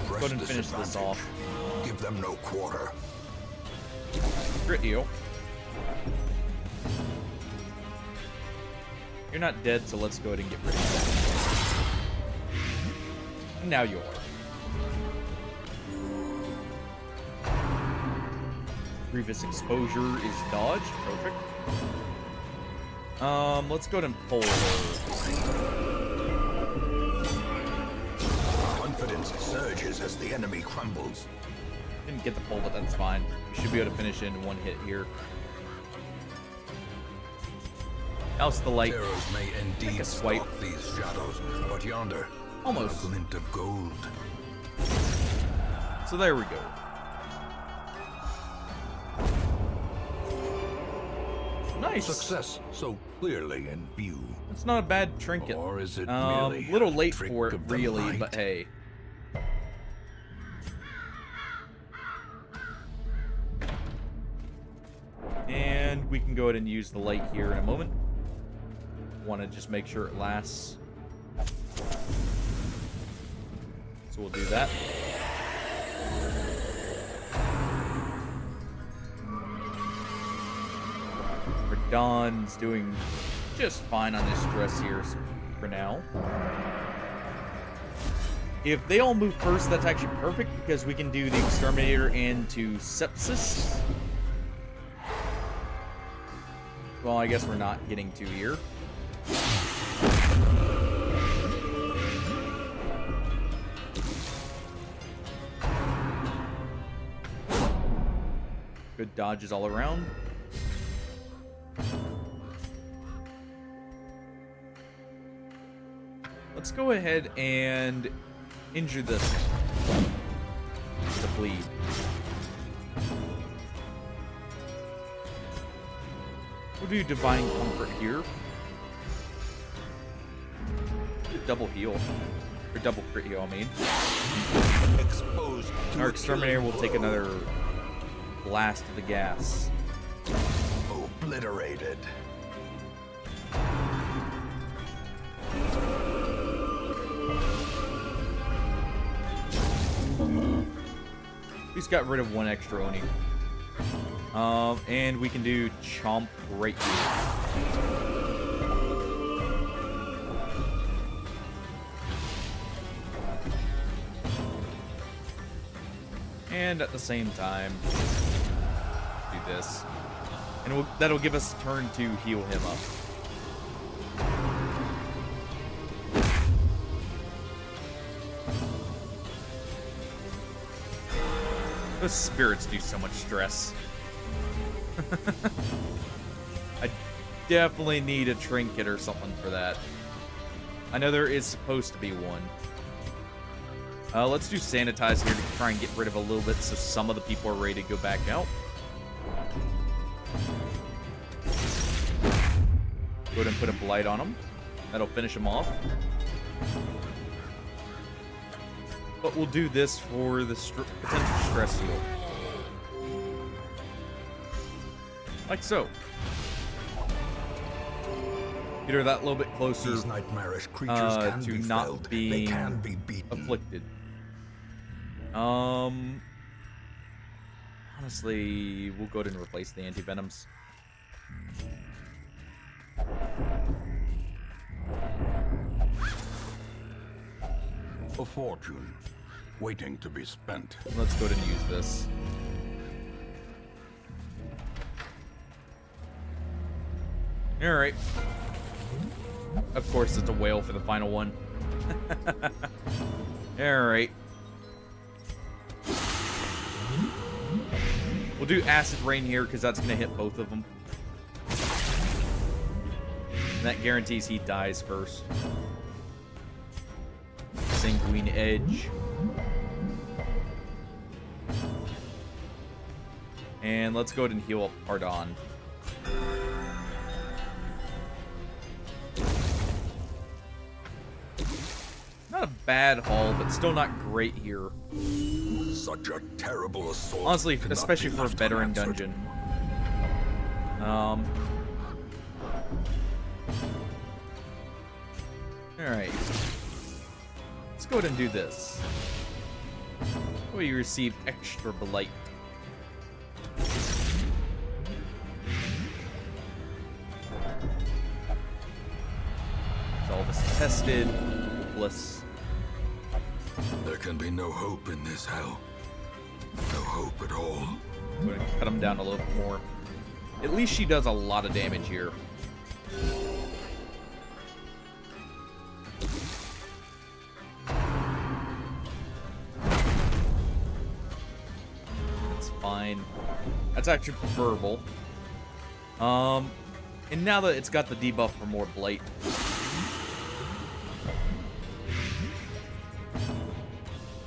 Go ahead and finish this off. Give them no quarter. Crit heal. You're not dead, so let's go ahead and get rid of that. Now you are. Grievous exposure is dodge. Perfect. Let's go ahead and pull her. Confidence surges as the enemy crumbles. Didn't get the pull, but that's fine. We should be able to finish it in one hit here. Else the light. Arrows may Take indeed a swipe. stalk these shadows, but yonder, Almost. a glint of gold. So there we go. Nice. Success so clearly in view. It's not a bad trinket. Or is it merely little a late trick for it, of the really, light? but hey. And we can go ahead and use the light here in a moment. Want to just make sure it lasts. So we'll do that. Dawn's doing just fine on this dress here for now. If they all move first, that's actually perfect because we can do the Exterminator into Sepsis. Well, I guess we're not getting to here. Good dodges all around. Let's go ahead and injure this to bleed. We'll do Divine Comfort here. Double heal. Or double crit heal, I mean. Exposed to Our Exterminator will take another blast of the gas. obliterated. He's got rid of one extra Oni. And we can do Chomp right here. And at the same time, do this. And that'll give us a turn to heal him up. Those spirits do so much stress. I definitely need a trinket or something for that. I know there is supposed to be one. Let's do sanitize here to try and get rid of a little bit so some of the people are ready to go back out. Go ahead and put a blight on them. That'll finish them off. But we'll do this for the potential stress heal. Like so. Get her that little bit closer These nightmarish creatures can to be not felled. being They can be beaten. afflicted. Honestly, we'll go ahead and replace the anti-venoms. A fortune waiting to be spent. Let's go ahead and use this. Alright. Of course, it's a whale for the final one. Alright. We'll do Acid Rain here, because that's going to hit both of them. And that guarantees he dies first. Sanguine Edge. And let's go ahead and heal up Pardon. Not a bad haul, but still not great here. Such a terrible assault. Honestly, cannot especially be for a left veteran unanswered. dungeon. Alright. Let's go ahead and do this. Well, you receive extra blight. All this is tested. Hopeless. There can be no hope in this hell. No hope at all. I'm gonna cut him down a little bit more. At least she does a lot of damage here. That's fine. That's actually preferable. And now that it's got the debuff for more blight.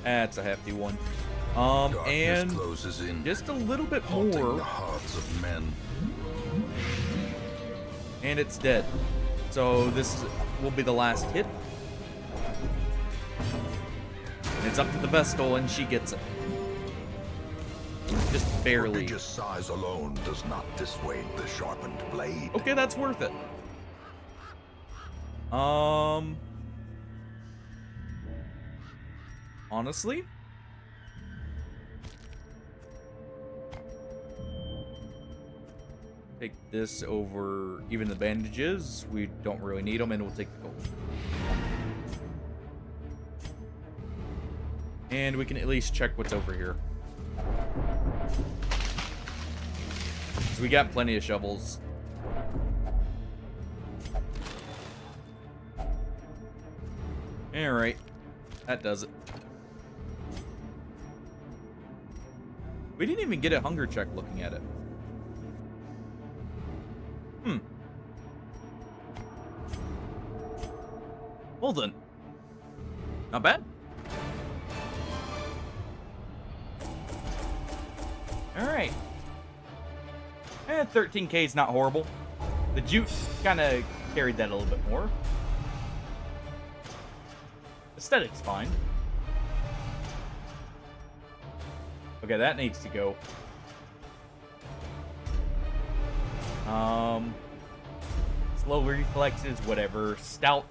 That's a hefty one. Darkness And closes in, just a little bit haunting more, the hearts of men. and it's dead. So this will be the last hit. And it's up to the Vestal, and she gets it. Just barely. Prodigious size alone does not dissuade the sharpened blade. Okay, that's worth it. Honestly, take this over even the bandages. We don't really need them, and we'll take the gold. And we can at least check what's over here. So we got plenty of shovels. Alright. That does it. We didn't even get a hunger check looking at it. Well then. Not bad. Alright. 13k is not horrible. The juice kind of carried that a little bit more. Aesthetic's fine. Okay, that needs to go. Slow reflexes, whatever. Stout,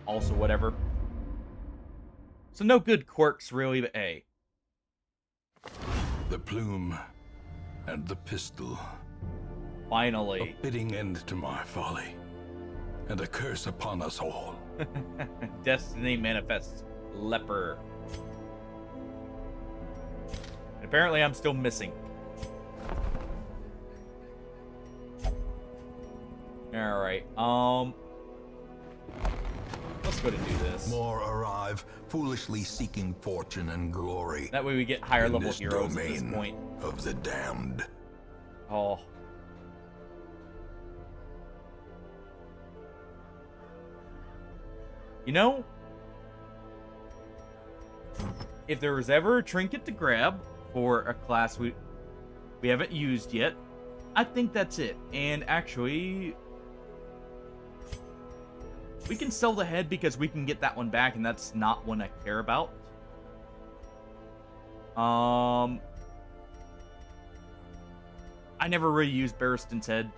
also whatever. So no good quirks, really, but hey. The plume and the pistol. Finally. A fitting end to my folly, and a curse upon us all. Destiny manifests leper. And apparently I'm still missing. Alright, let's go to do this. More arrive, foolishly seeking fortune and glory. That way we get higher in level this heroes at this domain point. of the damned. Oh. You know, if there was ever a trinket to grab for a class we haven't used yet, I think that's it. And actually, we can sell the head because we can get that one back, and that's not one I care about. I never really used Barristan's head.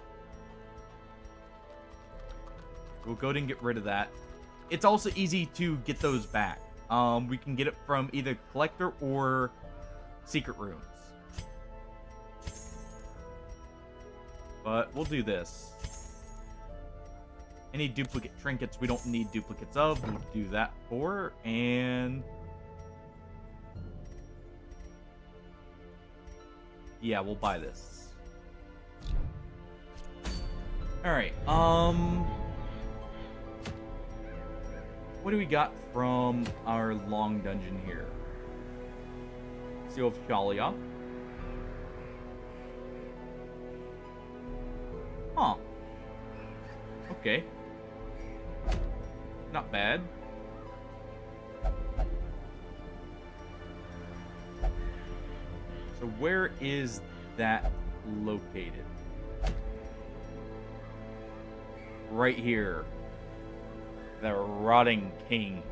We'll go ahead and get rid of that. It's also easy to get those back. We can get it from either Collector or Secret Rooms. But we'll do this. Any duplicate trinkets we don't need duplicates of, we'll do that for. And yeah, we'll buy this. Alright, what do we got from our long dungeon here? Seal of Shalia. Huh. Okay. Not bad. So where is that located? Right here. The Rotting King.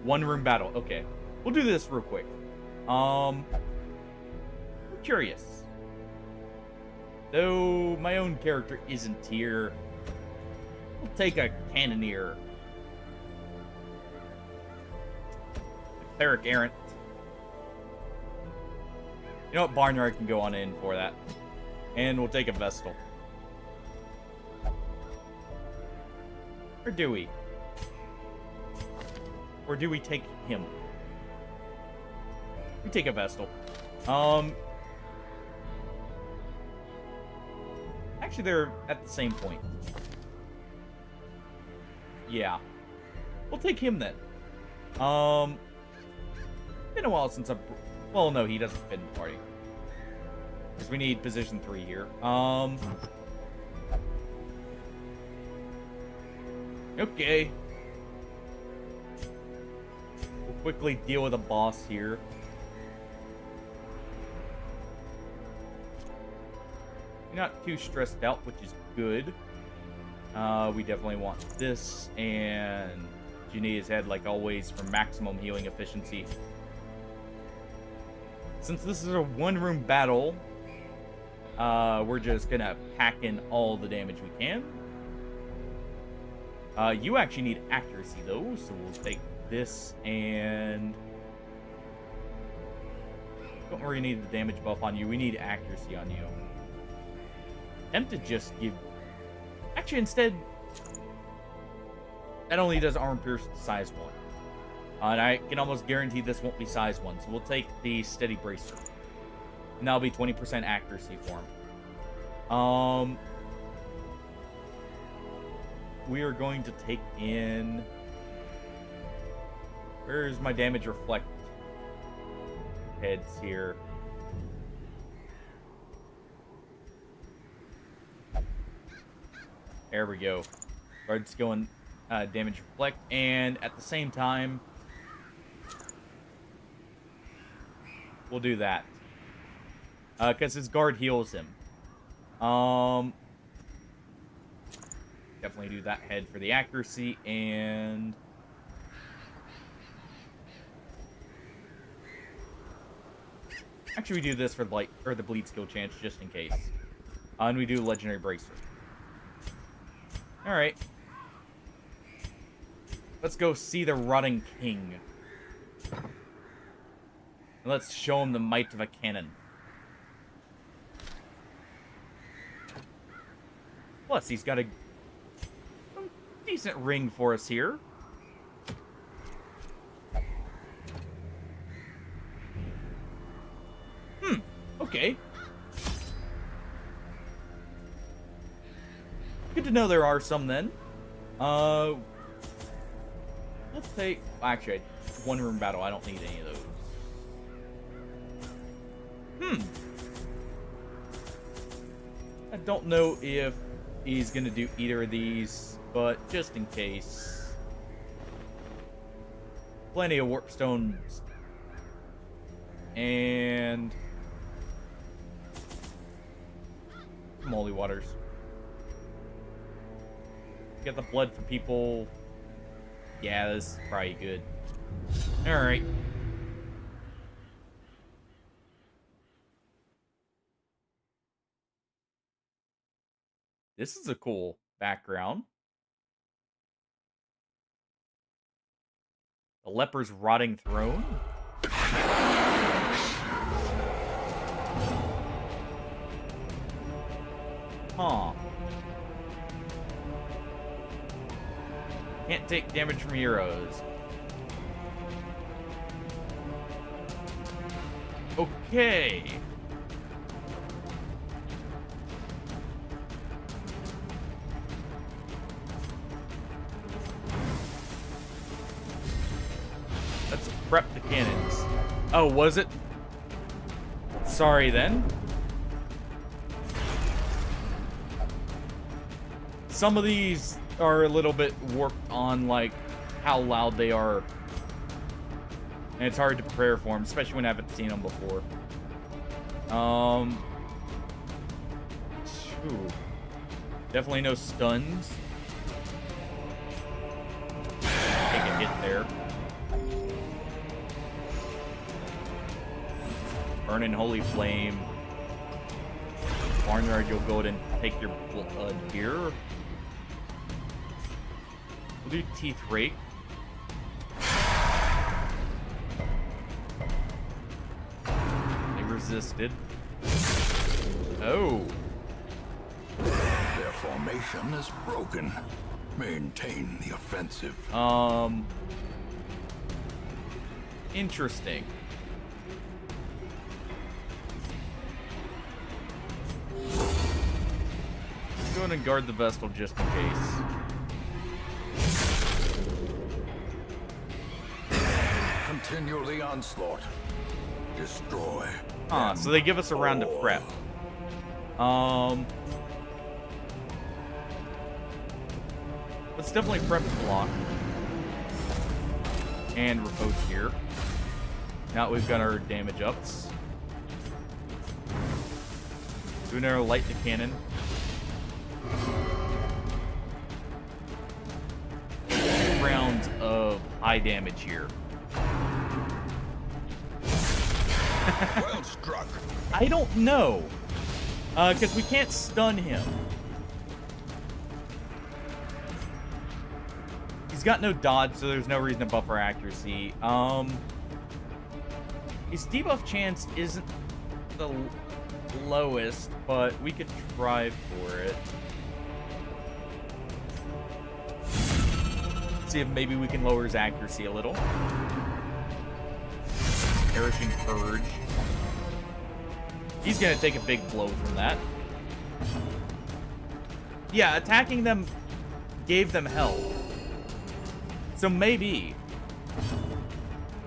One room battle. Okay. We'll do this real quick. I'm curious. Though my own character isn't here, we'll take a cannoneer. A cleric errant. You know what? Barnyard can go on in for that. And we'll take a Vestal. Or do we? Or do we take him? We take a Vestal. Actually, they're at the same point. Yeah. We'll take him then. Been a while since I've... Well, no, he doesn't fit in the party. Because we need position 3 here. Okay. We'll quickly deal with a boss here. You're not too stressed out, which is good. We definitely want this, and Janae's head, like always, for maximum healing efficiency. Since this is a one-room battle, we're just gonna pack in all the damage we can. You actually need accuracy, though, so we'll take this, and... Don't really need the damage buff on you. We need accuracy on you. Attempt to just give... Actually, instead... That only does armor pierce size 1. And I can almost guarantee this won't be size 1, so we'll take the steady bracer. And that'll be 20% accuracy for him. We are going to take in... Where's my damage reflect heads here? There we go. Guards going damage reflect, and at the same time, we'll do that. Because his guard heals him. Definitely do that head for the accuracy, and... Actually, we do this for the light, or the bleed skill chance, just in case. And we do legendary bracer. Alright. Let's go see the rotting king. And let's show him the might of a cannon. Plus, he's got a decent ring for us here. Okay. Good to know there are some then. Let's take... Actually, one room battle. I don't need any of those. I don't know if he's gonna do either of these, but just in case. Plenty of warp stones. And... Moly waters. Get the blood for people. Yeah, this is probably good. Alright. This is a cool background. The leper's rotting throne. Huh. Can't take damage from heroes. Okay. Let's prep the cannons. Oh, was it? Sorry then. Some of these are a little bit warped on, like, how loud they are. And it's hard to prepare for them, especially when I haven't seen them before. Definitely no stuns. Take a hit there. Burning Holy Flame. Barnyard, you'll go ahead and take your blood here. We'll do Teeth Rake. They resisted. Oh. Their formation is broken. Maintain the offensive. Interesting. Go ahead and guard the Vestal just in case. Continue the onslaught. Destroy. So they give us a round to prep. Let's definitely prep the block. And riposte here. Now that we've got our damage ups. Do another light the cannon. Rounds of high damage here. Well struck. I don't know. Because we can't stun him. He's got no dodge, so there's no reason to buff our accuracy. His debuff chance isn't the lowest, but we could try for it. See if maybe we can lower his accuracy a little. Perishing Purge. He's gonna take a big blow from that. Yeah, attacking them gave them health. So maybe.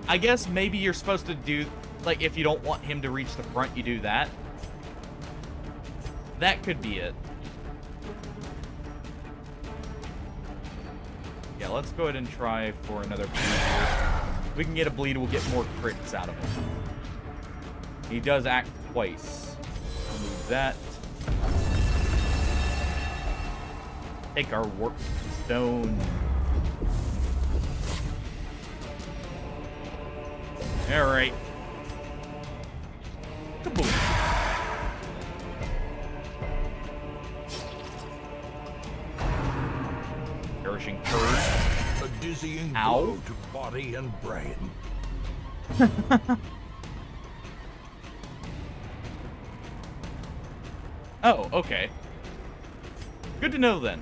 I guess maybe you're supposed to do, like, if you don't want him to reach the front, you do that. That could be it. Yeah, let's go ahead and try for another bleed here. If we can get a bleed, we'll get more crits out of him. He does act twice. Remove that. Take our warp stone. Alright. Kaboom. Perishing Purge. A dizzying Ow. blow to body and brain. Oh, okay. Good to know then.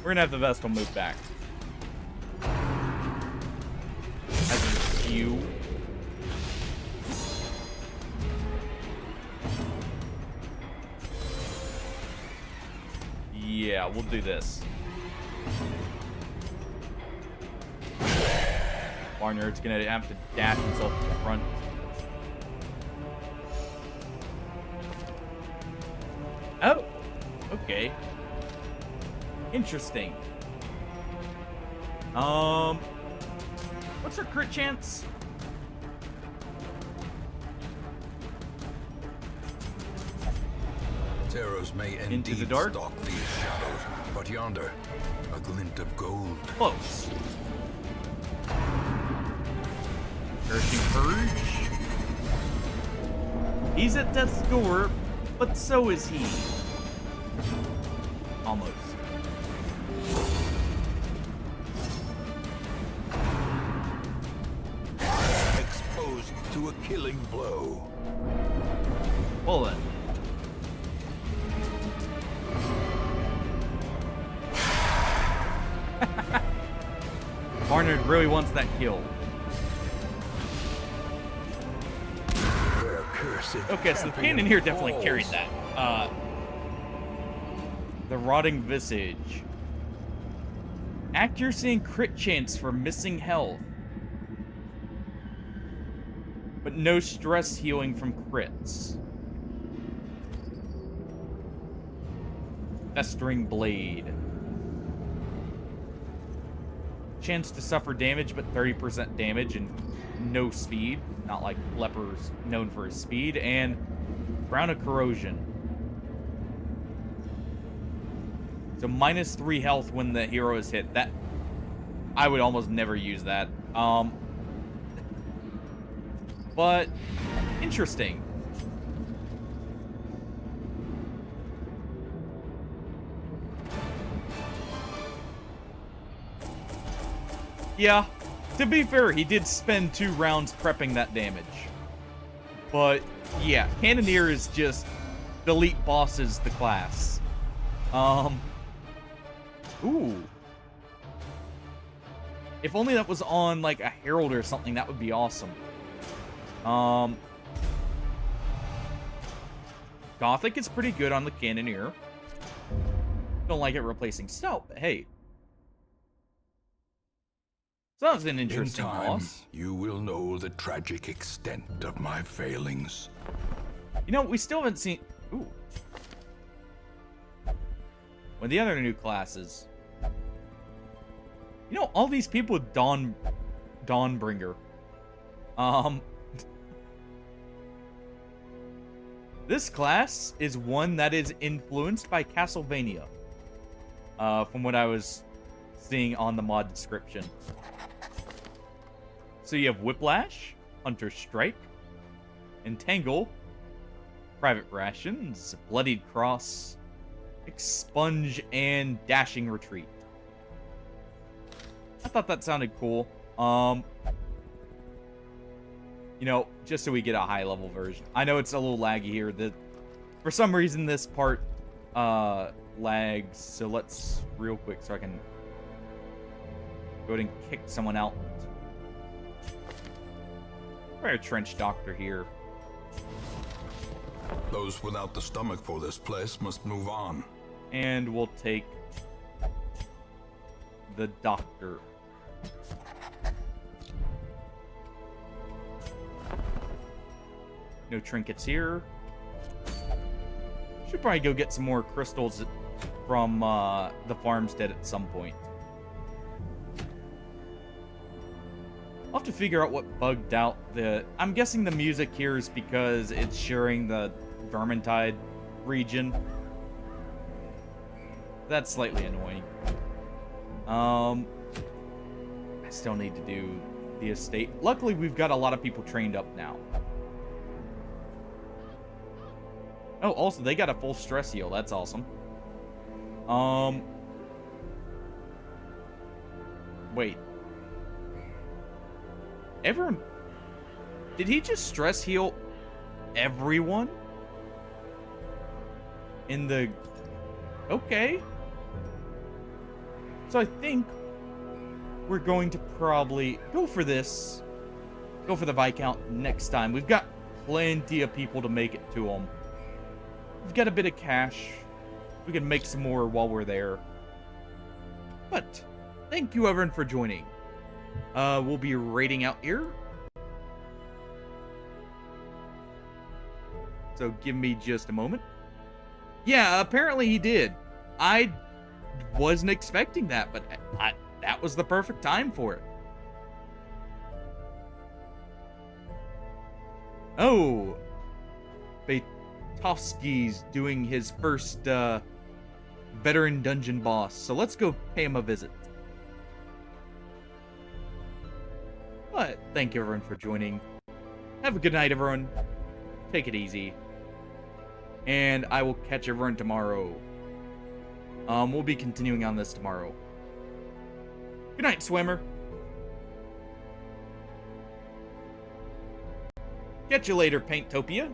We're gonna have the Vestal move back. As a skew. Yeah, we'll do this. Barnyard's gonna have to dash himself to the front. Oh, okay. Interesting. What's our crit chance? Terrors may Into indeed the dark? stalk these shadows, but yonder, a glint of gold. Close. Perishing Purge. He's at death's door, but so is he. Almost. Exposed to a killing blow. Well then. Barnard really wants that kill. Their cursed Okay, so the champion cannon here definitely falls. carried that. The Rotting Visage. Accuracy and crit chance for missing health. But no stress healing from crits. Festering Blade. Chance to suffer damage, but 30% damage and no speed. Not like Leper's known for his speed. And Crown of Corrosion. So -3 health when the hero is hit. That I would almost never use that. But interesting. Yeah, to be fair, he did spend 2 rounds prepping that damage. But yeah, Cannoneer is just the elite boss is the class. Ooh. If only that was on like a Herald or something, that would be awesome. Gothic is pretty good on the Cannoneer. Don't like it replacing Stout, but hey. So that was an interesting In time, boss. you will know the tragic extent of my failings. You know, we still haven't seen... Ooh. One of the other new classes. You know, all these people with Dawnbringer. This class is one that is influenced by Castlevania. From what I was seeing on the mod description. So you have Whiplash, Hunter Strike, Entangle, Private Rations, Bloodied Cross, Expunge, and Dashing Retreat. I thought that sounded cool. You know, just so we get a high-level version. I know it's a little laggy here. For some reason, this part lags. So let's, real quick, so I can go ahead and kick someone out. Try a Trench Doctor here. Those without the stomach for this place must move on. And we'll take the Doctor. No trinkets here. Should probably go get some more crystals from the farmstead at some point. I'll have to figure out what bugged out the... I'm guessing the music here is because it's sharing the Vermintide region. That's slightly annoying. I still need to do the estate. Luckily, we've got a lot of people trained up now. Oh, also, they got a full stress heal. That's awesome. Wait. Everyone... Did he just stress heal everyone? In the... Okay. So I think we're going to probably go for this. Go for the Viscount next time. We've got plenty of people to make it to him. We've got a bit of cash. We can make some more while we're there. But thank you everyone for joining. We'll be raiding out here. So give me just a moment. Yeah, apparently he did. I wasn't expecting that, but that was the perfect time for it. Oh. Baitovsky's doing his first veteran dungeon boss. So let's go pay him a visit. But thank you everyone for joining. Have a good night, everyone. Take it easy. And I will catch everyone tomorrow. We'll be continuing on this tomorrow. Good night, swimmer. Catch you later, Painttopia.